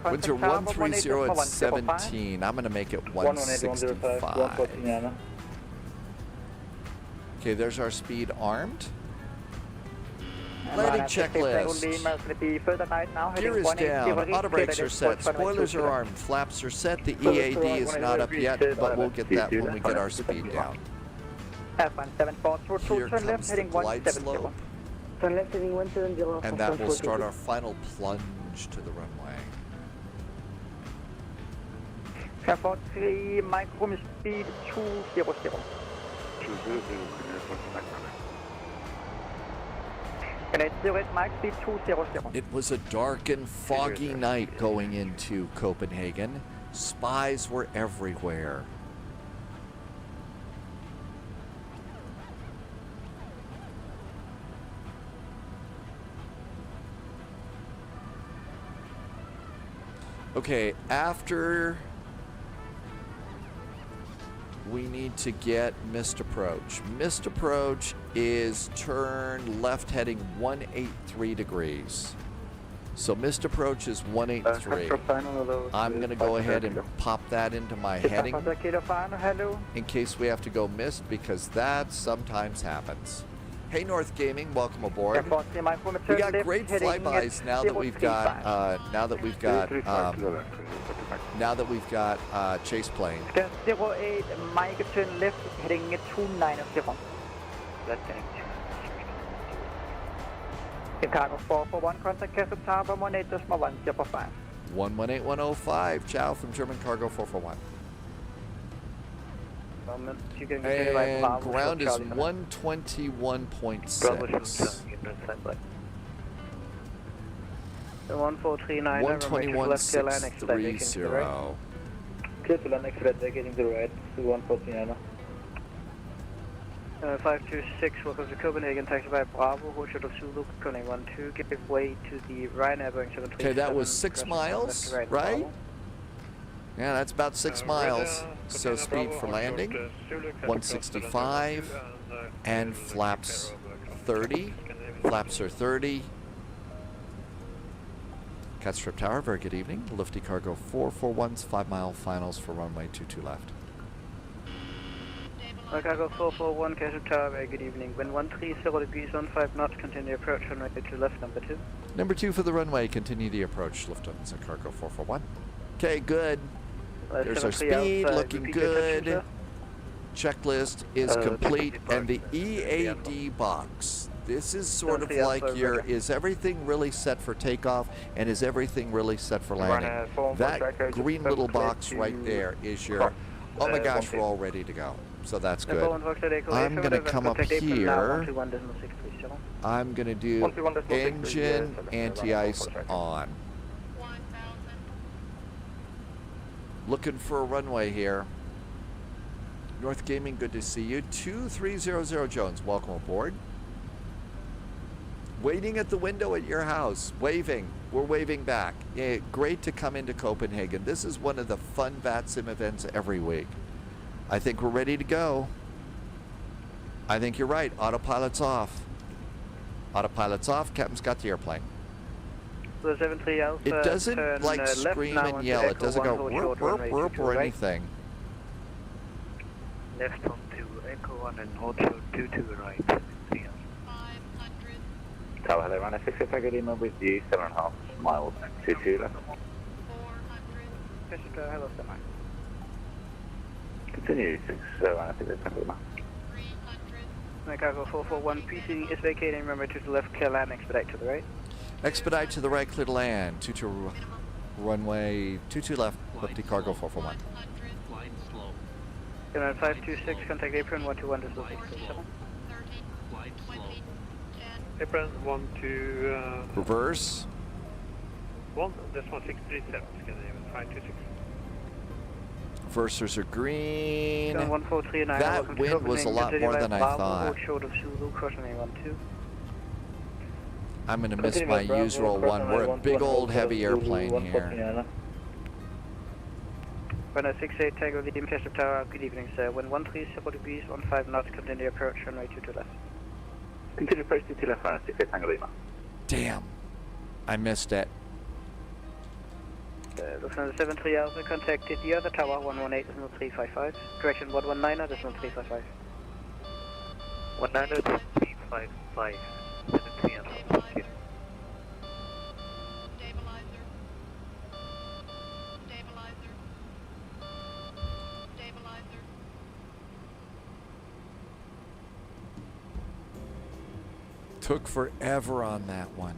Winds are 130 at 17. I'm going to make it 165. Okay, there's our speed armed. Landing checklist. Gear is down. Auto brakes are set. Spoilers are armed. Flaps are set. The EAD is not up yet, but we'll get that when we get our speed down. Here comes the glide slope. And that will start our final plunge to the runway. Airport 3, micro speed 200. It was a dark and foggy night going into Copenhagen. Spies were everywhere. Okay, after we need to get missed approach. Missed approach is turn left heading 183 degrees. So missed approach is 183. I'm going to go ahead and pop that into my heading in case we have to go missed, because that sometimes happens. Hey North Gaming, welcome aboard. We got great flybys now that we've got chase planes. 08, Mike turn left heading 290. Left heading 290. Chicago 441, contact Castle Tower 18.105. 118105, ciao from German Cargo 441. And ground is 121.6. 1439, 121.630. Clear to land next red deck, getting to the right, 149. 526, welcome to Copenhagen, taxi by Bravo, hold short of Zulu, connect 12, give way to the Ryanair Boeing 737. Okay, that was 6 miles, right? Yeah, that's about 6 miles. So speed for landing, 165, and flaps 30. Flaps are 30. Cat Strip Tower, very good evening. Lifty Cargo 441's 5-mile finals for runway 22 left. Cargo 441, Cat Strip Tower, very good evening. Wind 130 degrees, 15 knots, continue approach, runway 22 left, number 2. Number 2 for the runway, continue the approach, Lufthansa Cargo 441. Okay, good. There's our speed, looking good. Checklist is complete, and the EAD box, This is sort of 73 like Alpha, your, Roger. is everything really set for takeoff, and is everything really set for landing? That green little box right there is your, oh my gosh, we're all ready to go. So that's good. I'm going to come up here. I'm going to do engine anti-ice on. Looking for a runway here. North Gaming, good to see you. 2300 Jones, welcome aboard. Waiting at the window at your house, waving. We're waving back. Yeah, great to come into Copenhagen. This is one of the fun VATSIM events every week. I think we're ready to go. I think you're right. Autopilot's off. Autopilot's off. Captain's got the airplane. So 73 Alpha, It doesn't turn like left scream now and onto yell. It Echo doesn't 1, go hold whoop, short, whoop, runway whoop, 22 or right. anything. Left onto Echo 1 and hold short 22 right. 500. Tower, hello, runway 6 Echo Lima with you, 7.5 miles, 22 left. 400. Hello, sir. Continue, 6 runway 6 Echo Lima. Cargo 441, preceding is vacating, remember to the left, clear land, expedite to the right. Expedite to the right, clear to land. 22 runway, 22 left, lefty cargo 441. Command 526, contact apron 121, this is 637. Apron 12, Reverse. 1, this 1637, can you 526. Reversers are green. Gun 1439, That wind was a lot more than I thought. Short of Zulu, crossing A12. I'm going to miss my usual one. We're a big old heavy airplane here. Runway 68, Tango Lima, Castle Tower, good evening, sir. Wind 130 degrees, 15 knots, continue approach, runway 22 left. Continue approach 22 left, runway 68 Tango Lima. Damn. I missed it. Lufthansa 73 Alpha, contacted the other tower, 118.355. Correction, 119, decimal 355. 190.355, 73 Alpha, thank you. Took forever on that one.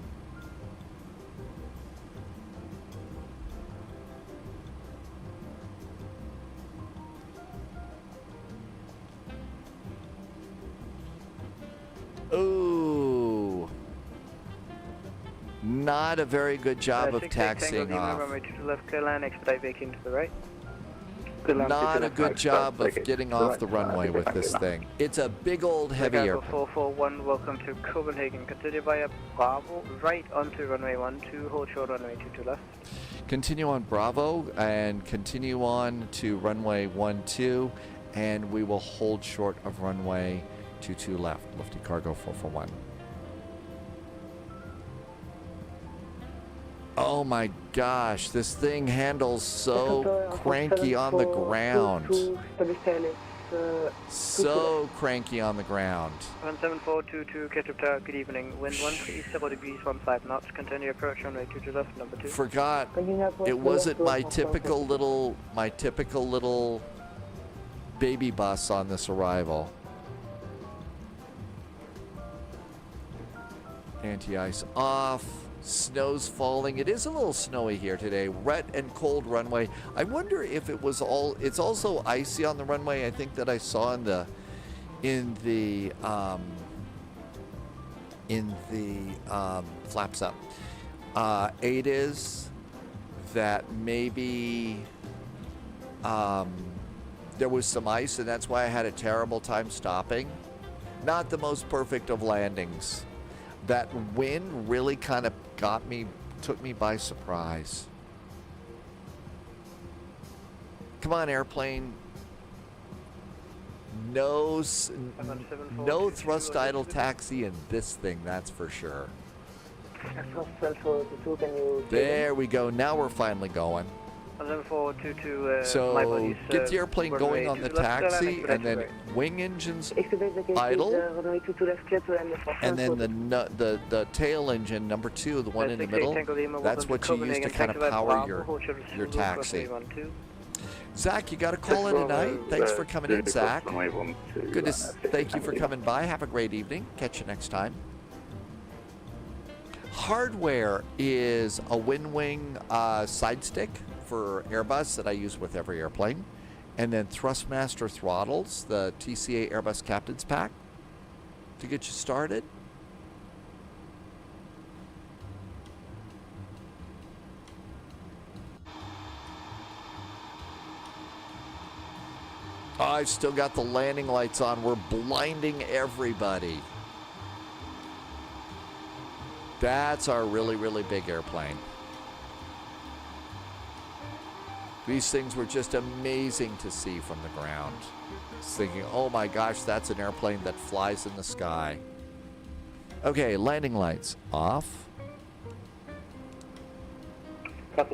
Ooh. Not a very good job of taxiing off. Runway 22 left, clear land, expedite vacating to the right. Not a good job of getting off the runway with this thing. It's a big old heavy Chicago airplane. 441, welcome to Copenhagen. Continue via Bravo, right onto runway 12, hold short runway 22 left. Continue on Bravo and continue on to runway 12, and we will hold short of runway 22 left. Lifty cargo 441. Oh my gosh, this thing handles so cranky on the ground. So cranky on the ground. 17422, Ketchup Tower, good evening. Wind 130 degrees, 15 knots. Continue approach runway 22 left, number 2. Forgot, it wasn't my typical little baby bus on this arrival. Anti-ice off. Snow's falling. It is a little snowy here today. Wet and cold runway. I wonder if it was all. It's also icy on the runway. I think that I saw in the flaps up. Eight is that maybe there was some ice, and that's why I had a terrible time stopping. Not the most perfect of landings. That wind really kind of took me by surprise. Come on, airplane. No thrust idle taxi in this thing, that's for sure. There we go. Now we're finally going. 17422, So get the airplane going on the taxi, and then wing engines idle, and then the tail engine, number 2, the one in the middle, that's what you use to kind of power your taxi. Zach, you got a call in tonight? Thanks for coming in, Zach. Thank you for coming by. Have a great evening. Catch you next time. Hardware is a WinWing side stick for Airbus that I use with every airplane. And then Thrustmaster throttles, the TCA Airbus Captain's Pack to get you started. I've still got the landing lights on. We're blinding everybody. That's our really, really big airplane. These things were just amazing to see from the ground. Just thinking, oh my gosh, that's an airplane that flies in the sky. Okay, landing lights off. And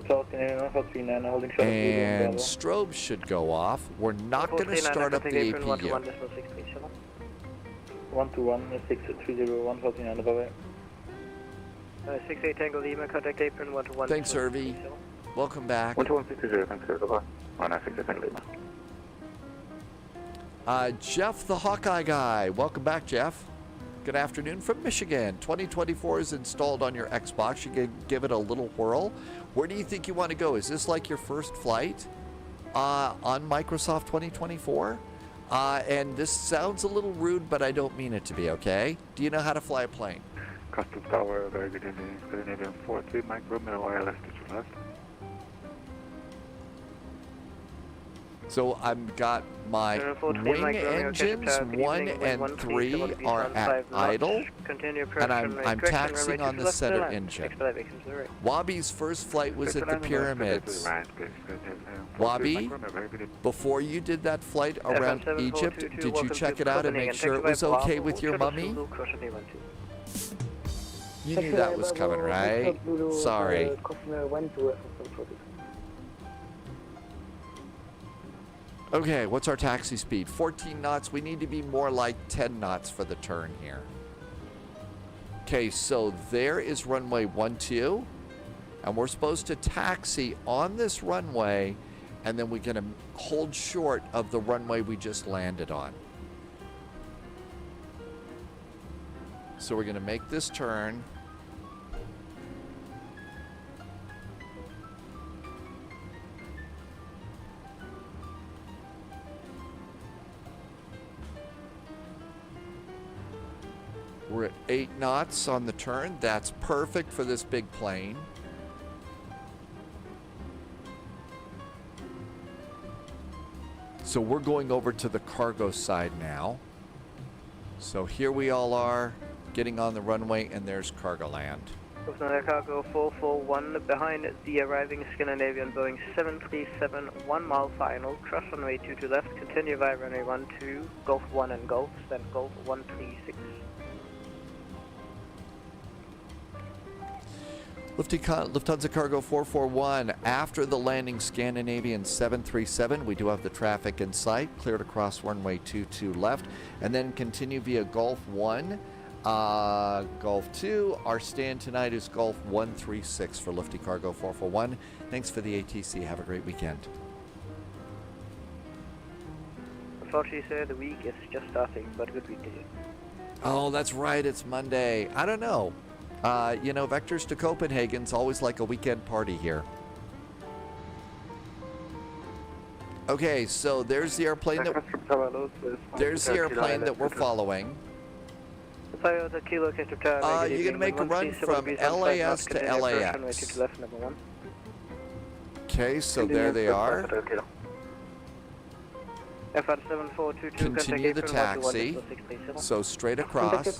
strobes should go off. We're not going to start up the APU. 121-630-149 68 Tango Lima, contact apron 121. Thanks, Irvi. Welcome back. 121-630, thanks, sir. Bye-bye. 196 Tango Lima. Jeff, the Hawkeye guy. Welcome back, Jeff. Good afternoon from Michigan. 2024 is installed on your Xbox. You can give it a little whirl. Where do you think you want to go? Is this like your first flight on Microsoft 2024? And this sounds a little rude, but I don't mean it to be, okay? Do you know how to fly a plane? Custom Tower, very good evening. Scandinavian 43, micro, middle wireless, to left. So I've got my wing engines 1 and 3 are at idle, and I'm taxiing on the center engine. Wabi's first flight was at the pyramids. Wabi, before you did that flight around Egypt, did you check it out and make sure it was okay with your mummy? You knew that was coming, right? Sorry. Okay, what's our taxi speed? 14 knots. We need to be more like 10 knots for the turn here. Okay, so there is runway 12. And we're supposed to taxi on this runway, and then we're going to hold short of the runway we just landed on. So we're going to make this turn. We're at 8 knots on the turn. That's perfect for this big plane. So we're going over to the cargo side now. So here we all are getting on the runway, and there's cargo land. Cargo 441 behind the arriving Scandinavian Boeing 737 1 mile final. Cross runway 22 left. Continue via runway 12, Gulf 1 and Gulf, then Gulf 136. Lufthansa Cargo 441, after the landing Scandinavian 737, we do have the traffic in sight, cleared across runway 22 left, and then continue via Gulf 1, Gulf 2. Our stand tonight is Gulf 136 for Lufty Cargo 441. Thanks for the ATC. Have a great weekend. Unfortunately, sir, the week is just starting, but good week to you. Oh, that's right. It's Monday. I don't know. You know, Vectors to Copenhagen's always like a weekend party here. Okay, so there's the airplane that we're following. You're going to make a run from LAS to LAX. Okay, so there they are. Continue the taxi, so straight across. You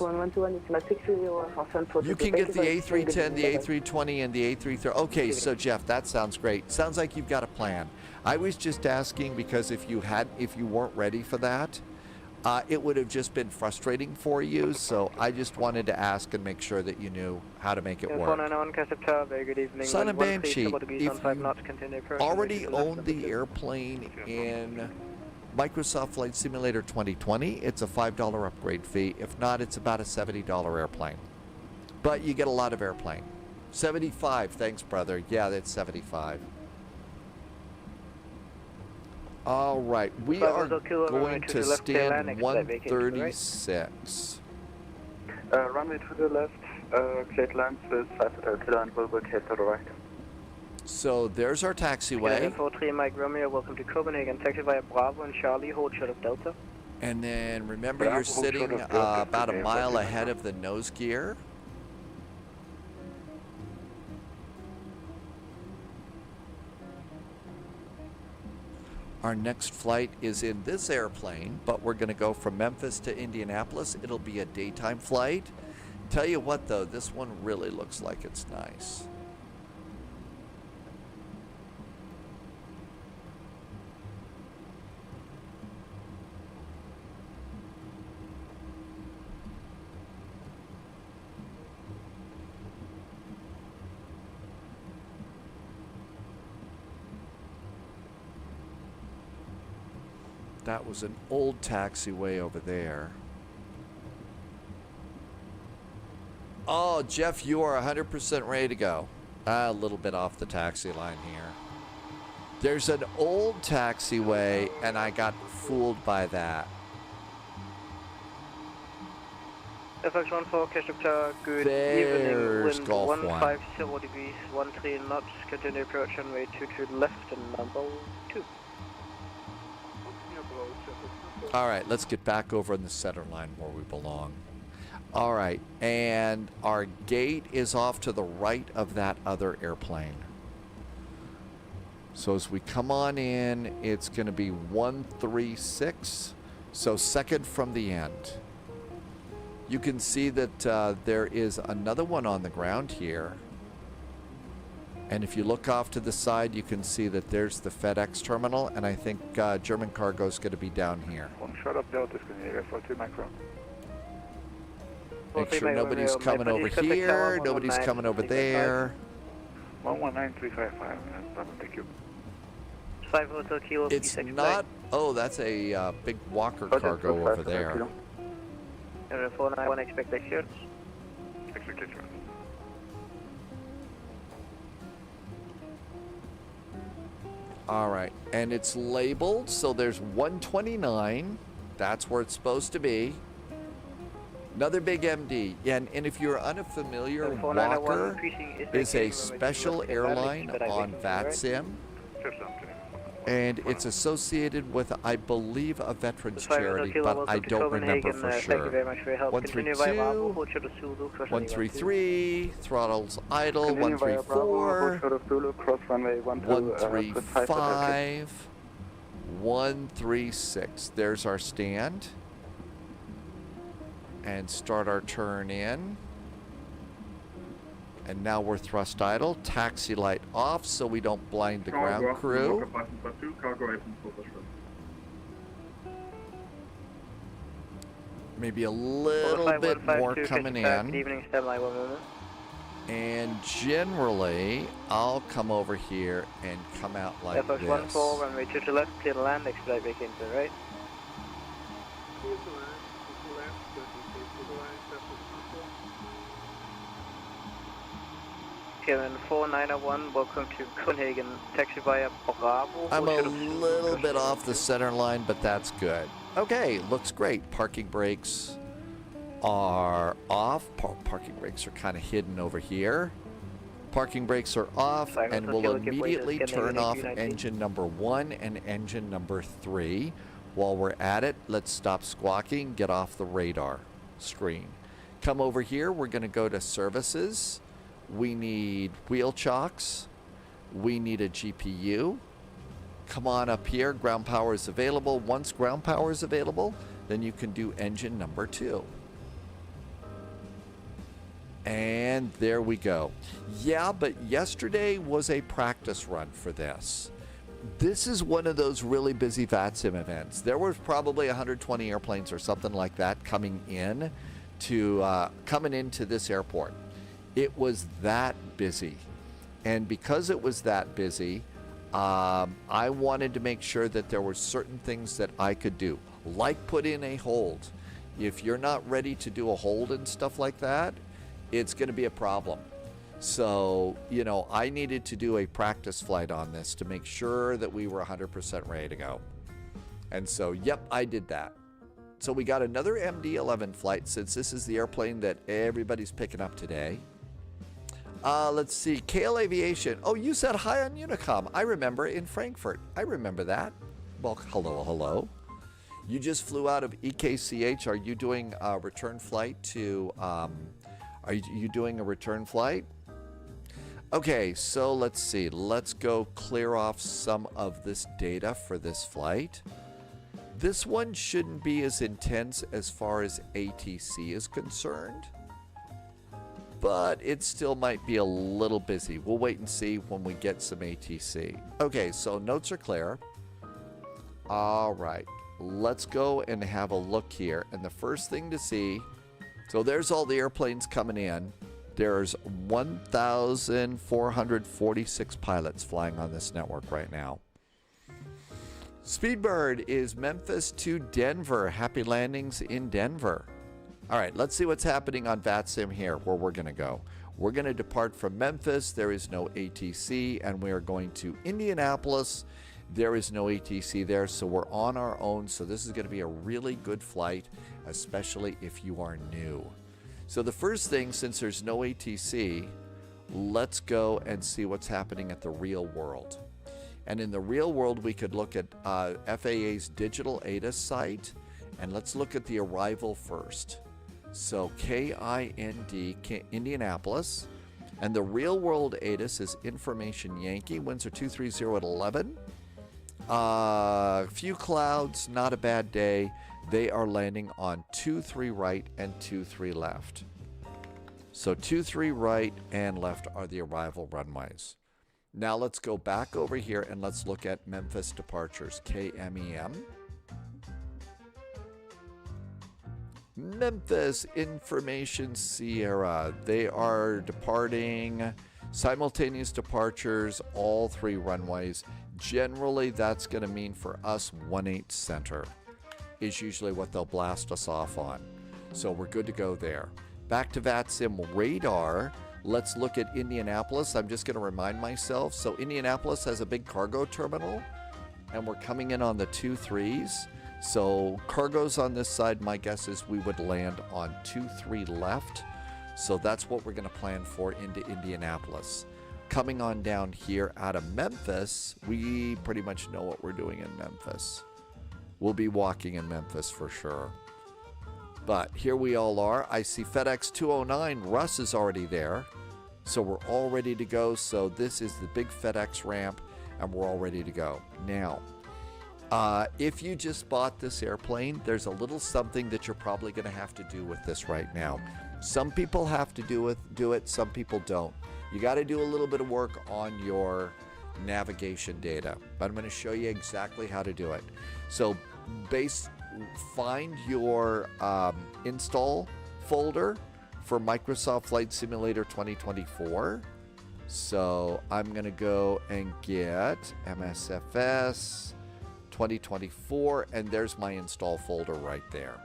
can get the A310, the A320, and the A330. Okay, so Jeff, that sounds great. Sounds like you've got a plan. I was just asking because if you weren't ready for that, it would have just been frustrating for you. So I just wanted to ask and make sure that you knew how to make it work. Son of Banshee, if you already owned the airplane in Microsoft Flight Simulator 2020, it's a $5 upgrade fee. If not, it's about a $70 airplane. But you get a lot of airplane. 75, thanks, brother. Yeah, that's 75. All right, we are going to stand 136. Runway to the left, Cleared lines with 5 Kilo and will head to the right. So there's our taxiway. 43 Mike Romeo, welcome to Copenhagen. Taxi via Bravo and Charlie, hold short of Delta. And then remember, you're sitting about a mile ahead of the nose gear. Our next flight is in this airplane, but we're going to go from Memphis to Indianapolis. It'll be a daytime flight. Tell you what, though, this one really looks like it's nice. That was an old taxiway over there. Oh, Jeff, you are 100% ready to go. A little bit off the taxi line here. There's an old taxiway, and I got fooled by that. FX14, Castor, good There's evening. Wind Golf 150 degrees, 13 knots, continue approach runway 22 left and number 2. All right, let's get back over in the center line where we belong. All right, and our gate is off to the right of that other airplane. So as we come on in, it's going to be 136, so second from the end. You can see that there is another one on the ground here. And if you look off to the side, you can see that there's the FedEx terminal, and I think German cargo is going to be down here. One shot of Delta, Scandinavia, 42 micro. Make sure nobody's coming over here, nobody's coming over there. 119355, thank you. 5 Hotel Kilo. It's not, oh, that's a big Walker cargo over there. 491, expectations. Expectations. All right, and it's labeled, so there's 129. That's where it's supposed to be. Another big MD. Yeah, and if you're unfamiliar, Walker is a special airline on VATSIM. And it's associated with, I believe, a veterans charity, but I don't remember for sure. 132, 133, throttles idle, 134, 135, 136. There's our stand. And start our turn in. And now we're thrust idle. Taxi light off so we don't blind the ground crew. Maybe a little bit more coming in. And generally, I'll come over here and come out like this. FX14, runway 22 left, clear to land, expedite back into the right. Kevin 4901, welcome to Copenhagen, taxi via Bravo. I'm a little bit off the center line, but that's good. Okay, looks great. Parking brakes are off. Parking brakes are kind of hidden over here. Parking brakes are off, and we'll immediately turn off engine number 1 and engine number 3. While we're at it, let's stop squawking, get off the radar screen. Come over here, we're going to go to services. We need wheel chocks. We need a GPU. Come on up here. Ground power is available. Once ground power is available, then you can do engine number 2. And there we go. Yeah, but yesterday was a practice run for this. This is one of those really busy VATSIM events. There was probably 120 airplanes or something like that coming into this airport. It was that busy. And because it was that busy, I wanted to make sure that there were certain things that I could do, like put in a hold. If you're not ready to do a hold and stuff like that, it's going to be a problem. So, you know, I needed to do a practice flight on this to make sure that we were 100% ready to go. And so, yep, I did that. So we got another MD11 flight, since this is the airplane that everybody's picking up today. Let's see, KL Aviation. Oh, you said hi on Unicom. I remember, in Frankfurt. I remember that. Well, hello, hello. You just flew out of EKCH. Are you doing a return flight to, are you doing a return flight? Okay, so let's see. Let's go clear off some of this data for this flight. This one shouldn't be as intense as far as ATC is concerned, but it still might be a little busy. We'll wait and see when we get some ATC. Okay, so notes are clear. All right, let's go and have a look here. And the first thing to see, so there's all the airplanes coming in. There's 1,446 pilots flying on this network right now. Speedbird is Memphis to Denver. Happy landings in Denver. All right, let's see what's happening on VATSIM here, where we're going to go. We're going to depart from Memphis. There is no ATC, and we are going to Indianapolis. There is no ATC there, so we're on our own. So this is going to be a really good flight, especially if you are new. So the first thing, since there's no ATC, let's go and see what's happening at the real world. And in the real world, we could look at FAA's digital ATIS site, and let's look at the arrival first. So KIND, Indianapolis, and the real world ATIS is Information Yankee. Winds are 230 at 11. Few clouds, not a bad day. They are landing on 23 right and 23 left. So 23 right and left are the arrival runways. Now let's go back over here and let's look at Memphis departures, KMEM. Memphis Information Sierra. They are departing, simultaneous departures, all three runways. Generally, that's going to mean for us 18 center is usually what they'll blast us off on. So we're good to go there. Back to VATSIM radar. Let's look at Indianapolis. I'm just going to remind myself. So Indianapolis has a big cargo terminal, and we're coming in on the 23s. So cargo's on this side. My guess is we would land on 23 left. So that's what we're going to plan for into Indianapolis. Coming on down here out of Memphis, we pretty much know what we're doing in Memphis. We'll be walking in Memphis for sure. But here we all are. I see FedEx 209. Russ is already there. So we're all ready to go. So this is the big FedEx ramp, and we're all ready to go. Now, if you just bought this airplane, there's a little something that you're probably going to have to do with this right now. Some people have to do it, some people don't. You got to do a little bit of work on your navigation data, but I'm going to show you exactly how to do it. So find your install folder for Microsoft Flight Simulator 2024. So I'm going to go and get MSFS 2024, and there's my install folder right there.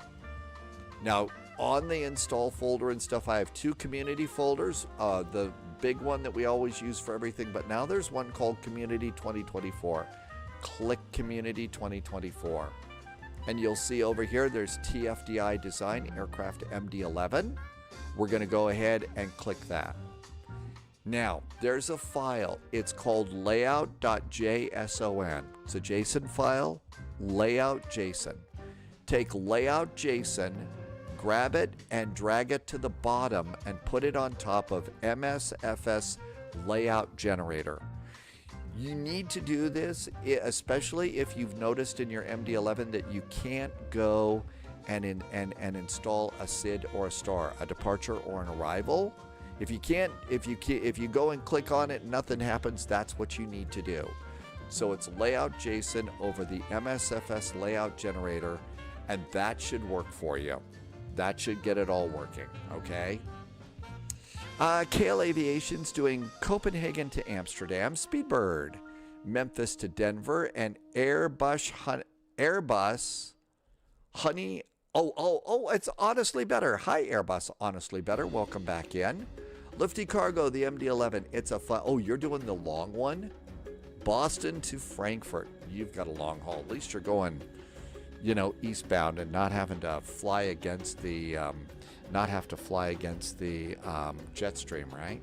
Now, on the install folder and stuff, I have two community folders. The big one that we always use for everything, but now there's one called Community 2024. Click Community 2024. And you'll see over here, there's TFDi Design Aircraft MD11. We're going to go ahead and click that. Now, there's a file. It's called layout.json. It's a JSON file, layout.json. Take layout.json, grab it and drag it to the bottom and put it on top of MSFS layout generator. You need to do this, especially if you've noticed in your MD11 that you can't go and install a SID or a star, a departure or an arrival. If you go and click on it and nothing happens, that's what you need to do. So it's layout JSON over the MSFS layout generator, and that should work for you. That should get it all working, okay? KL Aviation's doing Copenhagen to Amsterdam, Speedbird, Memphis to Denver, and Airbus Honey. Oh, it's Honestly Better. Hi, Airbus Honestly Better. Welcome back in. Lifty Cargo, the MD11. It's a fun. Oh, you're doing the long one? Boston to Frankfurt. You've got a long haul. At least you're going you know, eastbound and not having to fly against the, jet stream, right?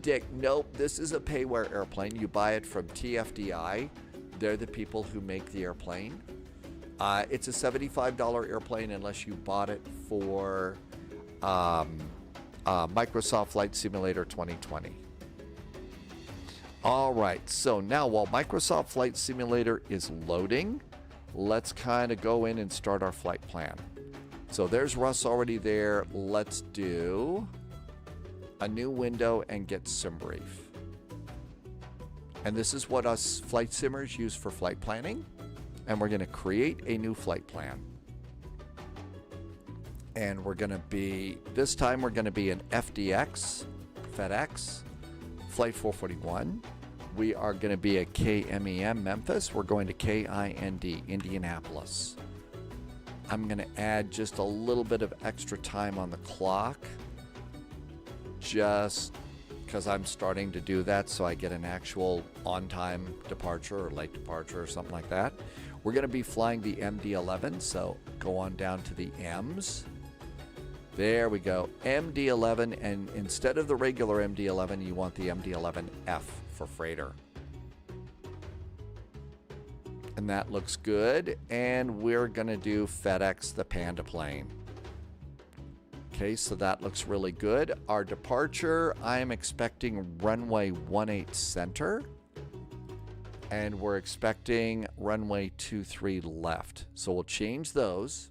Dick, nope, this is a payware airplane. You buy it from TFDi. They're the people who make the airplane. It's a $75 airplane unless you bought it for Microsoft Flight Simulator 2020. All right, so now while Microsoft Flight Simulator is loading, let's kind of go in and start our flight plan. So there's Russ already there. Let's do a new window and get SimBrief. And this is what us flight simmers use for flight planning. And we're going to create a new flight plan. And we're going to be, this time we're going to be an FDX, FedEx, Flight 441. We are going to be a KMEM, Memphis. We're going to KIND, Indianapolis. I'm going to add just a little bit of extra time on the clock, just because I'm starting to do that so I get an actual on-time departure or late departure or something like that. We're going to be flying the MD11, so go on down to the M's. There we go, MD11, and instead of the regular MD11, you want the MD11F for freighter. And that looks good, and we're going to do FedEx the Panda plane. Okay, so that looks really good. Our departure, I am expecting runway 18 center. And we're expecting runway 23 left. So we'll change those.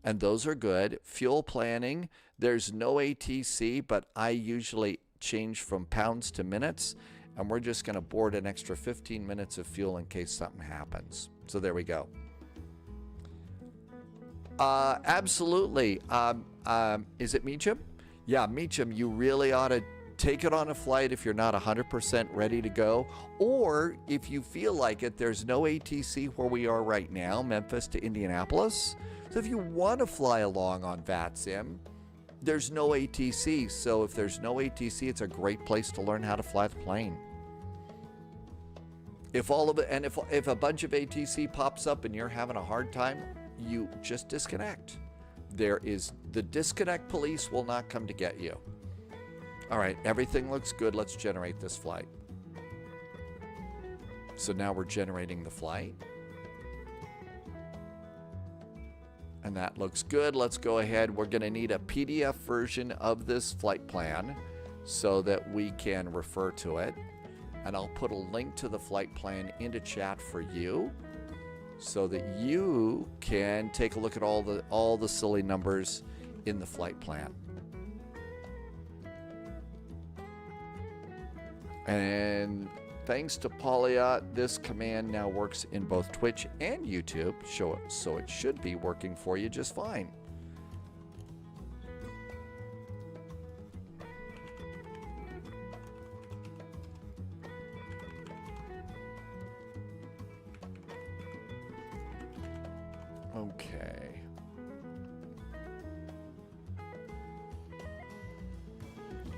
And those are good. Fuel planning, there's no ATC, but I usually change from pounds to minutes. And we're just going to board an extra 15 minutes of fuel in case something happens. So there we go. Absolutely. Is it Meacham? Yeah, Meacham, you really ought to take it on a flight if you're not 100% ready to go. Or if you feel like it, there's no ATC where we are right now, Memphis to Indianapolis. So if you want to fly along on VATSIM, there's no ATC. So if there's no ATC, it's a great place to learn how to fly the plane. If all of it, and if a bunch of ATC pops up and you're having a hard time, you just disconnect. The disconnect police will not come to get you. All right, everything looks good. Let's generate this flight. So now we're generating the flight. And that looks good. Let's go ahead. We're going to need a PDF version of this flight plan so that we can refer to it. And I'll put a link to the flight plan into chat for you so that you can take a look at all the silly numbers in the flight plan. And thanks to Polyot, this command now works in both Twitch and YouTube, so it should be working for you just fine. Okay.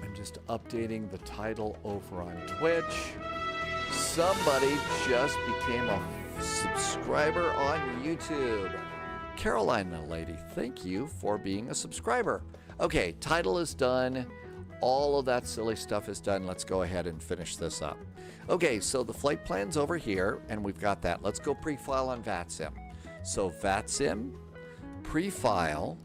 I'm just updating the title over on Twitch. Somebody just became a subscriber on YouTube. Carolina lady, thank you for being a subscriber. Okay, title is done. All of that silly stuff is done. Let's go ahead and finish this up. Okay, so the flight plan's over here, and we've got that. Let's go pre-file on VATSIM. So VATSIM, pre-file,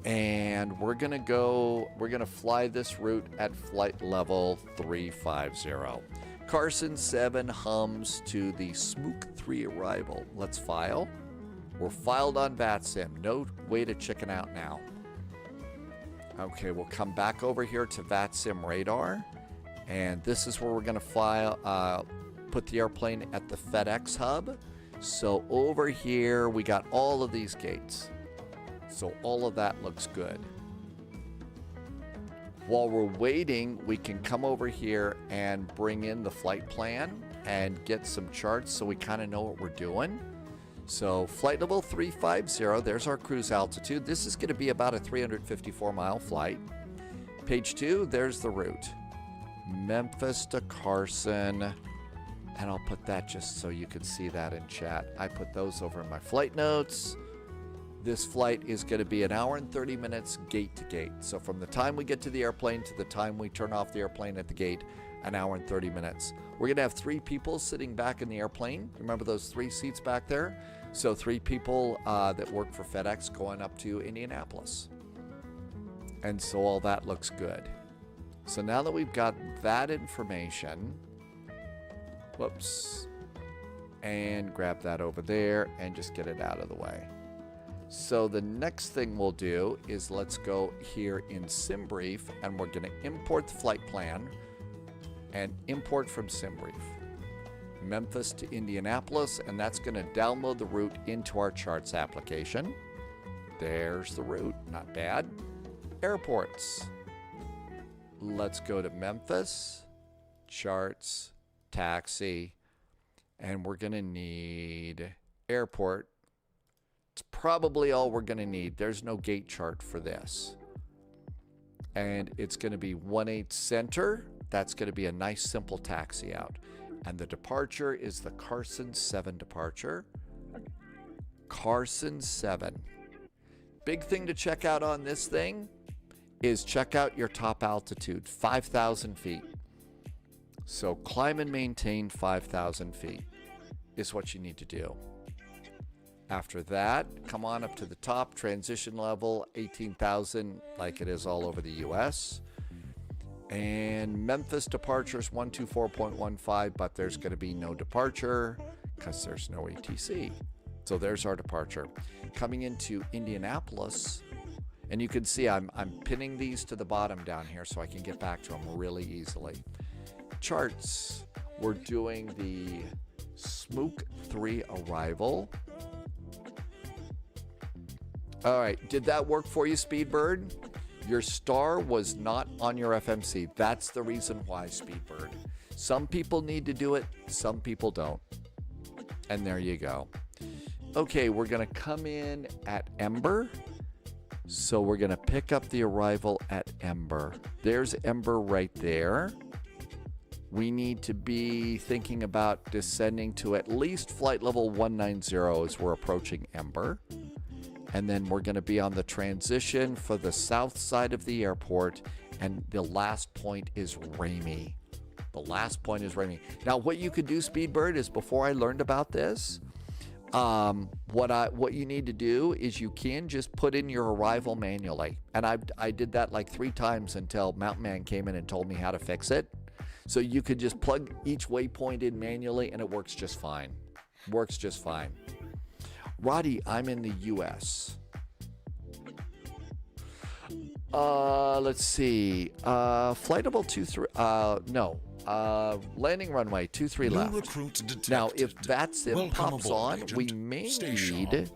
and we're gonna fly this route at flight level 350. Carson 7 hums to the Smook 3 arrival. Let's file. We're filed on VATSIM. No way to chicken out now. Okay, we'll come back over here to VATSIM radar, and this is where we're gonna file, put the airplane at the FedEx hub. So over here, we got all of these gates. So all of that looks good. While we're waiting, we can come over here and bring in the flight plan and get some charts so we kind of know what we're doing. So flight level 350, there's our cruise altitude. This is going to be about a 354-mile flight. Page 2, there's the route. Memphis to Carson, And I'll put that just so you can see that in chat. I put those over in my flight notes. This flight is going to be 1 hour and 30 minutes gate to gate. So from the time we get to the airplane to the time we turn off the airplane at the gate, 1 hour and 30 minutes. We're going to have 3 people sitting back in the airplane. Remember those 3 seats back there? So 3 people that work for FedEx going up to Indianapolis. And so all that looks good. So now that we've got that information, whoops, and grab that over there and just get it out of the way. So the next thing we'll do is let's go here in SimBrief, and we're going to import the flight plan and import from SimBrief. Memphis to Indianapolis, and that's going to download the route into our charts application. There's the route, not bad. Airports. Let's go to Memphis, charts, taxi, and we're going to need airport. It's probably all we're going to need. There's no gate chart for this. And it's going to be 18 center. That's going to be a nice simple taxi out. And the departure is the Carson 7 departure. Carson 7. Big thing to check out on this thing is check out your top altitude, 5,000 feet. So climb and maintain 5,000 feet is what you need to do. After that, come on up to the top, transition level, 18,000 like it is all over the US. And Memphis departures 124.15, but there's going to be no departure because there's no ATC. So there's our departure. Coming into Indianapolis, and you can see I'm pinning these to the bottom down here so I can get back to them really easily. Charts, we're doing the Smook 3 arrival. All right, did that work for you, Speedbird? Your star was not on your FMC. That's the reason why, Speedbird. Some people need to do it, some people don't. And there you go. Okay, we're going to come in at Ember. So we're going to pick up the arrival at Ember. There's Ember right there. We need to be thinking about descending to at least flight level 190 as we're approaching Ember. And then we're going to be on the transition for the south side of the airport. And the last point is Ramey. The last point is Ramey. Now, what you could do, Speedbird, is before I learned about this, what you need to do is you can just put in your arrival manually. And I did that like 3 times until Mountain Man came in and told me how to fix it. So you could just plug each waypoint in manually and it works just fine. Works just fine. Roddy, I'm in the US. Let's see. Flight level 23, no. Landing runway 23 left. Now, if VATSIM pops on, we may need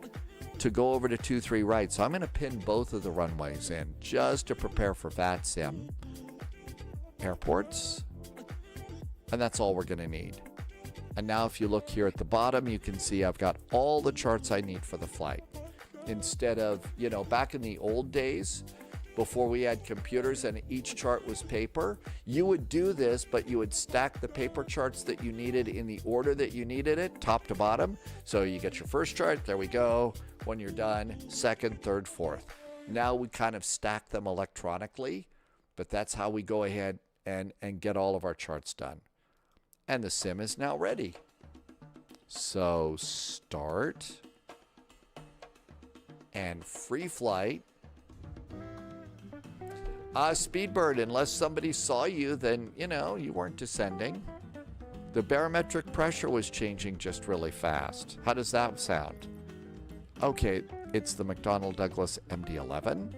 to go over to 23 right. So I'm going to pin both of the runways in just to prepare for VATSIM. Airports. And that's all we're going to need. And now if you look here at the bottom, you can see I've got all the charts I need for the flight. Instead of, back in the old days, before we had computers and each chart was paper, you would do this, but you would stack the paper charts that you needed in the order that you needed it, top to bottom. So you get your first chart, there we go. When you're done, second, third, fourth. Now we kind of stack them electronically, but that's how we go ahead and get all of our charts done. And the sim is now ready. So start and free flight. Speedbird, unless somebody saw you, then, you weren't descending. The barometric pressure was changing just really fast. How does that sound? Okay, it's the McDonnell Douglas MD11.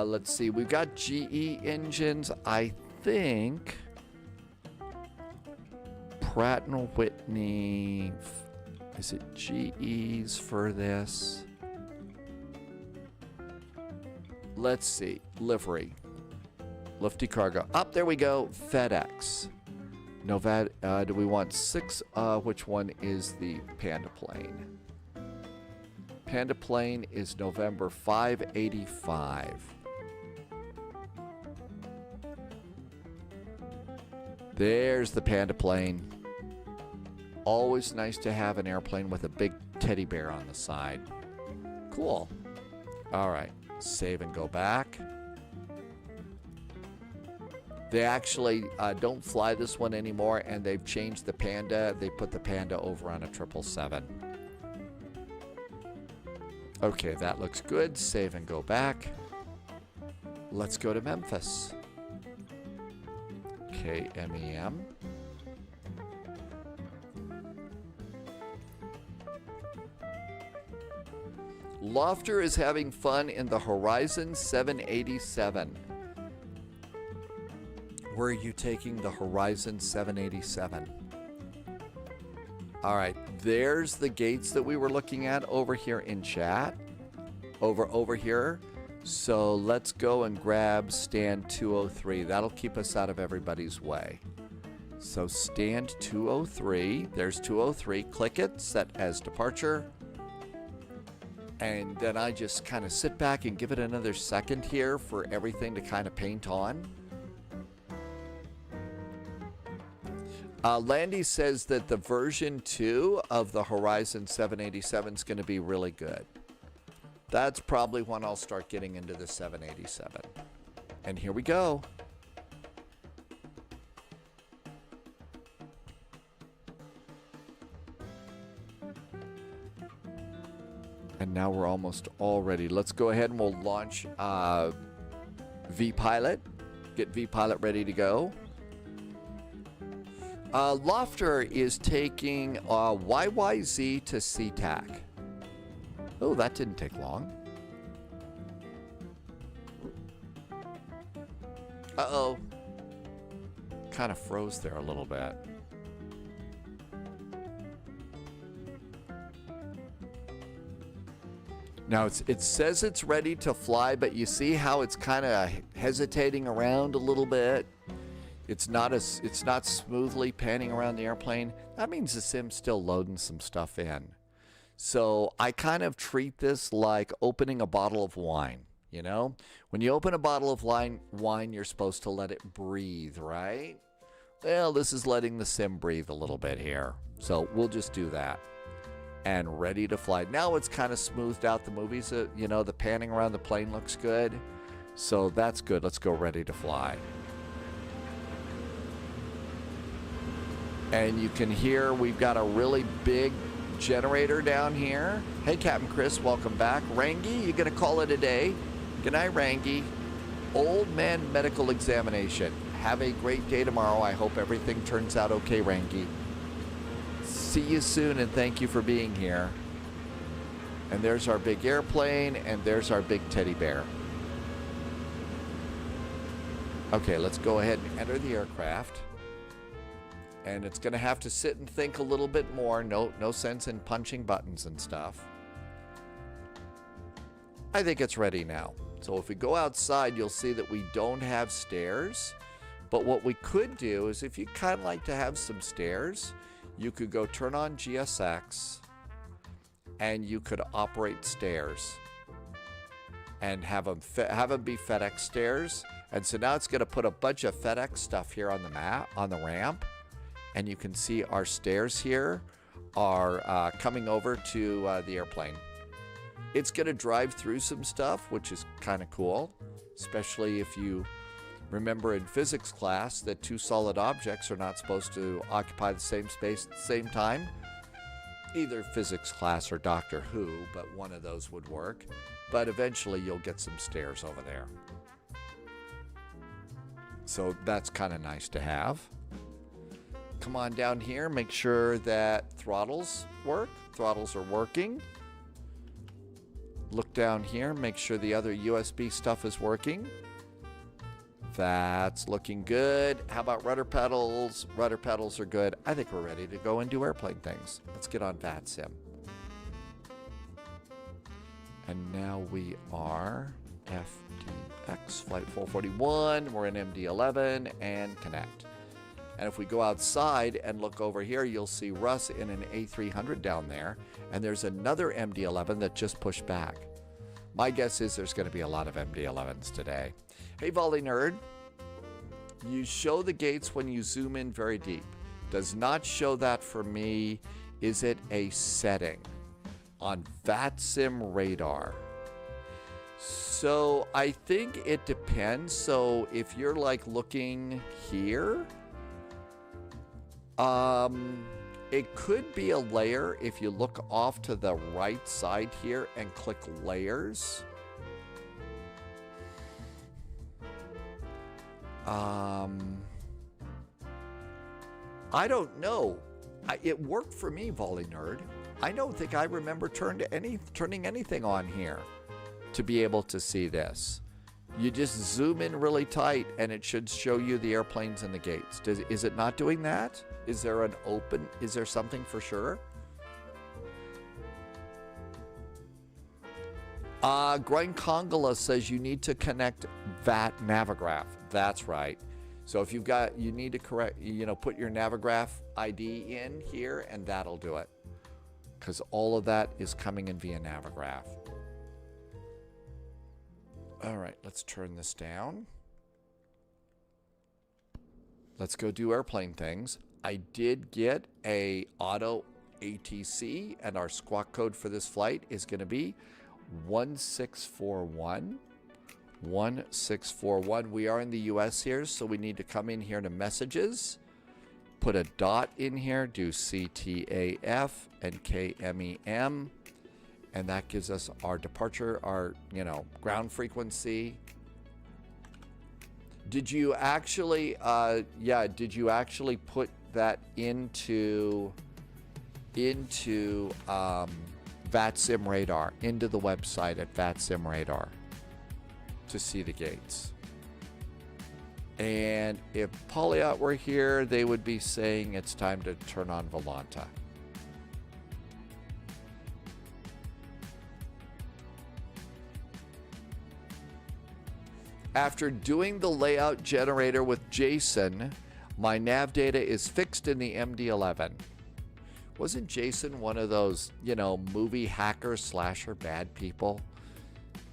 Let's see, we've got GE engines. I think Pratt & Whitney, is it GE's for this? Let's see, livery, lifty cargo. Up there we go, FedEx. Do we want 6? Which one is the Panda plane? Panda plane is November 585. There's the Panda plane. Always nice to have an airplane with a big teddy bear on the side. Cool. All right, save and go back. They actually don't fly this one anymore, and they've changed the Panda. They put the Panda over on a 777. Okay, that looks good. Save and go back. Let's go to Memphis. KMEM. Lofter is having fun in the Horizon 787. Where are you taking the Horizon 787? All right, there's the gates that we were looking at over here in chat. Over here. So let's go and grab stand 203. That'll keep us out of everybody's way. So stand 203. There's 203. Click it. Set as departure. And then I just kind of sit back and give it another second here for everything to kind of paint on. Landy says that the version 2 of the Horizon 787 is going to be really good. That's probably when I'll start getting into the 787. And here we go. And now we're almost all ready. Let's go ahead and we'll launch vPilot. Get vPilot ready to go. Lofter is taking YYZ to SeaTac. Oh, that didn't take long. Uh-oh. Kind of froze there a little bit. Now it says it's ready to fly, but you see how it's kind of hesitating around a little bit. It's not smoothly panning around the airplane. That means the sim's still loading some stuff in. So I kind of treat this like opening a bottle of wine, you know? When you open a bottle of wine, you're supposed to let it breathe, right? Well, this is letting the sim breathe a little bit here. So we'll just do that. And ready to fly. Now it's kind of smoothed out the movies. You know, the panning around the plane looks good. So that's good. Let's go ready to fly. And you can hear we've got a really big generator down here. Hey, Captain Chris, welcome back. Rangi, you gonna call it a day? Good night, Rangi. Old man medical examination. Have a great day tomorrow. I hope everything turns out okay, Rangi. See you soon, and thank you for being here. And there's our big airplane, and there's our big teddy bear. Okay, let's go ahead and enter the aircraft. And it's going to have to sit and think a little bit more. No sense in punching buttons and stuff. I think it's ready now. So if we go outside, you'll see that we don't have stairs. But what we could do is, if you kind of like to have some stairs, you could go turn on GSX and you could operate stairs and have them be FedEx stairs. And so now it's going to put a bunch of FedEx stuff here on the map, on the ramp. And you can see our stairs here are coming over to the airplane. It's going to drive through some stuff, which is kind of cool, especially if you remember in physics class that two solid objects are not supposed to occupy the same space at the same time. Either physics class or Doctor Who, but one of those would work. But eventually you'll get some stairs over there. So that's kind of nice to have. Come on down here, make sure that throttles work. Throttles are working. Look down here, make sure the other USB stuff is working. That's looking good. How about rudder pedals? Rudder pedals are good. I think we're ready to go and do airplane things. Let's get on VATSIM. And now we are FDX, flight 441. We're in MD11 and connect. And if we go outside and look over here, you'll see Russ in an A300 down there. And there's another MD11 that just pushed back. My guess is there's going to be a lot of MD11s today. Hey, Volley Nerd. You show the gates when you zoom in very deep. Does not show that for me. Is it a setting on VATSIM radar? So I think it depends. So if you're like looking here, it could be a layer if you look off to the right side here and click layers. I don't know. It worked for me, Volley Nerd. I don't think I remember turning anything on here to be able to see this. You just zoom in really tight and it should show you the airplanes and the gates. Is it not doing that? Is there an open? Is there something for sure? Groin Congola says you need to connect VAT Navigraph. That's right. So if you need to put your Navigraph ID in here and that'll do it. Because all of that is coming in via Navigraph. All right, let's turn this down. Let's go do airplane things. I did get a auto ATC and our squawk code for this flight is going to be 1641. 1641. We are in the US here, so we need to come in here to messages, put a dot in here, do CTAF and KMEM, and that gives us our departure, our ground frequency. Did you actually did you actually put that into VATSIM radar, into the website at VATSIM radar to see the gates? And if Polyot were here, they would be saying it's time to turn on Volanta. After doing the layout generator with Jason, my nav data is fixed in the MD11. Wasn't Jason one of those, movie hacker slasher bad people?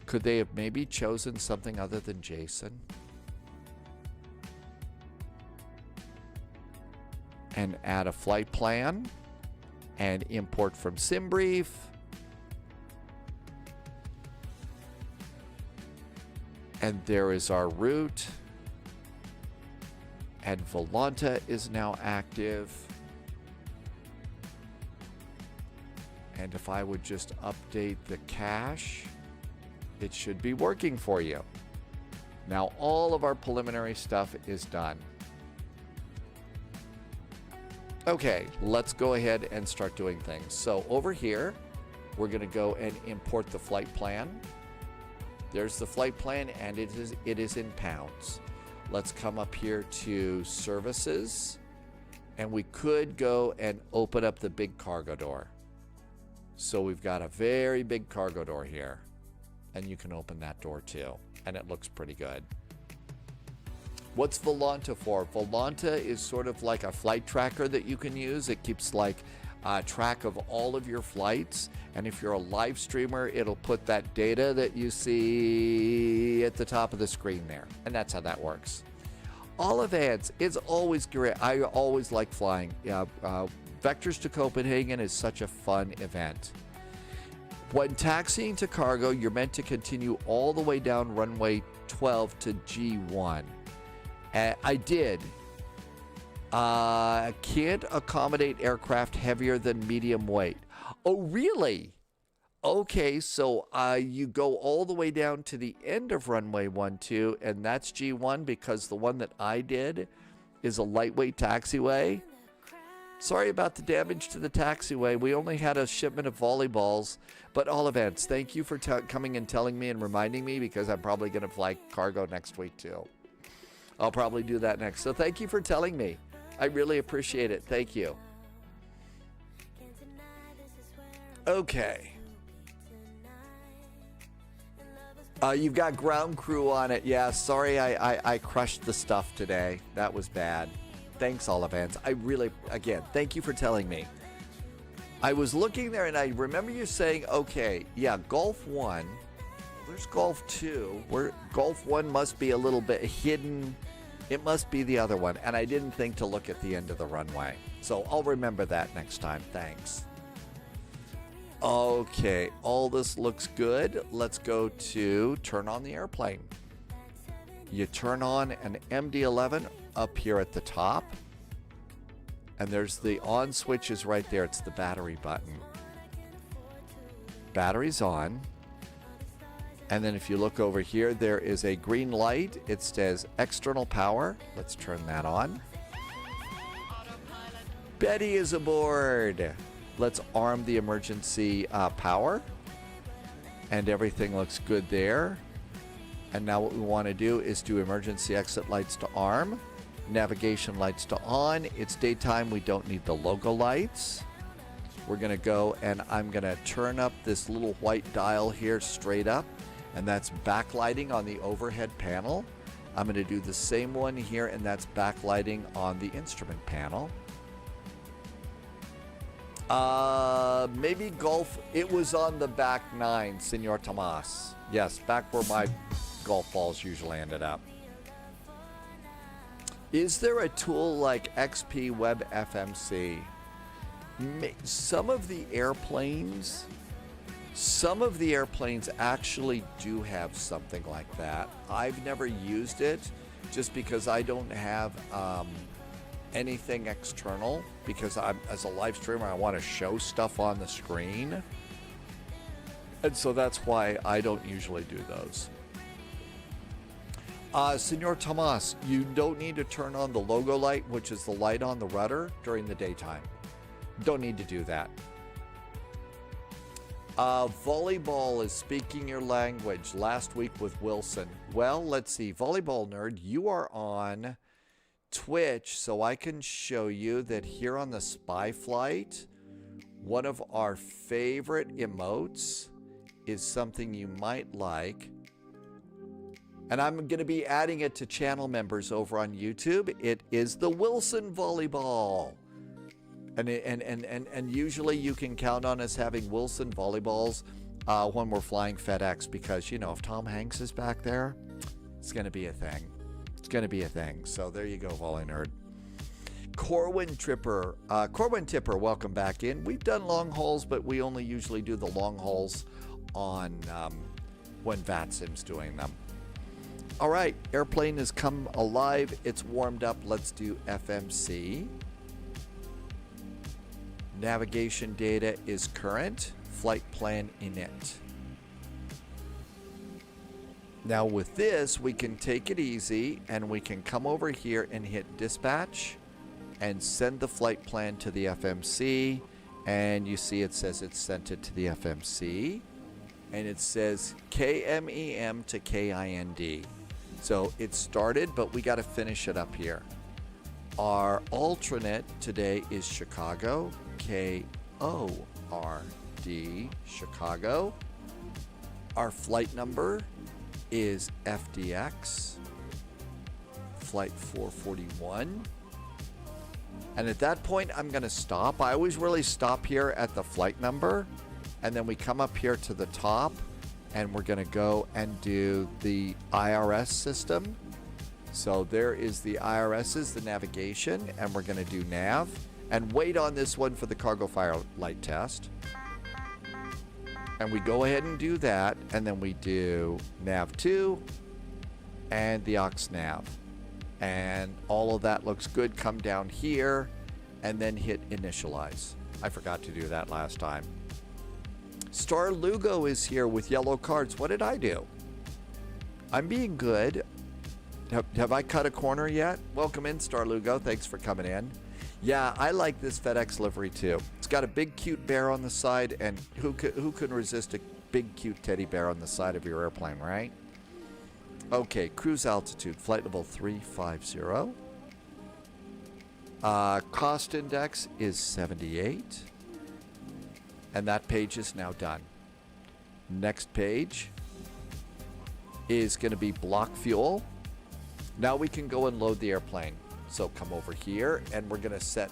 Could they have maybe chosen something other than Jason? And add a flight plan and import from SimBrief. And there is our route. And Volanta is now active. And if I would just update the cache, it should be working for you. Now all of our preliminary stuff is done. Okay, let's go ahead and start doing things. So over here, we're going to go and import the flight plan. There's the flight plan, and it is in pounds. Let's come up here to services, and we could go and open up the big cargo door. So we've got a very big cargo door here, and you can open that door too, and it looks pretty good. What's Volanta for? Volanta is sort of like a flight tracker that you can use. It keeps track of all of your flights, and if you're a live streamer, it'll put that data that you see at the top of the screen there, and that's how that works. All events is always great. I always like flying. Vectors to Copenhagen is such a fun event. When taxiing to cargo, you're meant to continue all the way down runway 12 to G1. I did. Can't accommodate aircraft heavier than medium weight. Oh, really? Okay, so you go all the way down to the end of runway 12, and that's G1 because the one that I did is a lightweight taxiway. Sorry about the damage to the taxiway. We only had a shipment of volleyballs, but all events, thank you for coming and telling me and reminding me, because I'm probably going to fly cargo next week too. I'll probably do that next. So thank you for telling me. I really appreciate it. Thank you. Okay. You've got ground crew on it. Yeah, sorry I crushed the stuff today. That was bad. Thanks, all events. I really, again, thank you for telling me. I was looking there and I remember you saying, okay, yeah, Gulf 1. There's Gulf 2. Where Gulf 1 must be a little bit hidden It must be the other one, and I didn't think to look at the end of the runway. So I'll remember that next time. Thanks. Okay, all this looks good. Let's go to turn on the airplane. You turn on an MD11 up here at the top. And there's the on switch is right there. It's the battery button. Battery's on. And then if you look over here, there is a green light. It says external power. Let's turn that on. Betty is aboard. Let's arm the emergency power. And everything looks good there. And now what we want to do is do emergency exit lights to arm. Navigation lights to on. It's daytime. We don't need the logo lights. We're going to go and I'm going to turn up this little white dial here straight up. And that's backlighting on the overhead panel. I'm going to do the same one here, and that's backlighting on the instrument panel. Maybe golf. It was on the back 9, Senor Tomas. Yes, back where my golf balls usually ended up. Is there a tool like XP Web FMC? Some of the airplanes actually do have something like that. I've never used it just because I don't have anything external, because as a live streamer, I want to show stuff on the screen. And so that's why I don't usually do those. Senor Tomas, you don't need to turn on the logo light, which is the light on the rudder, during the daytime. Don't need to do that. Volleyball is speaking your language last week with Wilson. Well, let's see. Volleyball Nerd, you are on Twitch, so I can show you that here on the Spy Flight, one of our favorite emotes is something you might like. And I'm going to be adding it to channel members over on YouTube. It is the Wilson Volleyball. And usually you can count on us having Wilson volleyballs when we're flying FedEx, because, you know, if Tom Hanks is back there, it's going to be a thing. It's going to be a thing. So there you go, Volley Nerd. Corwin Tipper, welcome back in. We've done long hauls, but we only usually do the long hauls on when VATSIM's doing them. All right, airplane has come alive. It's warmed up. Let's do FMC. Navigation data is current. Flight plan init. Now with this, we can take it easy and we can come over here and hit dispatch and send the flight plan to the FMC. And you see it says it sent it to the FMC. And it says KMEM to KIND. So it started, but we got to finish it up here. Our alternate today is Chicago, KORD, Chicago. Our flight number is FDX, flight 441. And at that point, I'm going to stop. I always really stop here at the flight number. And then we come up here to the top, and we're going to go and do the IRS system. So there is the IRS's, the navigation, and we're going to do nav. And wait on this one for the cargo fire light test. And we go ahead and do that, and then we do nav 2 and the aux nav. And all of that looks good. Come down here and then hit initialize. I forgot to do that last time. Star Lugo is here with yellow cards. What did I do? I'm being good. Have I cut a corner yet? Welcome in, Star Lugo. Thanks for coming in. Yeah, I like this FedEx livery too. It's got a big cute bear on the side, and who can resist a big cute teddy bear on the side of your airplane, right? Okay, cruise altitude, flight level 350. Cost index is 78. And that page is now done. Next page is going to be block fuel. Now we can go and load the airplane. So come over here, and we're going to set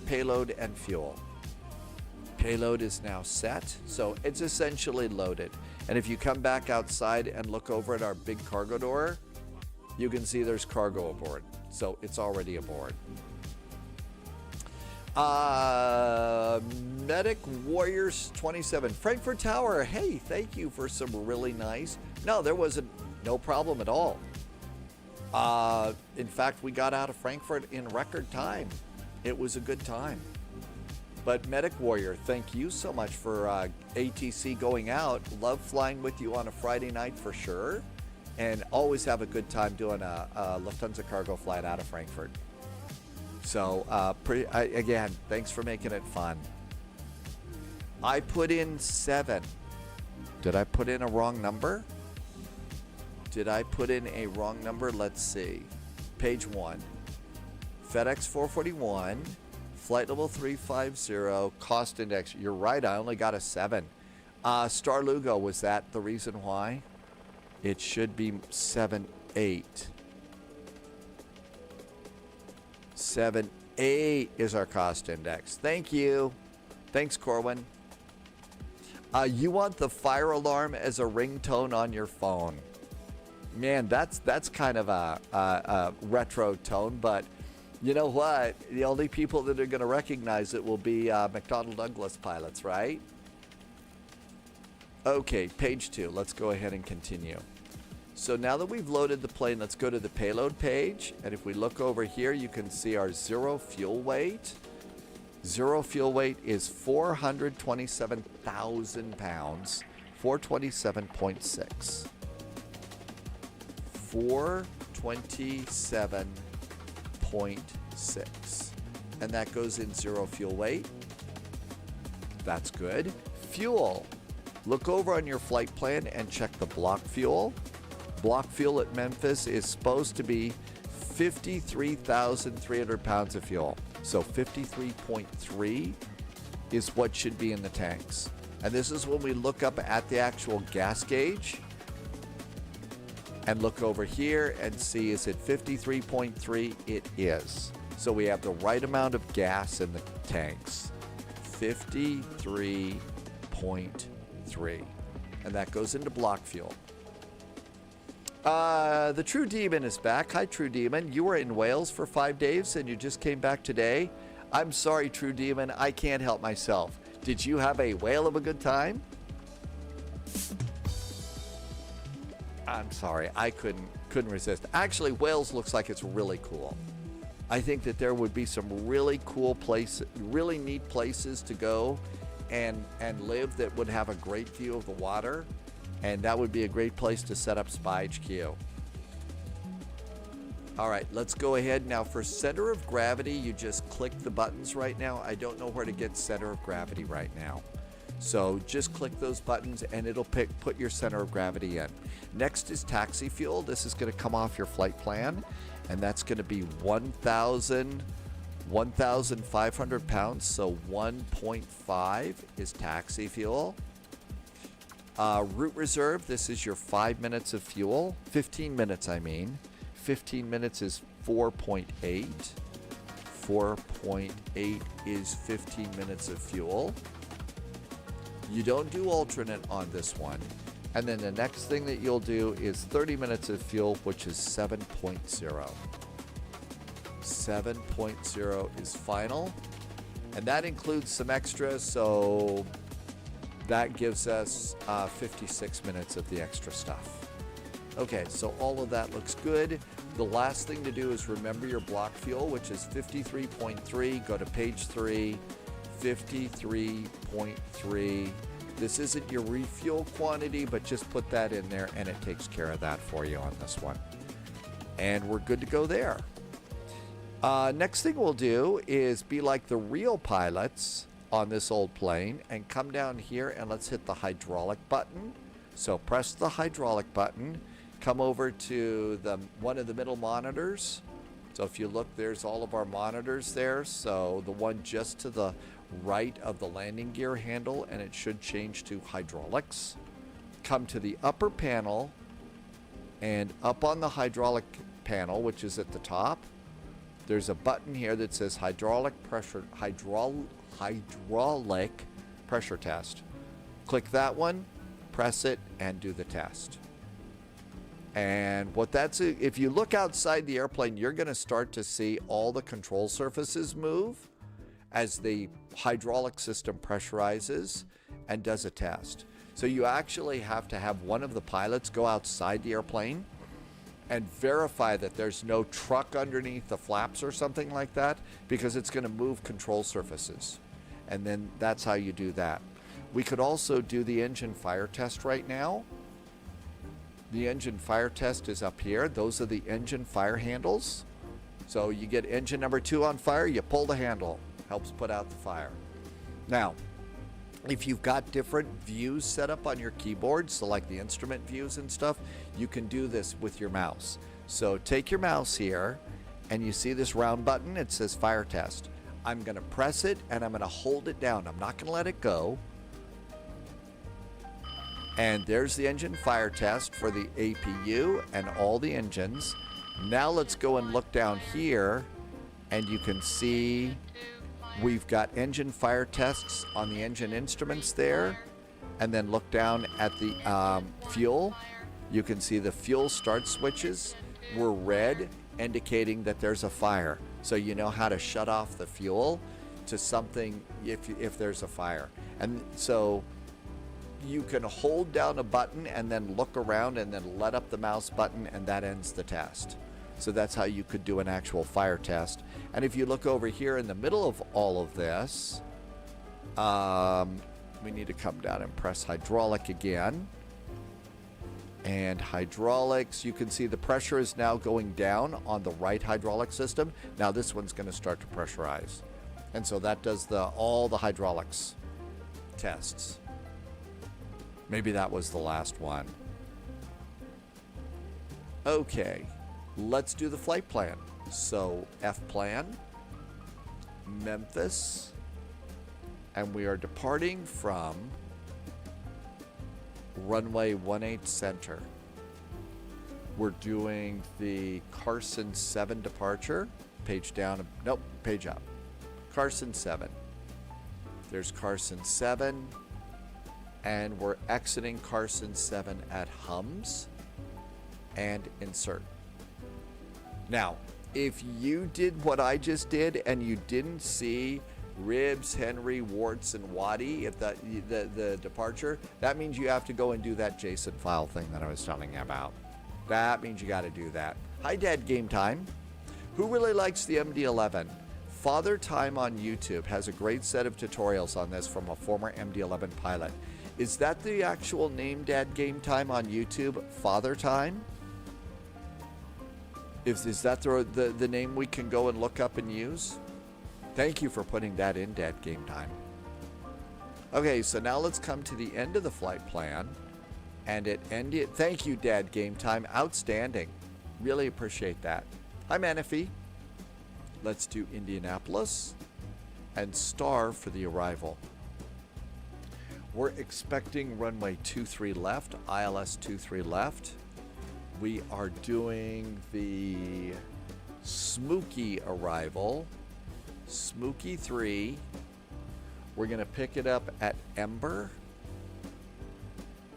payload and fuel. Payload is now set, so it's essentially loaded. And if you come back outside and look over at our big cargo door, you can see there's cargo aboard. So it's already aboard. Medic Warriors 27. Frankfurt Tower, hey, thank you for some really nice. No, there wasn't no problem at all. In fact, we got out of Frankfurt in record time. It was a good time. But Medic Warrior, thank you so much for ATC going out. Love flying with you on a Friday night for sure. And always have a good time doing a Lufthansa cargo flight out of Frankfurt. So, again, thanks for making it fun. I put in 7. Did I put in a wrong number? Did I put in a wrong number? Let's see. Page 1. FedEx 441, flight level 350, cost index. You're right, I only got a 7. Star Lugo, was that the reason why? It should be 7-8. 7-8 is our cost index. Thank you. Thanks, Corwin. You want the fire alarm as a ringtone on your phone. Man, that's kind of a retro tone, but you know what? The only people that are going to recognize it will be McDonnell Douglas pilots, right? Okay, page 2. Let's go ahead and continue. So now that we've loaded the plane, let's go to the payload page. And if we look over here, you can see our zero fuel weight. Zero fuel weight is 427,000 pounds, 427.6. 427.6. And that goes in zero fuel weight. That's good. Fuel. Look over on your flight plan and check the block fuel. Block fuel at Memphis is supposed to be 53,300 pounds of fuel. So 53.3 is what should be in the tanks. And this is when we look up at the actual gas gauge and look over here and see, is it 53.3? It is. So we have the right amount of gas in the tanks. 53.3. And that goes into block fuel. The True Demon is back. Hi, True Demon. You were in Wales for 5 days and you just came back today. I'm sorry, True Demon. I can't help myself. Did you have a whale of a good time? I'm sorry. I couldn't resist. Actually, Wales looks like it's really cool. I think that there would be some really cool places, really neat places to go and live that would have a great view of the water. And that would be a great place to set up Spy HQ. All right, let's go ahead. Now for center of gravity, you just click the buttons right now. I don't know where to get center of gravity right now. So just click those buttons and it'll put your center of gravity in. Next is taxi fuel. This is gonna come off your flight plan. And that's gonna be 1,500 pounds. So 1.5 is taxi fuel. Route reserve, this is your 5 minutes of fuel. 15 minutes, I mean. 15 minutes is 4.8. 4.8 is 15 minutes of fuel. You don't do alternate on this one. And then the next thing that you'll do is 30 minutes of fuel, which is 7.0. 7.0 is final. And that includes some extras, so that gives us 56 minutes of the extra stuff. Okay, so all of that looks good. The last thing to do is remember your block fuel, which is 53.3. Go to page 3, 53.3. This isn't your refuel quantity, but just put that in there and it takes care of that for you on this one. And we're good to go there. Next thing we'll do is be like the real pilots on this old plane and come down here and let's hit the hydraulic button. So press the hydraulic button, come over to one of the middle monitors. So if you look, there's all of our monitors there. So the one just to the right of the landing gear handle, and it should change to hydraulics. Come to the upper panel, and up on the hydraulic panel, which is at the top, there's a button here that says hydraulic pressure test. Click that one, press it, and do the test. And what that's, if you look outside the airplane, you're going to start to see all the control surfaces move as the hydraulic system pressurizes and does a test. So you actually have to have one of the pilots go outside the airplane and verify that there's no truck underneath the flaps or something like that, because it's going to move control surfaces. And then that's how you do that. We could also do the engine fire test right now. The engine fire test is up here. Those are the engine fire handles. So you get engine number 2 on fire, you pull the handle. Helps put out the fire. Now, if you've got different views set up on your keyboard, so like the instrument views and stuff, you can do this with your mouse. So take your mouse here, and you see this round button, it says fire test. I'm going to press it, and I'm going to hold it down. I'm not going to let it go. And there's the engine fire test for the APU and all the engines. Now let's go and look down here, and you can see we've got engine fire tests on the engine instruments there. And then look down at the fuel. You can see the fuel start switches were red, indicating that there's a fire. So you know how to shut off the fuel to something if there's a fire. And so you can hold down a button and then look around and then let up the mouse button, and that ends the test. So that's how you could do an actual fire test. And if you look over here in the middle of all of this, we need to come down and press hydraulic again. And hydraulics, you can see the pressure is now going down on the right hydraulic system. Now this one's going to start to pressurize. And so that does all the hydraulics tests. Maybe that was the last one. Okay, let's do the flight plan. So F plan, Memphis, and we are departing from runway 18 center. We're doing the Carson 7 departure. Page down, nope, page up. Carson 7. There's Carson 7. And we're exiting Carson 7 at Hums and insert. Now, if you did what I just did and you didn't see Ribs, Henry, Warts, and Waddy at the departure, that means you have to go and do that JSON file thing that I was telling you about. That means you got to do that. Hi, Dad Game Time. Who really likes the MD11? Father Time on YouTube has a great set of tutorials on this from a former MD11 pilot. Is that the actual name, Dad Game Time on YouTube? Father Time? Is that the name we can go and look up and use? Thank you for putting that in, Dad Game Time. Okay, so now let's come to the end of the flight plan. And it ended. Thank you, Dad Game Time. Outstanding. Really appreciate that. Hi, Manifee. Let's do Indianapolis and star for the arrival. We're expecting runway 23 left, ILS 23 left. We are doing the Smokey arrival, Smokey 3. We're going to pick it up at Ember.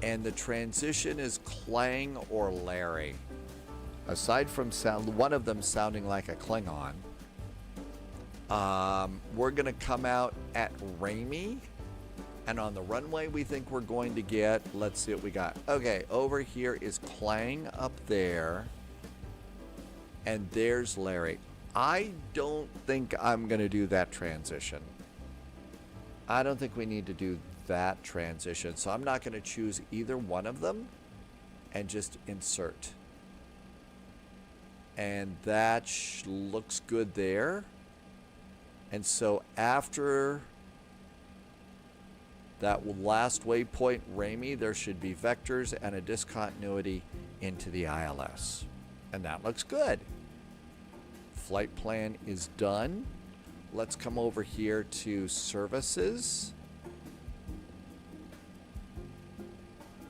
And the transition is Clang or Larry. Aside from one of them sounding like a Klingon, we're going to come out at Ramey. And on the runway, we think we're going to get, let's see what we got. Okay, over here is Clang up there. And there's Larry. I don't think I'm going to do that transition. I don't think we need to do that transition. So I'm not going to choose either one of them and just insert. And that looks good there. And so after that last waypoint, Ramey, there should be vectors and a discontinuity into the ILS. And that looks good. Flight plan is done. Let's come over here to services.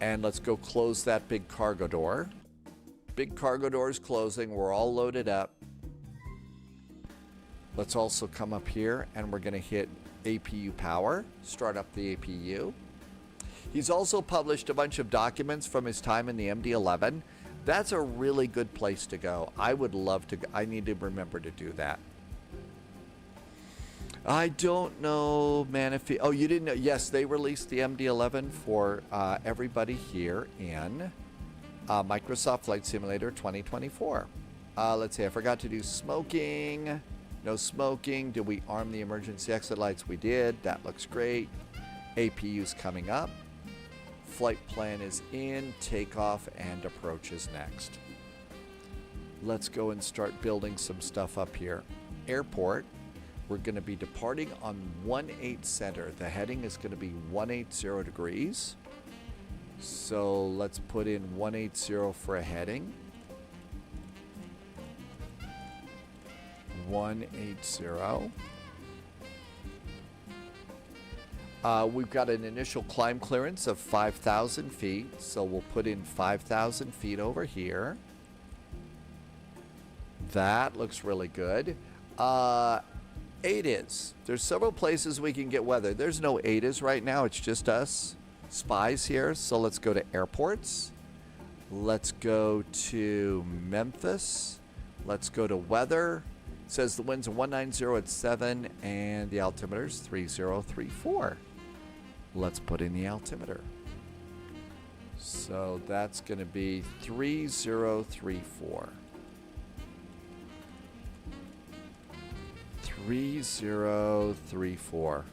And let's go close that big cargo door. Big cargo door is closing. We're all loaded up. Let's also come up here and we're going to hit APU power, start up the APU. He's also published a bunch of documents from his time in the MD11. That's a really good place to go. I would love to. I need to remember to do that. I don't know, man. If oh, you didn't know? Yes, they released the MD11 for everybody here in Microsoft Flight Simulator 2024. Let's see. I forgot to do smoking. No smoking. Did we arm the emergency exit lights? We did. That looks great. APU's coming up. Flight plan is in. Takeoff and approach is next. Let's go and start building some stuff up here. Airport. We're going to be departing on 18 center. The heading is going to be 180 degrees. So let's put in 180 for a heading. 180. We've got an initial climb clearance of 5,000 feet. So we'll put in 5,000 feet over here. That looks really good. ADAs. There's several places we can get weather. There's no ADAs right now. It's just us spies here. So let's go to airports. Let's go to Memphis. Let's go to weather. It says the winds are 190 at 7 and the altimeter is 3034. Let's put in the altimeter. So that's going to be 3034. 3034.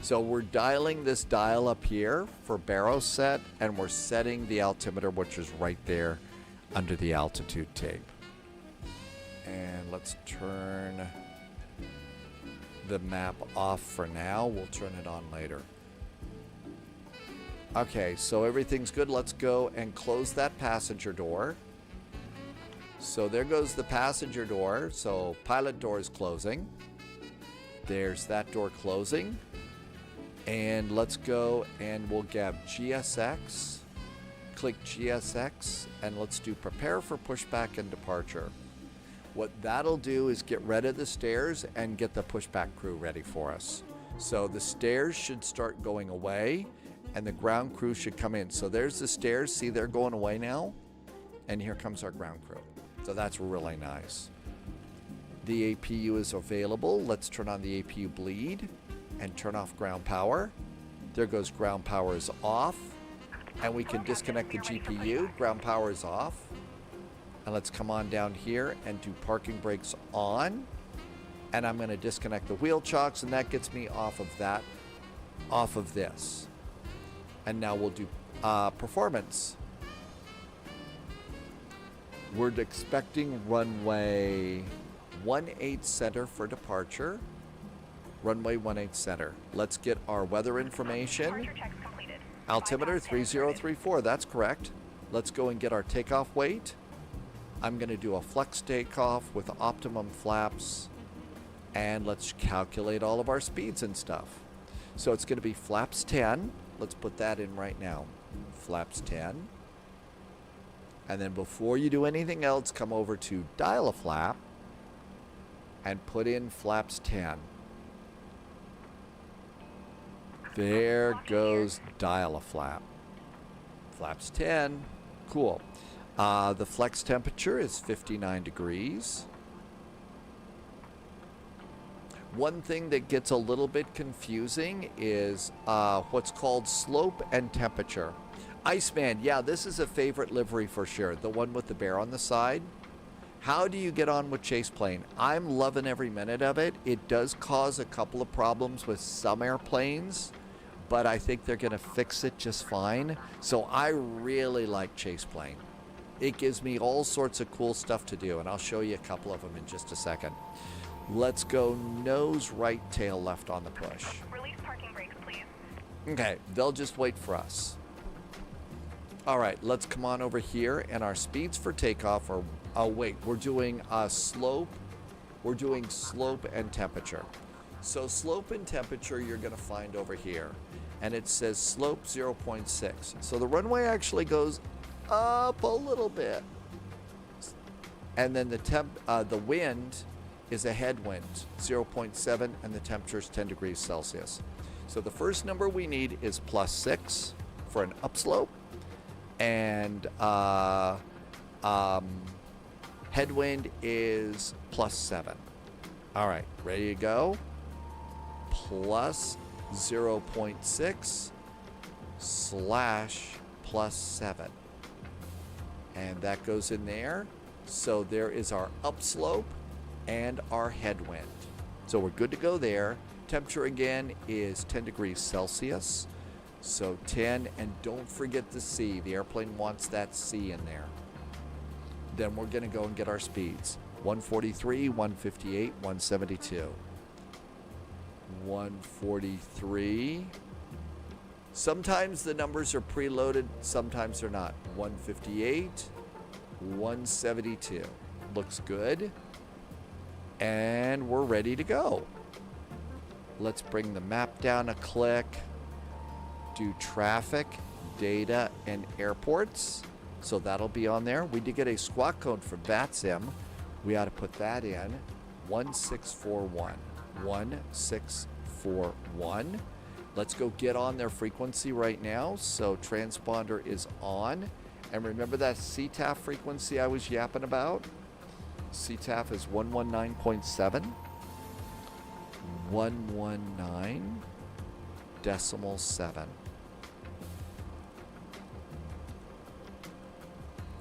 So we're dialing this dial up here for baro set, and we're setting the altimeter, which is right there under the altitude tape. And let's turn the map off for now. We'll turn it on later. Okay, so everything's good. Let's go and close that passenger door. So there goes the passenger door. So pilot door is closing. There's that door closing. And let's go and we'll grab GSX. Click GSX and let's do prepare for pushback and departure. What that'll do is get rid of the stairs and get the pushback crew ready for us. So the stairs should start going away and the ground crew should come in. So there's the stairs. See, they're going away now. And here comes our ground crew. So that's really nice. The APU is available. Let's turn on the APU bleed and turn off ground power. There goes ground power is off. And we can disconnect the GPU. Ground power is off. And let's come on down here and do parking brakes on. And I'm going to disconnect the wheel chocks, and that gets me off of that, off of this. And now we'll do performance. We're expecting runway 18 center for departure. Runway 18 center. Let's get our weather information. Altimeter 3034, that's correct. Let's go and get our takeoff weight. I'm going to do a flex takeoff with optimum flaps. And let's calculate all of our speeds and stuff. So it's going to be flaps 10. Let's put that in right now. Flaps 10. And then before you do anything else, come over to dial a flap and put in flaps 10. There goes dial a flap. Flaps 10. Cool. The flex temperature is 59 degrees. One thing that gets a little bit confusing is what's called slope and temperature. Iceman, yeah, this is a favorite livery for sure. The one with the bear on the side. How do you get on with Chase Plane? I'm loving every minute of it. It does cause a couple of problems with some airplanes, but I think they're going to fix it just fine. So I really like Chase Plane. It gives me all sorts of cool stuff to do, and I'll show you a couple of them in just a second. Let's go nose right, tail left on the push. Release parking brakes, please. Okay, they'll just wait for us. All right, let's come on over here, and our speeds for takeoff are, oh wait, we're doing slope. We're doing slope and temperature. So slope and temperature you're gonna find over here. And it says slope 0.6. So the runway actually goes up a little bit. And then the wind is a headwind, 0.7, and the temperature is 10 degrees Celsius. So the first number we need is +6 for an upslope, and Headwind is +7. All right, ready to go. Plus 0.6 / +7. And that goes in there. So there is our upslope and our headwind. So we're good to go there. Temperature again is 10 degrees Celsius. So 10, and don't forget the C. The airplane wants that C in there. Then we're going to go and get our speeds. 143, 158, 172. 143. Sometimes the numbers are preloaded, sometimes they're not. 158, 172. Looks good. And we're ready to go. Let's bring the map down a click. Do traffic, data, and airports. So that'll be on there. We did get a squawk code from VATSIM. We ought to put that in. 1641. 1641. Let's go get on their frequency right now. So transponder is on. And remember that CTAF frequency I was yapping about? CTAF is 119.7. 119.7.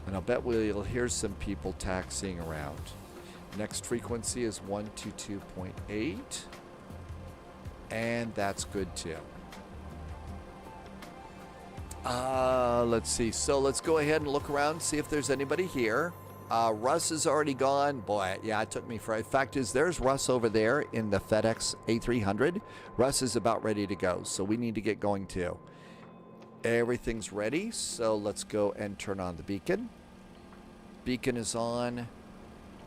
And I'll bet we'll hear some people taxiing around. Next frequency is 122.8. And that's good too. Let's see. So let's go ahead and look around, see if there's anybody here. Russ is already gone. Boy, yeah, it took me for a fact is there's Russ over there in the FedEx A300. Russ is about ready to go, so we need to get going too. Everything's ready, so let's go and turn on the beacon. Beacon is on.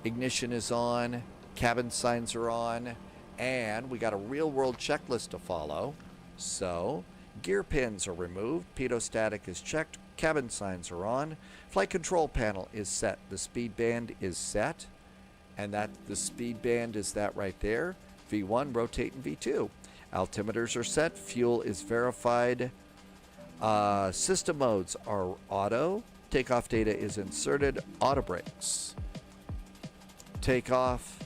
Ignition is on. Cabin signs are on. And we got a real-world checklist to follow. So, gear pins are removed. Pitot-static is checked. Cabin signs are on. Flight control panel is set. The speed band is set. And that the speed band is that right there. V1, rotate, and V2. Altimeters are set. Fuel is verified. System modes are auto. Takeoff data is inserted. Auto brakes. Takeoff.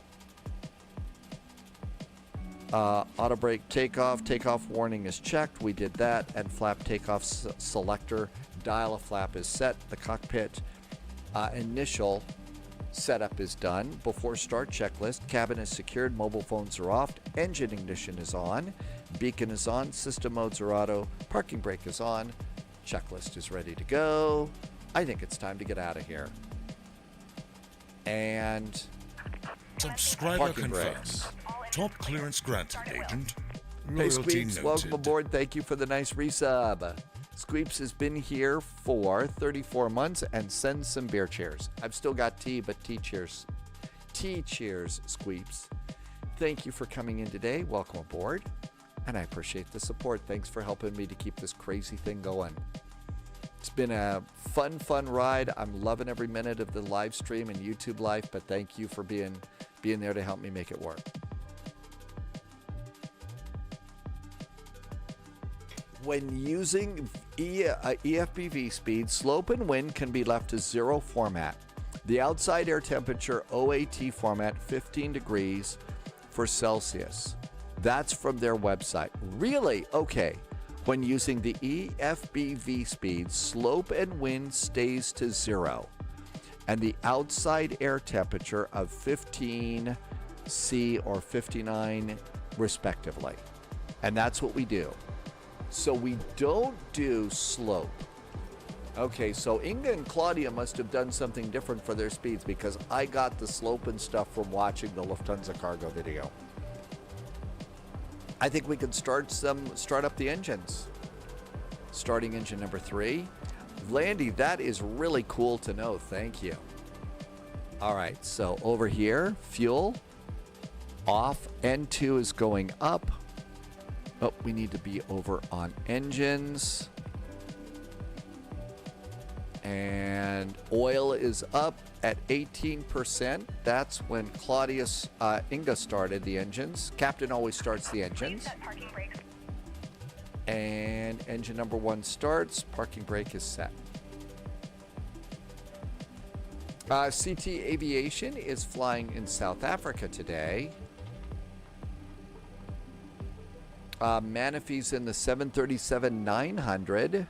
Auto brake takeoff. Takeoff warning is checked. We did that. And flap takeoff selector. Dial a flap is set. The cockpit initial setup is done. Before start checklist. Cabin is secured. Mobile phones are off. Engine ignition is on. Beacon is on. System modes are auto. Parking brake is on. Checklist is ready to go. I think it's time to get out of here. And subscriber parking confirmed. brakes. Top clearance granted, Agent. Hey Loyalty Squeeps, noted. welcome aboard. Thank you for the nice resub. Squeeps has been here for 34 months and sends some beer cheers. I've still got tea, but tea cheers. Tea cheers, Squeeps. Thank you for coming in today. Welcome aboard. And I appreciate the support. Thanks for helping me to keep this crazy thing going. It's been a fun ride. I'm loving every minute of the live stream and YouTube life, but thank you for being there to help me make it work. When using EFBV speed, slope and wind can be left to 0 format. The outside air temperature OAT format 15 degrees for Celsius. That's from their website. Really? Okay. When using the EFBV speed, slope and wind stays to 0. And the outside air temperature of 15 C or 59 respectively. And that's what we do. So we don't do slope. Okay, so Inga and Claudia must have done something different for their speeds because I got the slope and stuff from watching the Lufthansa cargo video. I think we can start up the engines. Starting engine number 3. Landy, that is really cool to know. Thank you. All right, so over here, fuel off. N2 is going up. Oh, we need to be over on engines. And oil is up at 18%. That's when Claudius Inga started the engines. Captain always starts the engines. And engine number 1 starts. Parking brake is set. CT Aviation is flying in South Africa today. Manafy's in the 737-900.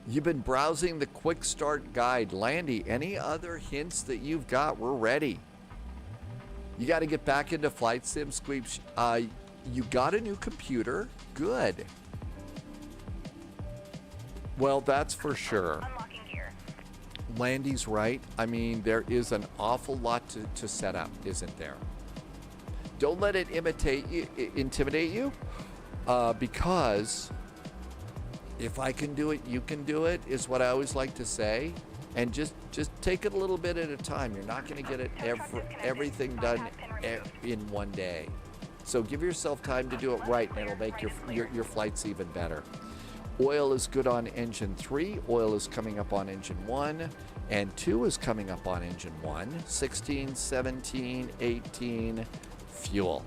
You've been browsing the quick start guide. Landy, any other hints that you've got? We're ready. You got to get back into flight sim, Squeeps. You got a new computer. Good. Well, that's for sure. Landy's right. I mean, there is an awful lot to set up, isn't there? Don't let it intimidate you, because if I can do it, you can do it, is what I always like to say. And just take it a little bit at a time. You're not going to get it everything done in one day. So give yourself time to do it right, and it'll make your flights even better. Oil is good on engine 3. Oil is coming up on engine 1. And 2 is coming up on engine 1. 16, 17, 18, fuel.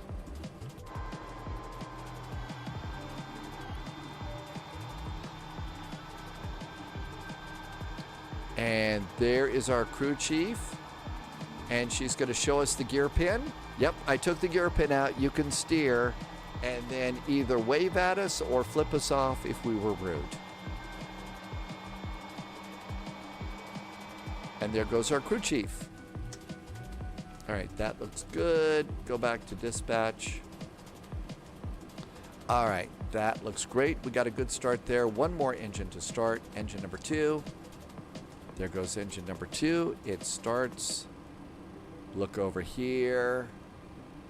And there is our crew chief. And she's going to show us the gear pin. Yep, I took the gear pin out. You can steer. And then either wave at us or flip us off if we were rude. And there goes our crew chief. All right, that looks good. Go back to dispatch. All right, that looks great. We got a good start there. One more engine to start. Engine number 2. There goes engine number 2. It starts. Look over here.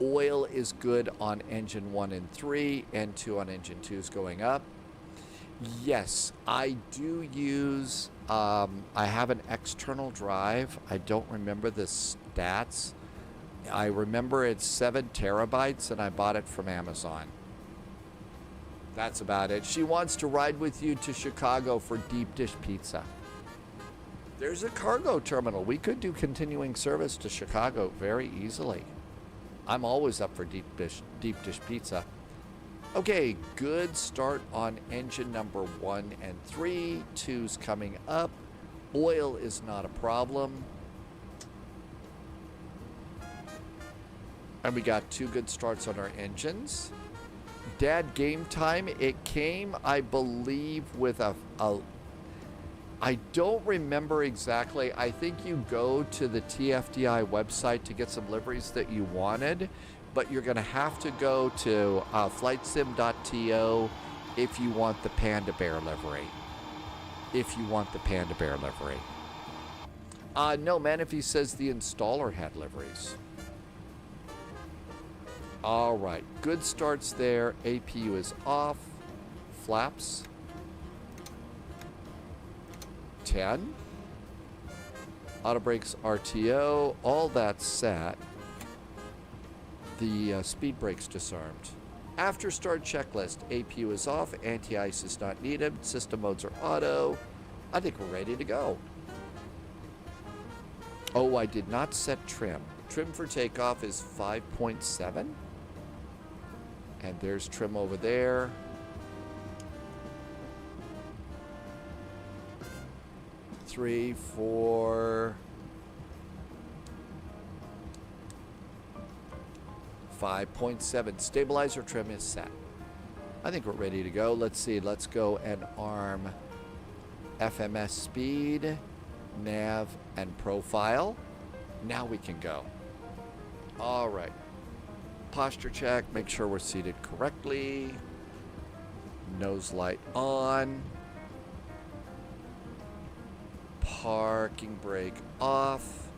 Oil is good on engine 1 and 3, and 2 on engine 2 is going up. Yes, I do use, I have an external drive. I don't remember the stats. I remember it's 7 terabytes, and I bought it from Amazon. That's about it. She wants to ride with you to Chicago for deep dish pizza. There's a cargo terminal. We could do continuing service to Chicago very easily. I'm always up for deep dish pizza. Okay, good start on engine number 1 and 3. 2's coming up. Oil is not a problem. And we got 2 good starts on our engines. Dad, game time. It came, I believe, with I don't remember exactly. I think you go to the TFDi website to get some liveries that you wanted, but you're going to have to go to flightsim.to if you want the Panda Bear livery. No, Manafy says the installer had liveries. All right, good starts there. APU is off. Flaps. 10. Auto brakes RTO. All that's set. The speed brakes disarmed. After start checklist. APU is off. Anti-ice is not needed. System modes are auto. I think we're ready to go. Oh, I did not set trim. Trim for takeoff is 5.7. And there's trim over there. Three, 4, 5.7. Stabilizer trim is set. I think we're ready to go. Let's see. Let's go and arm FMS speed, nav, and profile. Now we can go. All right. Posture check. Make sure we're seated correctly. Nose light on. Parking brake off.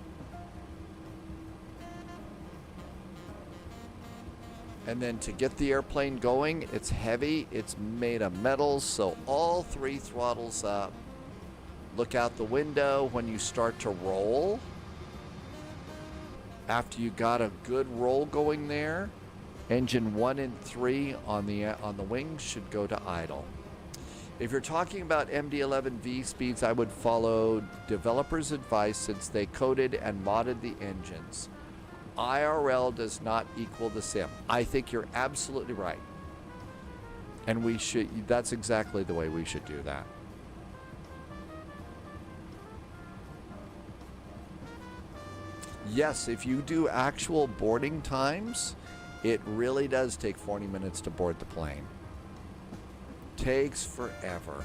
And then to get the airplane going, it's heavy. It's made of metal, so all 3 throttles up. Look out the window when you start to roll. After you got a good roll going there, engine 1 and 3 on the wings should go to idle. If you're talking about MD11 V speeds, I would follow developers' advice since they coded and modded the engines. IRL does not equal the sim. I think you're absolutely right. And that's exactly the way we should do that. Yes, if you do actual boarding times, it really does take 40 minutes to board the plane. Takes forever.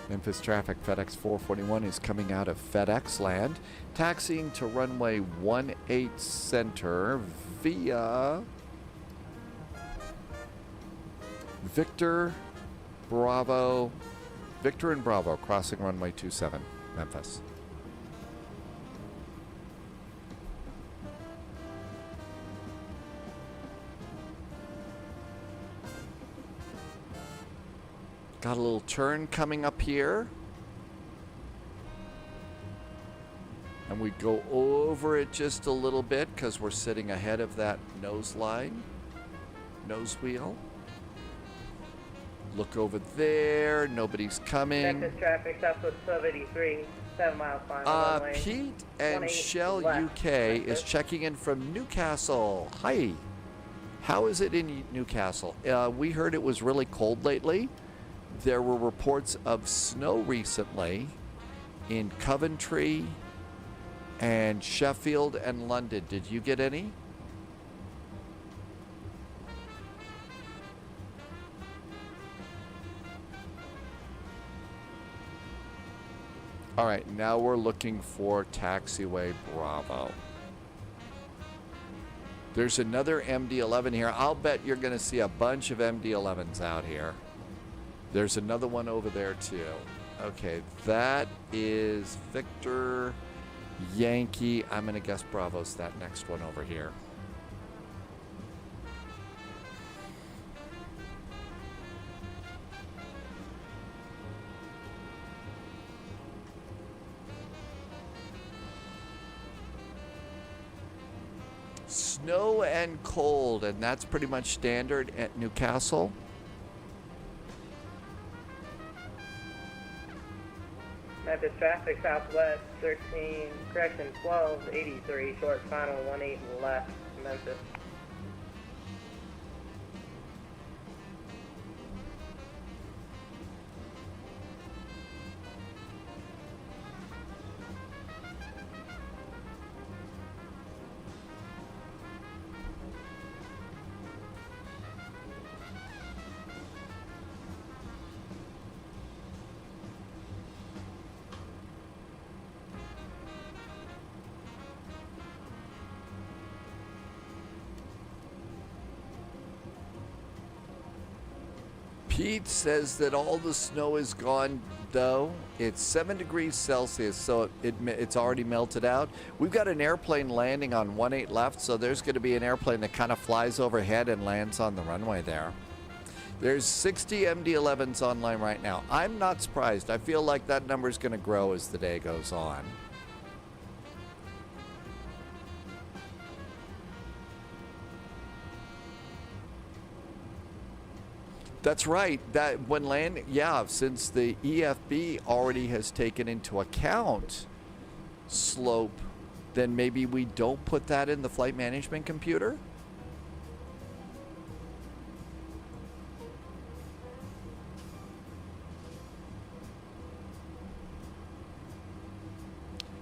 Memphis traffic, FedEx 441 is coming out of FedEx land, taxiing to runway 18 center via Victor and Bravo, crossing runway 27, Memphis. Got a little turn coming up here. And we go over it just a little bit because we're sitting ahead of that nose wheel. Look over there. Nobody's coming. Memphis traffic, Southwest Sub 83, 7 miles final. Pete and Shell UK is checking in from Newcastle. Hi. How is it in Newcastle? We heard it was really cold lately. There were reports of snow recently in Coventry and Sheffield and London. Did you get any? All right, now we're looking for taxiway Bravo. There's another MD11 here. I'll bet you're going to see a bunch of MD11s out here. There's another one over there too. Okay, that is Victor Yankee. I'm going to guess Bravo's that next one over here. Snow and cold, and that's pretty much standard at Newcastle. Memphis traffic, Southwest 12, 83, short final 18 left, Memphis. Pete says that all the snow is gone, though. It's 7 degrees Celsius, so it's already melted out. We've got an airplane landing on 18 left, so there's going to be an airplane that kind of flies overhead and lands on the runway there. There's 60 MD11s online right now. I'm not surprised. I feel like that number is going to grow as the day goes on. That's right. That when landing, yeah, since the EFB already has taken into account slope, then maybe we don't put that in the flight management computer?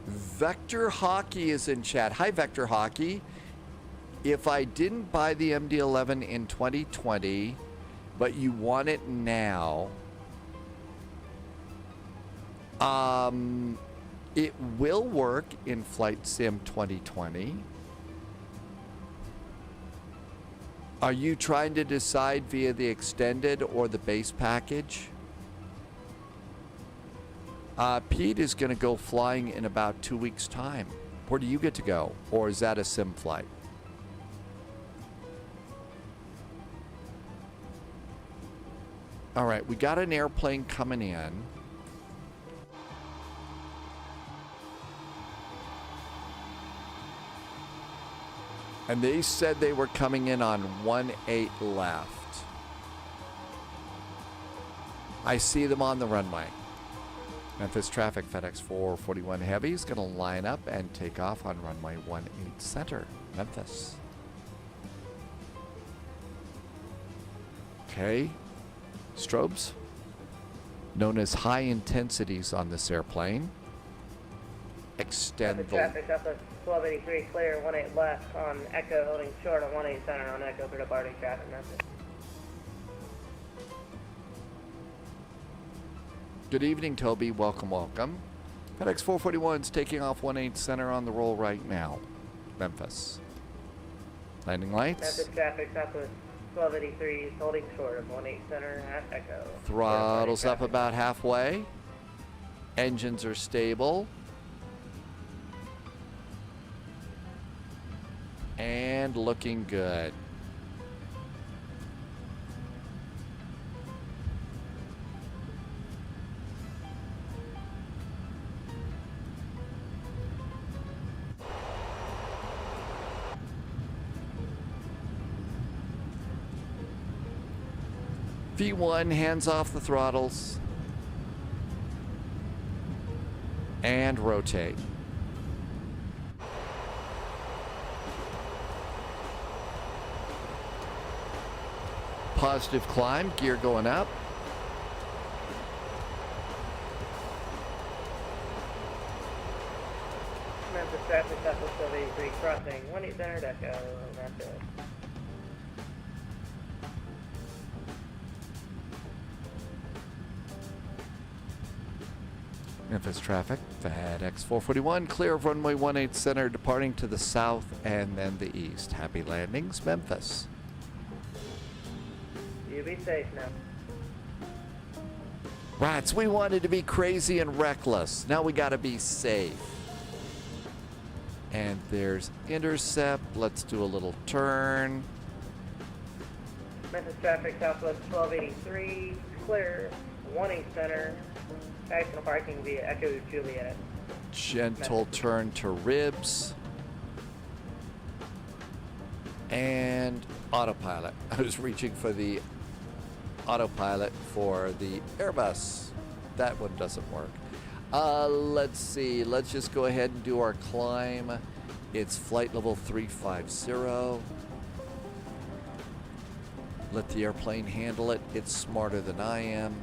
Vector Hockey is in chat. Hi, Vector Hockey. If I didn't buy the MD11 in 2020, but you want it now, it will work in Flight Sim 2020. Are you trying to decide via the extended or the base package? Pete is going to go flying in about 2 weeks' time. Where do you get to go? Or is that a sim flight? All right, we got an airplane coming in. And they said they were coming in on 18 left. I see them on the runway. Memphis traffic, FedEx 441 Heavy is going to line up and take off on runway 18 center, Memphis. Okay. Strobes, known as high intensities on this airplane. Extend the... Traffic, Southwest 1283, clear, 18 left on Echo, holding short on 18 center on Echo for departing traffic message. Good evening, Toby. Welcome, welcome. FedEx 441 is taking off 18 center on the roll right now. Memphis. Landing lights. Memphis traffic, Southwest 1283 is holding short of 18 center at Echo. Throttles up about halfway. Engines are stable. And looking good. V1, hands off the throttles. And rotate. Positive climb, gear going up. Memphis traffic, Southwest 1283 crossing 18 center at Echo. Memphis. Memphis traffic, FedEx 441, clear of runway 18 center, departing to the south and then the east. Happy landings, Memphis. You be safe now. Rats, we wanted to be crazy and reckless. Now we gotta be safe. And there's intercept. Let's do a little turn. Memphis traffic, Southwest 1283, clear, 18 center. Accident parking via Echo Juliet. Gentle turn to ribs. And autopilot. I was reaching for the autopilot for the Airbus. That one doesn't work. Let's see. Let's just go ahead and do our climb. It's flight level 350. Let the airplane handle it. It's smarter than I am.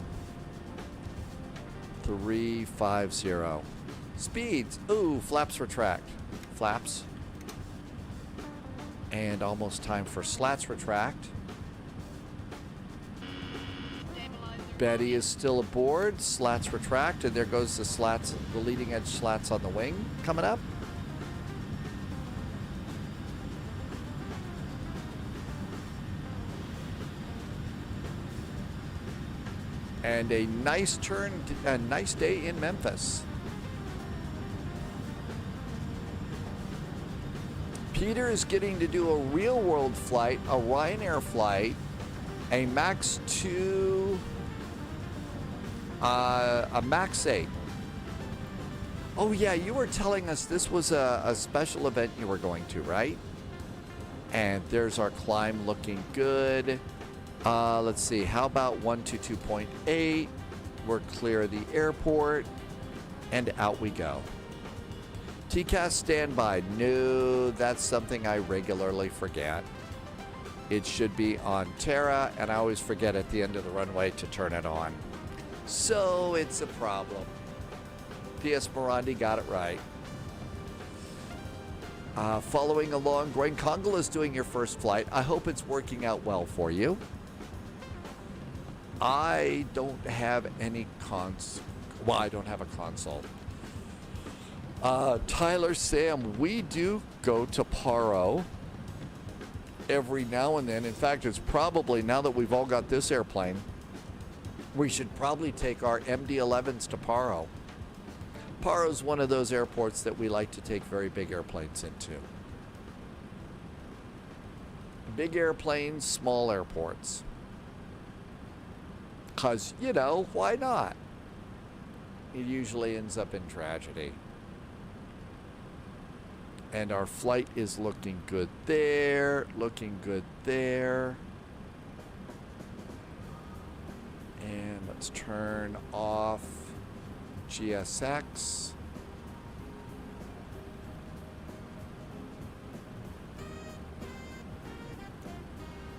350. Speeds. Ooh, flaps retract. Flaps. And almost time for slats retract. Betty is still aboard. Slats retract, and there goes the slats, the leading edge slats on the wing coming up. And a nice turn, a nice day in Memphis. Peter is getting to do a real world flight, a Ryanair flight, a Max 2, a Max 8. Oh yeah, you were telling us this was a special event you were going to, right? And there's our climb looking good. Let's see, how about 122.8? We're clear of the airport, and out we go. TCAS standby. No, that's something I regularly forget. It should be on Terra, and I always forget at the end of the runway to turn it on. So it's a problem. PS Morandi got it right. Following along, Gwen Kongal is doing your first flight. I hope it's working out well for you. I don't have any well, I don't have a console. Tyler, Sam, we do go to Paro every now and then. In fact, it's probably, now that we've all got this airplane, we should probably take our MD11s to Paro. Paro is one of those airports that we like to take very big airplanes into. Big airplanes, small airports. Because, you know, why not? It usually ends up in tragedy. And our flight is looking good there, looking good there. And let's turn off GSX.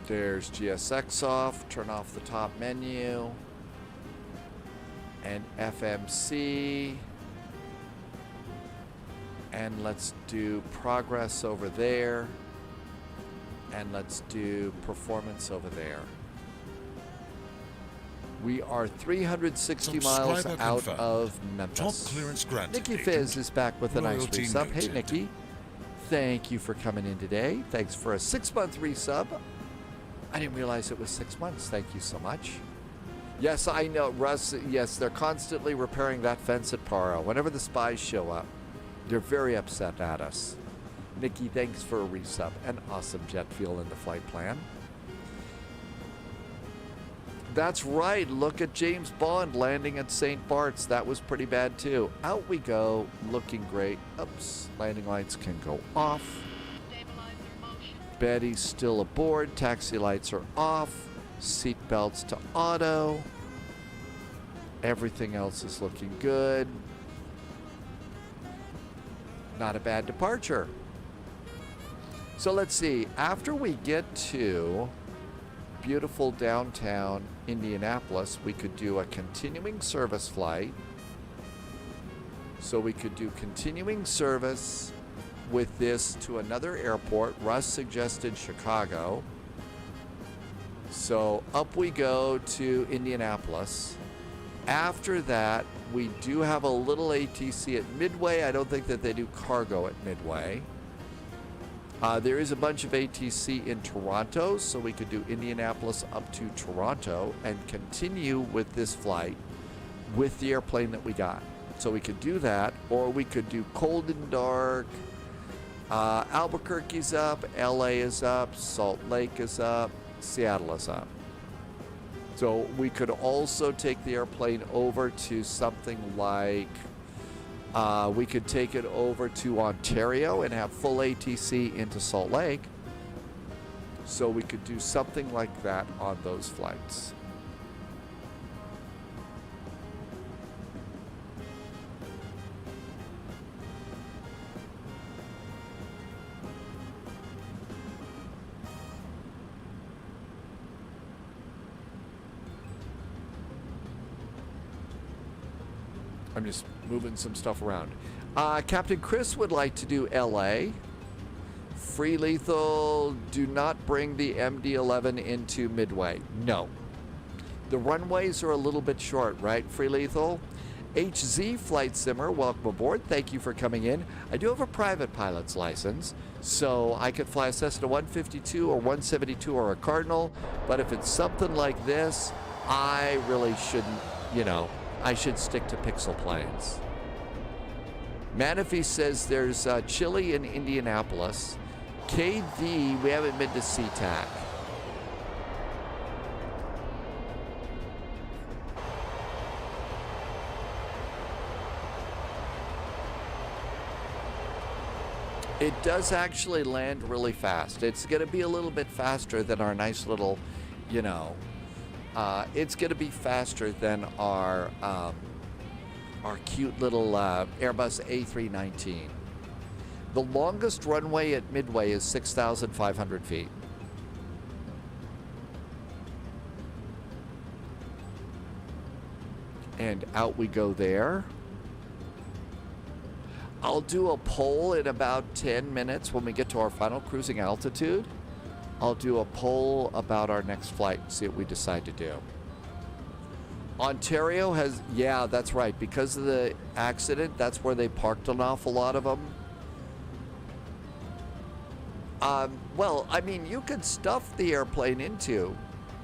There's GSX off. Turn off the top menu. And FMC. And let's do progress over there. And let's do performance over there. We are 360 miles Subscriber out confirmed. of Memphis. Top clearance granted, Nikki Fizz is back with a nice Loyalty resub. Hey, noted. Nikki. Thank you for coming in today. Thanks for a 6-month resub. I didn't realize it was 6 months. Thank you so much. Yes, I know, Russ. Yes, they're constantly repairing that fence at Paro. Whenever the spies show up, they're very upset at us. Nikki, thanks for a resub and awesome jet fuel in the flight plan. That's right. Look at James Bond landing at St. Bart's. That was pretty bad too. Out we go. Looking great. Oops. Landing lights can go off. Betty's still aboard. Taxi lights are off. Seat belts to auto. Everything else is looking good. Not a bad departure. So let's see. After we get to beautiful downtown Indianapolis, we could do a continuing service flight. So we could do continuing service with this to another airport. Russ suggested Chicago. So up we go to Indianapolis. After that, we do have a little ATC at Midway. I don't think that they do cargo at Midway. There is a bunch of ATC in Toronto, so we could do Indianapolis up to Toronto and continue with this flight with the airplane that we got. So we could do that, or we could do cold and dark. Albuquerque's up, LA is up, Salt Lake is up, Seattle is up. So we could also take the airplane over to something like, we could take it over to Ontario and have full ATC into Salt Lake. So we could do something like that on those flights. I'm just moving some stuff around. Captain Chris would like to do LA. Free Lethal, do not bring the MD11 into Midway. No. The runways are a little bit short, right, Free Lethal? HZ Flight Simmer, welcome aboard. Thank you for coming in. I do have a private pilot's license, so I could fly a Cessna 152 or 172 or a Cardinal, but if it's something like this, I really shouldn't, I should stick to Pixel planes. Manifee says there's Chile in Indianapolis. KD, we haven't been to SeaTac. It does actually land really fast. It's going to be a little bit faster than our nice little, it's going to be faster than our cute little Airbus A319. The longest runway at Midway is 6,500 feet. And out we go there. I'll do a poll in about 10 minutes when we get to our final cruising altitude. I'll do a poll about our next flight and see what we decide to do. Ontario has, yeah, that's right. Because of the accident, that's where they parked an awful lot of them. Well, I mean, you could stuff the airplane into.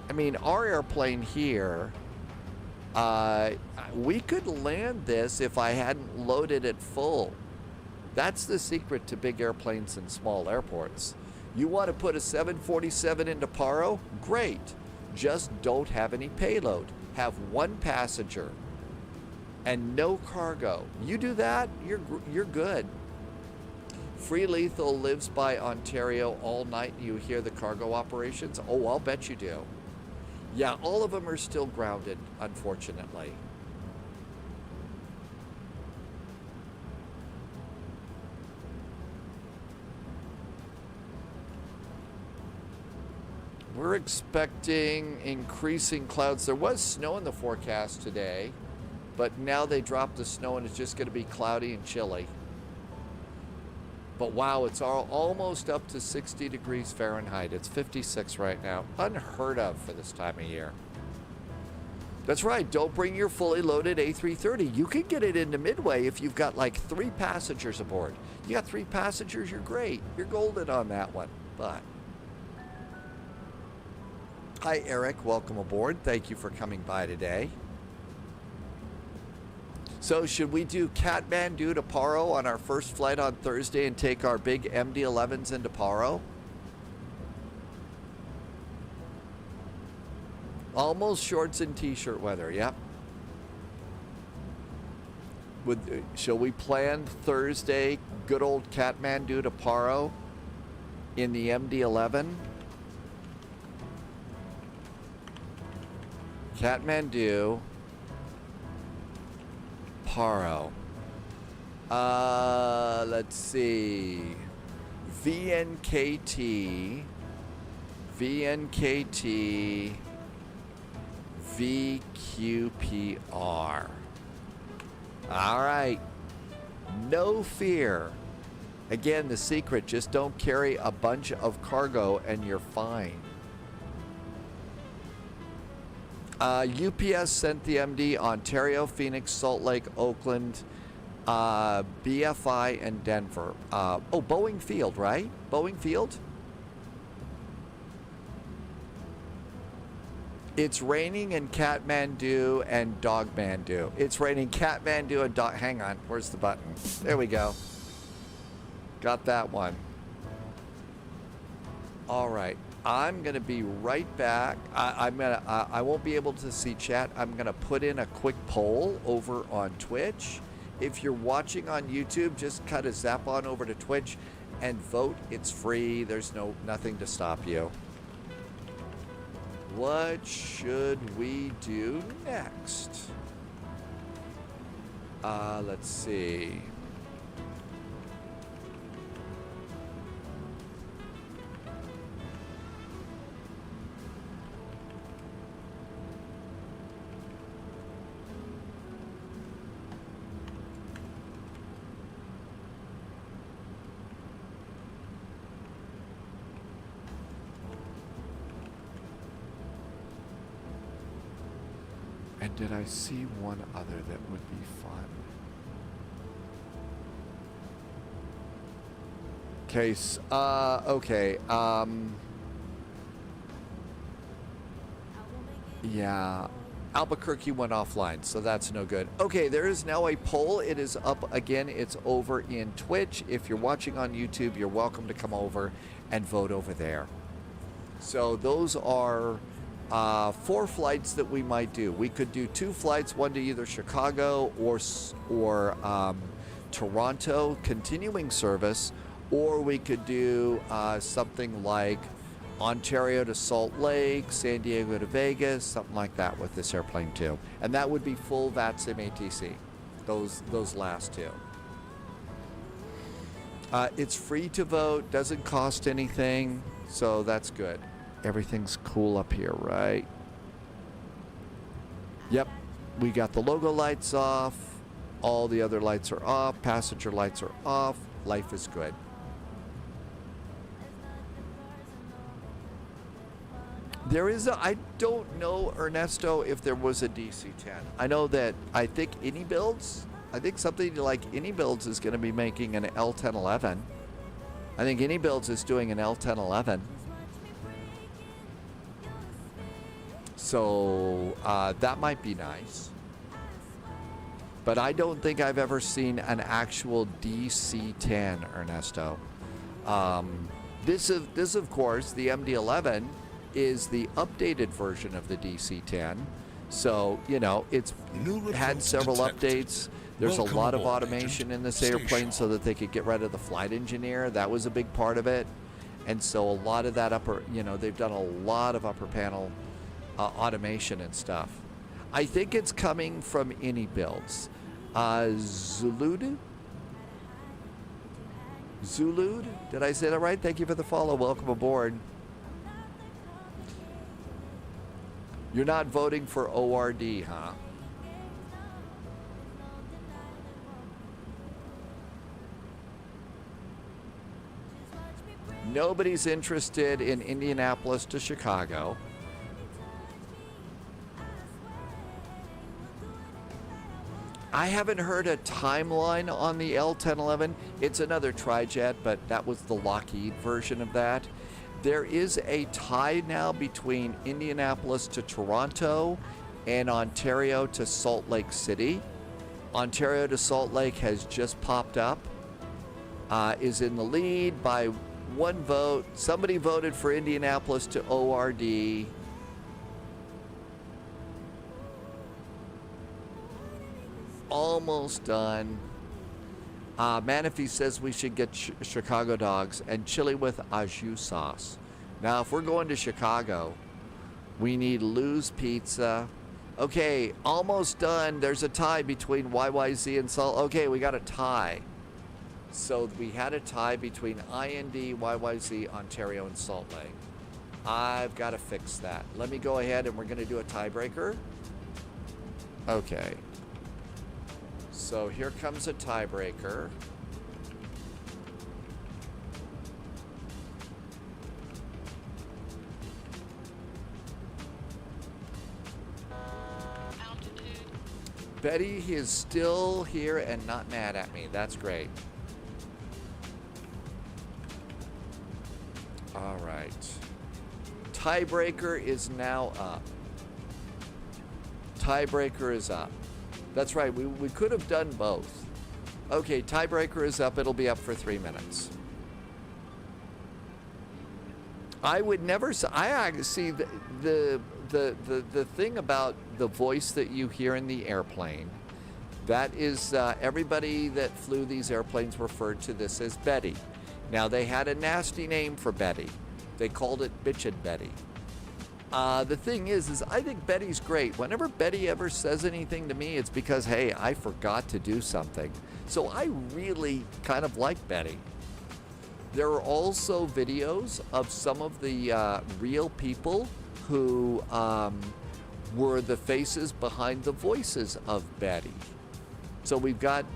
I mean, our airplane here, we could land this if I hadn't loaded it full. That's the secret to big airplanes and small airports. You want to put a 747 into Paro? Great. Just don't have any payload. Have one passenger and no cargo. You do that, you're good. Free Lethal lives by Ontario all night. You hear the cargo operations? Oh, I'll bet you do. Yeah, all of them are still grounded, unfortunately. We're expecting increasing clouds. There was snow in the forecast today, but now they dropped the snow and it's just going to be cloudy and chilly. But wow, it's almost up to 60 degrees Fahrenheit. It's 56 right now. Unheard of for this time of year. That's right. Don't bring your fully loaded A330. You can get it into Midway if you've got like 3 passengers aboard. You got 3 passengers, you're great. You're golden on that one. But hi, Eric. Welcome aboard. Thank you for coming by today. So should we do Kathmandu to Paro on our first flight on Thursday and take our big MD11s into Paro? Almost shorts and t-shirt weather, yep. Shall we plan Thursday, good old Kathmandu to Paro in the MD11? Kathmandu, Paro. Let's see. VNKT, VQPR. All right. No fear. Again, the secret, just don't carry a bunch of cargo and you're fine. UPS sent the MD Ontario, Phoenix, Salt Lake, Oakland, BFI, and Denver. Boeing Field, right? Boeing Field? It's raining in Kathmandu and Dogmandu. It's raining Kathmandu and hang on, where's the button? There we go. Got that one. All right. I'm gonna be right back. I won't be able to see chat. I'm gonna put in a quick poll over on Twitch. If you're watching on YouTube, just cut a zap on over to Twitch and vote. It's free. There's nothing to stop you. What should we do next? Let's see. And did I see one other that would be fun? Case, okay, yeah, Albuquerque went offline, so that's no good. Okay, there is now a poll. It is up again. It's over in Twitch. If you're watching on YouTube, you're welcome to come over and vote over there. So those are 4 flights that we might do. We could do 2 flights, one to either Chicago or Toronto, continuing service, or we could do something like Ontario to Salt Lake, San Diego to Vegas, something like that with this airplane too. And that would be full VATSIM ATC, those last 2. It's free to vote, doesn't cost anything, so that's good. Everything's cool up here, right? Yep, we got the logo lights off. All the other lights are off. Passenger lights are off. Life is good. There is I don't know, Ernesto, if there was a DC-10. I know that I think something like AnyBuilds is going to be making an L1011. I think AnyBuilds is doing an L1011. So that might be nice. But I don't think I've ever seen an actual DC-10, Ernesto. This, of course, the MD11 is the updated version of the DC-10. So, you know, it's had several updates. There's a lot of automation in this airplane so that they could get rid of the flight engineer. That was a big part of it. And so a lot of that they've done a lot of upper panel automation and stuff. I think it's coming from AnyBuilds. Zulud? Did I say that right? Thank you for the follow. Welcome aboard. You're not voting for ORD, huh? Nobody's interested in Indianapolis to Chicago. I haven't heard a timeline on the L1011. It's another trijet, but that was the Lockheed version of that. There is a tie now between Indianapolis to Toronto and Ontario to Salt Lake City. Ontario to Salt Lake has just popped up, is in the lead by 1 vote. Somebody voted for Indianapolis to ORD. Almost done. Manifee says we should get Chicago dogs and chili with au jus sauce. Now, if we're going to Chicago, we need Lou's Pizza. Okay, almost done. There's a tie between YYZ and Salt. Okay, we got a tie. So we had a tie between IND, YYZ, Ontario, and Salt Lake. I've got to fix that. Let me go ahead and we're going to do a tiebreaker. Okay. So here comes a tiebreaker. Betty is still here and not mad at me. That's great. All right. Tiebreaker is now up. Tiebreaker is up. That's right. We could have done both. Okay, tiebreaker is up. It'll be up for 3 minutes. I would never say. I see the thing about the voice that you hear in the airplane. That is everybody that flew these airplanes referred to this as Betty. Now they had a nasty name for Betty. They called it Bitchin' Betty. The thing is I think Betty's great. Whenever Betty ever says anything to me, it's because, hey, I forgot to do something. So I really kind of like Betty. There are also videos of some of the real people who were the faces behind the voices of Betty. So we've got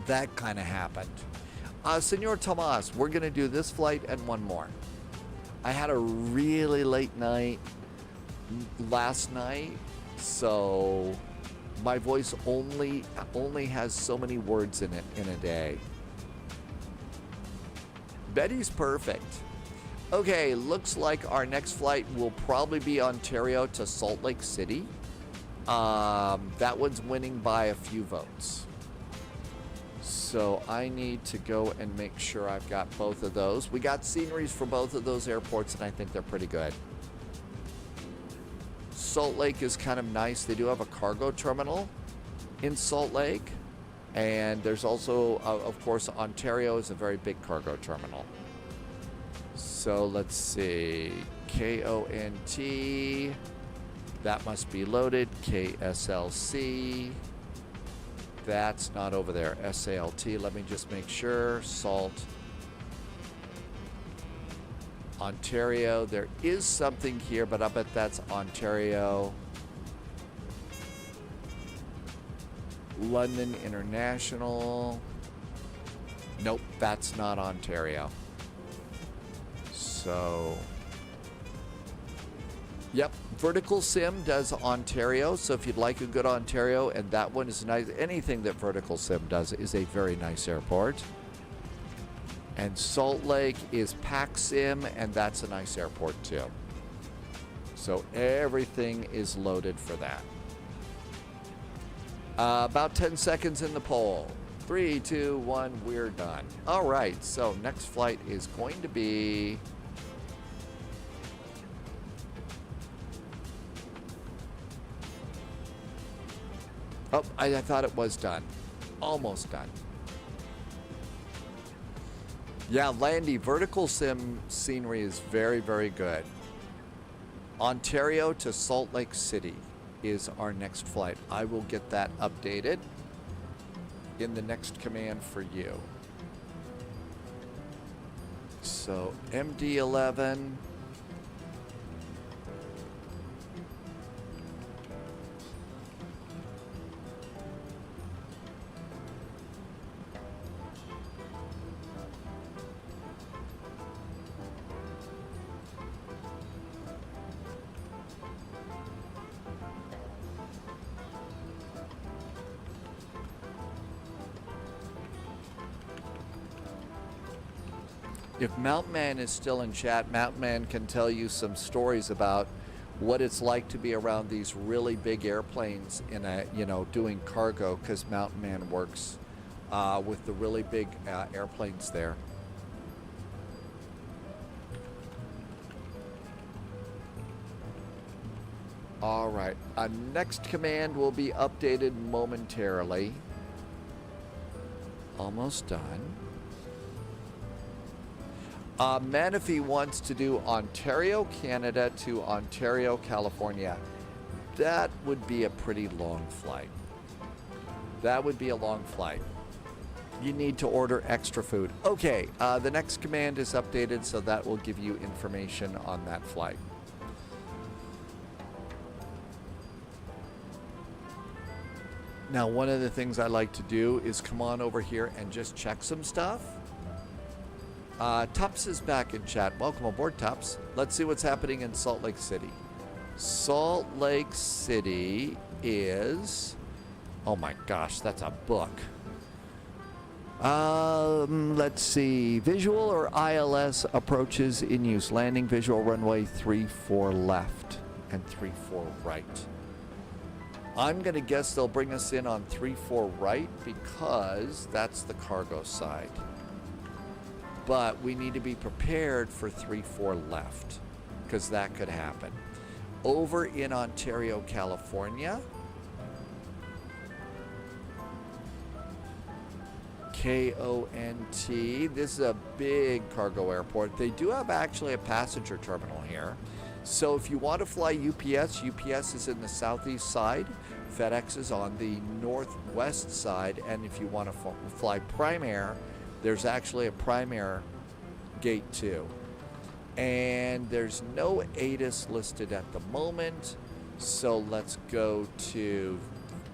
that kind of happened. Senor Tomas, we're going to do this flight and one more. I had a really late night last night, so my voice only has so many words in it in a day. Betty's perfect. Okay, looks like our next flight will probably be Ontario to Salt Lake City. That one's winning by a few votes. So I need to go and make sure I've got both of those. We got sceneries for both of those airports, and I think they're pretty good. Salt Lake is kind of nice. They do have a cargo terminal in Salt Lake. And there's also, of course, Ontario is a very big cargo terminal. So let's see. KONT. That must be loaded. KSLC. That's not over there. SALT. Let me just make sure. Salt. Ontario. There is something here, but I bet that's Ontario. London International. Nope, that's not Ontario. So, yep, Vertical Sim does Ontario. So if you'd like a good Ontario, and that one is nice. Anything that Vertical Sim does is a very nice airport. And Salt Lake is PAC-SIM, and that's a nice airport too. So everything is loaded for that. About 10 seconds in the poll. 3, 2, 1, we're done. All right, so next flight is going to be... Oh, I thought it was done. Almost done. Yeah, Landy, Vertical Sim scenery is very, very good. Ontario to Salt Lake City is our next flight. I will get that updated in the next command for you. So MD11. If Mountain Man is still in chat, Mountain Man can tell you some stories about what it's like to be around these really big airplanes in a, doing cargo, because Mountain Man works with the really big airplanes there. All right, next command will be updated momentarily. Almost done. Menifee wants to do Ontario, Canada to Ontario, California. That would be a pretty long flight. That would be a long flight. You need to order extra food. Okay, the next command is updated, so that will give you information on that flight. Now, one of the things I like to do is come on over here and just check some stuff. Tups is back in chat. Welcome aboard, Tups. Let's see what's happening in Salt Lake City. Salt Lake City is... Oh my gosh, that's a book. Let's see. Visual or ILS approaches in use. Landing visual runway 34 left and 34 right. I'm going to guess they'll bring us in on 34 right because that's the cargo side. But we need to be prepared for 34 left because that could happen. Over in Ontario, California, KONT, this is a big cargo airport. They do have actually a passenger terminal here. So if you want to fly UPS, UPS is in the southeast side. FedEx is on the northwest side. And if you want to fly Prime Air, there's actually a Prime Air gate too. And there's no ATIS listed at the moment. So let's go to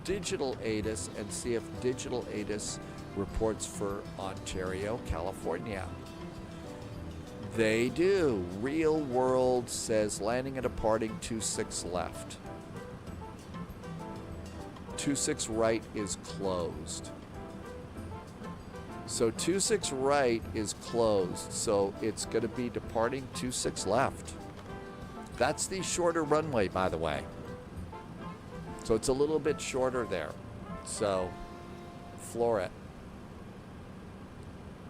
Digital ATIS and see if Digital ATIS reports for Ontario, California. They do. Real World says landing and departing 26 left. 26 right is closed. So 26 right is closed. So it's going to be departing 26 left. That's the shorter runway, by the way. So it's a little bit shorter there. So floor it.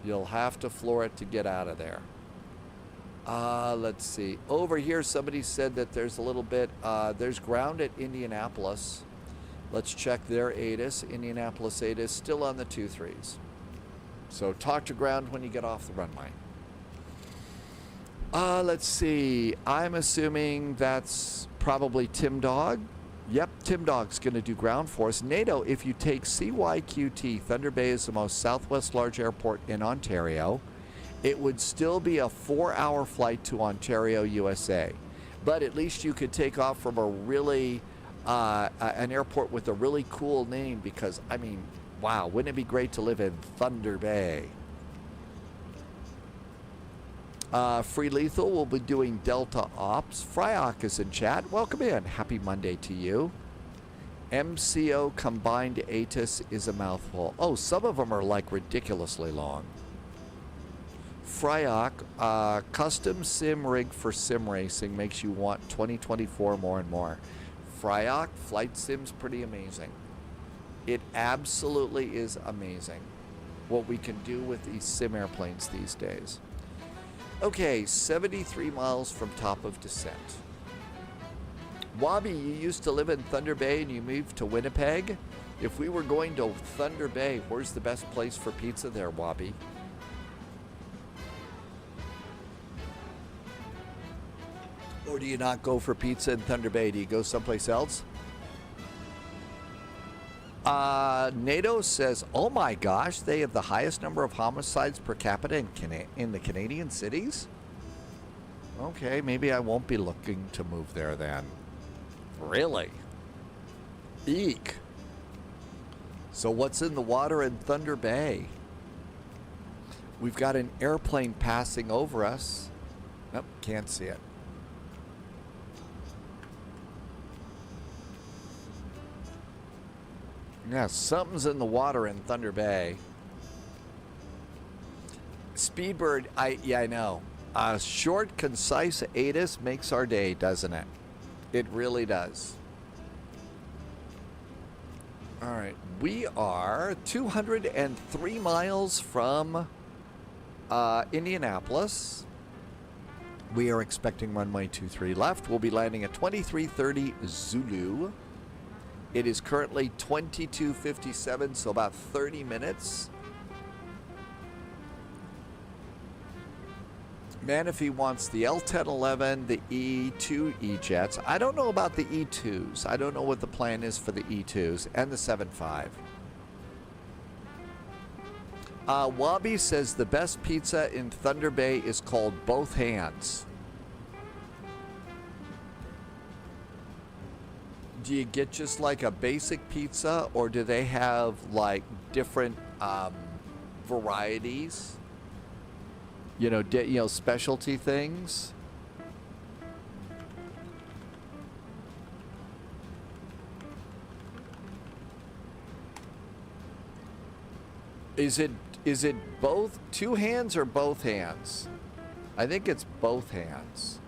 You'll have to floor it to get out of there. Let's see. Over here, somebody said that there's a little bit, there's ground at Indianapolis. Let's check their ATIS. Indianapolis ATIS still on the 23s. So talk to ground when you get off the runway. Let's see. I'm assuming that's probably Tim Dog. Yep, Tim Dog's going to do ground for us. NATO, if you take CYQT, Thunder Bay is the most southwest large airport in Ontario. It would still be a 4-hour flight to Ontario, USA. But at least you could take off from a really, an airport with a really cool name because, I mean, wow, wouldn't it be great to live in Thunder Bay? Free Lethal will be doing Delta Ops. Fryock is in chat. Welcome in. Happy Monday to you. MCO combined ATIS is a mouthful. Oh, some of them are like ridiculously long. Fryock, custom sim rig for sim racing makes you want 2024 more and more. Fryock, flight sim's pretty amazing. It absolutely is amazing what we can do with these sim airplanes these days. Okay, 73 miles from top of descent. Wabi, you used to live in Thunder Bay and you moved to Winnipeg. If we were going to Thunder Bay, where's the best place for pizza there, Wabi? Or do you not go for pizza in Thunder Bay? Do you go someplace else? NATO says, oh my gosh, they have the highest number of homicides per capita in the Canadian cities? Okay, maybe I won't be looking to move there then. Really? Eek. So what's in the water in Thunder Bay? We've got an airplane passing over us. Nope, can't see it. Yeah, something's in the water in Thunder Bay. Speedbird, I know. A short, concise ATIS makes our day, doesn't it? It really does. All right, we are 203 miles from Indianapolis. We are expecting runway 23 left. We'll be landing at 2330 Zulu. It is currently 22:57, so about 30 minutes. Manaphy wants the L1011, the E2 E-Jets. I don't know about the E2s. I don't know what the plan is for the E2s and the 7.5. Wabi says the best pizza in Thunder Bay is called Both Hands. Do you get just like a basic pizza, or do they have like different varieties? You know, specialty things. Is it both two hands or both hands? I think it's both hands.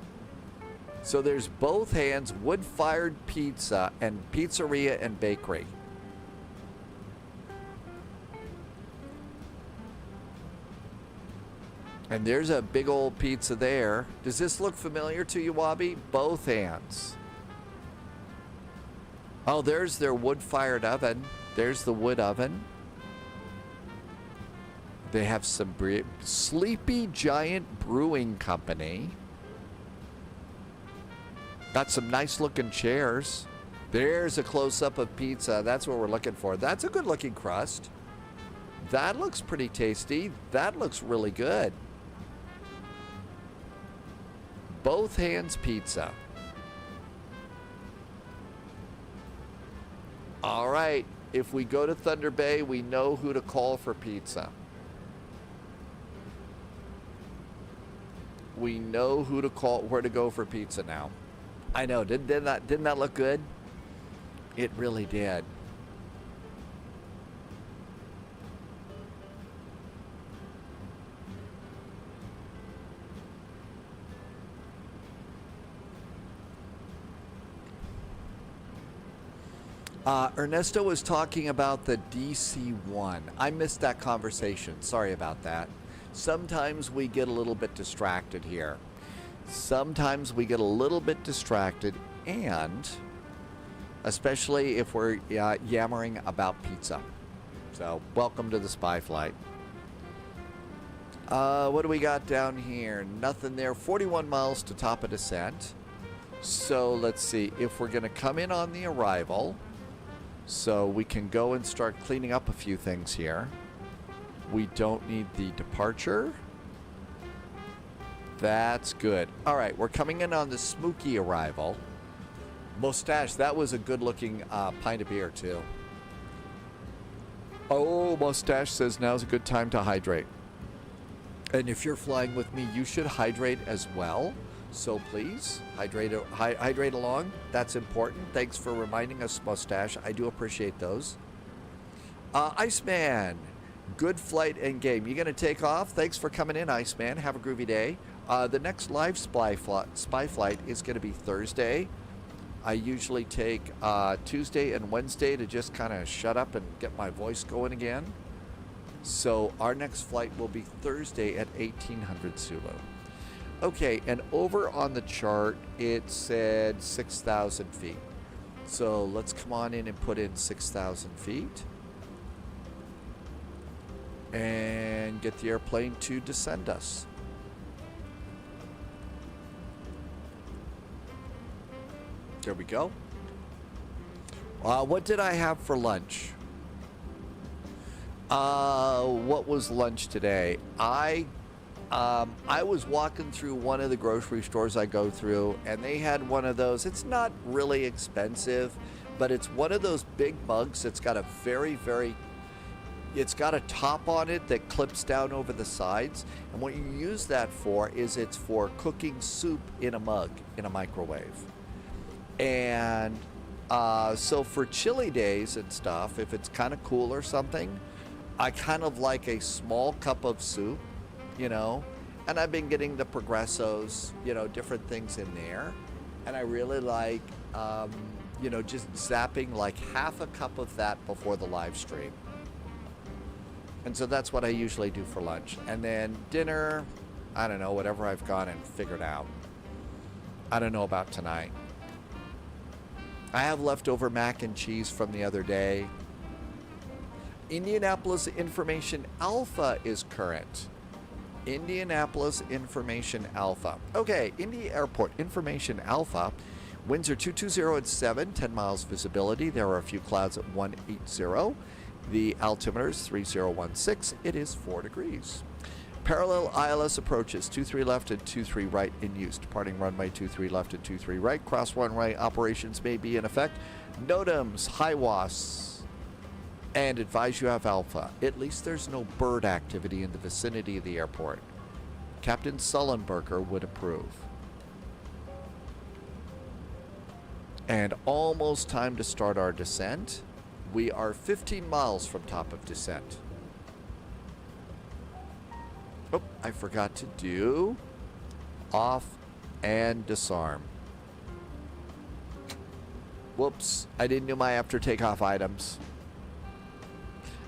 So there's both hands, wood-fired pizza, and pizzeria and bakery. And there's a big old pizza there. Does this look familiar to you, Wabi? Both hands. Oh, there's their wood-fired oven. There's the wood oven. They have some Sleepy Giant Brewing Company. Got some nice-looking chairs. There's a close-up of pizza. That's what we're looking for. That's a good-looking crust. That looks pretty tasty. That looks really good. Both Hands Pizza. All right, if we go to Thunder Bay, we know who to call for pizza. We know who to call, where to go for pizza now. I know, didn't that look good? It really did. Ernesto was talking about the DC-1. I missed that conversation. Sorry about that. Sometimes we get a little bit distracted here. Sometimes we get a little bit distracted, and especially if we're yammering about pizza. So, welcome to the spy flight. What do we got down here? Nothing there. 41 miles to top of descent. So, let's see. If we're going to come in on the arrival, so we can go and start cleaning up a few things here. We don't need the departure. That's good. All right, we're coming in on the Smokey arrival. Mustache, that was a good-looking pint of beer, too. Oh, Mustache says now's a good time to hydrate. And if you're flying with me, you should hydrate as well. So please, hydrate along. That's important. Thanks for reminding us, Mustache. I do appreciate those. Iceman, good flight and game. You going to take off? Thanks for coming in, Iceman. Have a groovy day. The next live spy flight is going to be Thursday. I usually take Tuesday and Wednesday to just kind of shut up and get my voice going again. So our next flight will be Thursday at 1800 Zulu. Okay, and over on the chart, it said 6,000 feet. So let's come on in and put in 6,000 feet. And get the airplane to descend us. There we go. What did I have for lunch? What was lunch today? I was walking through one of the grocery stores I go through, and they had one of those. It's not really expensive, but it's one of those big mugs that's got a it's got a top on it that clips down over the sides. And what you use that for is it's for cooking soup in a mug, in a microwave. And so for chilly days and stuff, if it's kind of cool or something, I kind of like a small cup of soup you know, and I've been getting the Progressos, you know, different things in there. And I really like, you know, just zapping like half a cup of that before the live stream. And so that's what I usually do for lunch. And then dinner, I don't know, whatever I've gone and figured out. I don't know about tonight. I have leftover mac and cheese from the other day. Indianapolis Information Alpha is current. Indianapolis Information Alpha. Okay, Indy Airport Information Alpha. Winds are 220 at 7, 10 miles visibility. There are a few clouds at 180. The altimeter is 3016. It is 4 degrees. Parallel ILS approaches 23 left and 23 right in use. Departing runway 23 left and 23 right. Cross runway operations may be in effect. NOTAMs, HIWAS, and advise you have Alpha. At least there's no bird activity in the vicinity of the airport. Captain Sullenberger would approve. And almost time to start our descent. We are 15 miles from top of descent. Oh, I forgot to do off and disarm. Whoops, I didn't do my after takeoff items.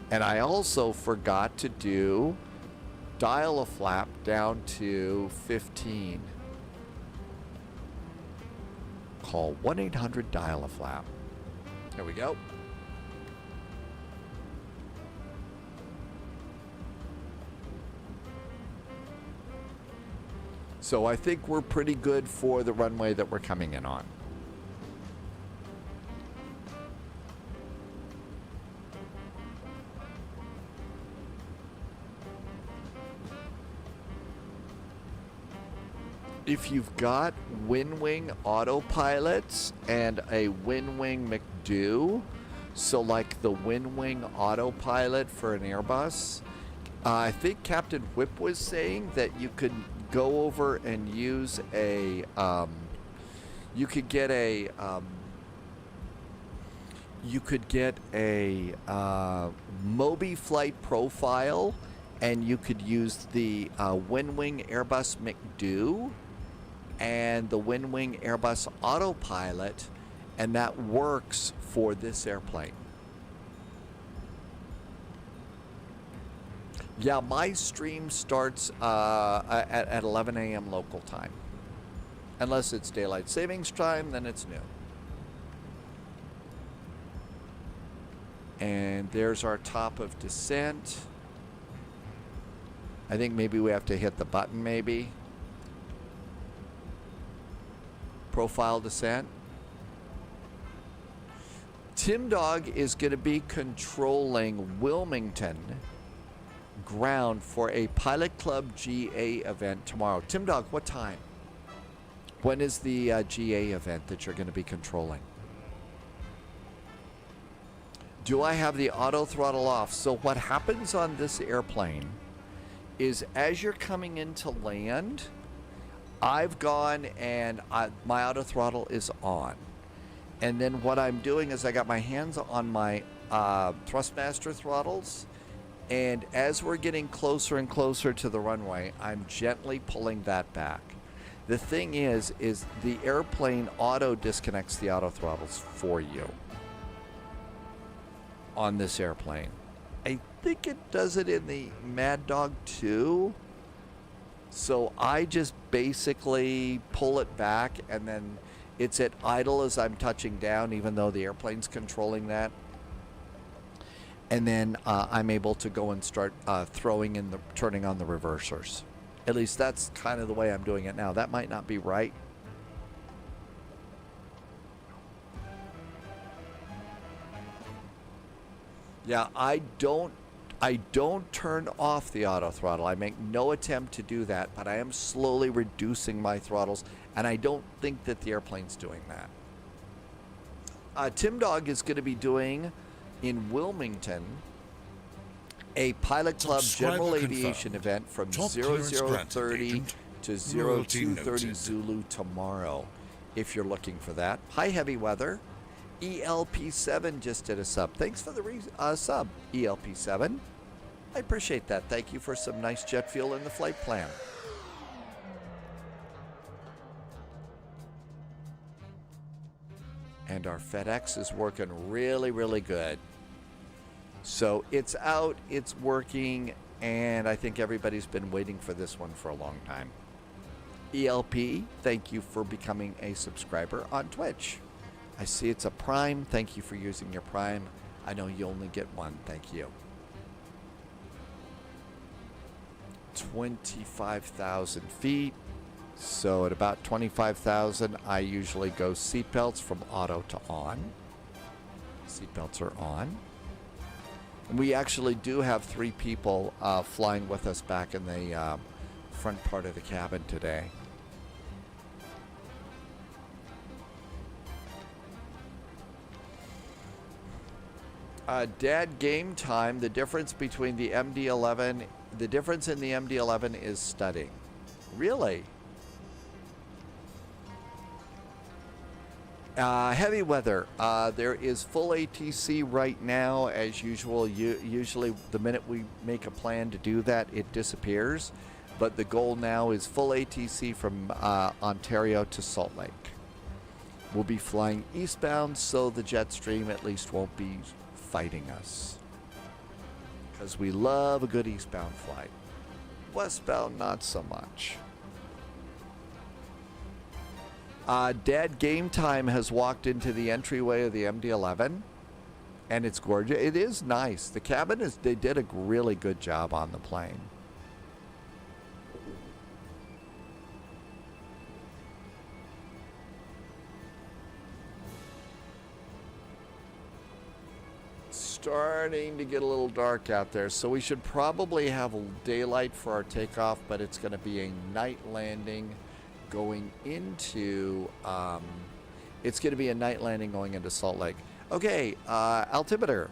And I also forgot to do dial a flap down to 15. Call 1-800-DIAL-A-FLAP. There we go. So I think we're pretty good for the runway that we're coming in on. If you've got WinWing autopilots and a WinWing McDo, so like the WinWing autopilot for an Airbus, I think Captain Whip was saying that you could go over and use a, you could get a Mobi flight profile, and you could use the WinWing Airbus McDo and the WinWing Airbus autopilot, and that works for this airplane. Yeah, my stream starts at 11 a.m. local time. Unless it's daylight savings time, then it's noon. And there's our top of descent. I think maybe we have to hit the button, maybe. Profile descent. Tim Dog is going to be controlling Wilmington ground for a Pilot Club GA event tomorrow. Tim Dog, what time? When is the GA event that you're going to be controlling? Do I have the auto throttle off? So what happens on this airplane is as you're coming into land, I've gone and my auto throttle is on. And then what I'm doing is I got my hands on my thrustmaster throttles, and as we're getting closer and closer to the runway, I'm gently pulling that back. The thing is the airplane auto disconnects the auto throttles for you on this airplane. I think it does it in the Mad Dog 2. So I just basically pull it back, and then it's at idle as I'm touching down, even though the airplane's controlling that. And then I'm able to go and start turning on the reversers. At least that's kind of the way I'm doing it now. That might not be right. Yeah, I don't turn off the auto throttle. I make no attempt to do that, but I am slowly reducing my throttles, and I don't think that the airplane's doing that. Tim Dog is going to be doing in Wilmington a Pilot Club General Aviation event from 0030 to 0230 Zulu tomorrow, if you're looking for that. Hi, Heavy Weather. ELP7 just did a sub. Thanks for the sub, ELP7. I appreciate that. Thank you for some nice jet fuel in the flight plan. And our FedEx is working really, really good. So it's out, it's working, and I think everybody's been waiting for this one for a long time. ELP, thank you for becoming a subscriber on Twitch. I see it's a Prime. Thank you for using your Prime. I know you only get one. Thank you. 25,000 feet. So at about 25,000, I usually go seatbelts from auto to on. Seatbelts are on. And we actually do have 3 people flying with us back in the front part of the cabin today. Dad, game time. The difference between the MD11, the difference in the MD11 is stunning. Really? Heavy weather. There is full ATC right now, as usual. Usually, the minute we make a plan to do that, it disappears. But the goal now is full ATC from Ontario to Salt Lake. We'll be flying eastbound, so the jet stream at least won't be fighting us. Because we love a good eastbound flight. Westbound, not so much. Dad Game Time has walked into the entryway of the MD11, and it's gorgeous. It is nice. The cabin is, they did a really good job on the plane. Starting to get a little dark out there, so we should probably have daylight for our takeoff, but it's going to be a night landing going into Salt Lake. Okay, altimeter.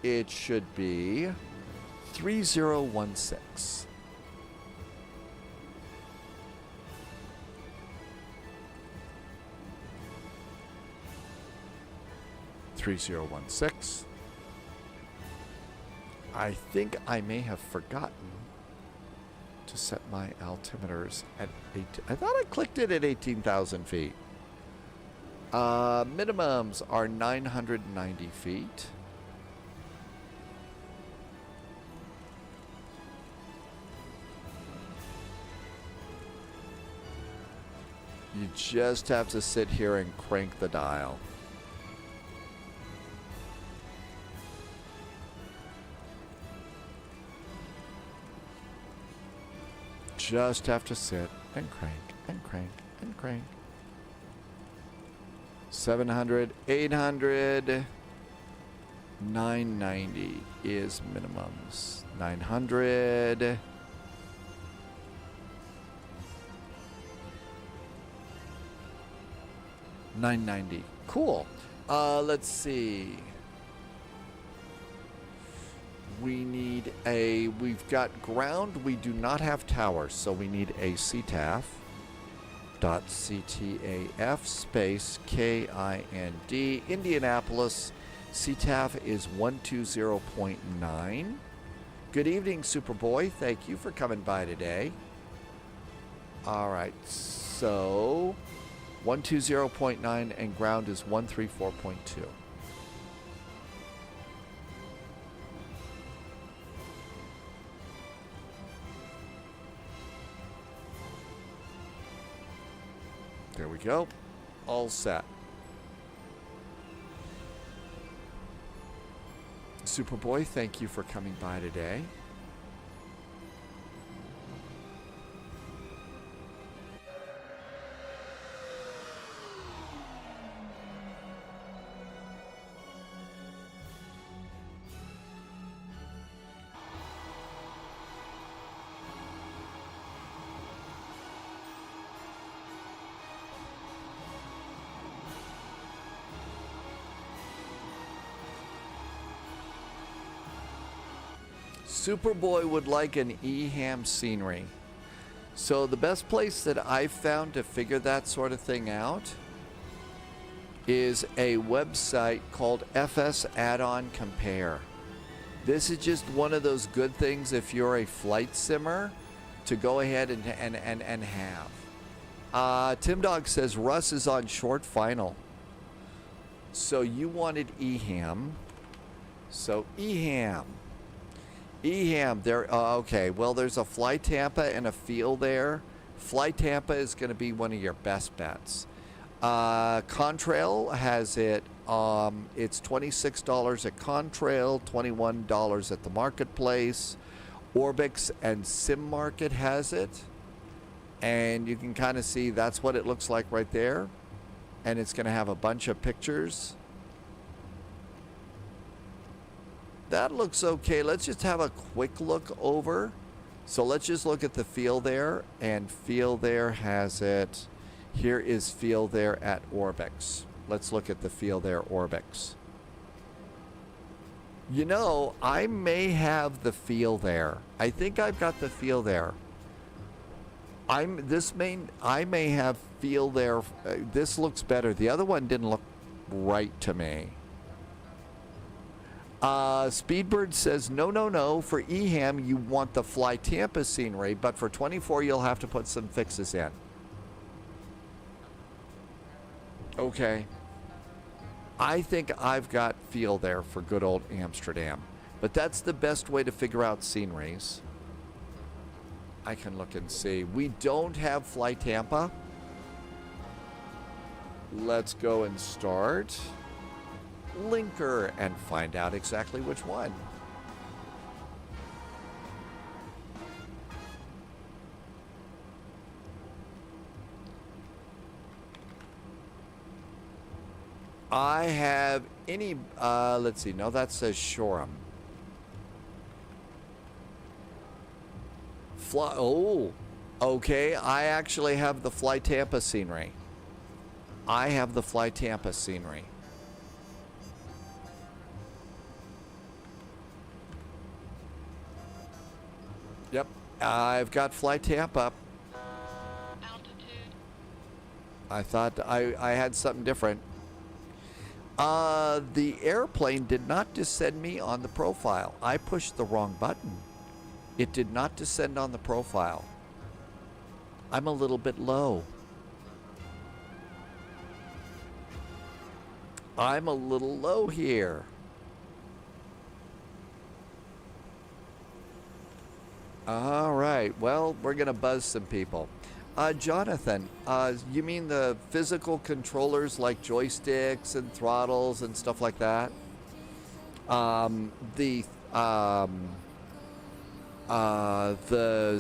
It should be 3016. I think I may have forgotten to set my altimeters at 8. I thought I clicked it at 18,000 feet. Minimums are 990 feet. You just have to sit here and crank the dial. Just have to sit and crank and crank and crank. 700, 800, 990 is minimums. 900. $990. Cool. Let's see. We've got ground. We do not have towers, so we need a CTAF. .ctaf space KIND. Indianapolis. CTAF is 120.9. Good evening, Superboy. Thank you for coming by today. All right, so 120.9 and ground is 134.2. There we go. All set. Superboy, thank you for coming by today. Superboy would like an EHAM scenery. So the best place that I've found to figure that sort of thing out is a website called FS Add-on Compare. This is just one of those good things if you're a flight simmer to go ahead and have. Tim Dog says Russ is on short final. So you wanted EHAM. So EHAM, there, okay, well, there's a Fly Tampa and a Feel there. Fly Tampa is going to be one of your best bets. Contrail has it, it's $26 at Contrail, $21 at the marketplace. Orbix and Sim Market has it. And you can kind of see that's what it looks like right there. And it's going to have a bunch of pictures. That looks okay. Let's just have a quick look over. So let's just look at the Feel there, and Feel there has it. Here is Feel there at Orbix. Let's look at the Feel there Orbix. You know, I may have the Feel there. I think I've got the Feel there. I may have Feel there. This looks better. The other one didn't look right to me. Speedbird says, no. For EHAM, you want the Fly Tampa scenery, but for 24, you'll have to put some fixes in. Okay. I think I've got Feel there for good old Amsterdam. But that's the best way to figure out sceneries. I can look and see. We don't have Fly Tampa. Let's go and start Linker and find out exactly which one. I have any, let's see, no, that says Shoreham. Oh, okay, I actually have the Fly Tampa scenery. I have the Fly Tampa scenery. Yep, I've got Fly Tampa. Altitude. I thought I had something different. The airplane did not descend me on the profile. I pushed the wrong button. It did not descend on the profile. I'm a little bit low. I'm a little low here. All right. Well, we're going to buzz some people. Jonathan, you mean the physical controllers like joysticks and throttles and stuff like that? The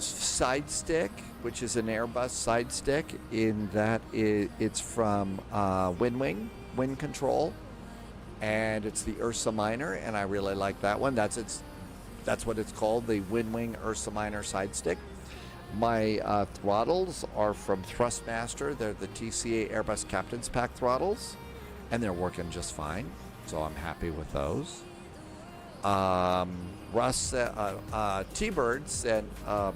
side stick, which is an Airbus side stick, in that it's from Wind Control, and it's the Ursa Minor, and I really like that one. That's what it's called, the Windwing Ursa Minor side stick. My throttles are from Thrustmaster. They're the TCA Airbus Captain's Pack throttles, and they're working just fine, so I'm happy with those. Russ, T-Bird sent a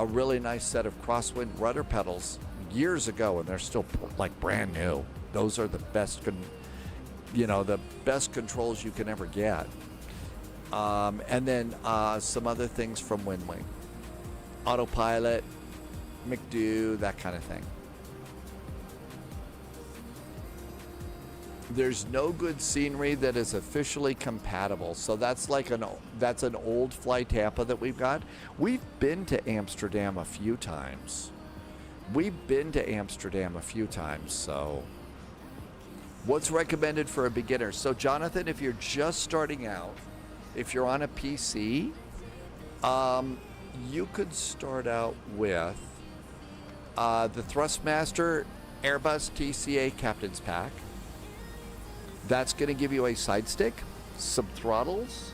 really nice set of crosswind rudder pedals years ago, and they're still like brand new. Those are the best, the best controls you can ever get. And then some other things from Windwing. Autopilot, McDo, that kind of thing. There's no good scenery that is officially compatible. So that's like that's an old Fly Tampa that we've got. We've been to Amsterdam a few times. So what's recommended for a beginner? So Jonathan, if you're just starting out, if you're on a PC, you could start out with the Thrustmaster Airbus TCA Captain's Pack. That's going to give you a side stick, some throttles,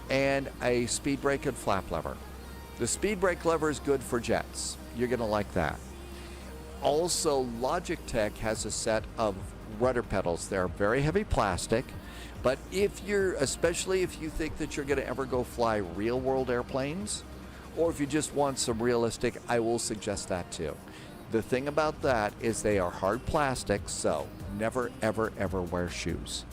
and a speed brake and flap lever. The speed brake lever is good for jets. You're going to like that. Also, Logitech has a set of rudder pedals. They're very heavy plastic, but especially if you think that you're going to ever go fly real world airplanes, or if you just want some realistic, I will suggest that too. The thing about that is they are hard plastic, so never, ever, ever wear shoes.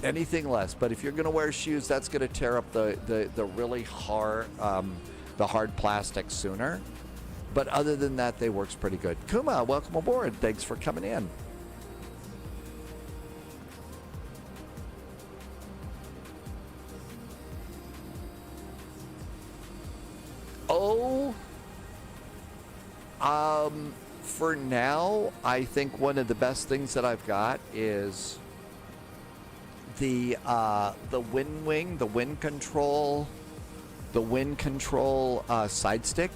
Anything less. But if you're going to wear shoes, that's going to tear up the really hard plastic sooner. But other than that, they works pretty good. Kuma, welcome aboard. Thanks for coming in. For now, I think one of the best things that I've got is the wind wing, the wind control side stick.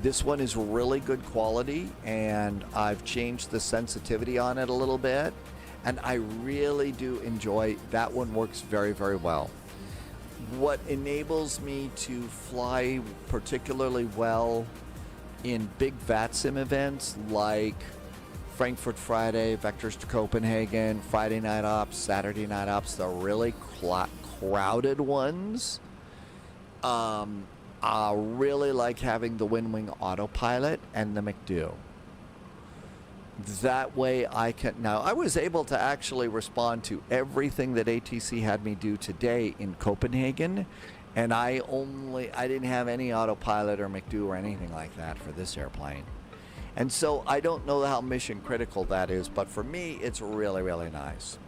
This one is really good quality, and I've changed the sensitivity on it a little bit, and I really do enjoy that one. Works very, very well. What enables me to fly particularly well in big VATSIM events like Frankfurt Friday, Vectors to Copenhagen, Friday night ops, Saturday night ops, the really crowded ones, I really like having the Wind Wing Autopilot and the McDo. That way I can, now I was able to actually respond to everything that ATC had me do today in Copenhagen, and I didn't have any autopilot or McDo or anything like that for this airplane. And so I don't know how mission critical that is, but for me, it's really, really nice.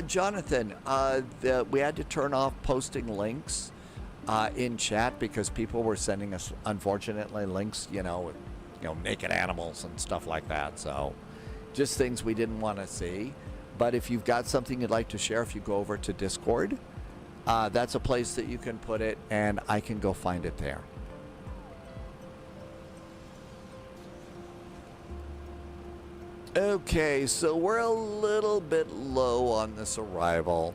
Jonathan, we had to turn off posting links in chat because people were sending us, unfortunately, links, naked animals and stuff like that. So just things we didn't want to see. But if you've got something you'd like to share, if you go over to Discord, that's a place that you can put it, and I can go find it there. Okay, so we're a little bit low on this arrival.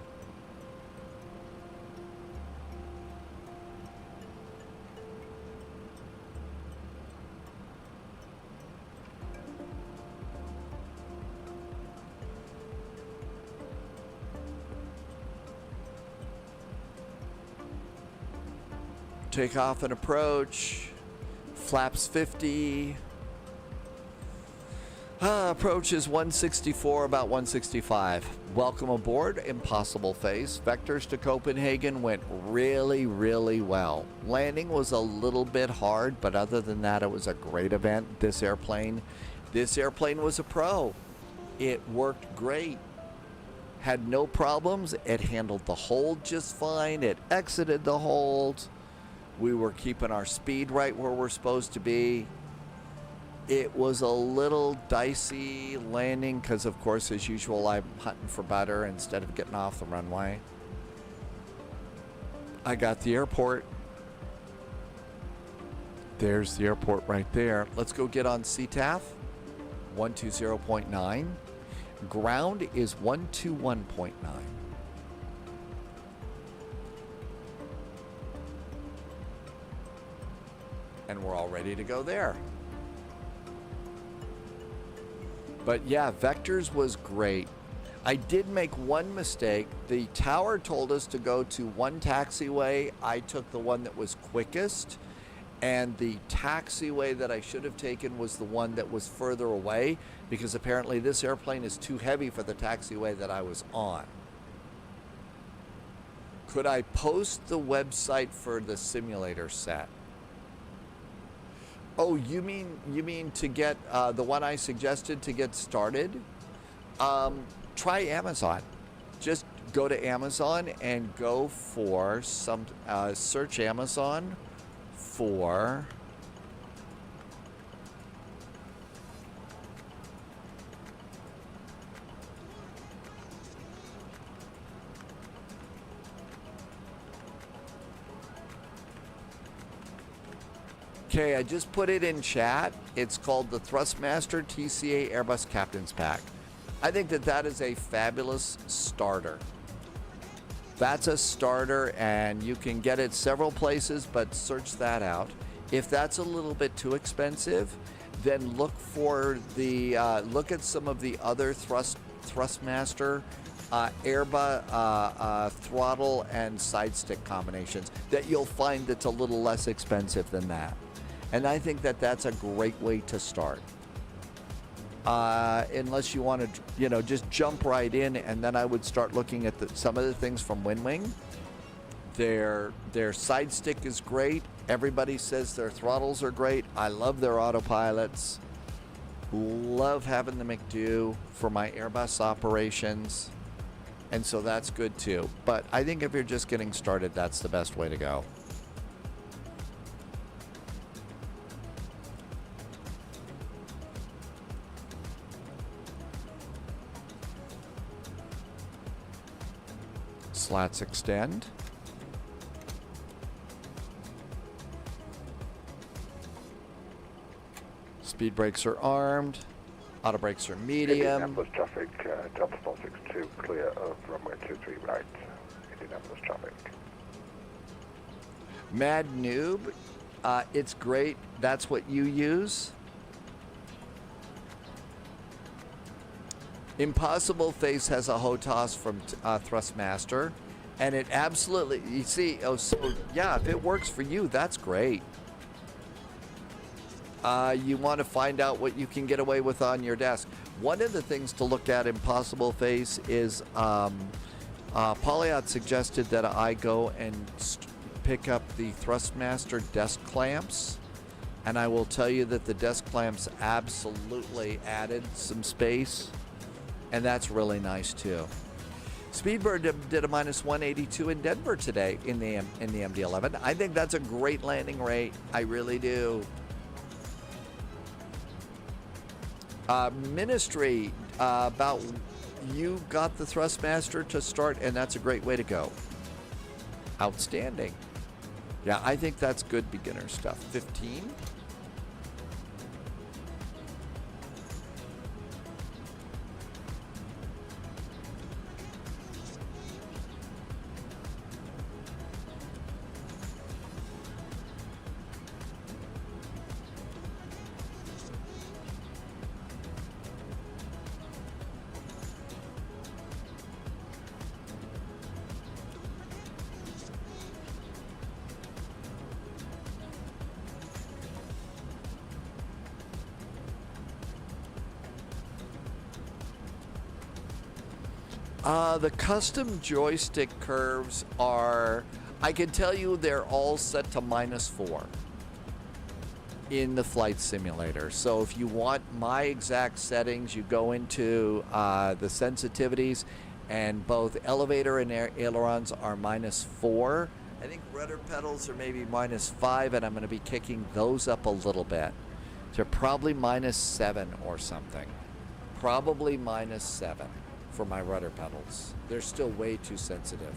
Takeoff and approach. Flaps 50. Approach is 164, about 165. Welcome aboard, Impossible Face. Vectors to Copenhagen went really, really well. Landing was a little bit hard, but other than that, it was a great event. This airplane was a pro. It worked great. Had no problems. It handled the hold just fine. It exited the hold. We were keeping our speed right where we're supposed to be. It was a little dicey landing because, of course, as usual, I'm hunting for butter instead of getting off the runway. I got the airport. There's the airport right there. Let's go get on CTAF. 120.9. Ground is 121.9. And we're all ready to go there. But yeah, Vectors was great. I did make one mistake. The tower told us to go to one taxiway. I took the one that was quickest, and the taxiway that I should have taken was the one that was further away, because apparently this airplane is too heavy for the taxiway that I was on. Could I post the website for the simulator set? Oh, you mean to get the one I suggested to get started? Try Amazon. Just go to Amazon and go for some, search Amazon for Okay, I just put it in chat. It's called the Thrustmaster TCA Airbus Captain's Pack. I think that is a fabulous starter. That's a starter, and you can get it several places, but search that out. If that's a little bit too expensive, then look for the look at some of the other Thrustmaster Airbus throttle and side stick combinations that you'll find that's a little less expensive than that. And I think that that's a great way to start. unless you want to, just jump right in, and then I would start looking at some of the things from WinWing. Their side stick is great. Everybody says their throttles are great. I love their autopilots. Love having the McDo for my Airbus operations. And so that's good too. But I think if you're just getting started, that's the best way to go. Slats extend. Speed brakes are armed. Auto brakes are medium. Indianapolis traffic, Delta 462, clear of runway 23 right. Indianapolis traffic. Mad Noob, it's great. That's what you use. Impossible Face has a HOTAS from Thrustmaster, and it absolutely, you see, so yeah, if it works for you, that's great. You want to find out what you can get away with on your desk. One of the things to look at Impossible Face is Polyot suggested that I go and pick up the Thrustmaster desk clamps, and I will tell you that the desk clamps absolutely added some space, and that's really nice too. Speedbird did a -182 in Denver today in the MD11. I think that's a great landing rate. I really do. Ministry, about you got the Thrustmaster to start, and that's a great way to go. Outstanding. Yeah, I think that's good beginner stuff. 15. The custom joystick curves are, I can tell you they're all set to -4 in the flight simulator. So if you want my exact settings, you go into the sensitivities, and both elevator and ailerons are -4. I think rudder pedals are maybe -5, and I'm going to be kicking those up a little bit to probably -7 or something. Probably -7. For my rudder pedals. They're still way too sensitive.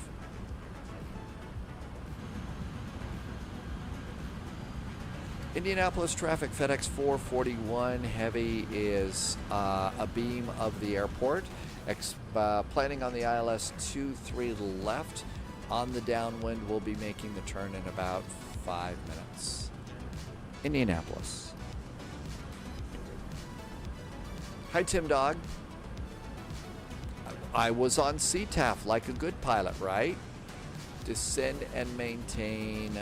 Indianapolis traffic, FedEx 441 heavy is a beam of the airport. Planning on the ILS 23 left. On the downwind, we'll be making the turn in about 5 minutes. Indianapolis. Hi, Tim Dog. I was on CTAF like a good pilot, right? Descend and maintain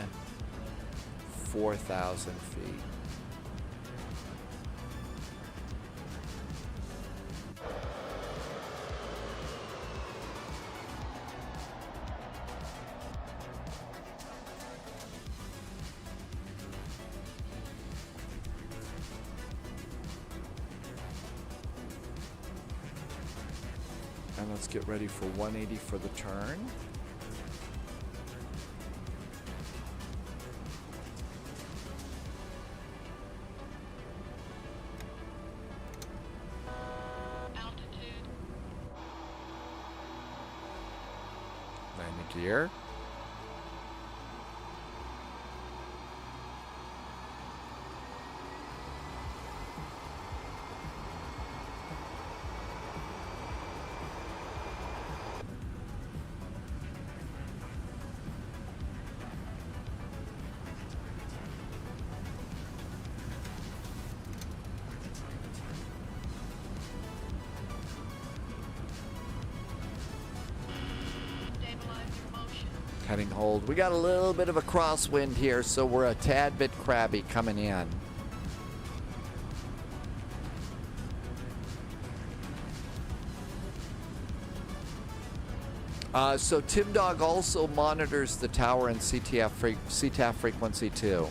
4,000 feet. And let's get ready for 180 for the turn. Altitude. Landing gear. Cutting hold. We got a little bit of a crosswind here, so we're a tad bit crabby coming in. So Tim Dog also monitors the tower and CTAF frequency too.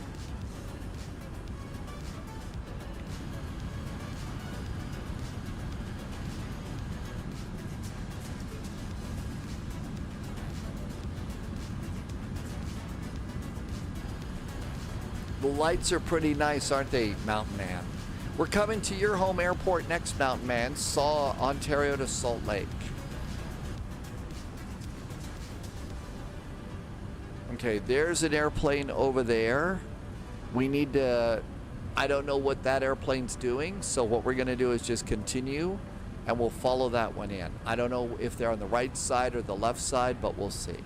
The lights are pretty nice, aren't they, Mountain Man? We're coming to your home airport next, Mountain Man. Saw Ontario to Salt Lake. Okay, there's an airplane over there. We need to... I don't know what that airplane's doing, so what we're going to do is just continue, and we'll follow that one in. I don't know if they're on the right side or the left side, but we'll see.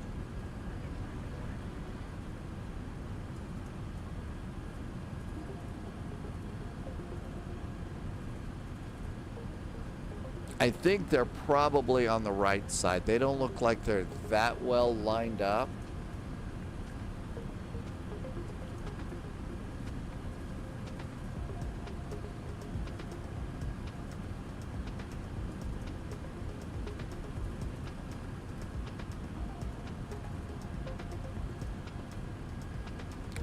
I think they're probably on the right side. They don't look like they're that well lined up.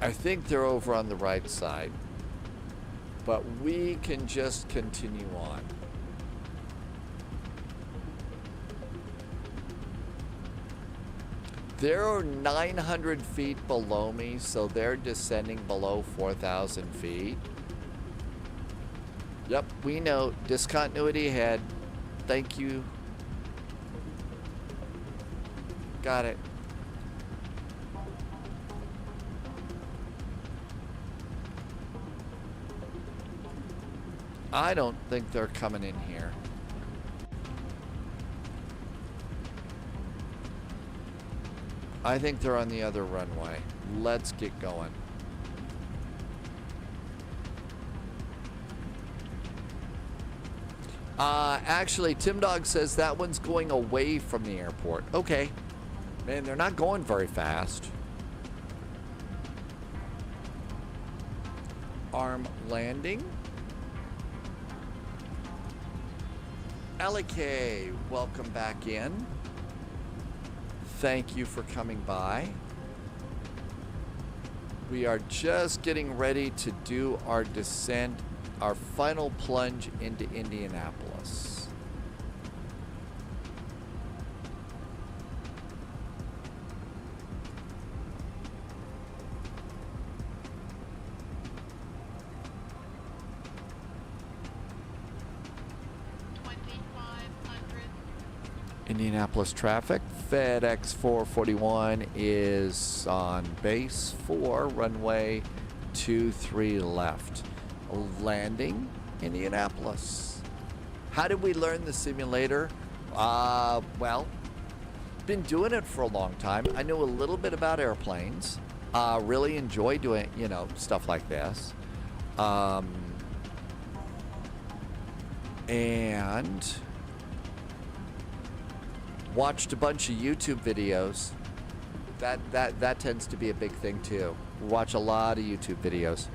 I think they're over on the right side, but we can just continue on. They're 900 feet below me, so they're descending below 4,000 feet. Yep, we know. Discontinuity ahead. Thank you. Got it. I don't think they're coming in here. I think they're on the other runway. Let's get going. Actually, Tim Dog says that one's going away from the airport. Okay. Man, they're not going very fast. Arm landing. LK, welcome back in. Thank you for coming by. We are just getting ready to do our descent, our final plunge into Indianapolis. Indianapolis traffic. FedEx 441 is on base 4, runway 23 left. Landing Indianapolis. How did we learn the simulator? Well, been doing it for a long time. I know a little bit about airplanes. Really enjoy doing, you know, stuff like this. And watched a bunch of YouTube videos. That tends to be a big thing too. Watch a lot of YouTube videos.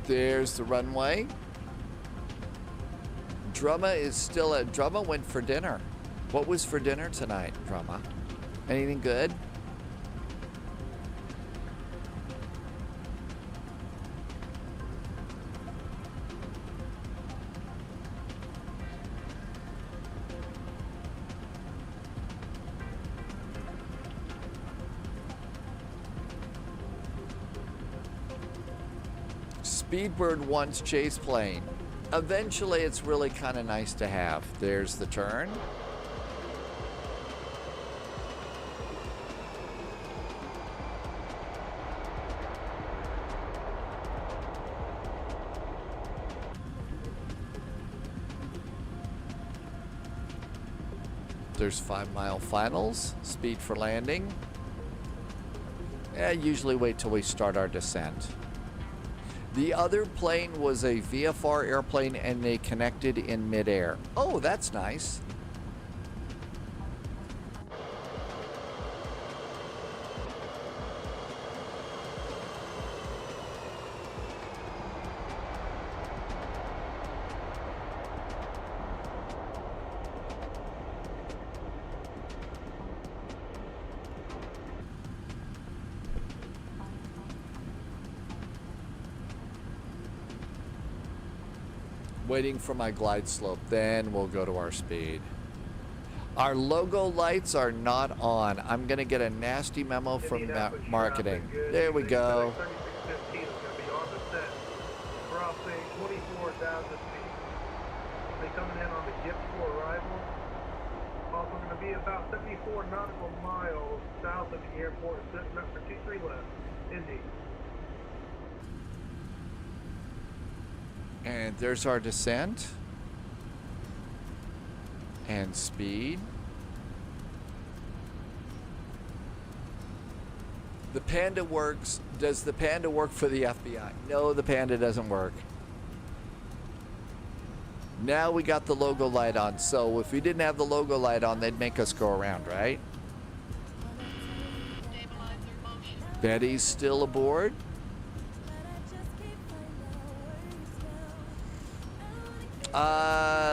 There's the runway. Drumma is still at... Drumma went for dinner. What was for dinner tonight, Drumma? Anything good? Speedbird wants chase plane. Eventually, it's really kind of nice to have. There's the turn. There's 5 mile finals. Speed for landing. Usually wait till we start our descent. The other plane was a VFR airplane and they connected in midair. Oh, that's nice. Waiting for my glide slope, then we'll go to our speed. Our logo lights are not on. I'm gonna get a nasty memo from marketing. There we go. 3615 is going to be on the set. We're off say 24,000 feet. They coming in on the gift for arrival. Also going to be about 74 nautical miles south of the airport, setting up for 23 left. Indy. And there's our descent. And speed. The Panda works. Does the Panda work for the FBI? No, the Panda doesn't work. Now we got the logo light on. So if we didn't have the logo light on, they'd make us go around, right? Betty's still aboard.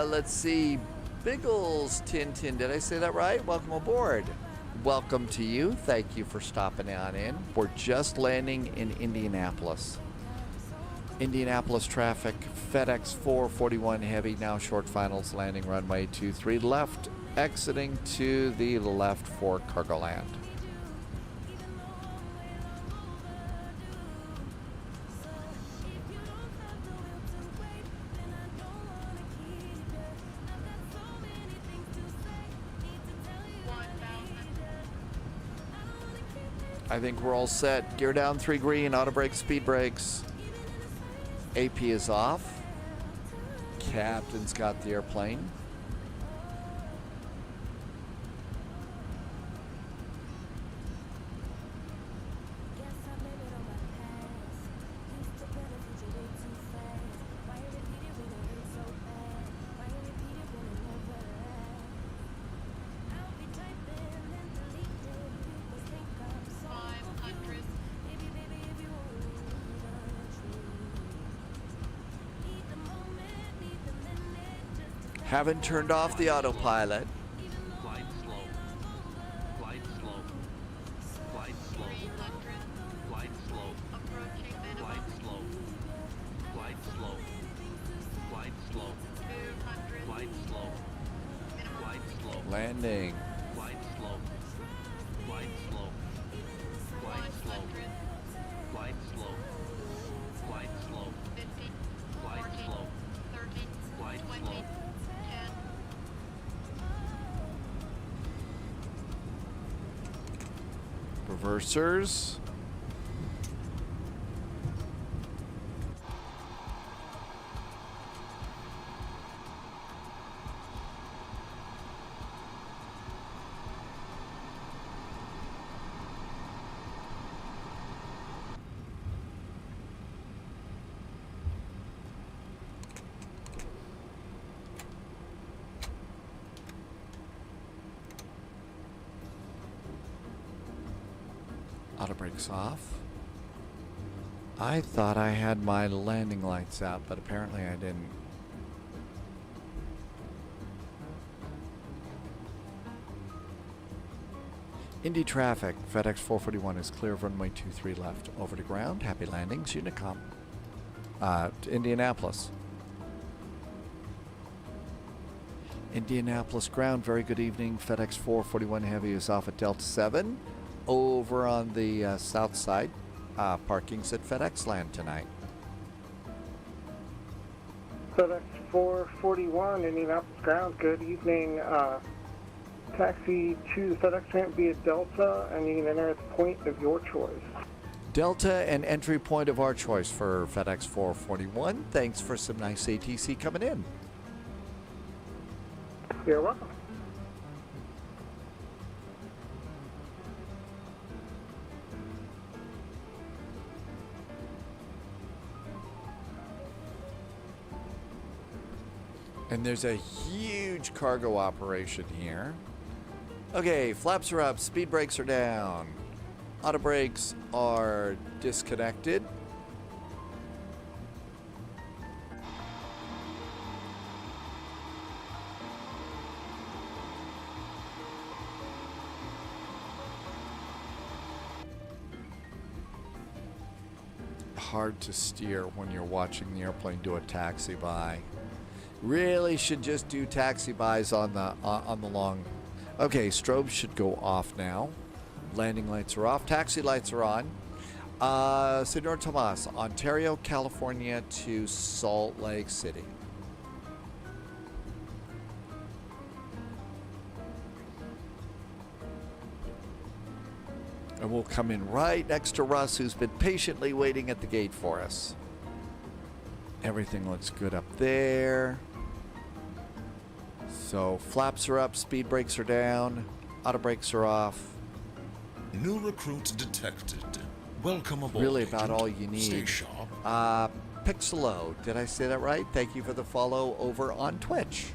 Let's see. Biggles Tintin, did I say that right? Welcome aboard. Welcome to you. Thank you for stopping on in. We're just landing in Indianapolis. Indianapolis traffic, FedEx 441 heavy, now short finals, landing runway 23 left, exiting to the left for cargo land. I think we're all set. Gear down 3 green, auto brakes, speed brakes. AP is off. Captain's got the airplane. Haven't turned off the autopilot. Glide slow. Glide slow. Glide slow. Glide slow. Approaching minimum. Glide slow. Glide slow. Glide slow. 200. Glide slow. Glide slow. Landing. Glide slow. Glide slow. Glide slow. 100. Glide slow. Glide slow. 50. Glide 40. slow. 30. Glide 20. slow. 10. Reversers. Auto brakes off. I thought I had my landing lights out, but apparently I didn't. Indy traffic, FedEx 441 is clear of runway 23 left. Over to ground, happy landings, Unicom. To Indianapolis. Indianapolis ground, very good evening. FedEx 441 Heavy is off at Delta 7. Over on the south side, parking's at FedEx land tonight. FedEx 441, Indianapolis ground, good evening. Taxi to the FedEx ramp via Delta, and you can enter at the point of your choice. Delta and entry point of our choice for FedEx 441. Thanks for some nice ATC coming in. You're welcome. And there's a huge cargo operation here. Okay, flaps are up, speed brakes are down. Auto brakes are disconnected. Hard to steer when you're watching the airplane do a taxi by. Really should just do taxi bys on the long. Okay, strobes should go off now. Landing lights are off. Taxi lights are on. Senor Tomas, Ontario, California to Salt Lake City. And we'll come in right next to Russ, who's been patiently waiting at the gate for us. Everything looks good up there. So flaps are up, speed brakes are down, auto brakes are off. New recruit detected. Welcome aboard. Really about agent. all you need. Stay sharp. Pixelo, did I say that right? Thank you for the follow over on Twitch.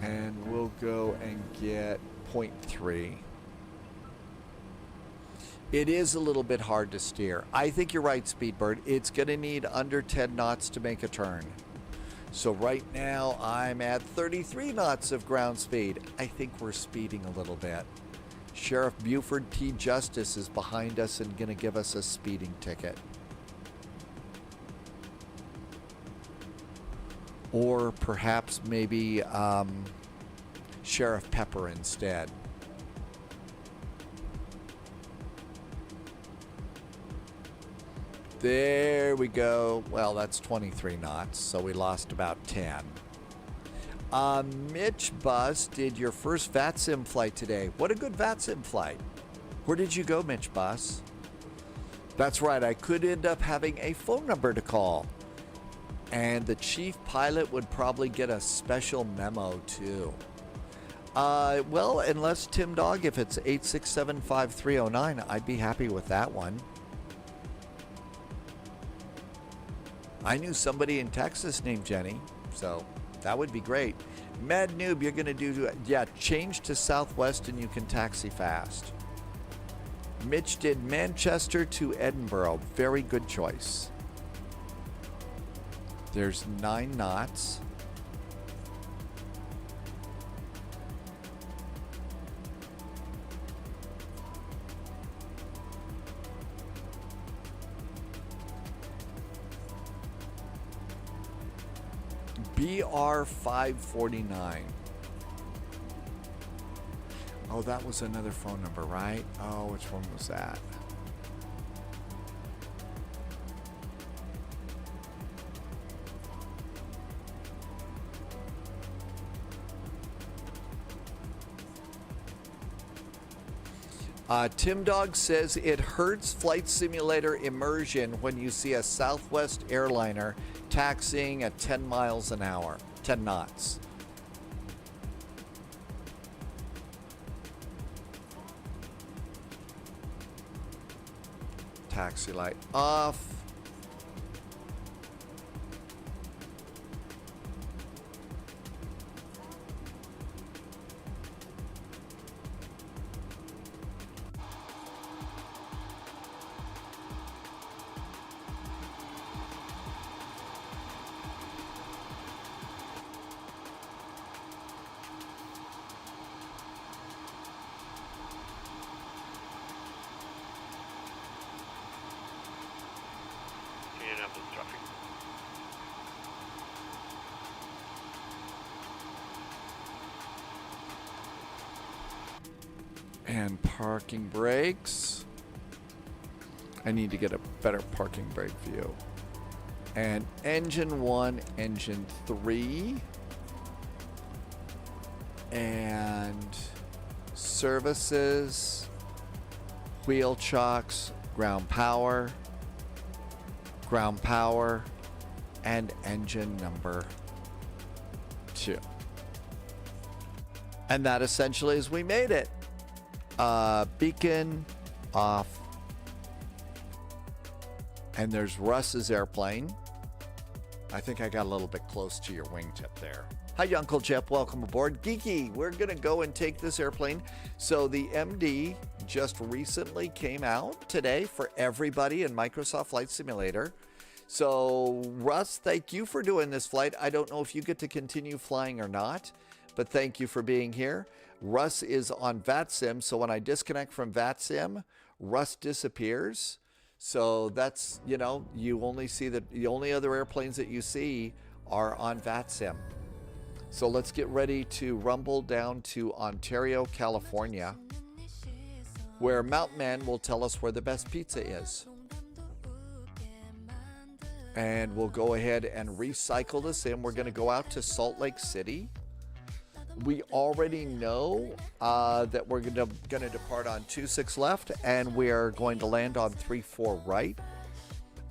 And we'll go and get 0.3. It is a little bit hard to steer. I think you're right, Speedbird. It's going to need under 10 knots to make a turn. So right now I'm at 33 knots of ground speed. I think we're speeding a little bit. Sheriff Buford T. Justice is behind us and going to give us a speeding ticket. Or perhaps maybe Sheriff Pepper instead. There we go. Well, that's 23 knots, so we lost about 10. Mitch Bus did your first VATSIM flight today. What a good VATSIM flight. Where did you go, Mitch Bus? That's right, I could end up having a phone number to call. And the chief pilot would probably get a special memo, too. Well, unless Tim Dog, if it's 8675309, I'd be happy with that one. I knew somebody in Texas named Jenny, so that would be great. Mad Noob, you're going to do, yeah, change to Southwest and you can taxi fast. Mitch did Manchester to Edinburgh. Very good choice. There's 9 knots. BR 549. Oh, that was another phone number, right? Oh, which one was that? Tim Dog says it hurts flight simulator immersion when you see a Southwest airliner taxiing at 10 miles an hour, 10 knots. Taxi light off. And parking brakes. I need to get a better parking brake view. And engine 1, engine 3. And services, wheel chocks, ground power, and engine number 2. And that essentially is we made it. Beacon off. And there's Russ's airplane. I think I got a little bit close to your wingtip there. Hi, Uncle Chip. Welcome aboard. Geeky, we're going to go and take this airplane. So the MD just recently came out today for everybody in Microsoft Flight Simulator. So, Russ, thank you for doing this flight. I don't know if you get to continue flying or not, but thank you for being here. Russ is on VATSIM, so when I disconnect from VATSIM, Russ disappears. So that's, you know, you only see that the only other airplanes that you see are on VATSIM. So let's get ready to rumble down to Ontario, California, where Mountain Man will tell us where the best pizza is. And we'll go ahead and recycle this in. We're going to go out to Salt Lake City. We already know that we're going to depart on 26 left, and we are going to land on 34 right.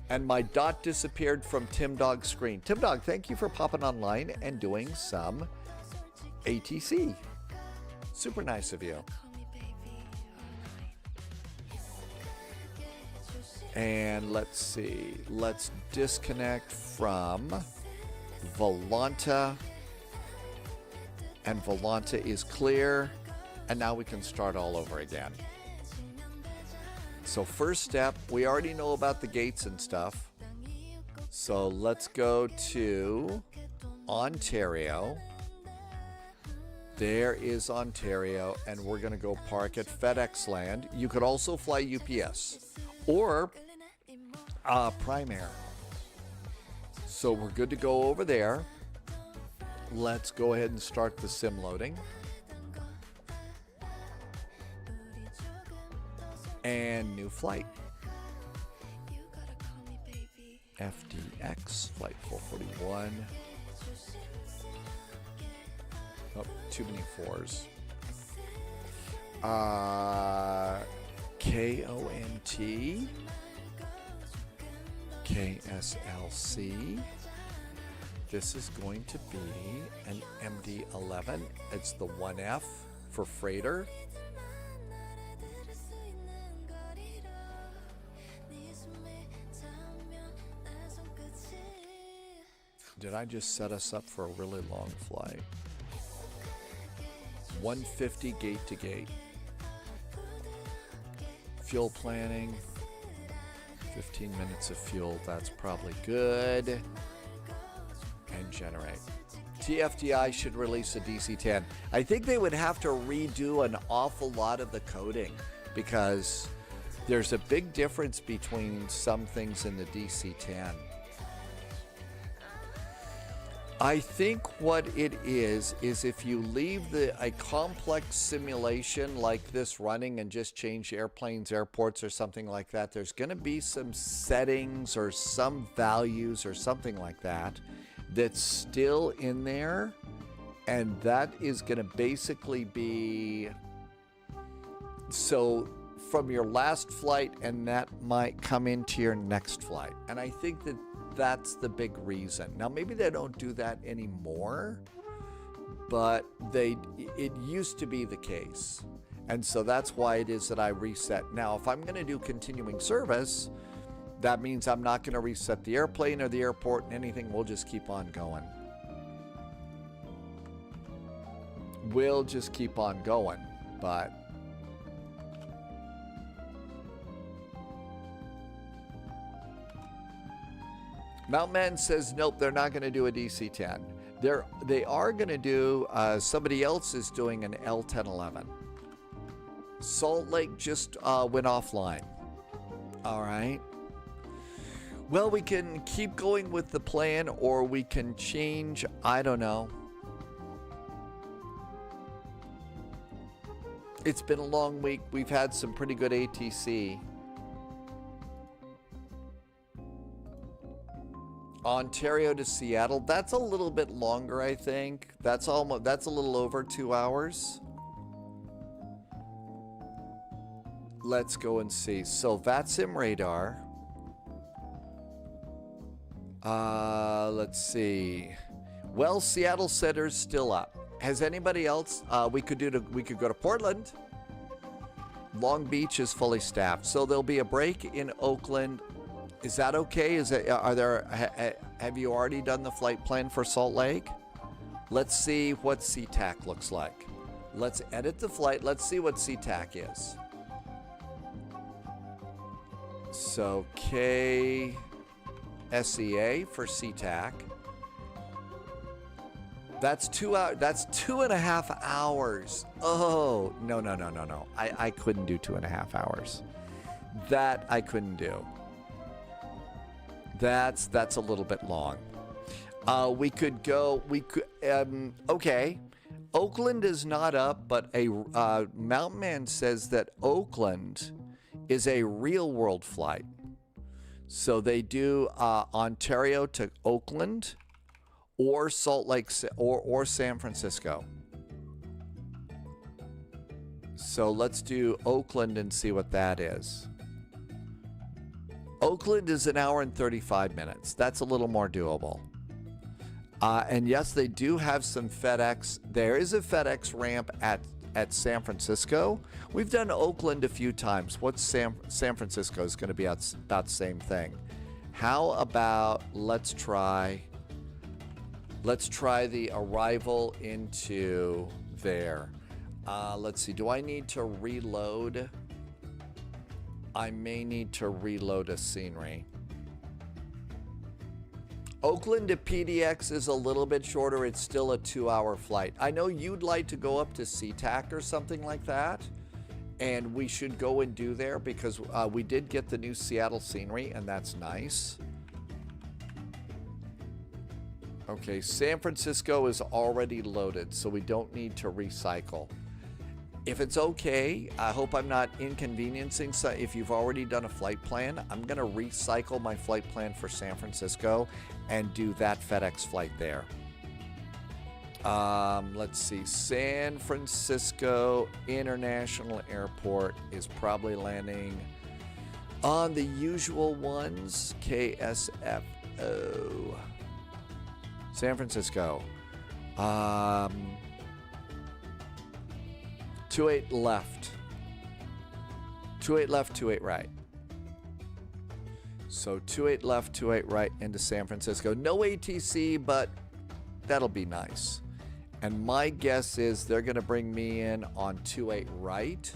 And my dot disappeared from Tim Dog's screen. Tim Dog, thank you for popping online and doing some ATC. Super nice of you. And let's see. Let's disconnect from Volanta. And Volanta is clear. And now we can start all over again. So first step, we already know about the gates and stuff. So let's go to Ontario. There is Ontario, and we're going to go park at FedEx Land. You could also fly UPS or Prime Air. So we're good to go over there. Let's go ahead and start the sim loading. And new flight. FDX, flight 441. Oh, too many fours. KONT. KSLC. This is going to be an MD11. It's the 1F for freighter. Did I just set us up for a really long flight? 150 gate to gate. Fuel planning. 15 minutes of fuel, that's probably good. And generate. TFDi should release a DC-10. I think they would have to redo an awful lot of the coding because there's a big difference between some things in the DC-10. I think what it is if you leave a complex simulation like this running and just change airplanes, airports, or something like that, there's going to be some settings or some values or something like that that's still in there, and that is going to basically be so from your last flight, and that might come into your next flight. And I think that that's the big reason. Now, maybe they don't do that anymore, but it used to be the case. And so that's why it is that I reset. Now, if I'm going to do continuing service, that means I'm not going to reset the airplane or the airport and anything. We'll just keep on going. We'll just keep on going, but Mountain Man says, nope, they're not going to do a DC-10. They are going to do, somebody else is doing an L1011. Salt Lake just went offline. All right. Well, we can keep going with the plan, or we can change, I don't know. It's been a long week. We've had some pretty good ATC. Ontario to Seattle, that's a little bit longer, I think. That's a little over 2 hours. Let's go and see. So VATSIM radar. Let's see. Well, Seattle Center's still up. Has anybody else? We could go to Portland. Long Beach is fully staffed, so there'll be a break in Oakland. Is that okay? Is it, have you already done the flight plan for Salt Lake? Let's see what SeaTac looks like. Let's edit the flight. Let's see what SeaTac is. So KSEA for SeaTac. That's 2 hours. That's 2.5 hours. Oh, no. I couldn't do 2.5 hours. That I couldn't do. That's a little bit long. We could go, okay. Oakland is not up, but a Mountain Man says that Oakland is a real world flight. So they do Ontario to Oakland or Salt Lake or San Francisco. So let's do Oakland and see what that is. Oakland is 1 hour and 35 minutes. That's a little more doable. And yes, they do have some FedEx. There is a FedEx ramp at San Francisco. We've done Oakland a few times. What's San Francisco is going to be about the same thing. How about let's try the arrival into there. Let's see. Do I need to reload? I may need to reload a scenery. Oakland to PDX is a little bit shorter. It's still a 2-hour flight. I know you'd like to go up to SeaTac or something like that, and we should go and do there because we did get the new Seattle scenery, and that's nice. Okay, San Francisco is already loaded, so we don't need to recycle. If it's okay, I hope I'm not inconveniencing. So if you've already done a flight plan, I'm going to recycle my flight plan for San Francisco and do that FedEx flight there. Let's see. San Francisco International Airport is probably landing on the usual ones. KSFO. San Francisco. 28 left. 28 left, 28 right. So 28 left, 28 right into San Francisco. No ATC, but that'll be nice. And my guess is they're going to bring me in on 28 right.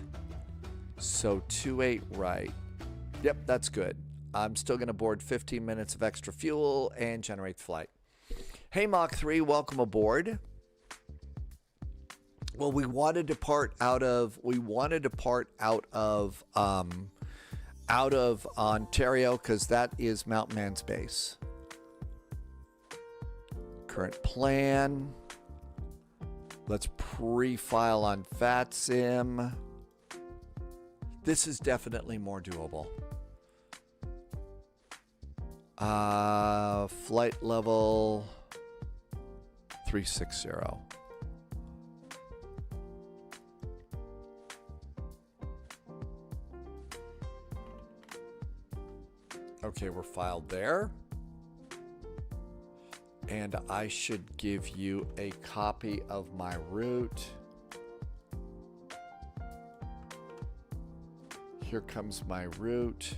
So 28 right. Yep, that's good. I'm still going to board 15 minutes of extra fuel and generate the flight. Hey, Mach 3, welcome aboard. Well, we wanted to part out of Ontario because that is Mountain Man's base. Current plan. Let's pre-file on VATSIM. This is definitely more doable. Flight level 360. Okay, we're filed there. And I should give you a copy of my route. Here comes my route.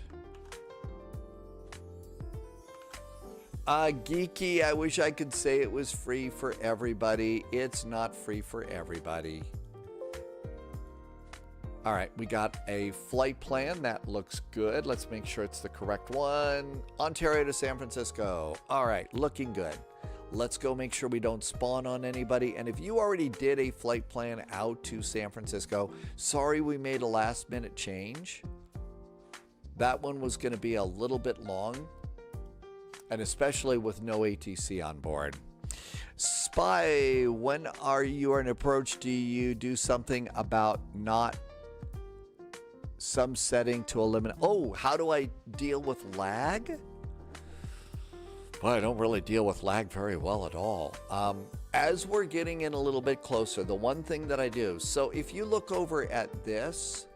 Geeky, I wish I could say it was free for everybody. It's not free for everybody. All right, we got a flight plan. That looks good. Let's make sure it's the correct one. Ontario to San Francisco. All right, looking good. Let's go make sure we don't spawn on anybody. And if you already did a flight plan out to San Francisco, sorry we made a last minute change. That one was going to be a little bit long, and especially with no ATC on board. Spy, when are you an approach? Do you do something about not some setting to eliminate? Oh, how do I deal with lag? Well, I don't really deal with lag very well at all. As we're getting in a little bit closer, the one thing that I do, so if you look over at this,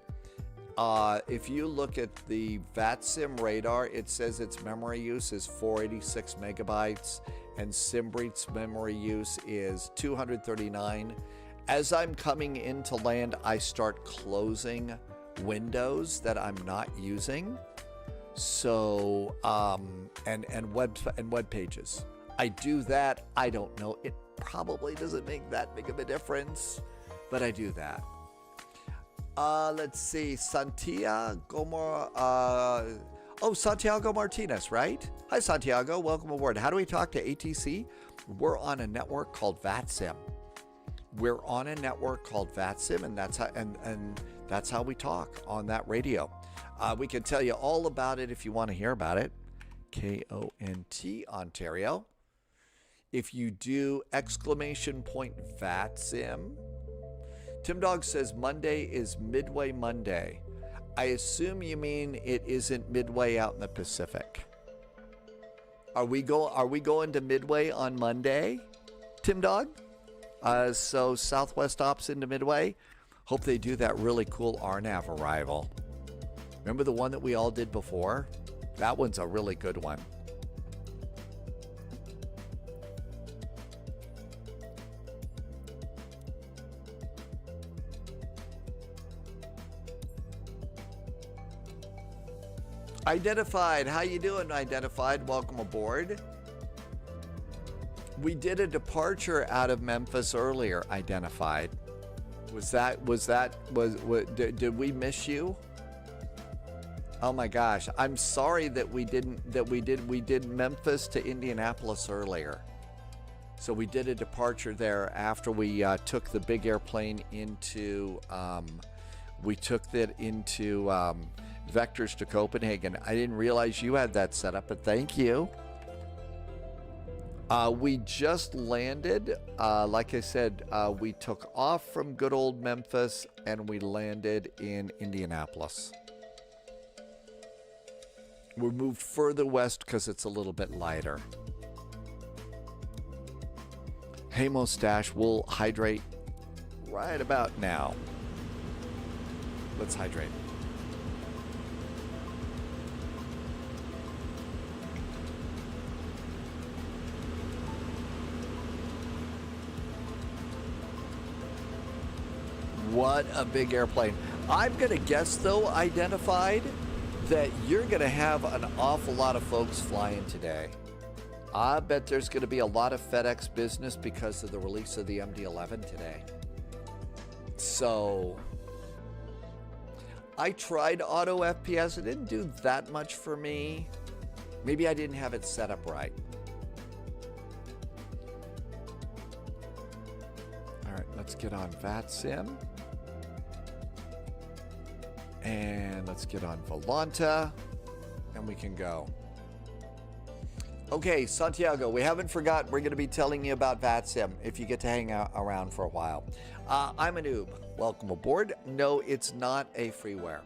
if you look at the VATSIM radar, it says its memory use is 486 megabytes and SimBreat's memory use is 239. As I'm coming into land, I start closing windows that I'm not using. So, and web pages. I do that. I don't know. It probably doesn't make that big of a difference, but I do that. Let's see. Santiago Martinez, right? Hi, Santiago. Welcome aboard. How do we talk to ATC? We're on a network called VATSIM. We're on a network called VATSIM, and that's how we talk on that radio. We can tell you all about it if you want to hear about it. KONT Ontario. If you do !VATSIM. Tim Dog says Monday is Midway Monday. I assume you mean it isn't Midway out in the Pacific. Are we going to Midway on Monday, Tim Dog? So Southwest Ops into Midway. Hope they do that really cool RNAV arrival. Remember the one that we all did before? That one's a really good one. Identified, how you doing, Identified? Welcome aboard. We did a departure out of Memphis earlier, Identified. Did we miss you? Oh my gosh, I'm sorry that we did Memphis to Indianapolis earlier. So we did a departure there after we took the big airplane into, Vectors to Copenhagen. I didn't realize you had that set up, but thank you. We just landed. Like I said, we took off from good old Memphis and we landed in Indianapolis. We moved further west because it's a little bit lighter. Hey, Mustache, we'll hydrate right about now. Let's hydrate. What a big airplane. I'm going to guess, though, Identified, that you're going to have an awful lot of folks flying today. I bet there's going to be a lot of FedEx business because of the release of the MD11 today. So, I tried auto FPS. It didn't do that much for me. Maybe I didn't have it set up right. All right, let's get on VATSIM. And let's get on Volanta, and we can go. Okay, Santiago, we haven't forgot. We're going to be telling you about VATSIM if you get to hang out around for a while. I'm a noob. Welcome aboard. No, it's not a freeware.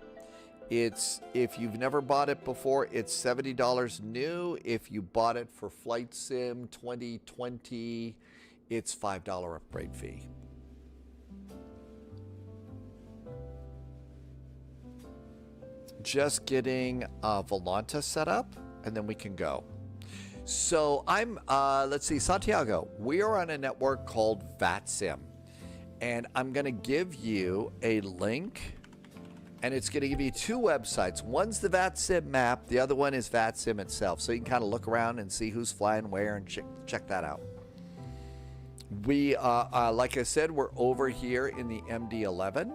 It's, if you've never bought it before, it's $70 new. If you bought it for Flight Sim 2020, it's $5 upgrade fee. Just getting Volanta set up, and then we can go. So I'm, let's see, Santiago, we are on a network called VATSIM, and I'm going to give you a link, and it's going to give you two websites. One's the VATSIM map, the other one is VATSIM itself, so you can kind of look around and see who's flying where and check that out. We, like I said, we're over here in the MD11,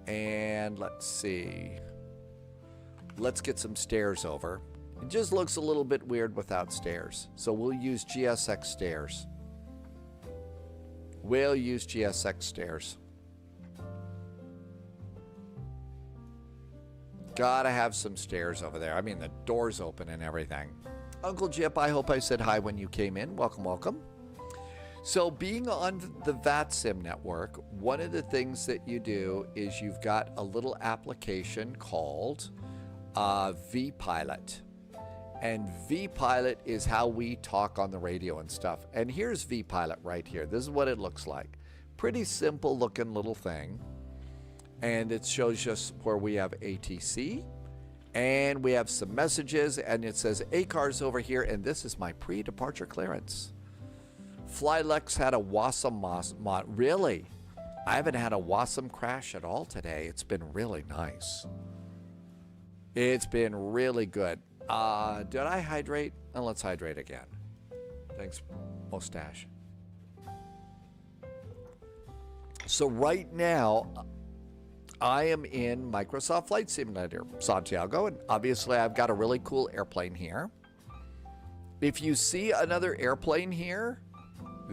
and let's see. Let's get some stairs over. It just looks a little bit weird without stairs. So we'll use GSX stairs. We'll use GSX stairs. Gotta have some stairs over there. I mean, the door's open and everything. Uncle Jip, I hope I said hi when you came in. Welcome, welcome. So being on the VATSIM network, one of the things that you do is you've got a little application called vPilot. And vPilot is how we talk on the radio and stuff. And here's vPilot right here. This is what it looks like. Pretty simple looking little thing. And it shows us where we have ATC. And we have some messages. And it says ACAR's over here. And this is my pre-departure clearance. FlyLex had a WASM really? I haven't had a WASM crash at all today. It's been really nice. It's been really good. Did I hydrate? And let's hydrate again. Thanks, Mustache. So right now, I am in Microsoft Flight Simulator, Santiago, and obviously I've got a really cool airplane here. If you see another airplane here,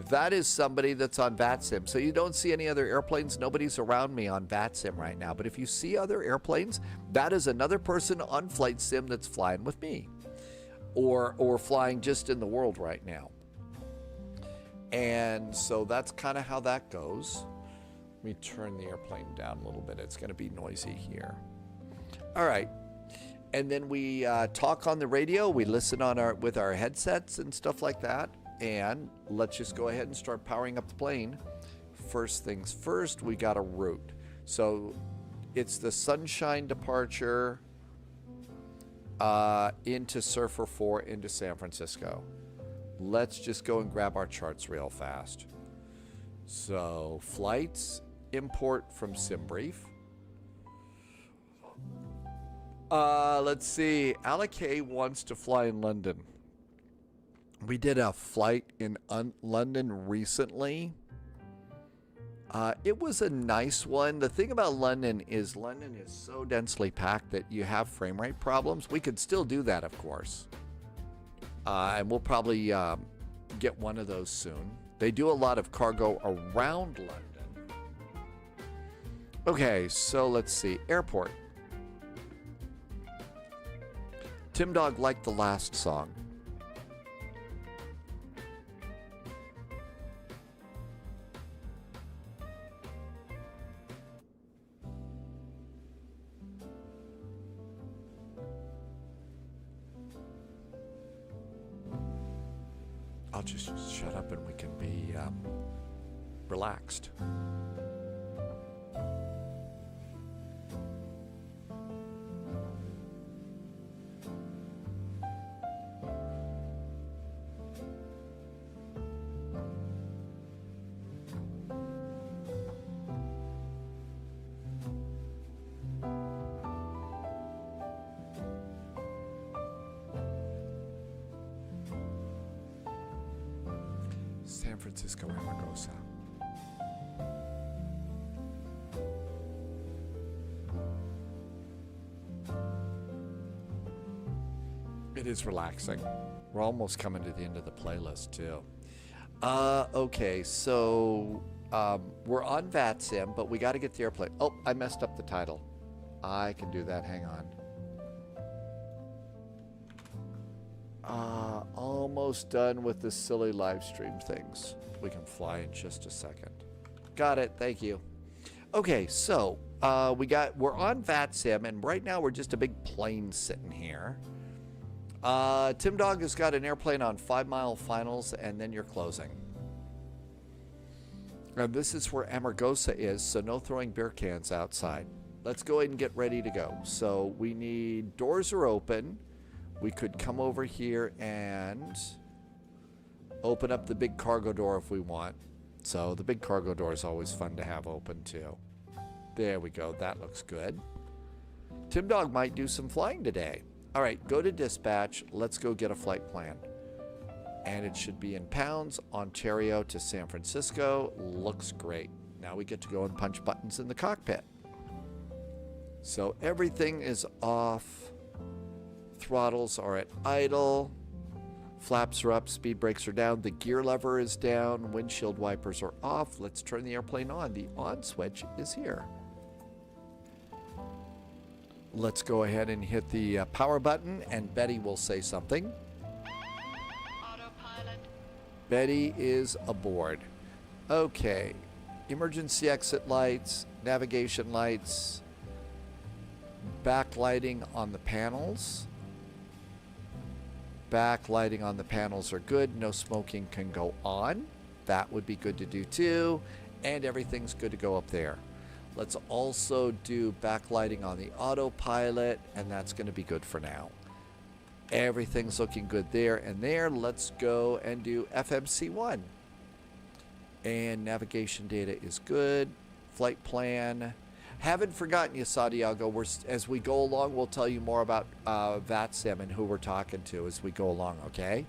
that is somebody that's on VATSIM. So you don't see any other airplanes. Nobody's around me on VATSIM right now. But if you see other airplanes, that is another person on Flight Sim that's flying with me, or flying just in the world right now. And so that's kind of how that goes. Let me turn the airplane down a little bit. It's going to be noisy here. All right. And then we talk on the radio. We listen on with our headsets and stuff like that. And let's just go ahead and start powering up the plane. First things first, we got a route. So it's the Sunshine departure into Surfer 4 into San Francisco. Let's just go and grab our charts real fast. So flights, import from SimBrief. Let's see. Alec wants to fly in London. We did a flight in London recently. It was a nice one. The thing about London is so densely packed that you have frame rate problems. We could still do that, of course. And we'll probably get one of those soon. They do a lot of cargo around London. Okay, so let's see. Airport. Tim Dog liked the last song. I'll just shut up and we can be relaxed. San Francisco Amagosa. It is relaxing. We're almost coming to the end of the playlist too. Okay, so we're on VATSIM, but we got to get the airplane. Oh, I messed up the title. I can do that. Hang on. Almost done with the silly live stream things. We can fly in just a second. Got it. Thank you. Okay, so we're on VATSIM, and right now we're just a big plane sitting here. Tim Dog has got an airplane on 5 mile finals, and then you're closing. And this is where Amargosa is, so no throwing beer cans outside. Let's go ahead and get ready to go. So we need, doors are open. We could come over here and open up the big cargo door if we want. So the big cargo door is always fun to have open too. There we go. That looks good. Tim Dog might do some flying today. All right, go to dispatch. Let's go get a flight plan. And it should be in pounds, Ontario to San Francisco. Looks great. Now we get to go and punch buttons in the cockpit. So everything is off. Throttles are at idle. Flaps are up, speed brakes are down, the gear lever is down, windshield wipers are off. Let's turn the airplane on. The on switch is here. Let's go ahead and hit the power button, and Betty will say something. Autopilot. Betty is aboard. Okay. Emergency exit lights, navigation lights, backlighting on the panels. Backlighting on the panels are good. No smoking can go on. That would be good to do too. And everything's good to go up there. Let's also do backlighting on the autopilot, and that's going to be good for now. Everything's looking good there and there. Let's go and do FMC1. And navigation data is good. Flight plan. Haven't forgotten you, Santiago. As we go along, we'll tell you more about VATSIM and who we're talking to as we go along, okay?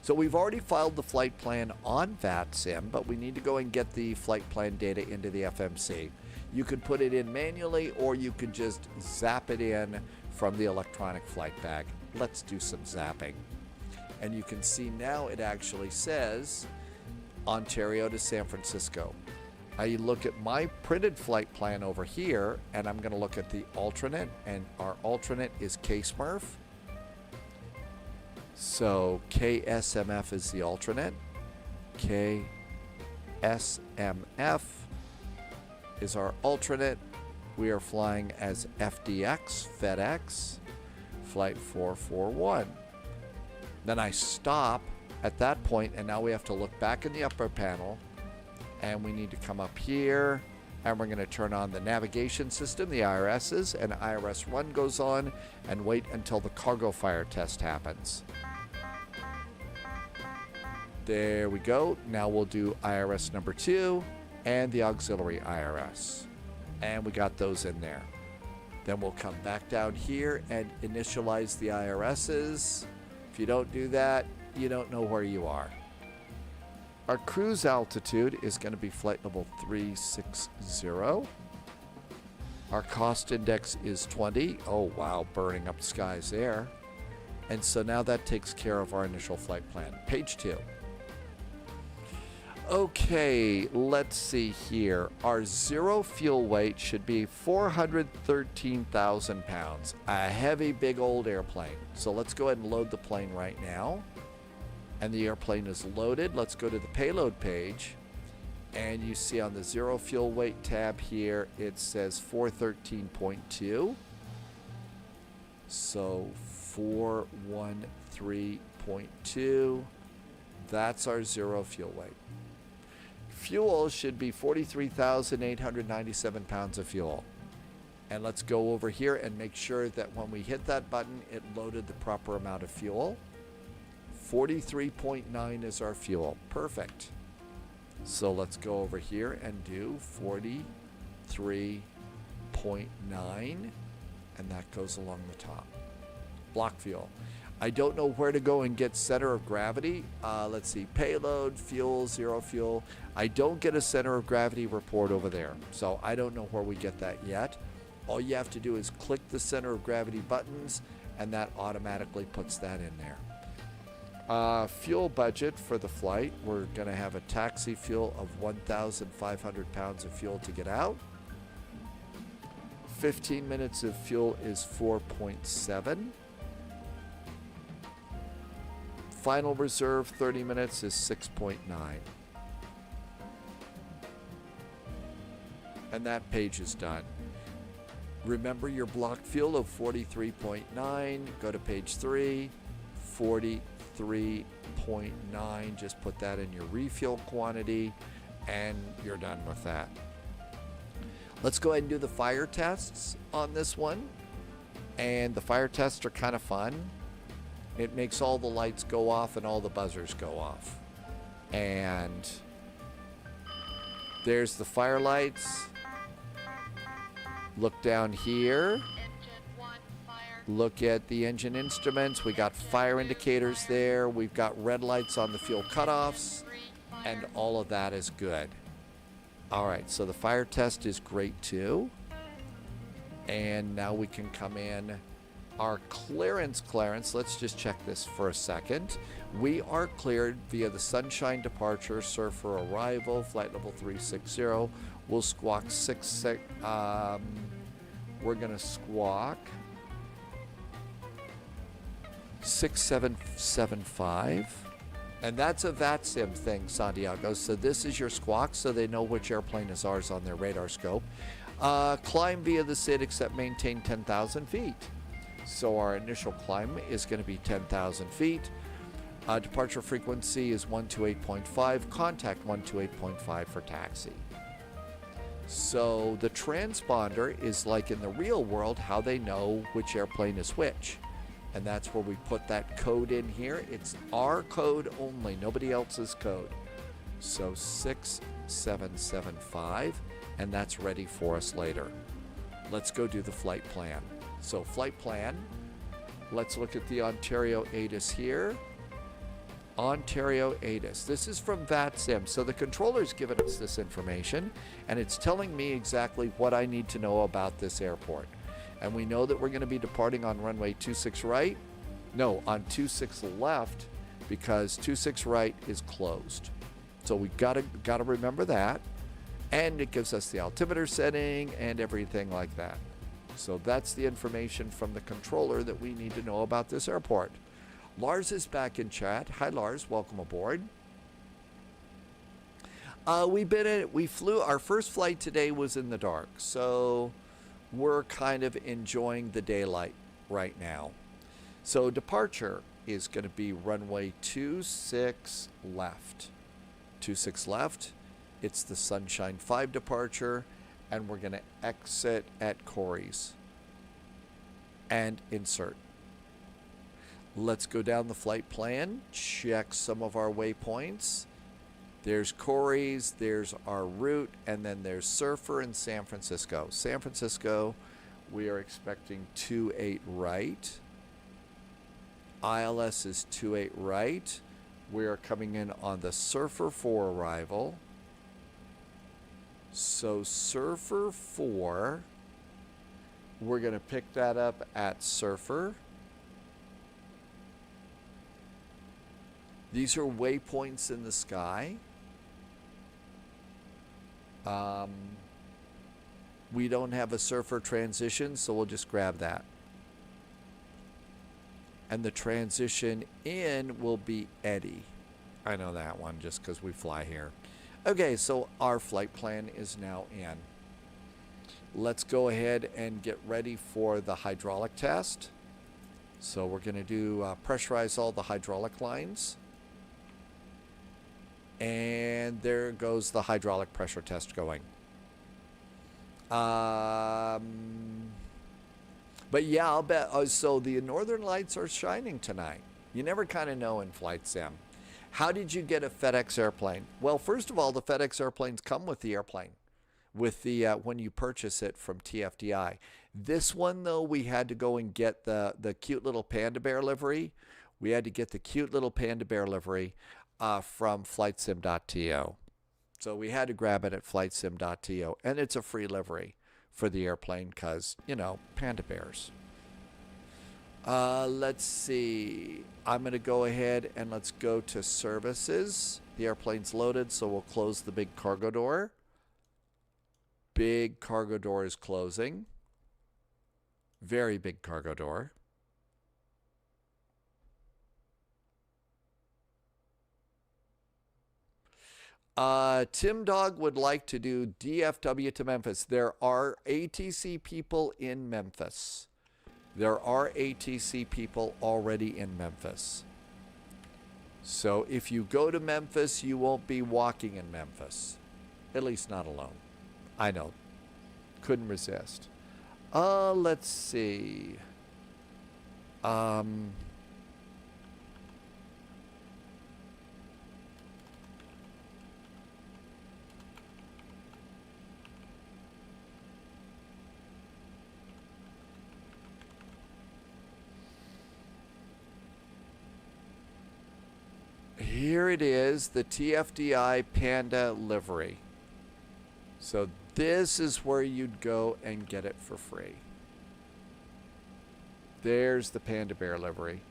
So we've already filed the flight plan on VATSIM, but we need to go and get the flight plan data into the FMC. You could put it in manually, or you could just zap it in from the electronic flight bag. Let's do some zapping. And you can see now it actually says Ontario to San Francisco. I look at my printed flight plan over here, and I'm going to look at the alternate, and our alternate is KSMF. So KSMF is the alternate. KSMF is our alternate. We are flying as FDX, FedEx, flight 441. Then I stop at that point, and now we have to look back in the upper panel, and we need to come up here, and we're going to turn on the navigation system, the IRS's, and IRS 1 goes on, and wait until the cargo fire test happens. There we go. Now we'll do IRS number 2 and the auxiliary IRS. And we got those in there. Then we'll come back down here and initialize the IRS's. If you don't do that, you don't know where you are. Our cruise altitude is going to be flight level 360. Our cost index is 20. Oh wow, burning up skies there. And so now that takes care of our initial flight plan. Page 2. Okay, let's see here. Our zero fuel weight should be 413,000 pounds. A heavy, big old airplane. So let's go ahead and load the plane right now. And the airplane is loaded. Let's go to the payload page. And you see on the zero fuel weight tab here, it says 413.2. So 413.2. That's our zero fuel weight. Fuel should be 43,897 pounds of fuel. And let's go over here and make sure that when we hit that button, it loaded the proper amount of fuel. 43.9 is our fuel. Perfect. So let's go over here and do 43.9, and that goes along the top. Block fuel. I don't know where to go and get center of gravity. Let's see, payload, fuel, zero fuel. I don't get a center of gravity report over there, so I don't know where we get that yet. All you have to do is click the center of gravity buttons, and that automatically puts that in there. Fuel budget for the flight. We're going to have a taxi fuel of 1,500 pounds of fuel to get out. 15 minutes of fuel is 4.7. Final reserve 30 minutes is 6.9. And that page is done. Remember your block fuel of 43.9. Go to page 3. 43.9. Just put that in your refuel quantity, and you're done with that. Let's go ahead and do the fire tests on this one. And the fire tests are kind of fun. It makes all the lights go off and all the buzzers go off. And there's the fire lights. Look down here. Look at the engine instruments. We got fire indicators there. We've got red lights on the fuel cutoffs. And all of that is good. All right, so the fire test is great too. And now we can come in. Our clearance, let's just check this for a second. We are cleared via the Sunshine departure, Surfer arrival, flight level 360. We'll squawk we're gonna squawk 6775. And that's a VATSIM thing, Santiago. So this is your squawk, so they know which airplane is ours on their radar scope. Climb via the SID except maintain 10,000 feet. So our initial climb is going to be 10,000 feet. Departure frequency is 128.5. Contact 128.5 for taxi. So the transponder is like in the real world how they know which airplane is which. And that's where we put that code in here. It's our code only, nobody else's code. So 6775. and that's ready for us later. Let's go do the flight plan. So flight plan, let's look at the Ontario ATIS here. Ontario ATIS. This is from VATSIM. So the controller's given us this information, and it's telling me exactly what I need to know about this airport. And we know that we're going to be departing on runway 26 right. No, on 26 left, because 26 right is closed. So we gotta remember that. And it gives us the altimeter setting and everything like that. So that's the information from the controller that we need to know about this airport. Lars is back in chat. Hi Lars, welcome aboard. We flew, our first flight today was in the dark, so we're kind of enjoying the daylight right now. So departure is going to be runway 26 left. 26 left. It's the Sunshine 5 departure, and we're going to exit at Corey's and insert. Let's go down the flight plan, check some of our waypoints. There's Corey's, there's our route, and then there's Surfer in San Francisco. San Francisco, we are expecting 28 right. ILS is 28 right. We are coming in on the Surfer 4 arrival. So Surfer 4, we're going to pick that up at Surfer. These are waypoints in the sky. We don't have a Surfer transition, so we'll just grab that. And the transition in will be Eddie. I know that one just because we fly here. Okay, so our flight plan is now in. Let's go ahead and get ready for the hydraulic test. So we're going to do pressurize all the hydraulic lines. And there goes the hydraulic pressure test going. But yeah, I'll bet. So the northern lights are shining tonight. You never kind of know in flight sim. How did you get a FedEx airplane? Well, first of all, the FedEx airplanes come with the airplane, with the when you purchase it from TFDi. This one though, we had to go and get the cute little panda bear livery. We had to get the cute little panda bear livery from FlightSim.to. So we had to grab it at FlightSim.to, and it's a free livery for the airplane because, you know, panda bears. Let's see. I'm going to go ahead and let's go to services. The airplane's loaded, so we'll close the big cargo door. Big cargo door is closing. Very big cargo door. Tim Dog would like to do DFW to Memphis. There are ATC people in Memphis. There are ATC people already in Memphis. So if you go to Memphis, you won't be walking in Memphis. At least not alone. I know. Couldn't resist. Let's see. Here it is, the TFDi Panda livery. So this is where you'd go and get it for free. There's the Panda Bear livery.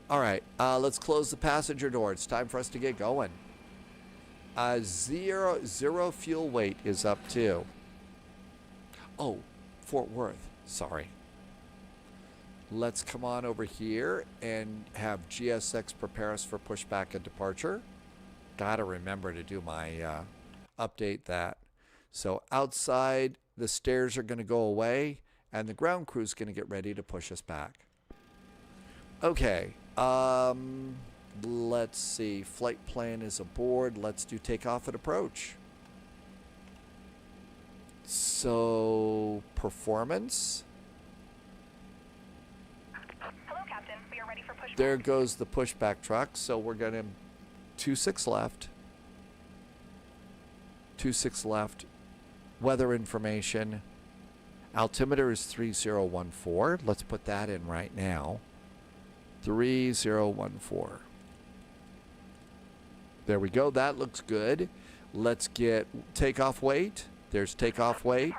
All right, let's close the passenger door. It's time for us to get going. Zero fuel weight is up too. Oh, Fort Worth, sorry. Let's come on over here and have GSX prepare us for pushback and departure. Gotta remember to do my update that. So outside, the stairs are going to go away, and the ground crew is going to get ready to push us back. Okay, let's see. Flight plan is aboard. Let's do takeoff and approach. So, performance. There goes the pushback truck. So we're going to 26 left. 26 left. Weather information. Altimeter is 3014. Let's put that in right now. 3014. There we go. That looks good. Let's get takeoff weight. There's takeoff weight.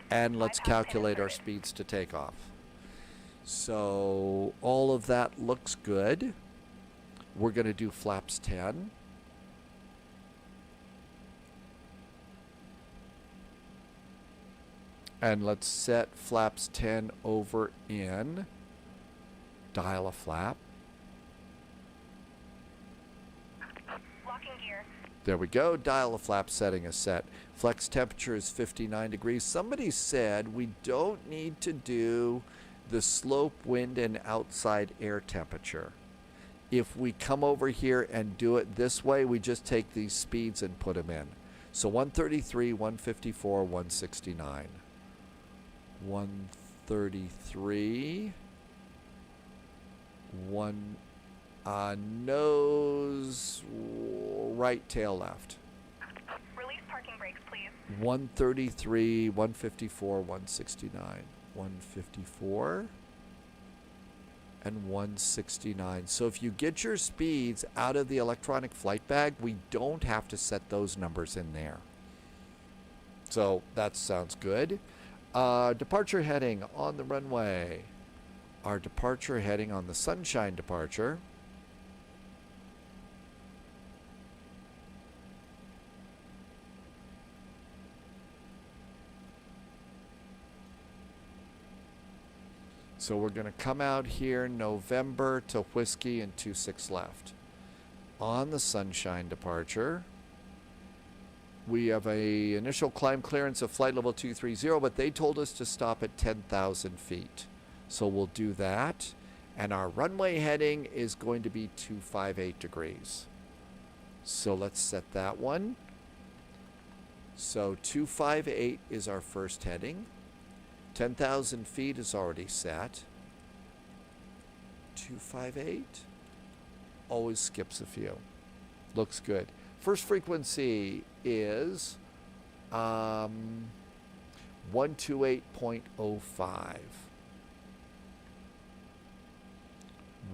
And let's calculate our speeds to take off. So all of that looks good. We're going to do flaps 10. And let's set flaps 10 over in. Dial a flap. There we go. Dial a flap setting is set. Flex temperature is 59 degrees. Somebody said we don't need to do the slope, wind, and outside air temperature. If we come over here and do it this way, we just take these speeds and put them in. So 133, 154, 169. 133. Nose right, tail left. Release parking brakes, please. 133, 154, 169. 154 and 169. So if you get your speeds out of the electronic flight bag, we don't have to set those numbers in there. So that sounds good. Departure heading on the runway. Our departure heading on the Sunshine departure. So we're going to come out here November to Whiskey and 26 left. On the Sunshine departure, we have a initial climb clearance of flight level 230, but they told us to stop at 10,000 feet. So we'll do that. And our runway heading is going to be 258 degrees. So let's set that one. So 258 is our first heading. 10,000 feet is already set. 258. Always skips a few. Looks good. First frequency is 128.05.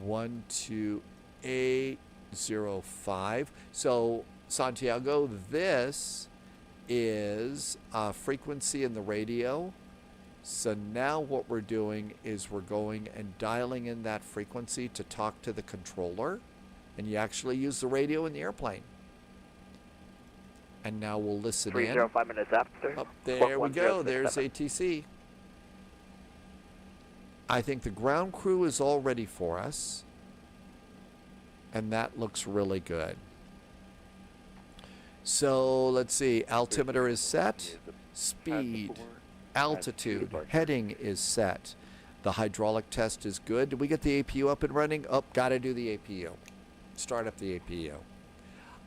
128.05. So Santiago, this is frequency in the radio. So now what we're doing is we're going and dialing in that frequency to talk to the controller, and you actually use the radio in the airplane. And now we'll listen 305 in. minutes after. Up there we go. There's ATC. I think the ground crew is all ready for us, and that looks really good. So let's see. Altimeter is set. Speed. Altitude, heading is set. The hydraulic test is good. Did we get the APU up and running? Oh, gotta do the APU. Start up the APU.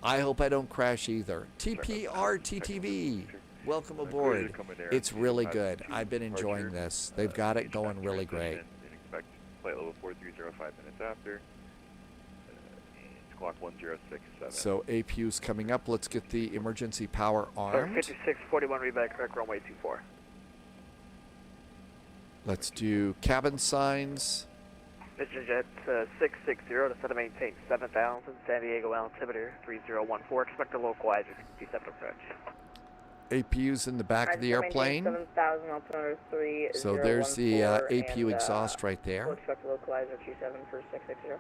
I hope I don't crash either. TPRTTV, welcome aboard. It's really good. I've been enjoying this. They've got it going really great. Expect flight level 4305 minutes after. It's clock 1067. So APU's coming up. Let's get the emergency power armed. 5641 reback, correct runway 24. Let's do cabin signs. Mr. Jet 660 to set and maintain 7,000, San Diego altimeter 3014. Expect a localizer 57 approach. APU's in the back of the airplane. 7,000, altimeter 3014. So there's the APU exhaust right there. Expect a localizer 27 for 660.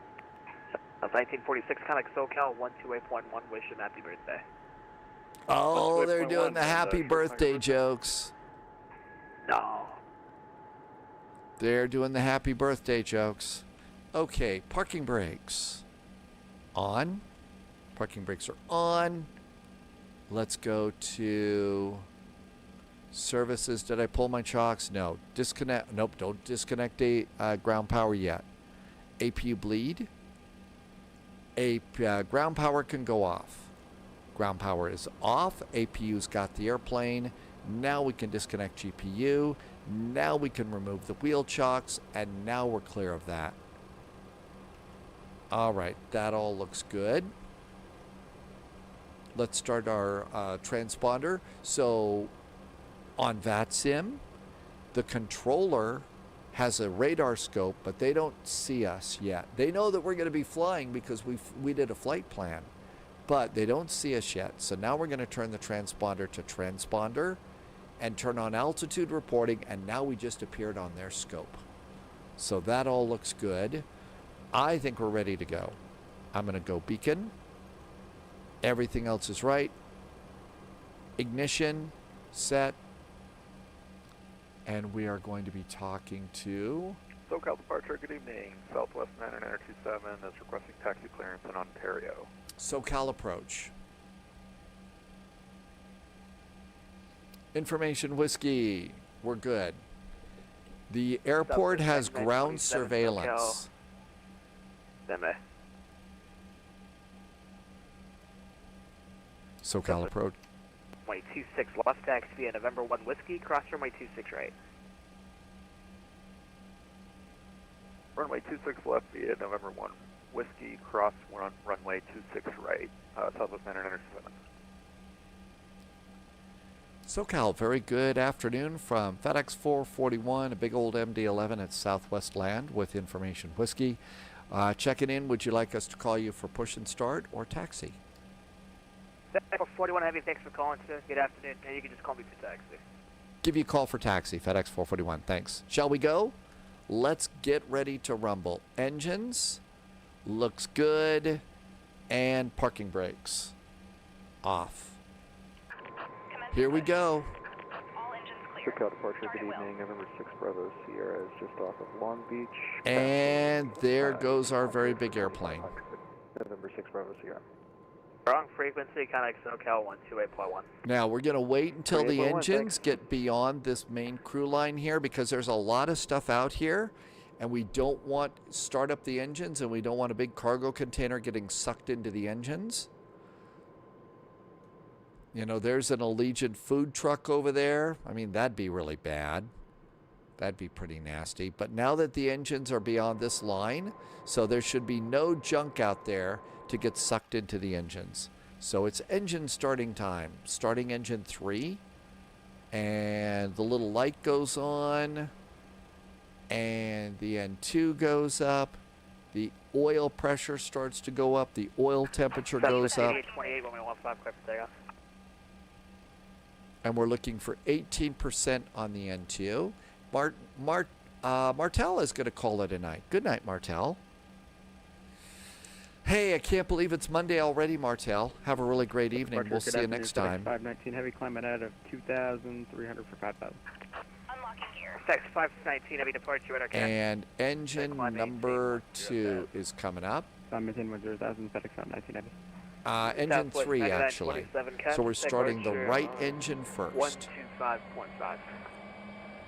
1946 Conic SoCal 128.1. Wish him happy birthday. Oh, they're doing the happy birthday jokes. No. They're doing the happy birthday jokes. Okay, parking brakes. On. Parking brakes are on. Let's go to services. Did I pull my chocks? No. Disconnect. Nope, don't disconnect the ground power yet. APU bleed. Ground power can go off. Ground power is off. APU's got the airplane. Now we can disconnect GPU. Now we can remove the wheel chocks, and now we're clear of that. All right, that all looks good. Let's start our transponder. So On VATSIM, the controller has a radar scope, but they don't see us yet. They know that we're going to be flying because we did a flight plan, but they don't see us yet. So now we're going to turn the transponder to transponder and turn on altitude reporting, and now we just appeared on their scope. So that all looks good. I think we're ready to go. I'm going to go beacon. Everything else is right. Ignition, set. And we are going to be talking to... SoCal departure, good evening. Southwest 92927 is requesting taxi clearance in Ontario. SoCal approach. Information Whiskey, we're good. The airport has ground surveillance. SoCal approach. 26 left taxi via November 1 Whiskey, cross runway 26 right. Runway 26 left via November 1 Whiskey, cross runway 26 right, Southwest 997. SoCal, very good afternoon from FedEx 441, a big old MD11 at Southwest Land with Information Whiskey. Checking in, would you like us to call you for push and start or taxi? FedEx 441 Heavy, thanks for calling, sir. Good afternoon. And you can just call me for taxi. Give you a call for taxi, FedEx 441, thanks. Shall we go? Let's get ready to rumble. Engines, looks good, and parking brakes, off. Here we go. SoCal departure, good evening. November 6 Bravo Sierra is just off of Long Beach. And there goes our very big airplane. November 6 Bravo Sierra. Wrong frequency, contact SoCal 128.1. Now we're going to wait until the engines get beyond this main crew line here because there's a lot of stuff out here and we don't want start up the engines and we don't want a big cargo container getting sucked into the engines. You know, there's an Allegiant food truck over there. I mean, that'd be really bad. That'd be pretty nasty. But now that the engines are beyond this line, so there should be no junk out there to get sucked into the engines. So it's engine starting time. Starting engine 3. And the little light goes on. And the N2 goes up. The oil pressure starts to go up. The oil temperature goes up. 28, 115, clear for takeoff. And we're looking for 18% on the N2. Martel is going to call it a night. Good night, Martel. Hey, I can't believe it's Monday already, Martel. Have a really great evening. We'll see you next time. 519 heavy climate out of 2,300 for 5,000. Unlocking gear. Text 519 heavy departure at our camp. And engine number 2 is coming up. 510 10,000 FedEx on 19 heavy. Engine 3, actually. So we're starting the right engine first. 125.5.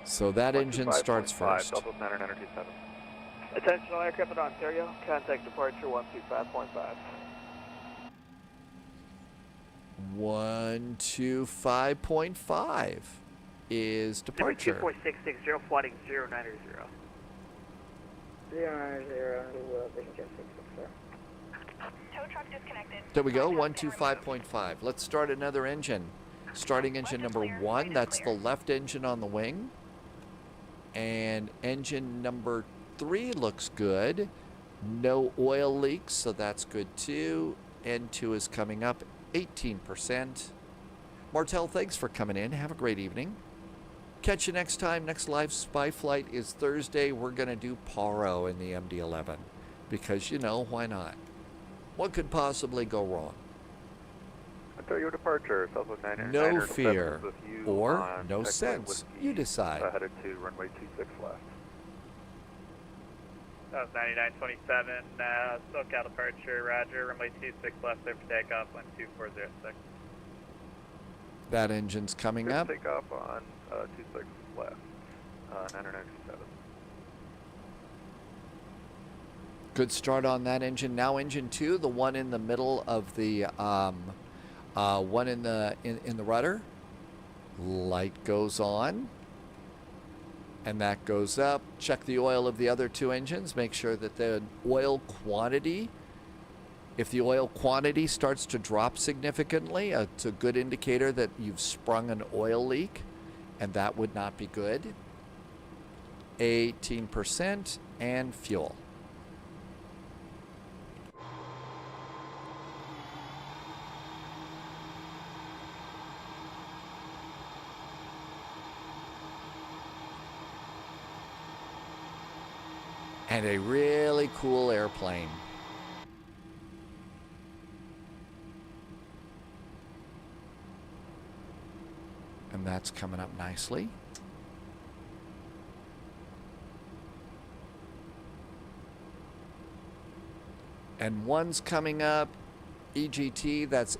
So that engine starts first. Attention all aircraft in Ontario, contact departure 125.5. 125.5 is departure. 2466, flighting 090. 090, vision jet 664. Tow truck disconnected. There we go, 125.5. Let's start another engine. Starting engine number 1, that's the left engine on the wing. And engine number 3 looks good. No oil leaks, so that's good too. N2 is coming up, 18%. Martel, thanks for coming in. Have a great evening. Catch you next time. Next live spy flight is Thursday. We're going to do Paro in the MD11 because, you know, why not? What could possibly go wrong? Ontario departure, Southwest 999. No fear or no X-ray sense. Whiskey, You decide. Headed to runway 26 left. That was 9927, SoCal departure, roger, runway 26 left, there for takeoff, 12406. That engine's coming up. Take off on 26 left, 997. Good start on that engine. Now engine 2, the one in the middle of the one in the rudder. Light goes on. And that goes up. Check the oil of the other 2 engines. Make sure that the oil quantity, if the oil quantity starts to drop significantly, it's a good indicator that you've sprung an oil leak. and that would not be good. 18% and fuel. And a really cool airplane. And that's coming up nicely. And one's coming up, EGT, that's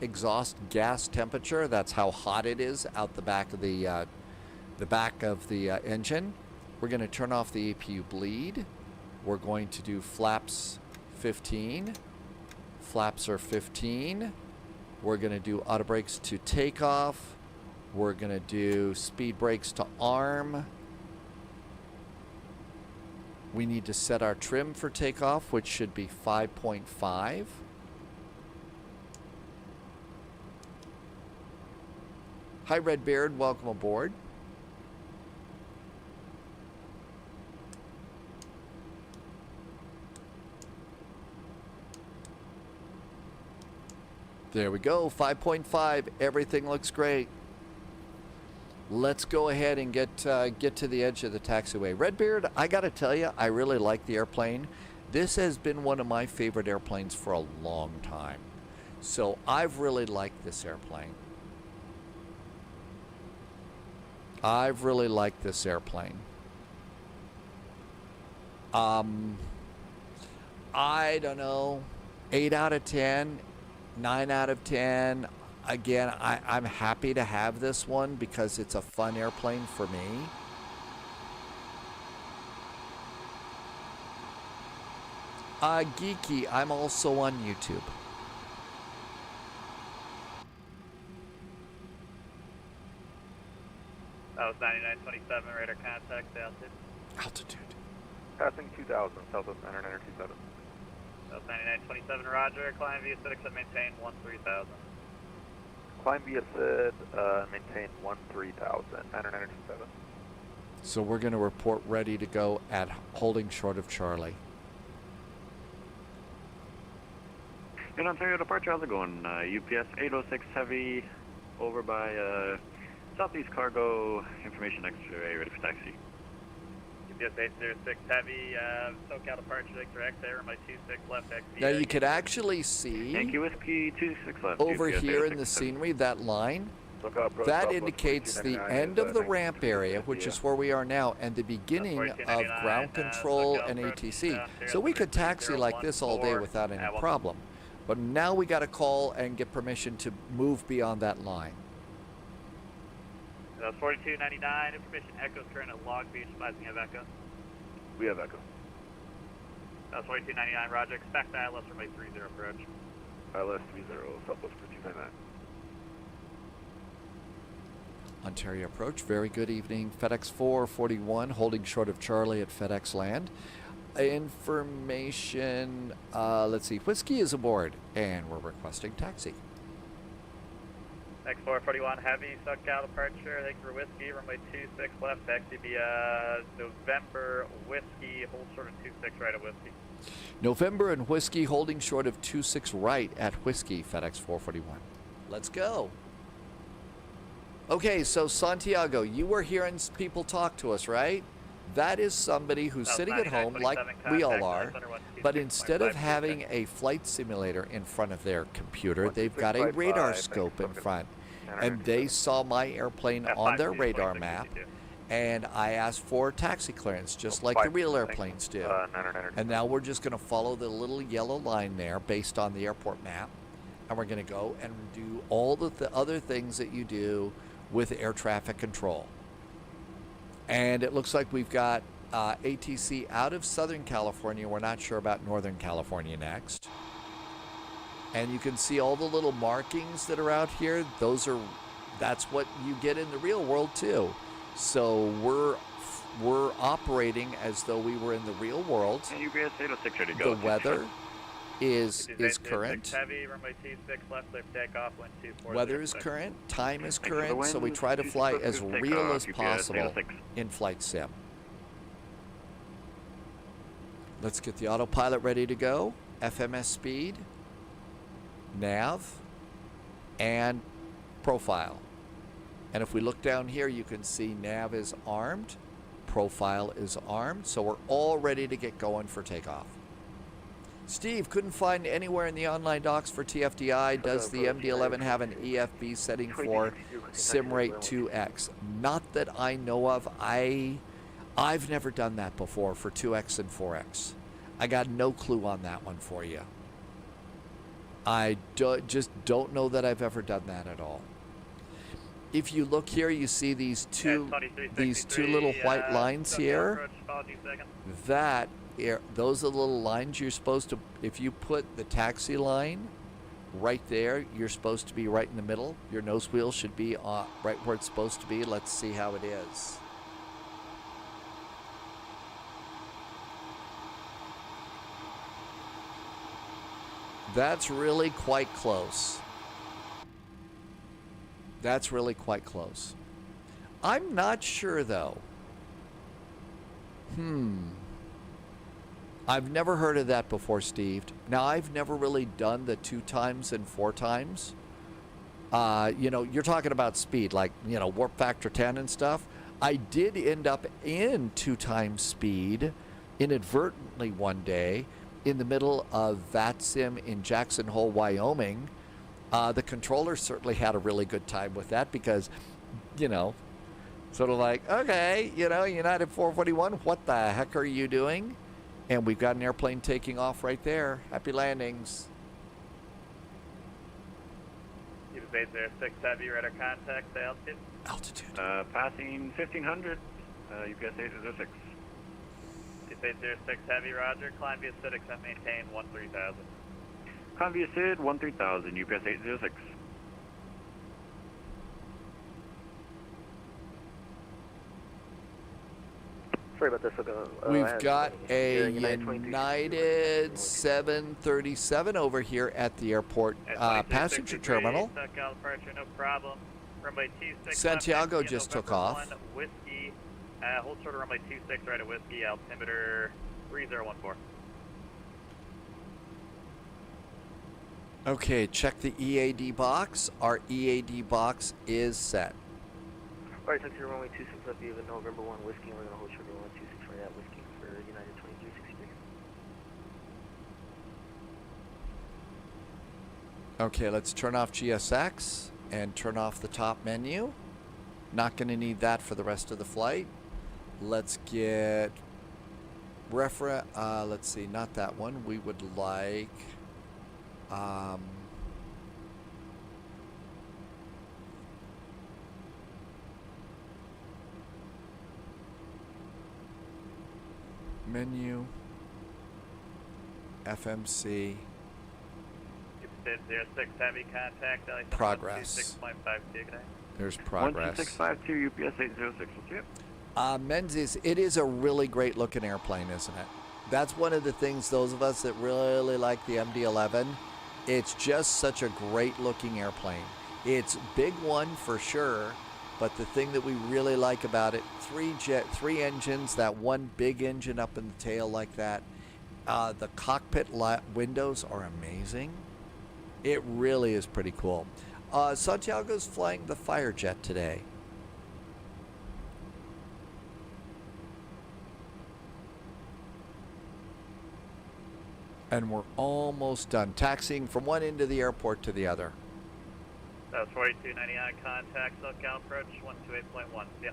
exhaust gas temperature. That's how hot it is out the back of the engine. We're going to turn off the APU bleed. We're going to do flaps 15. Flaps are 15. We're going to do auto brakes to takeoff. We're going to do speed brakes to arm. We need to set our trim for takeoff, which should be 5.5. Hi, Redbeard. Welcome aboard. There we go, 5.5. Everything looks great. Let's go ahead and get to the edge of the taxiway. Redbeard, I got to tell you, I really like the airplane. This has been one of my favorite airplanes for a long time. So I've really liked this airplane. I've really liked this airplane. I don't know, 8 out of 10. 9 out of 10. Again, I'm happy to have this one because it's a fun airplane for me. Geeky, I'm also on YouTube. That was 9927, radar contact, altitude. Altitude. Passing 2000, Southwest 9927. That was 9927, roger. Climb via FedEx and maintain 13,000. Climb via Sid, maintain 13,000, 9927. So we're going to report ready to go at holding short of Charlie. In Ontario departure, how's it going? UPS 806 Heavy over by Southeast Cargo, information X-ray, ready for taxi. UPS 806 Heavy, SoCal departure, direct there, my 26 left X. Now you could actually see Yankee Whiskey 26 left. over UPS here in 806 the scenery, that line, that indicates the end of the ramp area, which is where we are now, and the beginning of ground control and ATC. So we could taxi like this all day without any problem. But now we got to call and get permission to move beyond that line. 4299, information Echo's current at Log Beach, advising have Echo. We have Echo. 4299, roger. Expect ILS runway 30 approach. ILS 30, Southwest 4299. Ontario approach, very good evening. FedEx 441, holding short of Charlie at FedEx land. Information, let's see, Whiskey is aboard, and we're requesting taxi. X441 Heavy, SoCal departure, thank you for Whiskey, runway 26 left, taxi via November Whiskey, hold short of 26 right at Whiskey. November and Whiskey, holding short of 26 right at Whiskey, FedEx 441. Let's go. Okay, so Santiago, you were hearing people talk to us, right? That is somebody who's sitting at home like we all are, but instead of having a flight simulator in front of their computer, they've got a radar scope in front. And they saw my airplane on their radar map, and I asked for taxi clearance, just like the real airplanes do. And now we're just going to follow the little yellow line there based on the airport map, and we're going to go and do all the other things that you do with air traffic control. And it looks like we've got ATC out of Southern California. We're not sure about Northern California next. And you can see all the little markings that are out here. That's what you get in the real world too. So we're operating as though we were in the real world. UPS 806 ready to go. The weather, is current. Heavy, runway 26 left, clear for takeoff, wind 24. Weather is current. Time is current. So we try to fly as real as possible in Flight Sim. Let's get the autopilot ready to go. FMS speed, nav, and profile. And if we look down here, you can see nav is armed, profile is armed, so we're all ready to get going for takeoff. Steve, couldn't find anywhere in the online docs for TFDi. Does the MD11 have an EFB setting for SimRate 2X? Not that I know of. I've never done that before for 2X and 4X. I got no clue on that one for you. I just don't know that I've ever done that at all. If you look here, you see these two little white lines here. Those are the little lines you're supposed to, if you put the taxi line right there, you're supposed to be right in the middle. Your nose wheel should be right where it's supposed to be. Let's see how it is. That's really quite close. That's really quite close. I'm not sure though. I've never heard of that before, Steve. Now, I've never really done the 2 times and 4 times. You know, you're talking about speed, like, you know, warp factor 10 and stuff. I did end up in 2 times speed inadvertently one day in the middle of VATSIM in Jackson Hole, Wyoming. The controller certainly had a really good time with that because, you know, sort of like, okay, you know, United 441, what the heck are you doing? And we've got an airplane taking off right there. Happy landings. Base 806 Heavy, radar contact, the altitude. Altitude. Passing 1500, UPS 806. Base 806 Heavy, roger. Climb via SID, except maintain 13,000. Climb via SID, 13,000, UPS 806. Sorry about this. We've got a United 737 over here at the airport passenger terminal. No problem. Runway 26 Santiago just took off. Whiskey, hold short of runway 26 right at Whiskey, altimeter 3014. Okay, check the EAD box. Our EAD box is set. Alright, taxi to runway 26 left, you have a November 1 Whiskey, and we're going to hold short of runway 26 right at Whiskey for United 2363. Okay, let's turn off GSX and turn off the top menu. Not going to need that for the rest of the flight. Let's get let's see, not that one. We would like menu, FMC, 06 Heavy, contact, progress. 6.5 today. There's progress. 12652, UPS 806, what's it? Menzies, it is a really great looking airplane, isn't it? That's one of the things, those of us that really like the MD11, it's just such a great looking airplane. It's big one for sure, but the thing that we really like about it, three engines, that one big engine up in the tail like that. The cockpit windows are amazing. It really is pretty cool. Santiago's flying the Firejet today. And we're almost done. Taxiing from one end of the airport to the other. That's 4299 contact, SoCal approach 128.1. Yeah.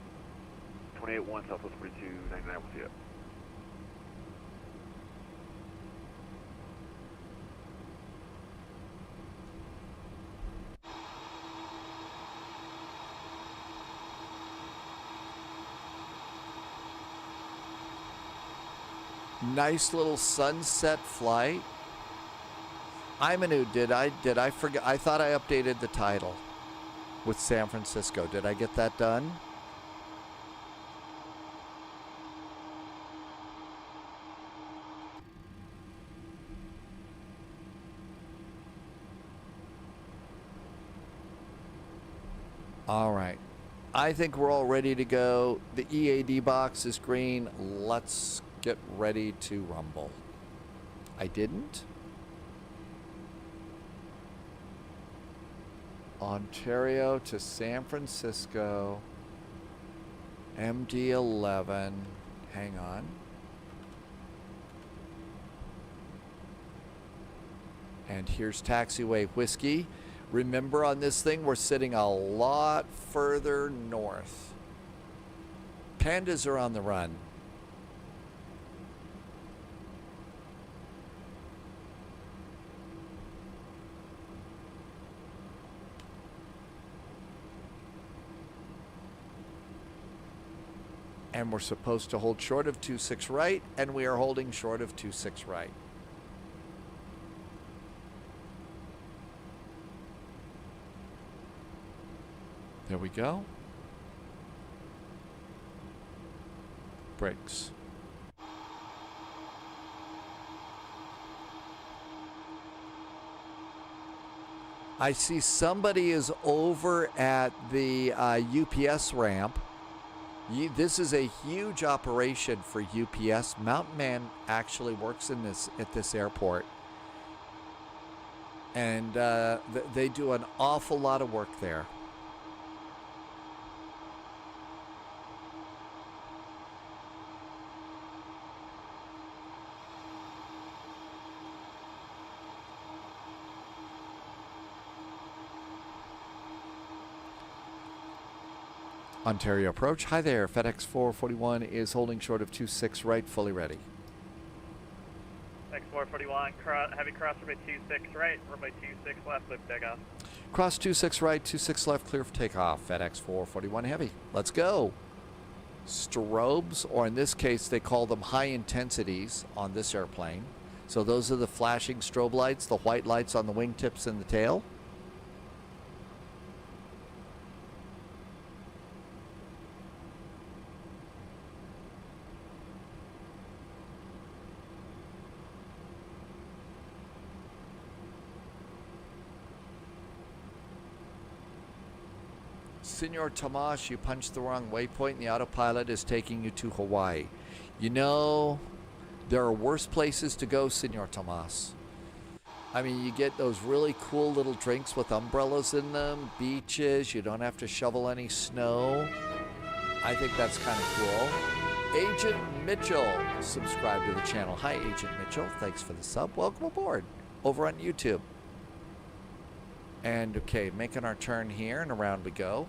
281 Southwest 4299, we'll see it. Nice little sunset flight. Imanu, did I forget? I thought I updated the title with San Francisco. Did I get that done? All right. I think we're all ready to go. The EAD box is green. Let's get ready to rumble. I didn't. Ontario to San Francisco. MD11. Hang on. And here's taxiway whiskey. Remember, on this thing, we're sitting a lot further north. Pandas are on the run. And we're supposed to hold short of 26 right, and we are holding short of 26 right. There we go. Brakes. I see somebody is over at the UPS ramp. This is a huge operation for UPS. Mountain Man actually works in at this airport. And they do an awful lot of work there. Ontario approach. Hi there. FedEx 441 is holding short of 26 right, fully ready. FedEx 441, heavy cross runway 26 right, runway 26 left, lift takeoff. Cross 26 right, 26 left, clear for takeoff. FedEx 441 heavy. Let's go. Strobes, or in this case, they call them high intensities on this airplane. So those are the flashing strobe lights, the white lights on the wingtips and the tail. Senor Tomas, you punched the wrong waypoint and the autopilot is taking you to Hawaii. You know, there are worse places to go, Senor Tomas. I mean, you get those really cool little drinks with umbrellas in them, beaches, you don't have to shovel any snow. I think that's kind of cool. Agent Mitchell, subscribe to the channel. Hi, Agent Mitchell. Thanks for the sub. Welcome aboard over on YouTube. And okay, making our turn here and around we go.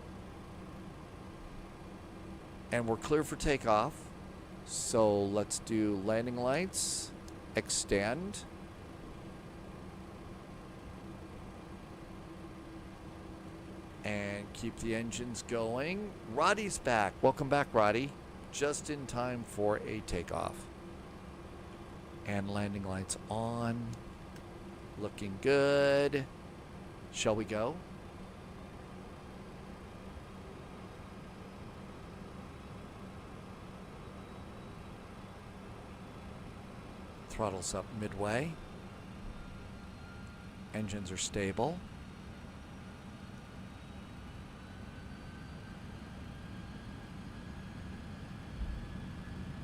And we're clear for takeoff. So let's do landing lights, extend. And keep the engines going. Roddy's back. Welcome back, Roddy. Just in time for a takeoff. And landing lights on. Looking good. Shall we go? Throttles up midway. Engines are stable.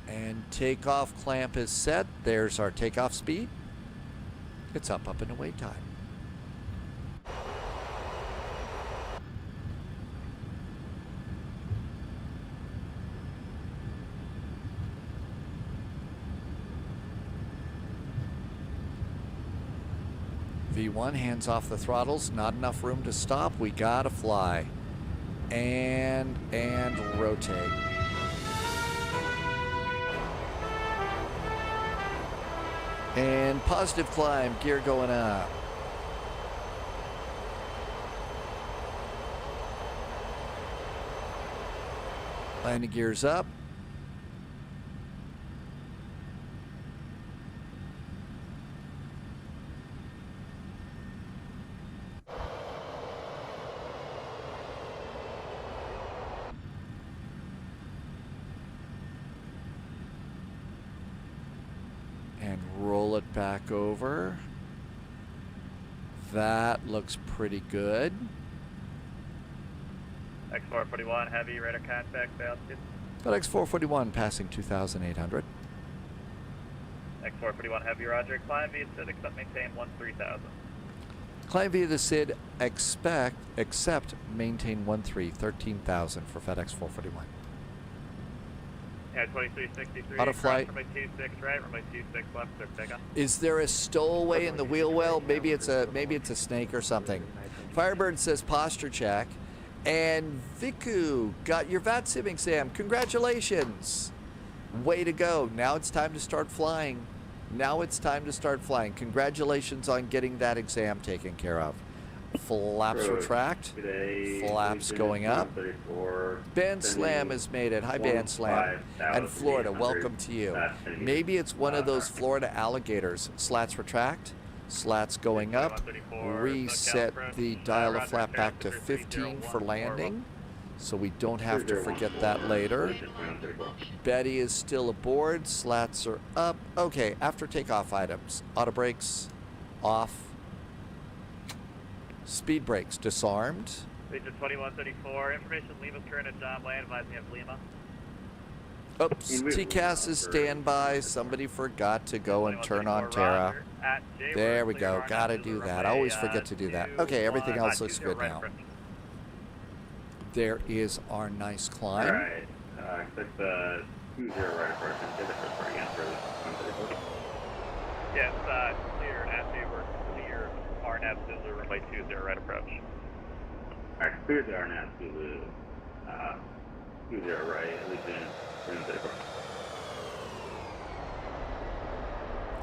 And takeoff clamp is set. There's our takeoff speed. It's up and away time. V1, hands off the throttles, not enough room to stop, we gotta fly. And rotate. And positive climb, gear going up. Landing gears up. And roll it back over. That looks pretty good. X441 Heavy, radar contact, altitude. FedEx 441 passing 2,800. X441 Heavy, roger. Climb via SID, accept maintain 13,000. Climb via the SID, accept maintain 13,000 for FedEx 441. Yeah, 2363. Out of flight. Runway 26 right, runway 26 left, clear for takeoff. Is there a stowaway in the wheel well? Maybe it's a snake or something. Firebird says posture check. And Viku got your VATSIM exam. Congratulations. Way to go. Now it's time to start flying. Congratulations on getting that exam taken care of. Flaps retract. Flaps going up. Band Slam has made it. Hi, Band Slam. And Florida, welcome to you. Maybe it's one of those Florida alligators. Slats retract. Slats going up. Reset the dial of flap back to 15 for landing, so we don't have to forget that later. Betty is still aboard. Slats are up. Okay, after takeoff items. Auto brakes off. Speed brakes disarmed. Region 2134, information Lima's current at John Land, advising of Lima. Oops, TCAS is standby. Somebody forgot to go and turn on Terra. There we go. Gotta do that. I always forget to do that. Okay, everything else looks good now. There is our nice climb. Alright, expect the 20 right approach. Say the first part again for the 134. Yes, clear, Nat, we're clear. RNAV Zulu, runway 20 right approach. Alright, clear the RNAV Zulu, 20 right, at least in 134.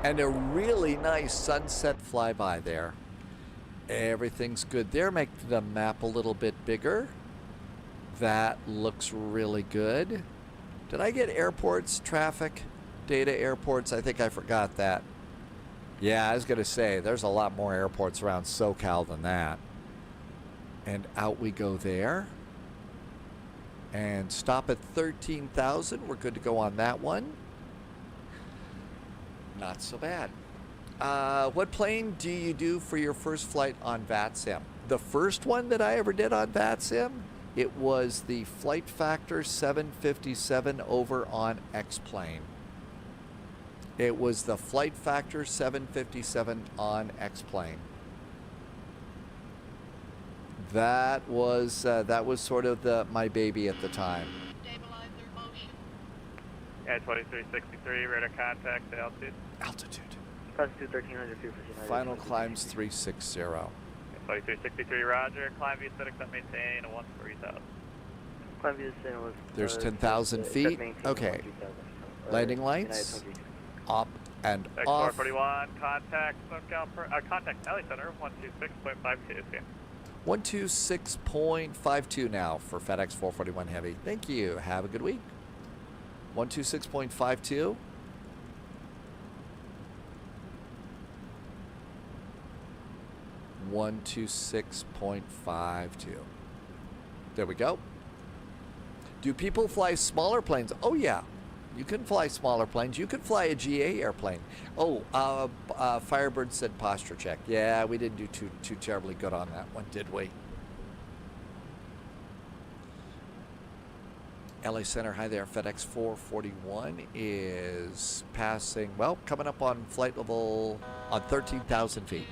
And a really nice sunset flyby there. Everything's good there. Make the map a little bit bigger. That looks really good. Did I get airports, traffic, data airports? I think I forgot that. Yeah, I was going to say, there's a lot more airports around SoCal than that. And out we go there. And stop at 13,000. We're good to go on that one. Not so bad. What plane do you do for your first flight on VATSIM? The first one that I ever did on VATSIM, it was the Flight Factor 757 over on X-Plane. It was the Flight Factor 757 on X-Plane. That was sort of my baby at the time. Yeah, 2363, radar contact, altitude. Altitude. Altitude 1300 feet for Final climbs 360. 2363, roger. Climb via SID, accept maintain, 13,000. Climb via SID was... There's 10,000 feet. Okay. Landing lights. Up and off. X441, contact SoCal, contact Alley Center, 126.52. 126.52 now for FedEx 441 Heavy. Thank you. Have a good week. 126.52. There we go. Do people fly smaller planes? Oh yeah, you can fly smaller planes. You can fly a GA airplane. Oh, Firebird said posture check. Yeah, we didn't do too terribly good on that one, did we? LA Center, hi there. FedEx 441 is passing, well, coming up on flight level on 13,000 feet.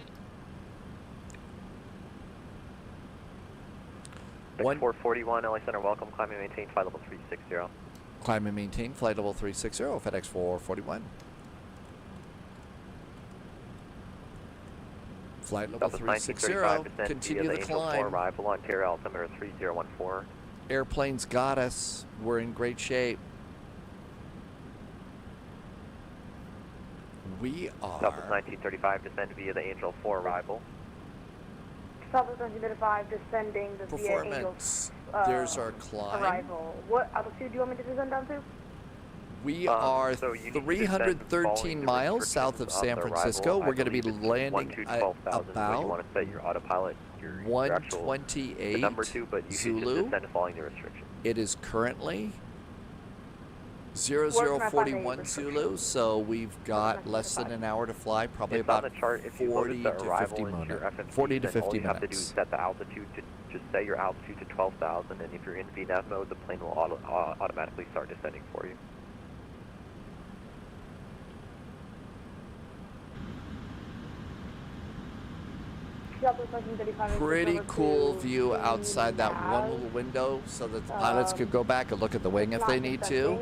441, LA Center, welcome. Climb and maintain flight level 360. Climb and maintain flight level 360, FedEx 441. Flight level 360, continue the climb. Arrival on Terra altimeter 3014. Airplane's got us. We're in great shape. We are... Southwest 1935, descend via the Angel 4 arrival. Southwest 1935, descending the via Angel There's our climb. Arrival. What altitude do you want me to descend down to? We are 313 miles south of San Francisco. We're going to be landing about you want to set your autopilot, your 128 number 2, but you Zulu. should just descend following the restriction. It is currently 0041 Zulu, so we've got less than an hour to fly, probably It's about on the chart. If you 40 loaded the to arrival 50 into your minutes. FMC, 40 to then 50 all you have to do is minutes. set the altitude to just set your altitude to 12,000, and if you're in VNAV mode, the plane will automatically start descending for you. Pretty cool view outside that one little window so that the pilots could go back and look at the wing if they need to.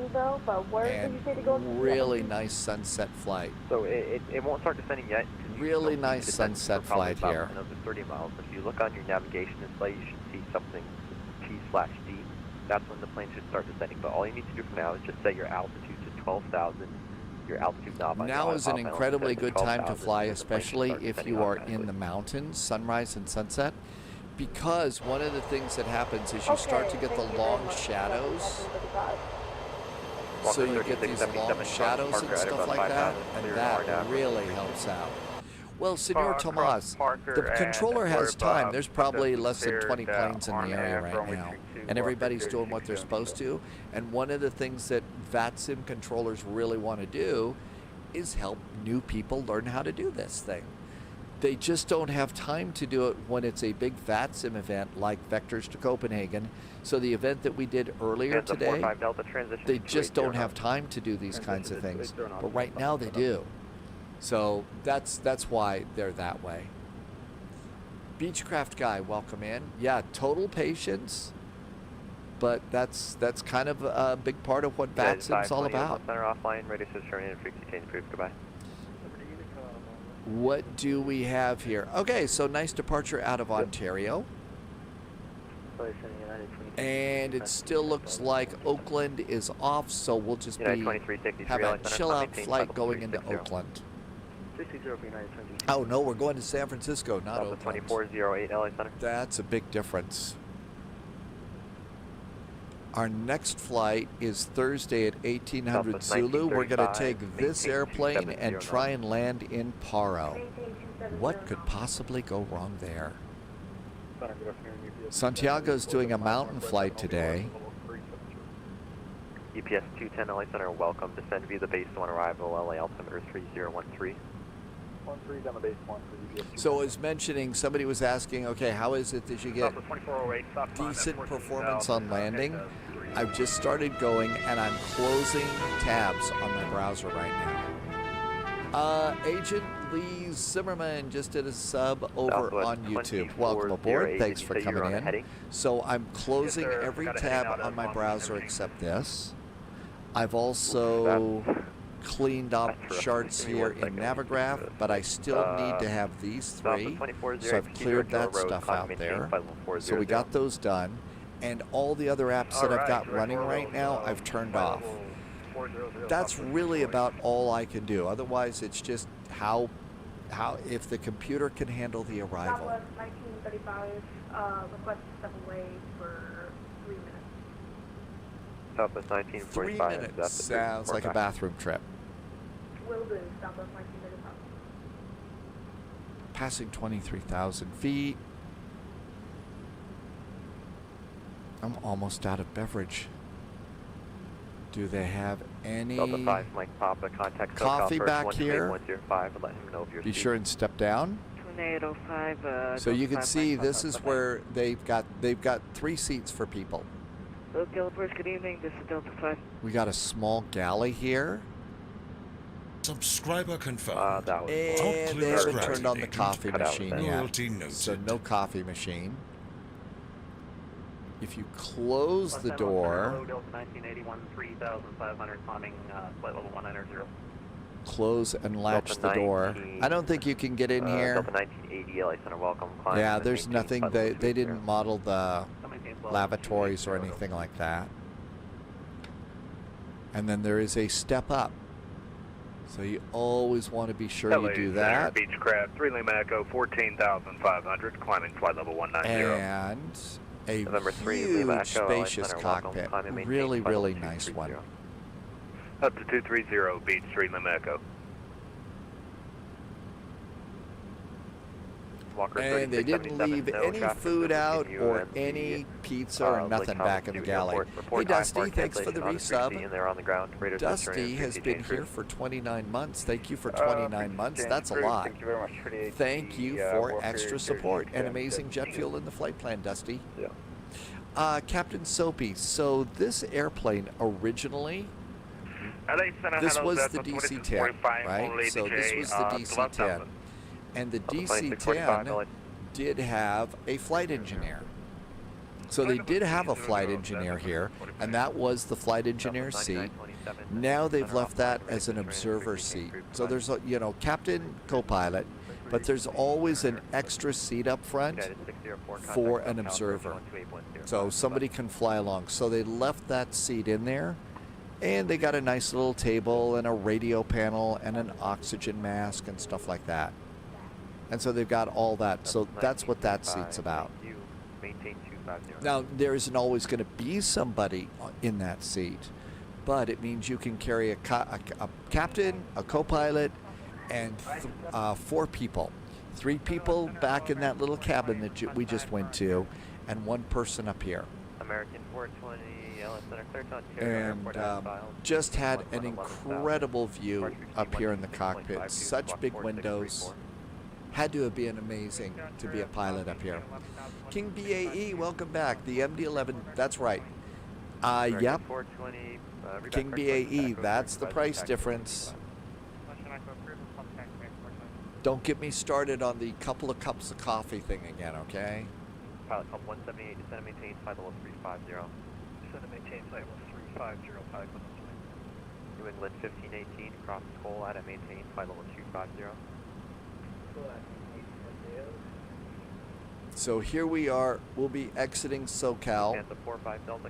And really nice sunset flight. So it won't start descending yet. Really nice sunset flight here. Another 30 miles. If you look on your navigation display, you should see something T/D. That's when the plane should start descending. But all you need to do for now is just set your altitude to 12,000. Your altitude knob on Now your is an autopilot incredibly set to good time to 12,000, fly, and the plane especially starts if descending you are automatically. in the mountains, sunrise and sunset, because one of the things that happens is you start to get the long shadows. So you get these long shadows and stuff like that, and that really helps out. Well, Senor Tomas, the controller has time. There's probably less than 20 planes in the area right now, and everybody's doing what they're supposed to. And one of the things that VATSIM controllers really want to do is help new people learn how to do this thing. They just don't have time to do it when it's a big VATSIM event like Vectors to Copenhagen. So the event that we did earlier today, they just don't have time to do these kinds of things. But right now they do. So that's why they're that way. Beechcraft guy, welcome in. Yeah, total patience, but that's kind of a big part of what VATSIM's all about. Center offline, radio system and frequency change approved. Goodbye. What do we have here? Okay, so nice departure out of Ontario. And it still looks like Oakland is off, so we'll just have a chill-out flight going into Oakland. Oh no, we're going to San Francisco, not Oakland. 2408 LA Center. That's a big difference. Our next flight is Thursday at 1800 Zulu. We're going to take this airplane and try and land in Paro. What could possibly go wrong there? Santiago's doing a mountain flight today. EPS 210 LA Center, welcome. Descend via the base 1 arrival, LA altimeter 3013. 13 down the base 1 for EPS. So as mentioning, somebody was asking, okay, how is it that you get decent performance on landing? I've just started going and I'm closing tabs on my browser right now. Agent Lee Zimmerman just did a sub over on YouTube. Welcome aboard. Thanks for coming in. So I'm closing every tab on my browser except this. I've also cleaned up charts here in Navigraph, but I still need to have these three. So I've cleared that stuff out there. So we got those done. And all the other apps that I've got running right now, I've turned off. That's really about all I can do. Otherwise, it's just how if the computer can handle the arrival. Southwest 1935, request to step away for 3 minutes. Southwest 1945. 3 minutes sounds like a bathroom trip. Will do, Southwest 1935. Passing 23,000 feet. I'm almost out of beverage. Do they have any coffee back here? Be sure and step down. 2805. So you can see this is where they've got 3 seats for people. Hello, Gallipers, good evening. This is Delta 5. We got a small galley here. Subscriber confirmed. And they haven't turned on the coffee machine yet. So no coffee machine. If you close the door, Delta 1981, 3,500 climbing flight level 190. close and latch the door. I don't think you can get in here. Delta 1980 LA Center, welcome. Climb Yeah, there's nothing. They didn't model the lavatories or anything like that. And then there is a step up. So you always want to be sure you do that. Beechcraft 3 Lima Echo 14,500 climbing flight level 190. And a huge spacious cockpit. Really, really nice one. Up to 230 Beach 3 Lima Echo. Walker And they didn't 3677, leave no any traffic food between out you or and any the, pizza or nothing Lake back in the Havasu galley. Airport. Report Hey, time Dusty, for thanks for the cancellation on resub. and they're on the ground. Raiders Dusty has been here for 29 months. Thank you for 29 months. That's a lot. Thank you very much for the Thank you for extra support and amazing jet fuel in the flight plan, Dusty. Yeah. Captain Soapy, so this airplane originally, this was the DC-10, right? So this was the DC-10. And the DC-10 did have a flight engineer. So they did have a flight engineer here, and that was the flight engineer seat. Now they've left that as an observer seat. So there's a, you know, captain, co-pilot, but there's always an extra seat up front for an observer. So somebody can fly along. So they left that seat in there, and they got a nice little table and a radio panel and an oxygen mask and stuff like that. And so they've got all that. So that's what that seat's about. Now, there isn't always going to be somebody in that seat, but it means you can carry a captain, a co-pilot, and 4 people. 3 people back in that little cabin that we just went to, and 1 person up here. American 420, LS Center, clear to And just had an incredible view up here in the cockpit. Such big windows. Had to have been amazing to be a pilot up here. King BAE, welcome back. The MD11, that's right. Yep. King BAE, that's the price difference. Don't get me started on the couple of cups of coffee thing again, okay? Pilot Club 178, descend and maintain flight level 350. Descend and maintain flight level 350, pilot Club 178. New England 1518, cross Cole at and maintain flight level 250. So here we are. We'll be exiting SoCal.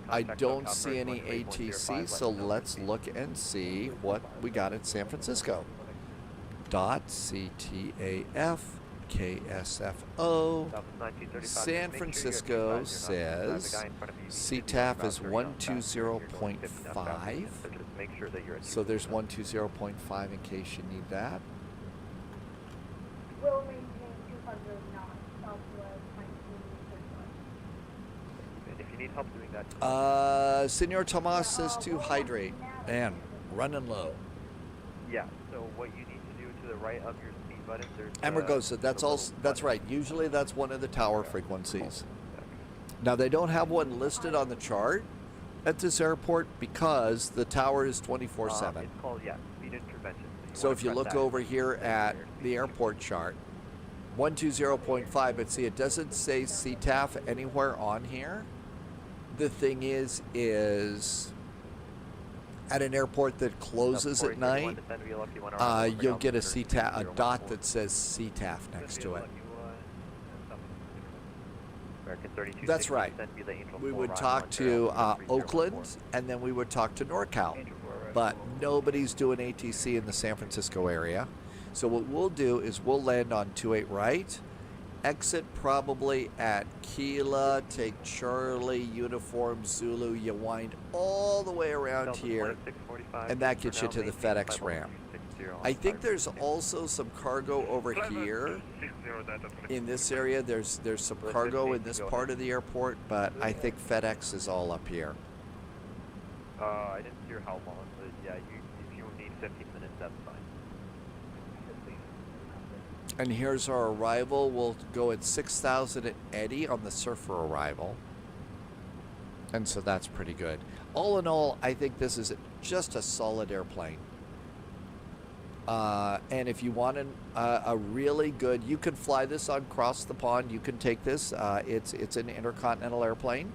I don't see any ATC, so let's look and see what we got at San Francisco. .CTAF KSFO. San Francisco says CTAF is 120.5. So there's 120.5 in case you need that. Will maintain 200 knots southwest 19. If you need help doing that. Senor Tomas says to hydrate. Man, running low. Yeah, so what you need to do to the right of your speed button, there's Amargosa, that's all. That's right. Usually that's one of the tower frequencies. Now they don't have one listed on the chart at this airport because the tower is 24/7. It's called, yeah, speed intervention. So if you look over here at the airport chart, 120.5, but see it doesn't say CTAF anywhere on here. The thing is at an airport that closes at night, you'll get a CTAF, a dot that says CTAF next to it. That's right. We would talk to Oakland, and then we would talk to NorCal. But nobody's doing ATC in the San Francisco area. So what we'll do is we'll land on 28 right, exit probably at Kila, take Charlie, Uniform, Zulu, you wind all the way around here, and that gets you to the FedEx ramp. I think there's also some cargo over here in this area. There's some cargo in this part of the airport, but I think FedEx is all up here. I didn't hear how long, but yeah, if you need 15 minutes, that's fine. And here's our arrival. We'll go at 6,000 at Eddie on the Surfer arrival. And so that's pretty good. All in all, I think this is just a solid airplane. And if you want a really good, you can fly this on across the pond. You can take this. It's an intercontinental airplane.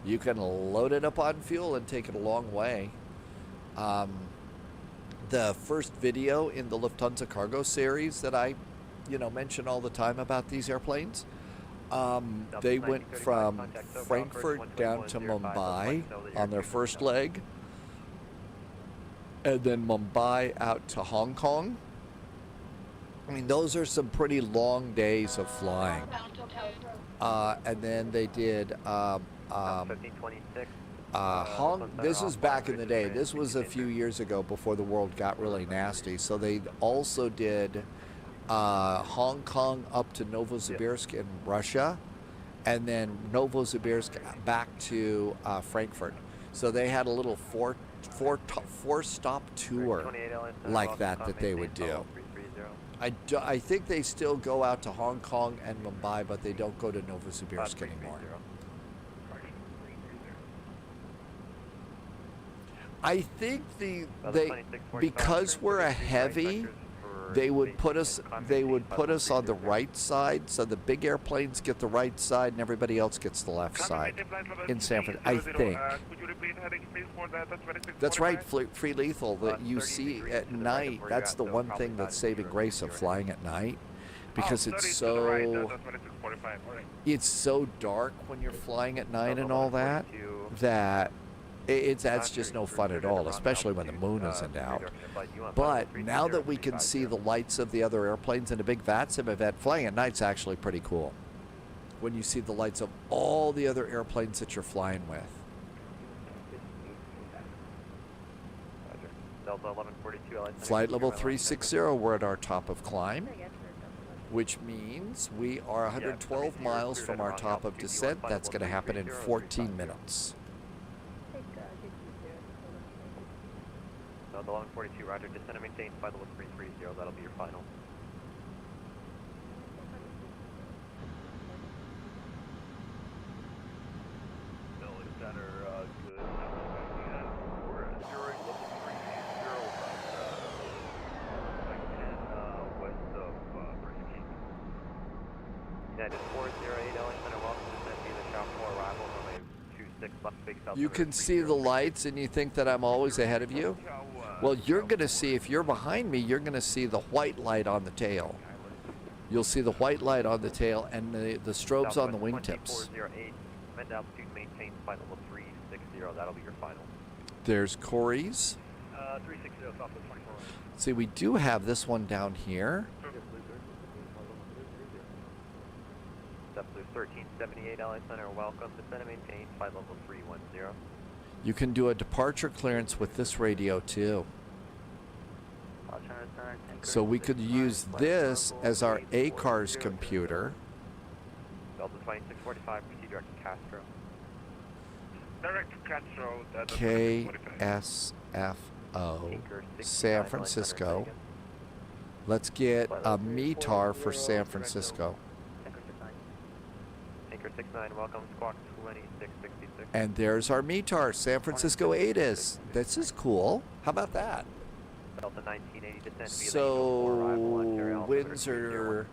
You can load it up on fuel and take it a long way. The first video in the Lufthansa Cargo series that I, mention all the time about these airplanes, they went from Frankfurt down to Mumbai on their first leg, and then Mumbai out to Hong Kong. I mean, those are some pretty long days of flying. And then they did this was back in the day. This was a few years ago before the world got really nasty. So they also did Hong Kong up to Novosibirsk in Russia, and then Novosibirsk back to Frankfurt. So they had a little four-stop tour like that they would do. I think they still go out to Hong Kong and Mumbai, but they don't go to Novosibirsk anymore. I think because we're a heavy, they would put us on the right side, so the big airplanes get the right side and everybody else gets the left side in San Francisco. I think that's right. Free lethal that you see at night. That's the one thing that's saving grace of flying at night, because it's so dark when you're flying at night and all that that's just no fun at all, especially when the moon isn't out. But now that we can see the lights of the other airplanes in a big VATSIM event, flying at night's actually pretty cool. When you see the lights of all the other airplanes that you're flying with. Flight level 360, we're at our top of climb, which means we are 112 miles from our top of descent. That's going to happen in 14 minutes. The 1142, roger, descend and maintain, flight level 330, that'll be your final. Billy Center, good. We're at Zurich, level 330, like 10 west of British. United 408, LA Center, welcome to descend via the shop 4 arrival, runway 26 left, big south. You can see the lights and you think that I'm always ahead of you? Well, you're going to see, if you're behind me, you're going to see the white light on the tail. You'll see the white light on the tail and the strobes on the wingtips. 408, mend altitude maintain, flight level 360, that'll be your final. There's Corey's. 360, southwest 24. See, we do have this one down here. Blue 1378, LA Center, welcome, descend and maintain, flight level 310. You can do a departure clearance with this radio too. So we could use this as our ACARS computer. Delta 2645, proceed direct to Castro. Direct to Castro. KSFO, San Francisco. Let's get a METAR for San Francisco. Anchor 69, welcome, squawk 2666. And there's our METAR, San Francisco ASUS. This is cool. How about that? Delta 1980, descend via so winds are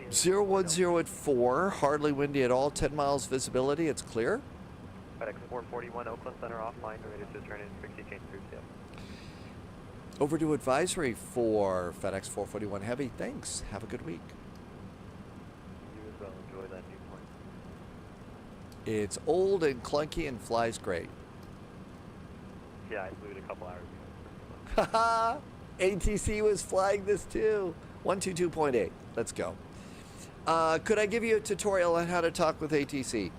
010 at 4, hardly windy at all, 10 miles visibility, it's clear. FedEx 441, Oakland Center offline, ready to turn in 60 change through tail. Overdue advisory for FedEx 441 Heavy. Thanks. Have a good week. You as well. Enjoy that new point. It's old and clunky and flies great. Yeah, I flew it a couple hours ago. Haha! ATC was flying this too. 122.8. Let's go. Could I give you a tutorial on how to talk with ATC?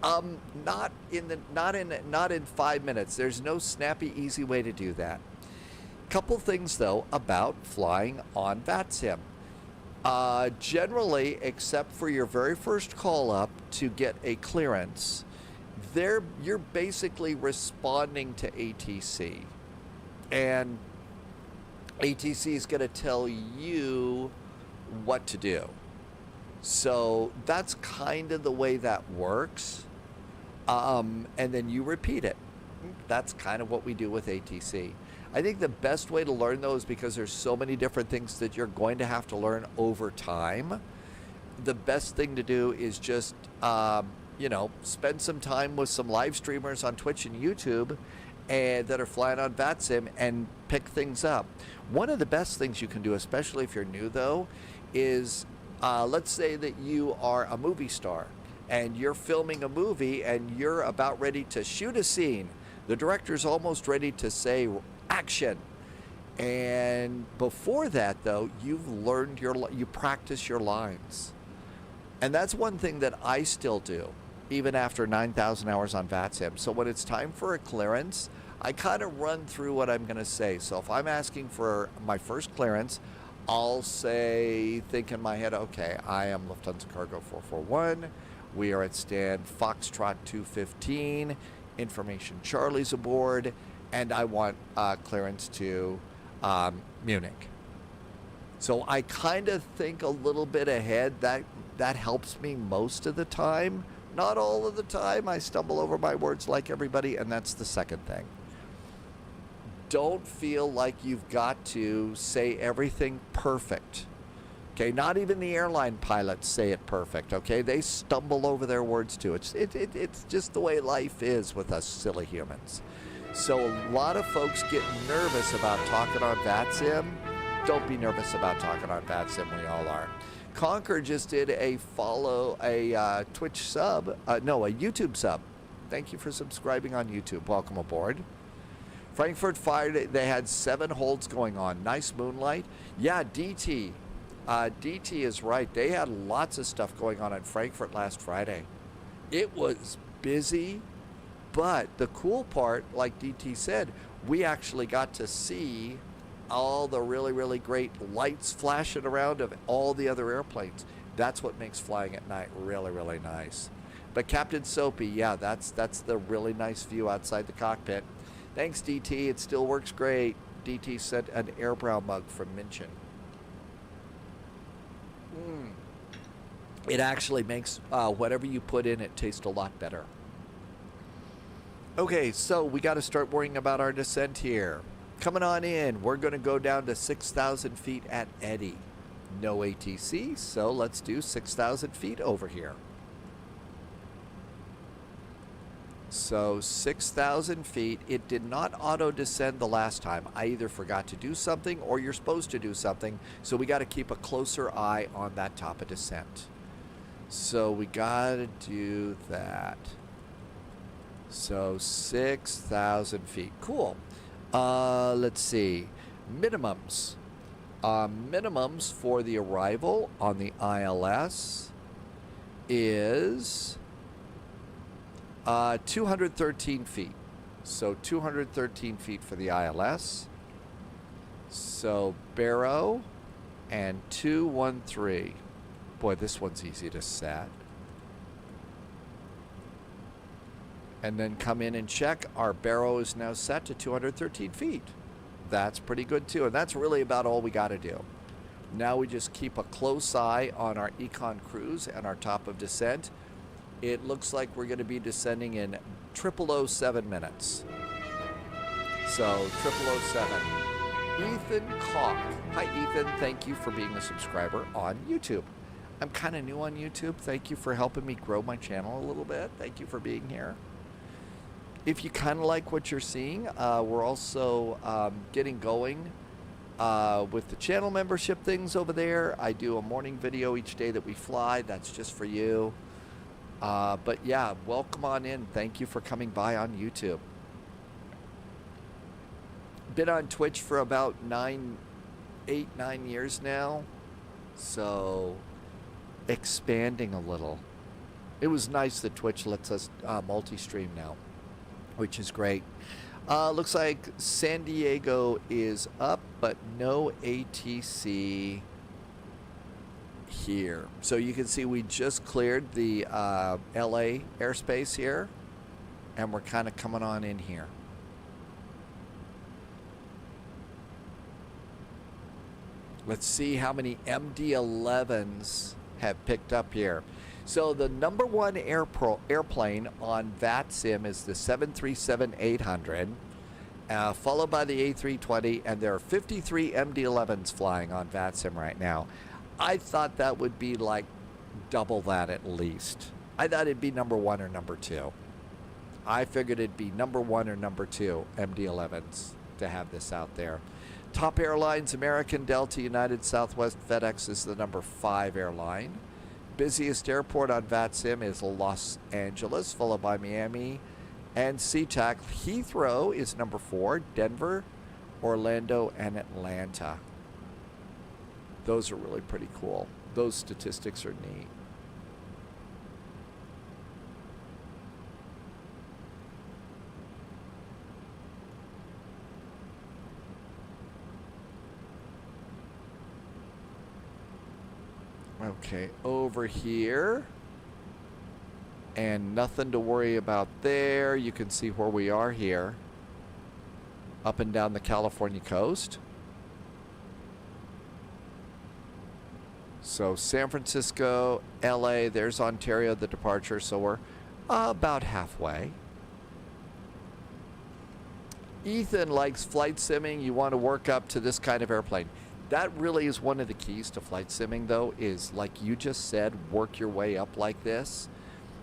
Not in 5 minutes. There's no snappy, easy way to do that. Couple things though about flying on VATSIM. Generally, except for your very first call up to get a clearance, you're basically responding to ATC. And ATC is going to tell you what to do. So that's kind of the way that works. And then you repeat it. That's kind of what we do with ATC. I think the best way to learn those, because there's so many different things that you're going to have to learn over time, the best thing to do is just, spend some time with some live streamers on Twitch and YouTube that are flying on VATSIM and pick things up. One of the best things you can do, especially if you're new though, is let's say that you are a movie star and you're filming a movie and you're about ready to shoot a scene. The director's almost ready to say action. And before that though, you practice your lines. And that's one thing that I still do, even after 9,000 hours on VATSIM. So when it's time for a clearance, I kind of run through what I'm going to say. So if I'm asking for my first clearance, I'll say, think in my head, okay, I am Lufthansa Cargo 441. We are at stand Foxtrot 215. Information Charlie's aboard. And I want clearance to Munich. So I kind of think a little bit ahead. That helps me most of the time. Not all of the time. I stumble over my words like everybody, and that's the second thing. Don't feel like you've got to say everything perfect. Okay, not even the airline pilots say it perfect, okay? They stumble over their words too. It's just the way life is with us silly humans. So a lot of folks get nervous about talking on VATSIM. Don't be nervous about talking on VATSIM. We all are. Conquer just did a Twitch sub, a YouTube sub. Thank you for subscribing on YouTube. Welcome aboard. Frankfurt fired. They had 7 holds going on. Nice moonlight. Yeah, DT. DT is right. They had lots of stuff going on in Frankfurt last Friday. It was busy, but the cool part, like DT said, we actually got to see all the really, really great lights flashing around of all the other airplanes. That's what makes flying at night really, really nice. But Captain Soapy, yeah, that's the really nice view outside the cockpit. Thanks, DT. It still works great. DT sent an Airbrow mug from München. It actually makes whatever you put in it taste a lot better. Okay, so we got to start worrying about our descent here. Coming on in, we're going to go down to 6,000 feet at Eddy. No ATC, so let's do 6,000 feet over here. So 6,000 feet. It did not auto descend the last time. I either forgot to do something or you're supposed to do something. So we got to keep a closer eye on that top of descent. So we got to do that. So 6,000 feet. Cool. Let's see. Minimums. Minimums for the arrival on the ILS is 213 feet. So 213 feet for the ILS. So Barrow and 213. Boy, this one's easy to set. And then come in and check. Our Barrow is now set to 213 feet. That's pretty good too. And that's really about all we got to do. Now we just keep a close eye on our Econ cruise and our top of descent. It looks like we're going to be descending in 0007 minutes. So 0007. Ethan Koch. Hi Ethan, thank you for being a subscriber on YouTube. I'm kind of new on YouTube. Thank you for helping me grow my channel a little bit. Thank you for being here. If you kind of like what you're seeing, we're also getting going with the channel membership things over there. I do a morning video each day that we fly. That's just for you. But yeah, welcome on in. Thank you for coming by on YouTube. Been on Twitch for about 8, 9 years now. So expanding a little. It was nice that Twitch lets us multi-stream now, which is great. Looks like San Diego is up, but no ATC here. So you can see we just cleared the LA airspace here, and we're kind of coming on in here. Let's see how many MD11s have picked up here. So the number one airplane on VATSIM is the 737-800, followed by the A320, and there are 53 MD11s flying on VATSIM right now. I thought that would be like double that at least. I thought it'd be number 1 or number 2. I figured it'd be number 1 or number 2 MD11s to have this out there. Top airlines, American, Delta, United, Southwest, FedEx is the number 5 airline. Busiest airport on VATSIM is Los Angeles, followed by Miami and SeaTac. Heathrow is number 4, Denver, Orlando, and Atlanta. Those are really pretty cool. Those statistics are neat. Okay, over here. And nothing to worry about there. You can see where we are here. Up and down the California coast. So San Francisco, LA, there's Ontario, the departure. So we're about halfway. Ethan likes flight simming. You want to work up to this kind of airplane. That really is one of the keys to flight simming, though, is like you just said, work your way up like this.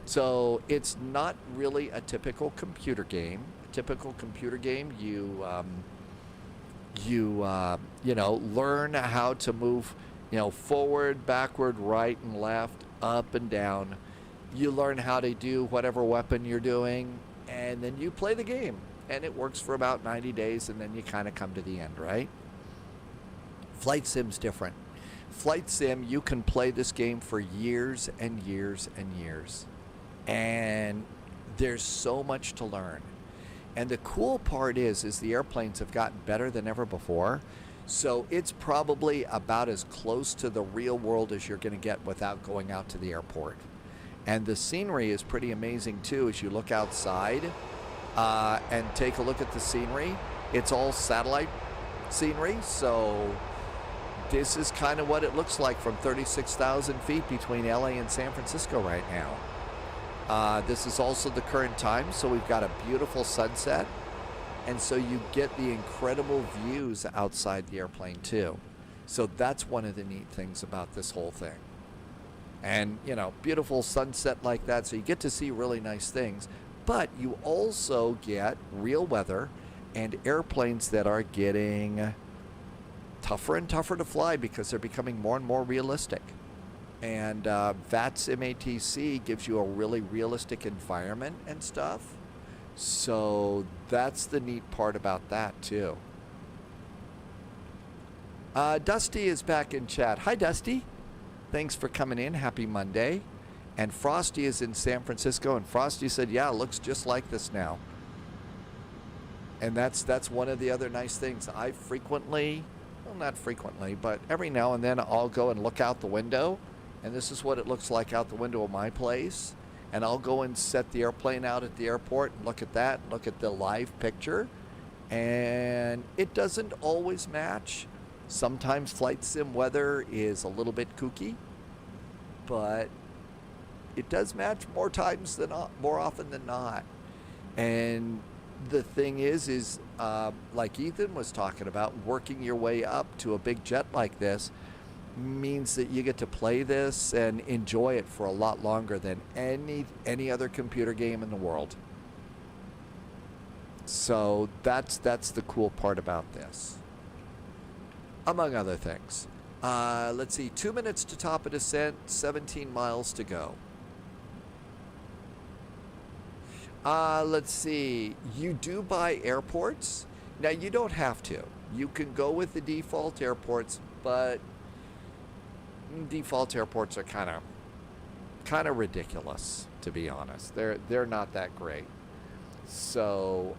So it's not really a typical computer game. A typical computer game, you know, learn how to move, you know, forward, backward, right and left, up and down. You learn how to do whatever weapon you're doing, and then you play the game. And it works for about 90 days, and then you kind of come to the end, right? Flight sim's different. Flight sim, you can play this game for years and years and years. And there's so much to learn. And the cool part is the airplanes have gotten better than ever before. So it's probably about as close to the real world as you're going to get without going out to the airport. And the scenery is pretty amazing too as you look outside and take a look at the scenery. It's all satellite scenery, so this is kind of what it looks like from 36,000 feet between LA and San Francisco right now. This is also the current time, so we've got a beautiful sunset, and so you get the incredible views outside the airplane too. So that's one of the neat things about this whole thing. And, you know, beautiful sunset like that, so you get to see really nice things, but you also get real weather and airplanes that are getting tougher and tougher to fly because they're becoming more and more realistic. And VATSIM ATC gives you a really realistic environment and stuff. So that's the neat part about that too. Dusty is back in chat. Hi, Dusty. Thanks for coming in. Happy Monday. And Frosty is in San Francisco, and Frosty said, yeah, it looks just like this now. And that's one of the other nice things. I frequently, well, not frequently, but every now and then I'll go and look out the window, and this is what it looks like out the window of my place. And I'll go and set the airplane out at the airport and look at that, look at the live picture. And it doesn't always match. Sometimes flight sim weather is a little bit kooky, but it does match more times than more often than not. And the thing is like Ethan was talking about, working your way up to a big jet like this means that you get to play this and enjoy it for a lot longer than any other computer game in the world. So that's the cool part about this, among other things. Let's see, 2 minutes to top of descent, 17 miles to go. Let's see, you do buy airports. Now, you don't have to. You can go with the default airports, but default airports are kind of ridiculous, to be honest. They're not that great. So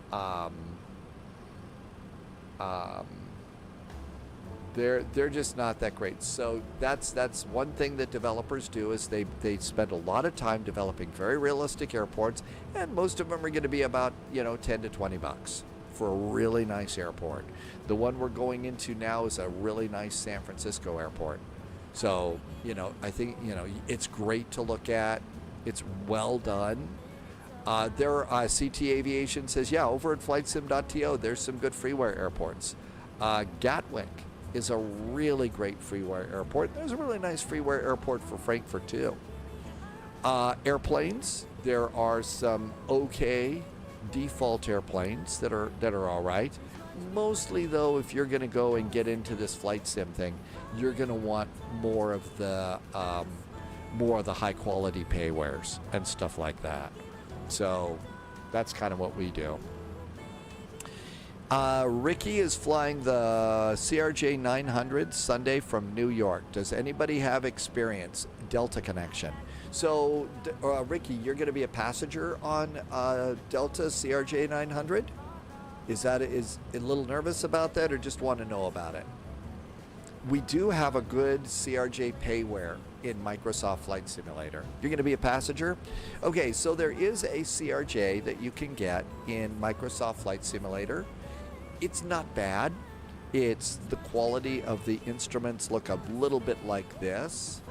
they're just not that great. So that's one thing that developers do, is they spend a lot of time developing very realistic airports, and most of them are going to be about, you know, 10 to 20 bucks for a really nice airport. The one we're going into now is a really nice San Francisco airport. So, you know, I think, you know, it's great to look at. It's well done. CT Aviation says, yeah, over at flightsim.to, there's some good freeware airports. Gatwick is a really great freeware airport. There's a really nice freeware airport for Frankfurt too. Airplanes, there are some okay default airplanes that are all right. Mostly though, if you're going to go and get into this flight sim thing, you're going to want more of the high quality paywares and stuff like that. So that's kind of what we do. Ricky is flying the CRJ 900 Sunday from New York. Does anybody have experience? Delta connection. So, Ricky, you're going to be a passenger on Delta CRJ 900? Is a little nervous about that, or just want to know about it? We do have a good CRJ payware in Microsoft Flight Simulator. You're going to be a passenger? Okay, so there is a CRJ that you can get in Microsoft Flight Simulator. It's not bad. It's the quality of the instruments look a little bit like this.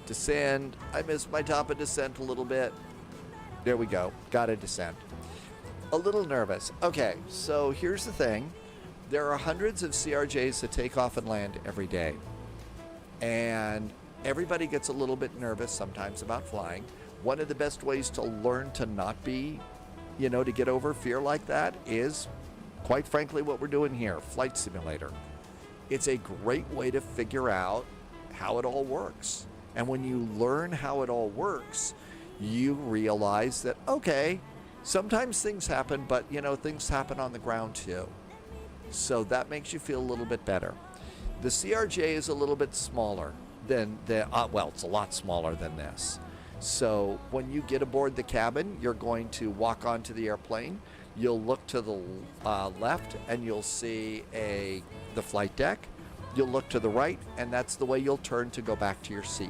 Descend. I missed my top of descent a little bit. There we go. Got to descend. A little nervous. Okay, so here's the thing. There are hundreds of CRJs that take off and land every day. And everybody gets a little bit nervous sometimes about flying. One of the best ways to learn to not be, to get over fear like that is, quite frankly, what we're doing here, Flight Simulator. It's a great way to figure out how it all works. And when you learn how it all works, you realize that, okay, sometimes things happen, but, things happen on the ground too. So that makes you feel a little bit better. The CRJ is a little bit smaller than it's a lot smaller than this. So when you get aboard the cabin, you're going to walk onto the airplane. You'll look to the left and you'll see the flight deck. You'll look to the right, and that's the way you'll turn to go back to your seat.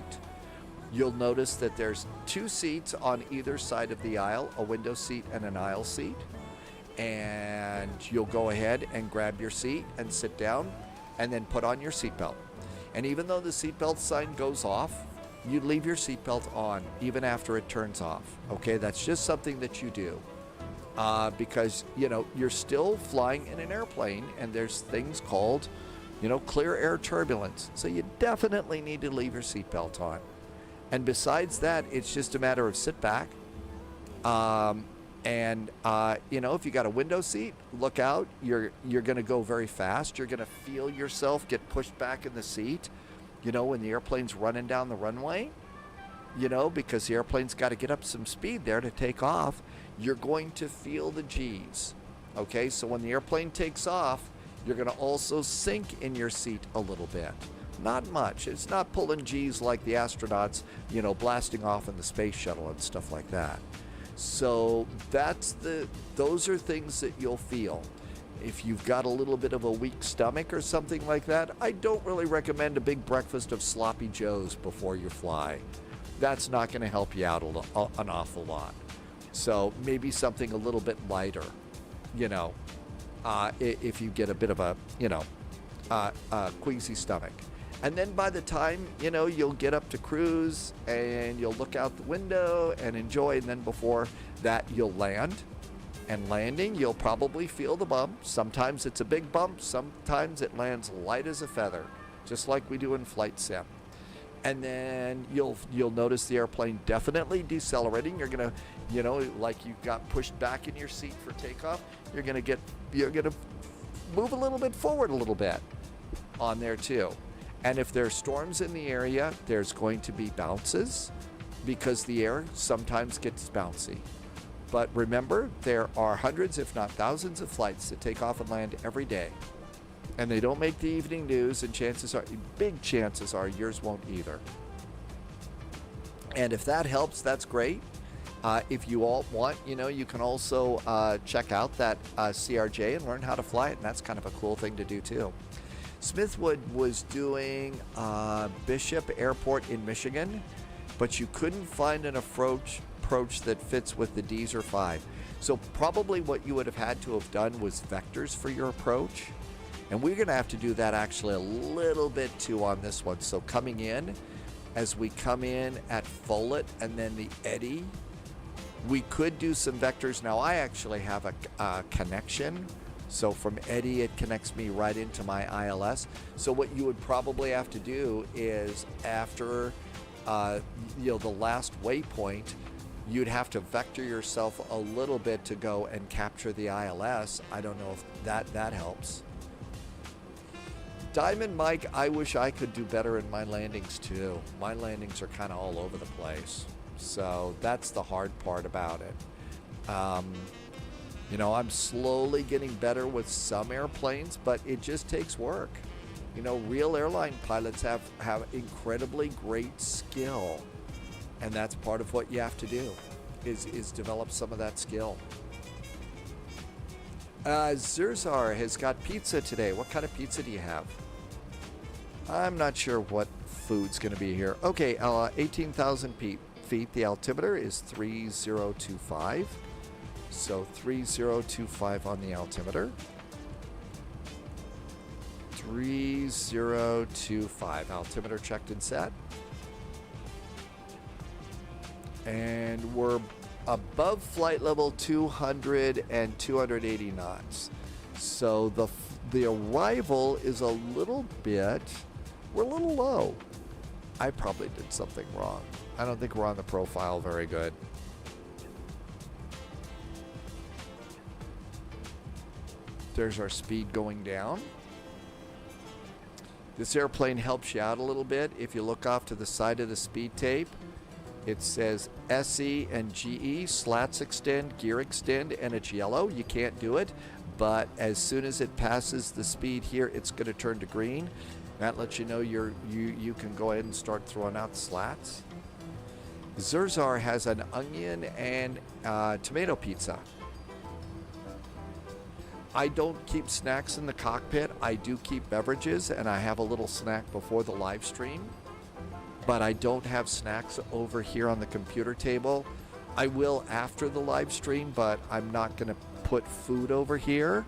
You'll notice that there's 2 seats on either side of the aisle, a window seat and an aisle seat. And you'll go ahead and grab your seat and sit down and then put on your seatbelt. And even though the seatbelt sign goes off, you leave your seatbelt on even after it turns off. Okay, that's just something that you do. Because, you're still flying in an airplane and there's things called, clear air turbulence. So you definitely need to leave your seatbelt on. And besides that, it's just a matter of sit back. If you got a window seat, look out. You're going to go very fast. You're going to feel yourself get pushed back in the seat, when the airplane's running down the runway, because the airplane's got to get up some speed there to take off. You're going to feel the G's. Okay, so when the airplane takes off, you're going to also sink in your seat a little bit. Not much. It's not pulling G's like the astronauts, blasting off in the space shuttle and stuff like that. So those are things that you'll feel. If you've got a little bit of a weak stomach or something like that, I don't really recommend a big breakfast of sloppy joes before you fly. That's not going to help you out an awful lot. So maybe something a little bit lighter, if you get a bit of a queasy stomach. And then by the time, you'll get up to cruise and you'll look out the window and enjoy. And then before that, you'll land. And landing, you'll probably feel the bump. Sometimes it's a big bump. Sometimes it lands light as a feather, just like we do in Flight Sim. And then you'll notice the airplane definitely decelerating. You're gonna, like you got pushed back in your seat for takeoff. You're gonna move a little bit forward a little bit on there too. And if there are storms in the area, there's going to be bounces because the air sometimes gets bouncy. But remember, there are hundreds, if not thousands, of flights that take off and land every day. And they don't make the evening news, and big chances are yours won't either. And if that helps, that's great. If you all want, you can also check out that CRJ and learn how to fly it, and that's kind of a cool thing to do too. Smithwood was doing Bishop Airport in Michigan, but you couldn't find an approach that fits with the D's or 5. So probably what you would have had to have done was vectors for your approach. And we're going to have to do that actually a little bit too on this one. So coming in, as we come in at Follett and then the Eddy, we could do some vectors. Now I actually have a connection. So from Eddy, it connects me right into my ILS. So what you would probably have to do is after the last waypoint, you'd have to vector yourself a little bit to go and capture the ILS. I don't know if that helps. Diamond Mike, I wish I could do better in my landings too. My landings are kind of all over the place. So that's the hard part about it. I'm slowly getting better with some airplanes, but it just takes work. Real airline pilots have incredibly great skill. And that's part of what you have to do, is develop some of that skill. Zurzar has got pizza today. What kind of pizza do you have? I'm not sure what food's going to be here. Okay, 18,000 feet. The altimeter is 3025. So 3025 on the altimeter. 3025. Altimeter checked and set. And we're above flight level 200 and 280 knots. So the arrival is a little bit, we're a little low. I probably did something wrong. I don't think we're on the profile very good. There's our speed going down. This airplane helps you out a little bit. If you look off to the side of the speed tape, it says SE and GE, slats extend, gear extend, and it's yellow. You can't do it, but as soon as it passes the speed here, it's going to turn to green. That lets you know you can go ahead and start throwing out slats. Zerzar has an onion and tomato pizza. I don't keep snacks in the cockpit. I do keep beverages, and I have a little snack before the live stream. But I don't have snacks over here on the computer table. I will after the live stream, but I'm not going to put food over here.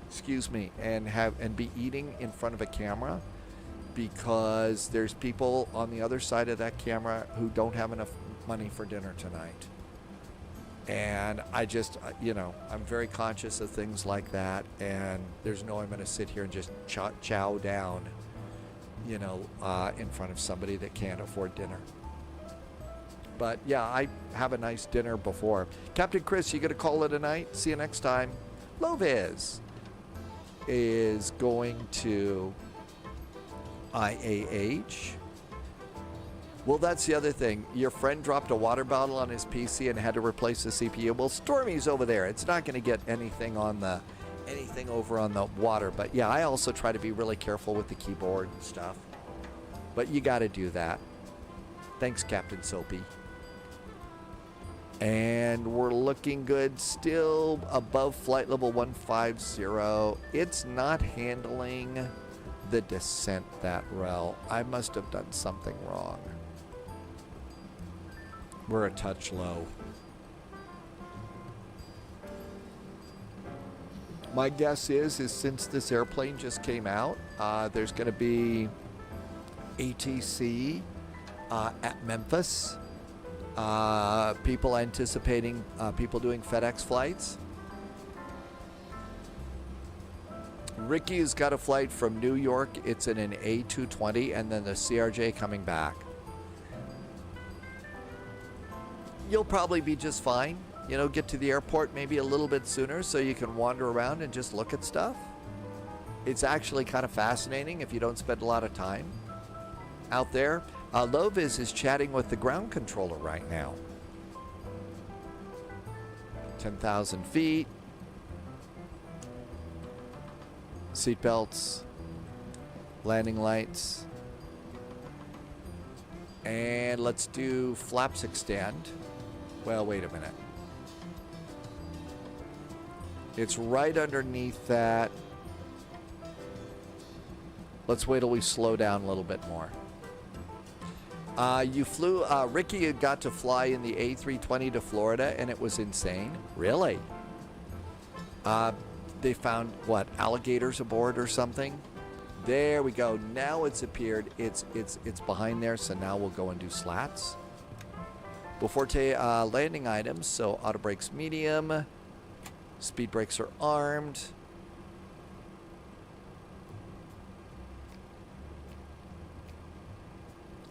Excuse me, and be eating in front of a camera, because there's people on the other side of that camera who don't have enough money for dinner tonight. And I just, I'm very conscious of things like that, and there's no way I'm going to sit here and just chow down, in front of somebody that can't afford dinner. But yeah, I have a nice dinner before. Captain Chris, you going to call it a night? See you next time. Loviz is going to IAH. Well, that's the other thing. Your friend dropped a water bottle on his PC and had to replace the CPU. Well, Stormy's over there. It's not going to get anything over on the water. But yeah, I also try to be really careful with the keyboard and stuff. But you got to do that. Thanks, Captain Soapy. And we're looking good. Still above flight level 150. It's not handling the descent that well. I must have done something wrong. We're a touch low. My guess is since this airplane just came out, there's going to be ATC at Memphis. People anticipating people doing FedEx flights. Ricky has got a flight from New York. It's in an A220 and then the CRJ coming back. You'll probably be just fine. Get to the airport maybe a little bit sooner so you can wander around and just look at stuff. It's actually kind of fascinating if you don't spend a lot of time out there. Loviz is chatting with the ground controller right now. 10,000 feet. Seatbelts. Landing lights. And let's do flaps extend. Well, wait a minute. It's right underneath that. Let's wait till we slow down a little bit more. You flew, Ricky had got to fly in the A320 to Florida, and it was insane. Really? They found, alligators aboard or something? There we go. Now it's appeared. It's behind there, so now we'll go and do slats. Before landing items, so auto brakes medium. Speed brakes are armed.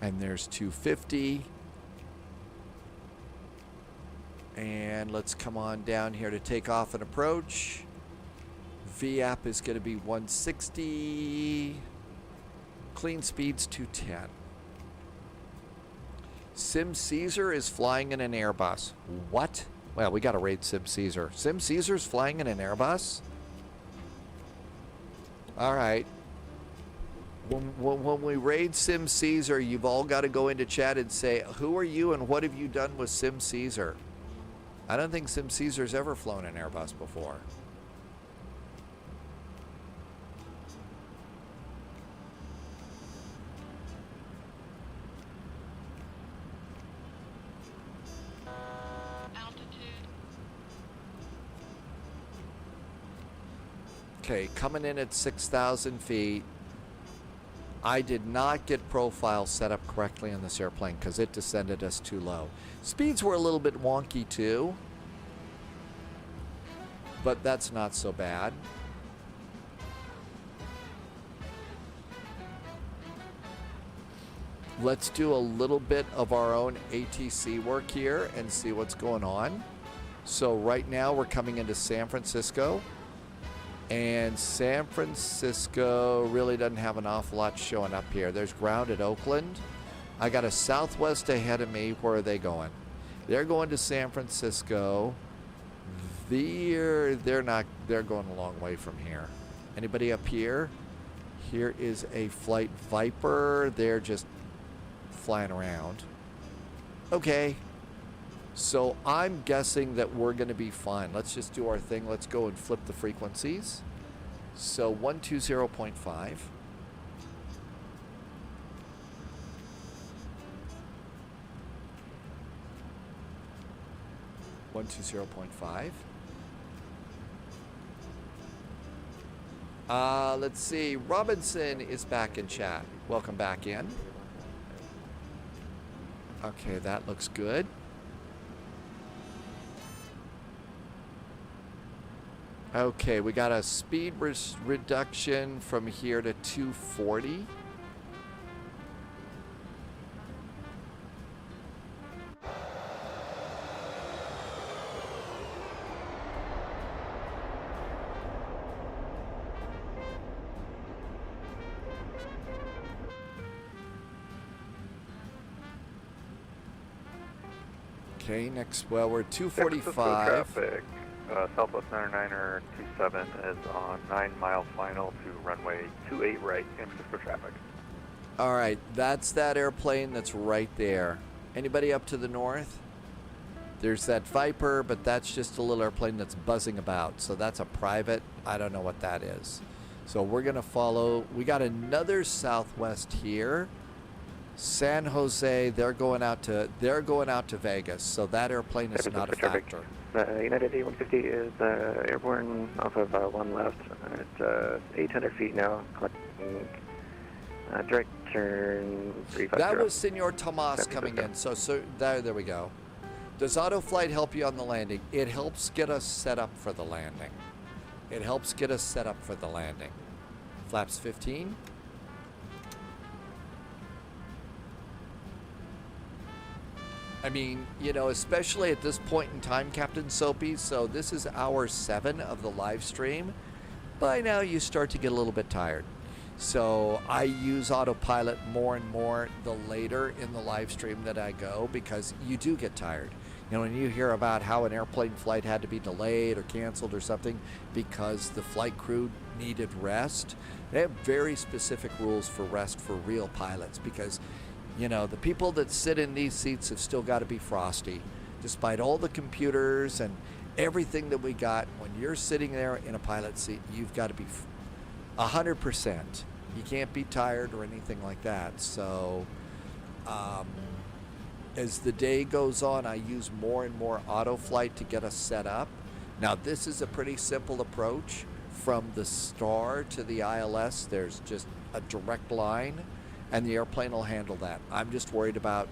And there's 250. And let's come on down here to take off and approach. VAP is going to be 160. Clean speed's 210. Sim Caesar is flying in an Airbus. What? Well, we got to raid Sim Caesar. Sim Caesar's flying in an Airbus? All right. When we raid Sim Caesar, you've all got to go into chat and say, who are you and what have you done with Sim Caesar? I don't think Sim Caesar's ever flown an Airbus before. Okay, coming in at 6,000 feet. I did not get profile set up correctly on this airplane because it descended us too low. Speeds were a little bit wonky too, but that's not so bad. Let's do a little bit of our own ATC work here and see what's going on. So right now we're coming into San Francisco, and San Francisco really doesn't have an awful lot showing up here. There's ground at Oakland. I got a Southwest ahead of me. Where are they going? They're going to San Francisco. They're going a long way from here. Anybody up here? Here is a Flight Viper. They're just flying around. Okay. So I'm guessing that we're going to be fine. Let's just do our thing. Let's go and flip the frequencies. So 120.5. 120.5. Let's see. Robinson is back in chat. Welcome back in. Okay, that looks good. Okay, we got a speed reduction from here to 240. Okay, next, well, we're 245. Traffic, Southwest 99er 27 is on 9-mile final to runway 28 right, San Francisco traffic. All right, that's that airplane that's right there. Anybody up to the north? There's that Viper, but that's just a little airplane that's buzzing about. So that's a private. I don't know what that is. So we're gonna follow. We got another Southwest here. San Jose, they're going out to Vegas, so that airplane is not a factor. United A150 is airborne off of 1 left at 800 feet now, collecting direct turn 350. That was Senor Tomas coming in, so there we go. Does autoflight help you on the landing? It helps get us set up for the landing. It helps get us set up for the landing. Flaps 15. I mean, you know, especially at this point in time, Captain Soapy, so this is hour 7 of the live stream. By now, you start to get a little bit tired. So I use autopilot more and more the later in the live stream that I go, because you do get tired. You know, when you hear about how an airplane flight had to be delayed or canceled or something because the flight crew needed rest, they have very specific rules for rest for real pilots, because you know, the people that sit in these seats have still got to be frosty. Despite all the computers and everything that we got, when you're sitting there in a pilot seat, you've got to be 100%. You can't be tired or anything like that. So as the day goes on, I use more and more autoflight to get us set up. Now, this is a pretty simple approach. From the star to the ILS, there's just a direct line, and the airplane will handle that. I'm just worried about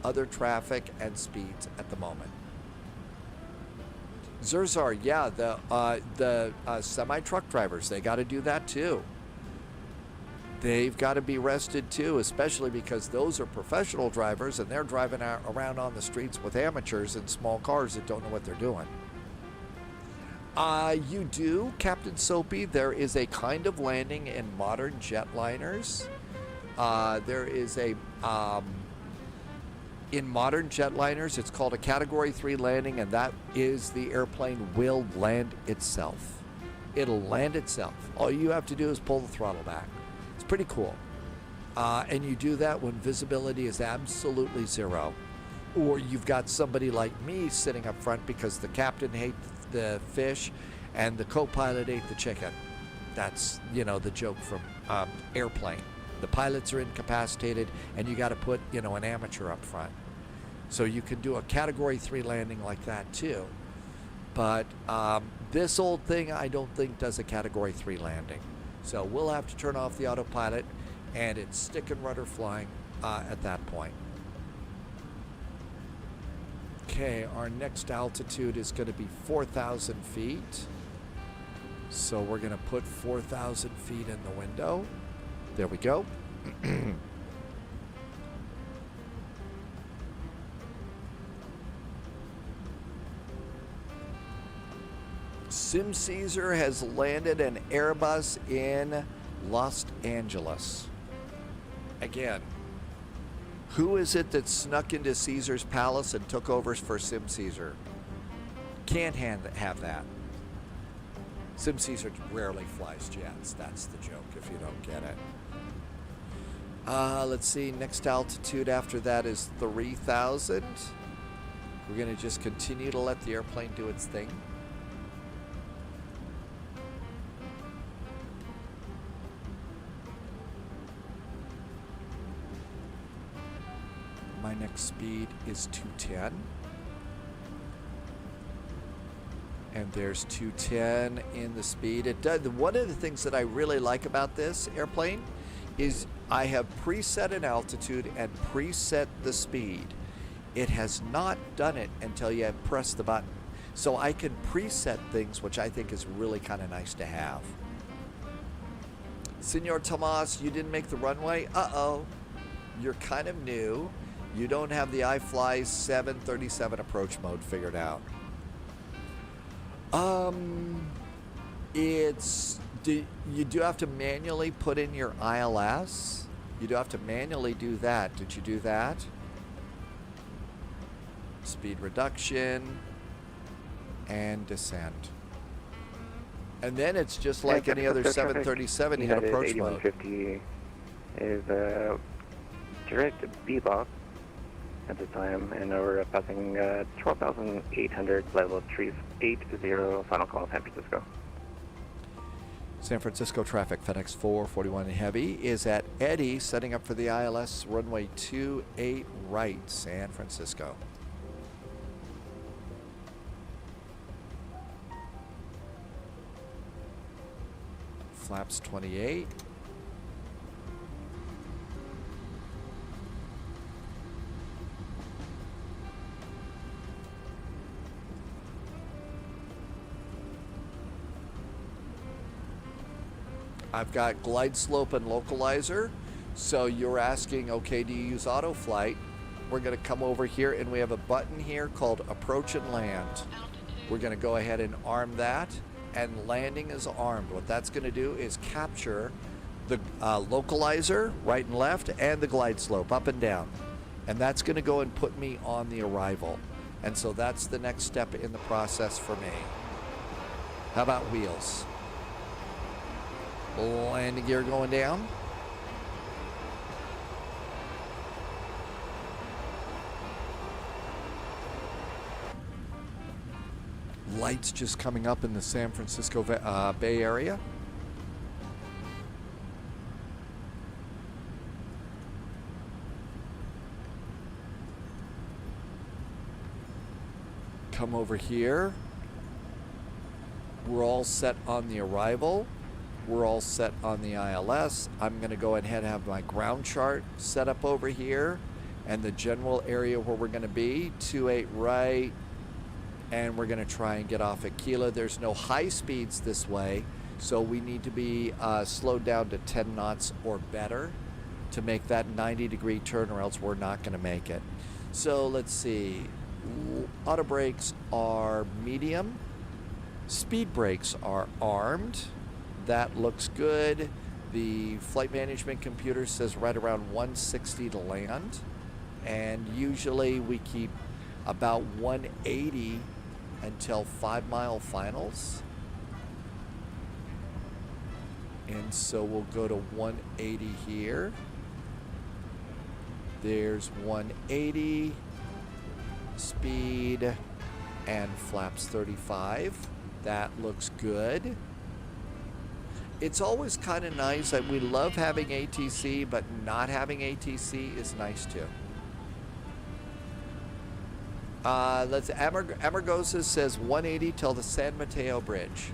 other traffic and speeds at the moment. Zerzar, yeah, the semi-truck drivers, they got to do that too. They've got to be rested too, especially because those are professional drivers and they're driving around on the streets with amateurs in small cars that don't know what they're doing. You do, Captain Soapy, there is a kind of landing in modern jetliners. There is a, in modern jetliners, it's called a Category 3 landing, and that is the airplane will land itself. It'll land itself. All you have to do is pull the throttle back. It's pretty cool. And you do that when visibility is absolutely zero. Or you've got somebody like me sitting up front because the captain ate the fish and the co-pilot ate the chicken. That's, you know, the joke from Airplane. The pilots are incapacitated, and you got to put, you know, an amateur up front. So you can do a Category 3 landing like that too. But this old thing, I don't think does a Category 3 landing. So we'll have to turn off the autopilot, and it's stick and rudder flying at that point. Okay, our next altitude is going to be 4,000 feet. So we're going to put 4,000 feet in the window. There we go. Sim Caesar has landed an Airbus in Los Angeles. Again, who is it that snuck into Caesar's palace and took over for Sim Caesar? Can't have that. Sim Caesar rarely flies jets. That's the joke if you don't get it. Let's see, next altitude after that is 3,000. We're going to just continue to let the airplane do its thing. My next speed is 210. And there's 210 in the speed. It does. One of the things that I really like about this airplane is I have preset an altitude and preset the speed. It has not done it until you have pressed the button. So I can preset things, which I think is really kind of nice to have. Senor Tomas, you didn't make the runway? Uh-oh. You're kind of new. You don't have the iFly 737 approach mode figured out. You do have to manually put in your ILS. You do have to manually do that. Did you do that? Speed reduction and descent. And then it's just like any other 737, you hit approach mode. 8150 is direct bebop at the time, and we're passing 12,800, level 380, final call San Francisco. San Francisco traffic, FedEx 441 Heavy is at Eddie, setting up for the ILS runway 28 right, San Francisco. Flaps 28. I've got glide slope and localizer. So you're asking, okay, do you use auto flight? We're going to come over here and we have a button here called approach and land. We're going to go ahead and arm that, and landing is armed. What that's going to do is capture the localizer, right and left, and the glide slope, up and down. And that's going to go and put me on the arrival. And so that's the next step in the process for me. How about wheels? Landing gear going down. Lights just coming up in the San Francisco Bay Area. Come over here. We're all set on the arrival. We're all set on the ILS. I'm going to go ahead and have my ground chart set up over here, and the general area where we're going to be, 28 right, and we're going to try and get off at Kilo. There's no high speeds this way, so we need to be slowed down to 10 knots or better to make that 90-degree turn, or else we're not going to make it. So let's see. Auto brakes are medium. Speed brakes are armed. That looks good. The flight management computer says right around 160 to land. And usually we keep about 180 until 5-mile finals. And so we'll go to 180 here. There's 180. Speed and flaps 35. That looks good. It's always kind of nice that we love having ATC, but not having ATC is nice too. Amargosa says 180 till the San Mateo Bridge.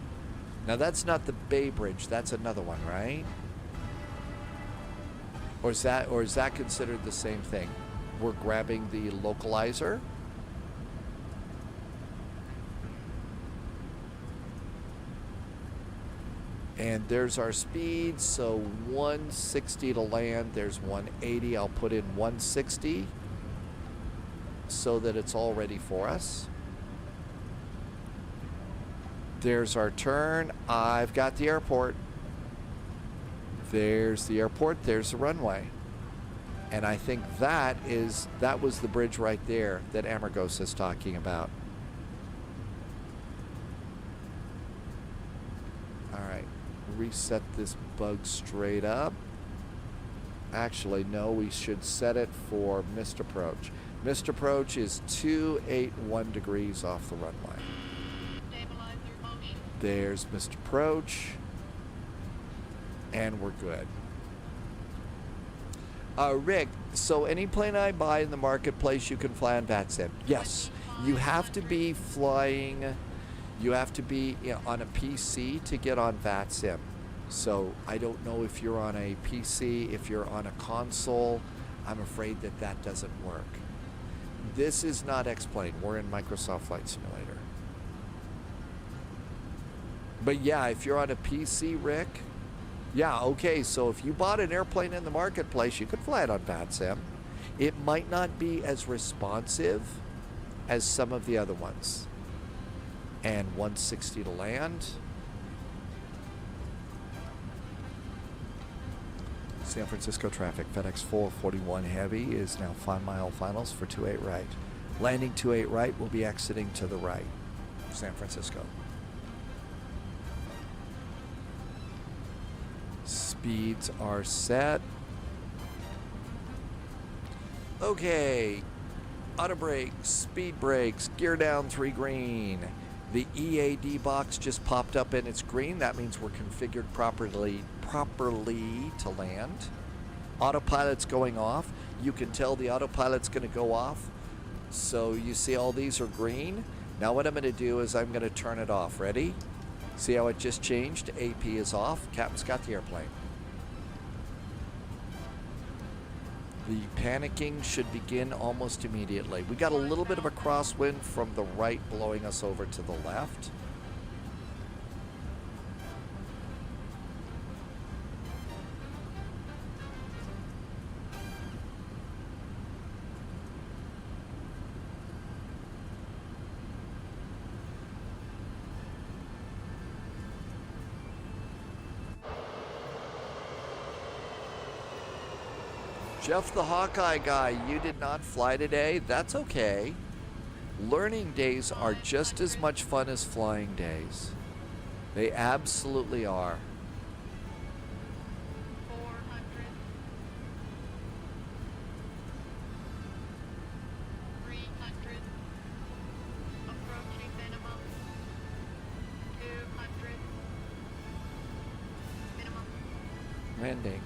Now that's not the Bay Bridge. That's another one, right? Or is that considered the same thing? We're grabbing the localizer. And there's our speed, so 160 to land, there's 180. I'll put in 160 so that it's all ready for us. There's our turn. I've got the airport. There's the airport, there's the runway. And I think that was the bridge right there that Amargosa is talking about. All right. Reset this bug straight up. Actually, no, we should set it for missed approach. Missed approach is 281 degrees off the runway. There's missed approach. And we're good. Rick, so any plane I buy in the marketplace, you can fly on VATSIM. Yes, you have to be flying. You have to be on a PC to get on VATSIM. So I don't know if you're on a PC, if you're on a console. I'm afraid that doesn't work. This is not X-Plane. We're in Microsoft Flight Simulator. But yeah, if you're on a PC, Rick, yeah, okay, so if you bought an airplane in the marketplace, you could fly it on VATSIM. It might not be as responsive as some of the other ones. And 160 to land. San Francisco traffic, FedEx 441 Heavy is now 5-mile finals for 28 right. Landing 28 right will be exiting to the right. San Francisco. Speeds are set. Okay. Auto brakes, speed brakes, gear down 3 green. The EAD box just popped up and it's green. That means we're configured properly to land. Autopilot's going off. You can tell the autopilot's going to go off. So you see all these are green. Now what I'm going to do is I'm going to turn it off. Ready? See how it just changed? AP is off. Captain's got the airplane. The panicking should begin almost immediately. We got a little bit of a crosswind from the right blowing us over to the left. Jeff the Hawkeye guy, you did not fly today. That's okay. Learning days are just as much fun as flying days. They absolutely are. 400. Approaching minimum. 200. Minimum. Landing.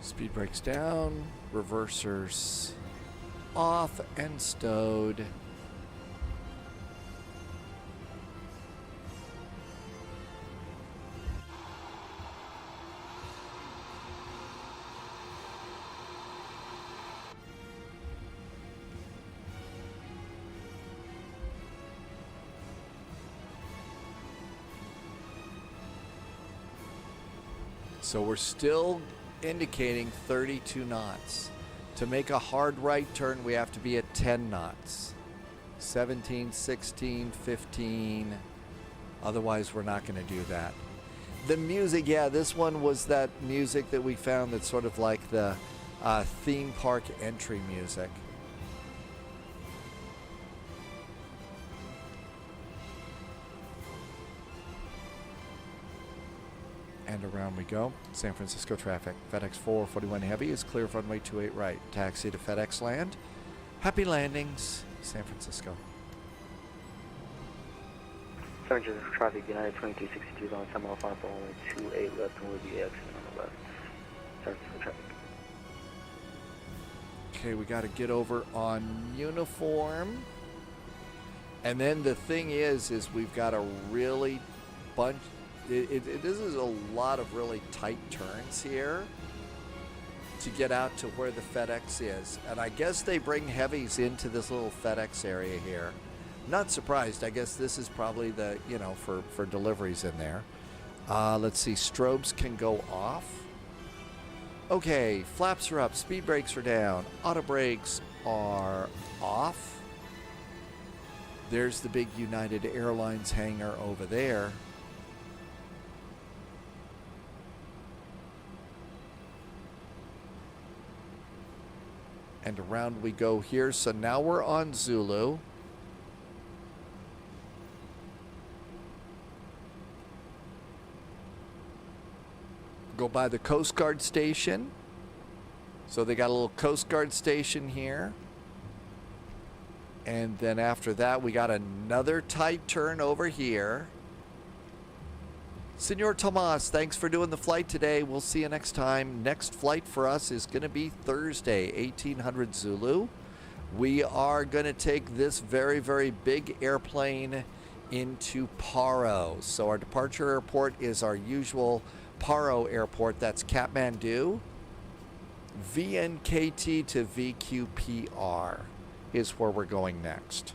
Speed brakes down, reversers off and stowed. So we're still indicating 32 knots. To make a hard right turn, we have to be at 10 knots. 17, 16, 15. Otherwise, we're not going to do that. The music, yeah, this one was that music that we found that's sort of like the theme park entry music. And around we go. San Francisco traffic. FedEx 441 Heavy is clear of runway 28 right. Taxi to FedEx land. Happy landings, San Francisco. San Francisco traffic, United 2262 is on 10 mile final for only 28 left and will be exiting on the left. San Francisco traffic. Okay, we got to get over on uniform. And then the thing is we've got a really bunch. This is a lot of really tight turns here to get out to where the FedEx is. And I guess they bring heavies into this little FedEx area here. Not surprised. I guess this is probably the, for deliveries in there. Let's see. Strobes can go off. Okay. Flaps are up. Speed brakes are down. Auto brakes are off. There's the big United Airlines hangar over there. And around we go here. So now we're on Zulu. Go by the Coast Guard station. So they got a little Coast Guard station here. And then after that, we got another tight turn over here. Senor Tomas, thanks for doing the flight today. We'll see you next time. Next flight for us is going to be Thursday, 1800 Zulu. We are going to take this very, very big airplane into Paro. So our departure airport is our usual Paro airport. That's Kathmandu. VNKT to VQPR is where we're going next.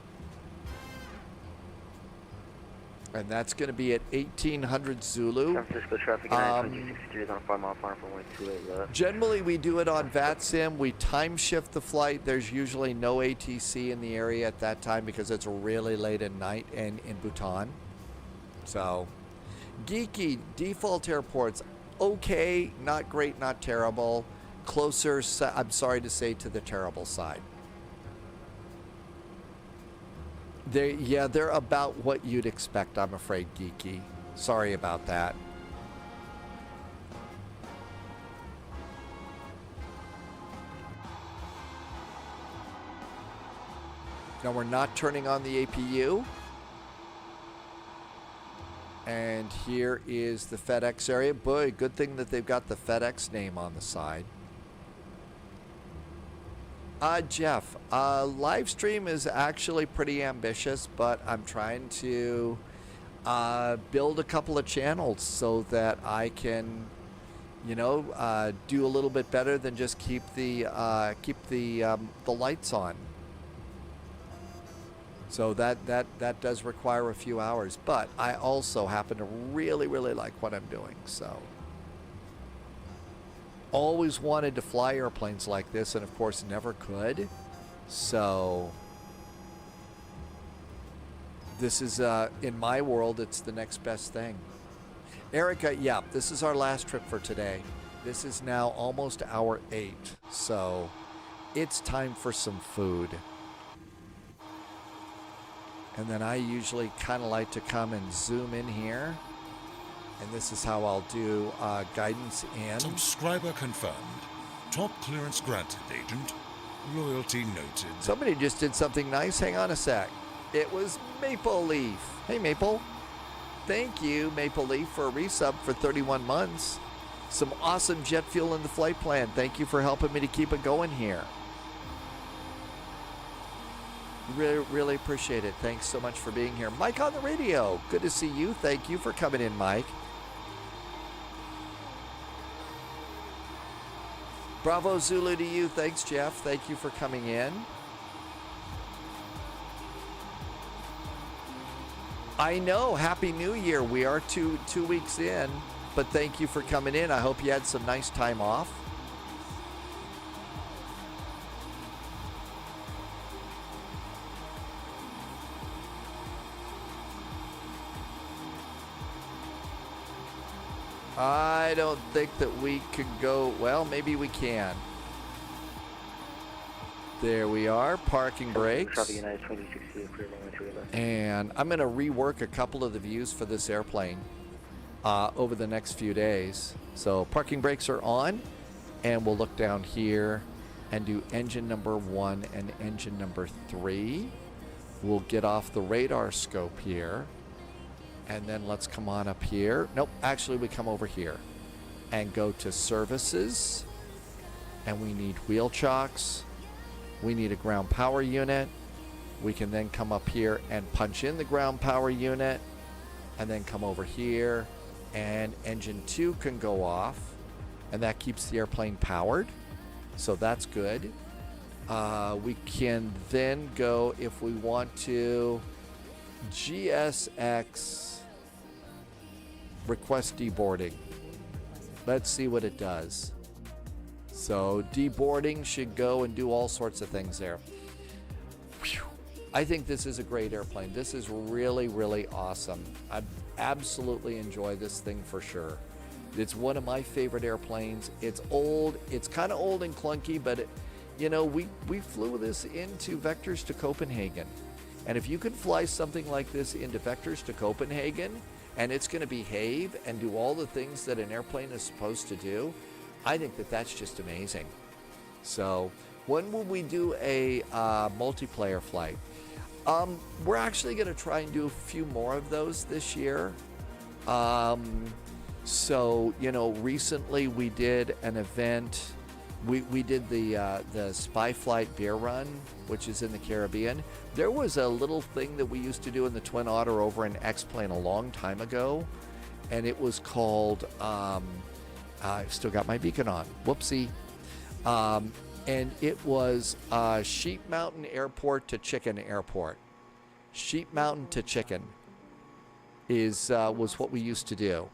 And that's going to be at 1800 Zulu. San Francisco traffic, United 2263 is on 5 mile final for only 28 left. Generally, we do it on VATSIM. We time shift the flight. There's usually no ATC in the area at that time because it's really late at night and in Bhutan. So, geeky, default airports, okay, not great, not terrible. Closer, I'm sorry to say, to the terrible side. They're about what you'd expect, I'm afraid, geeky. Sorry about that. Now we're not turning on the APU. And here is the FedEx area. Boy, good thing that they've got the FedEx name on the side. Jeff, live stream is actually pretty ambitious, but I'm trying to build a couple of channels so that I can, do a little bit better than just keep the lights on. So that does require a few hours, but I also happen to really, really like what I'm doing. So. Always wanted to fly airplanes like this, and of course never could. So this is, in my world, it's the next best thing. Erica, yeah, this is our last trip for today. This is now almost hour 8, so it's time for some food. And then I usually kind of like to come and zoom in here. And this is how I'll do guidance in. Subscriber confirmed. Top clearance granted, Agent. Loyalty noted. Somebody just did something nice. Hang on a sec. It was Maple Leaf. Hey, Maple. Thank you, Maple Leaf, for a resub for 31 months. Some awesome jet fuel in the flight plan. Thank you for helping me to keep it going here. Really, really appreciate it. Thanks so much for being here. Mike on the radio. Good to see you. Thank you for coming in, Mike. Bravo Zulu to you. Thanks, Jeff. Thank you for coming in. I know. Happy New Year. We are two weeks in, but thank you for coming in. I hope you had some nice time off. I don't think that we could go. Well, maybe we can. There we are, parking brakes. And I'm going to rework a couple of the views for this airplane over the next few days. So parking brakes are on, and we'll look down here and do engine number 1 and engine number 3. We'll get off the radar scope here, and then let's come on up here. Nope, actually we come over here and go to services, and we need wheel chocks. We need a ground power unit. We can then come up here and punch in the ground power unit, and then come over here, and engine 2 can go off, and that keeps the airplane powered. So that's good. We can then go, if we want to, GSX request deboarding. Let's see what it does. So deboarding should go and do all sorts of things there. Whew. I think this is a great airplane. This is really, really awesome. I absolutely enjoy this thing for sure. It's one of my favorite airplanes. It's old. It's kind of old and clunky, but you know, we flew this into Vectors to Copenhagen. And if you can fly something like this into Vectors to Copenhagen, and it's going to behave and do all the things that an airplane is supposed to do, I think that that's just amazing. So when will we do a multiplayer flight? We're actually going to try and do a few more of those this year. So, you know, recently we did an event. We did the Spy Flight Beer Run, which is in the Caribbean. There was a little thing that we used to do in the Twin Otter over in X-Plane a long time ago, and it was called, I've still got my beacon on, whoopsie. And it was Sheep Mountain Airport to Chicken Airport. Sheep Mountain to Chicken was what we used to do.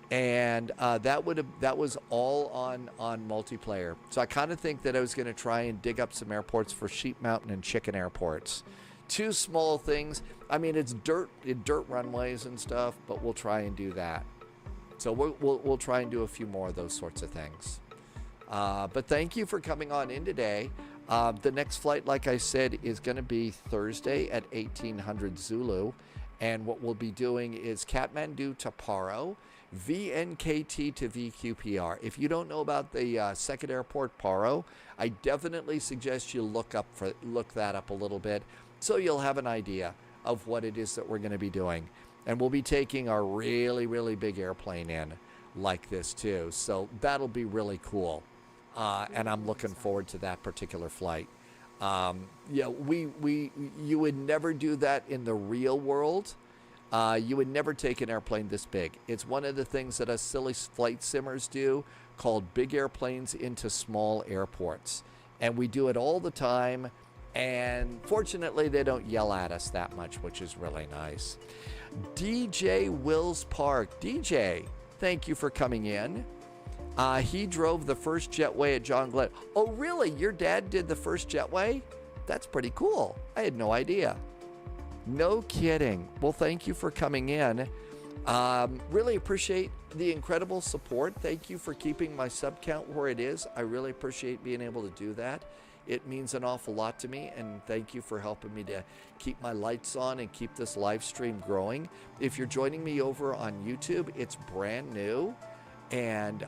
And that was all on multiplayer. So I kind of think that I was going to try and dig up some airports for Sheep Mountain and Chicken airports. Two small things. I mean, it's dirt runways and stuff, but we'll try and do that. So we'll try and do a few more of those sorts of things. But thank you for coming on in today. The next flight, like I said, is going to be Thursday at 1800 Zulu. And what we'll be doing is Kathmandu to Paro, VNKT to VQPR. If you don't know about the second airport, Paro, I definitely suggest you look that up a little bit so you'll have an idea of what it is that we're going to be doing. And we'll be taking our really, really big airplane in like this too. So that'll be really cool. And I'm looking forward to that particular flight. Yeah, you would never do that in the real world. You would never take an airplane this big. It's one of the things that us silly flight simmers do, called big airplanes into small airports. And we do it all the time. And fortunately, they don't yell at us that much, which is really nice. DJ Wills Park. DJ, thank you for coming in. He drove the first jetway at John Glenn. Oh, really? Your dad did the first jetway? That's pretty cool. I had no idea. No kidding. Well, thank you for coming in. Really appreciate the incredible support. Thank you for keeping my sub count where it is. I really appreciate being able to do that. It means an awful lot to me, and thank you for helping me to keep my lights on and keep this live stream growing. If you're joining me over on YouTube, it's brand new. And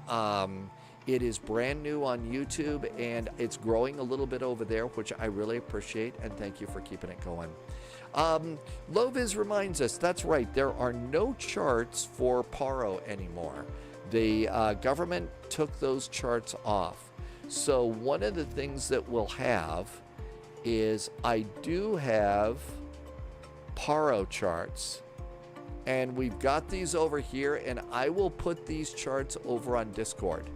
it is brand new on YouTube, and it's growing a little bit over there, which I really appreciate, and thank you for keeping it going. Loviz reminds us, that's right, there are no charts for Paro anymore. The government took those charts off. So one of the things that we'll have is I do have Paro charts. And we've got these over here, and I will put these charts over on Discord.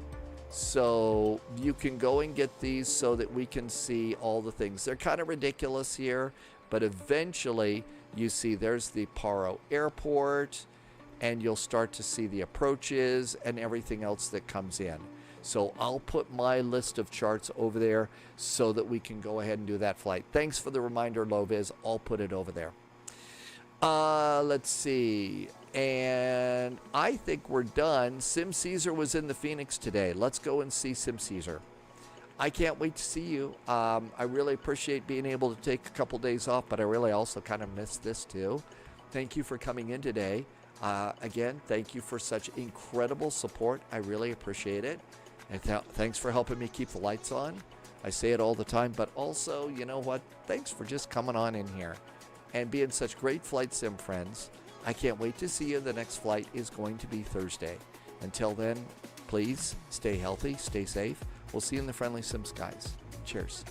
So you can go and get these so that we can see all the things. They're kind of ridiculous here, but eventually you see there's the Paro Airport, and you'll start to see the approaches and everything else that comes in. So I'll put my list of charts over there so that we can go ahead and do that flight. Thanks for the reminder, Loviz. I'll put it over there. Let's see. And I think we're done. Sim Caesar was in the Phoenix today. Let's go and see Sim Caesar. I can't wait to see you. I really appreciate being able to take a couple days off, but I really also kind of missed this too. Thank you for coming in today. Again, thank you for such incredible support. I really appreciate it. And thanks for helping me keep the lights on. I say it all the time, but also, you know what? Thanks for just coming on in here and being such great flight sim friends. I can't wait to see you. The next flight is going to be Thursday. Until then, please stay healthy, stay safe. We'll see you in the friendly sim skies. Cheers.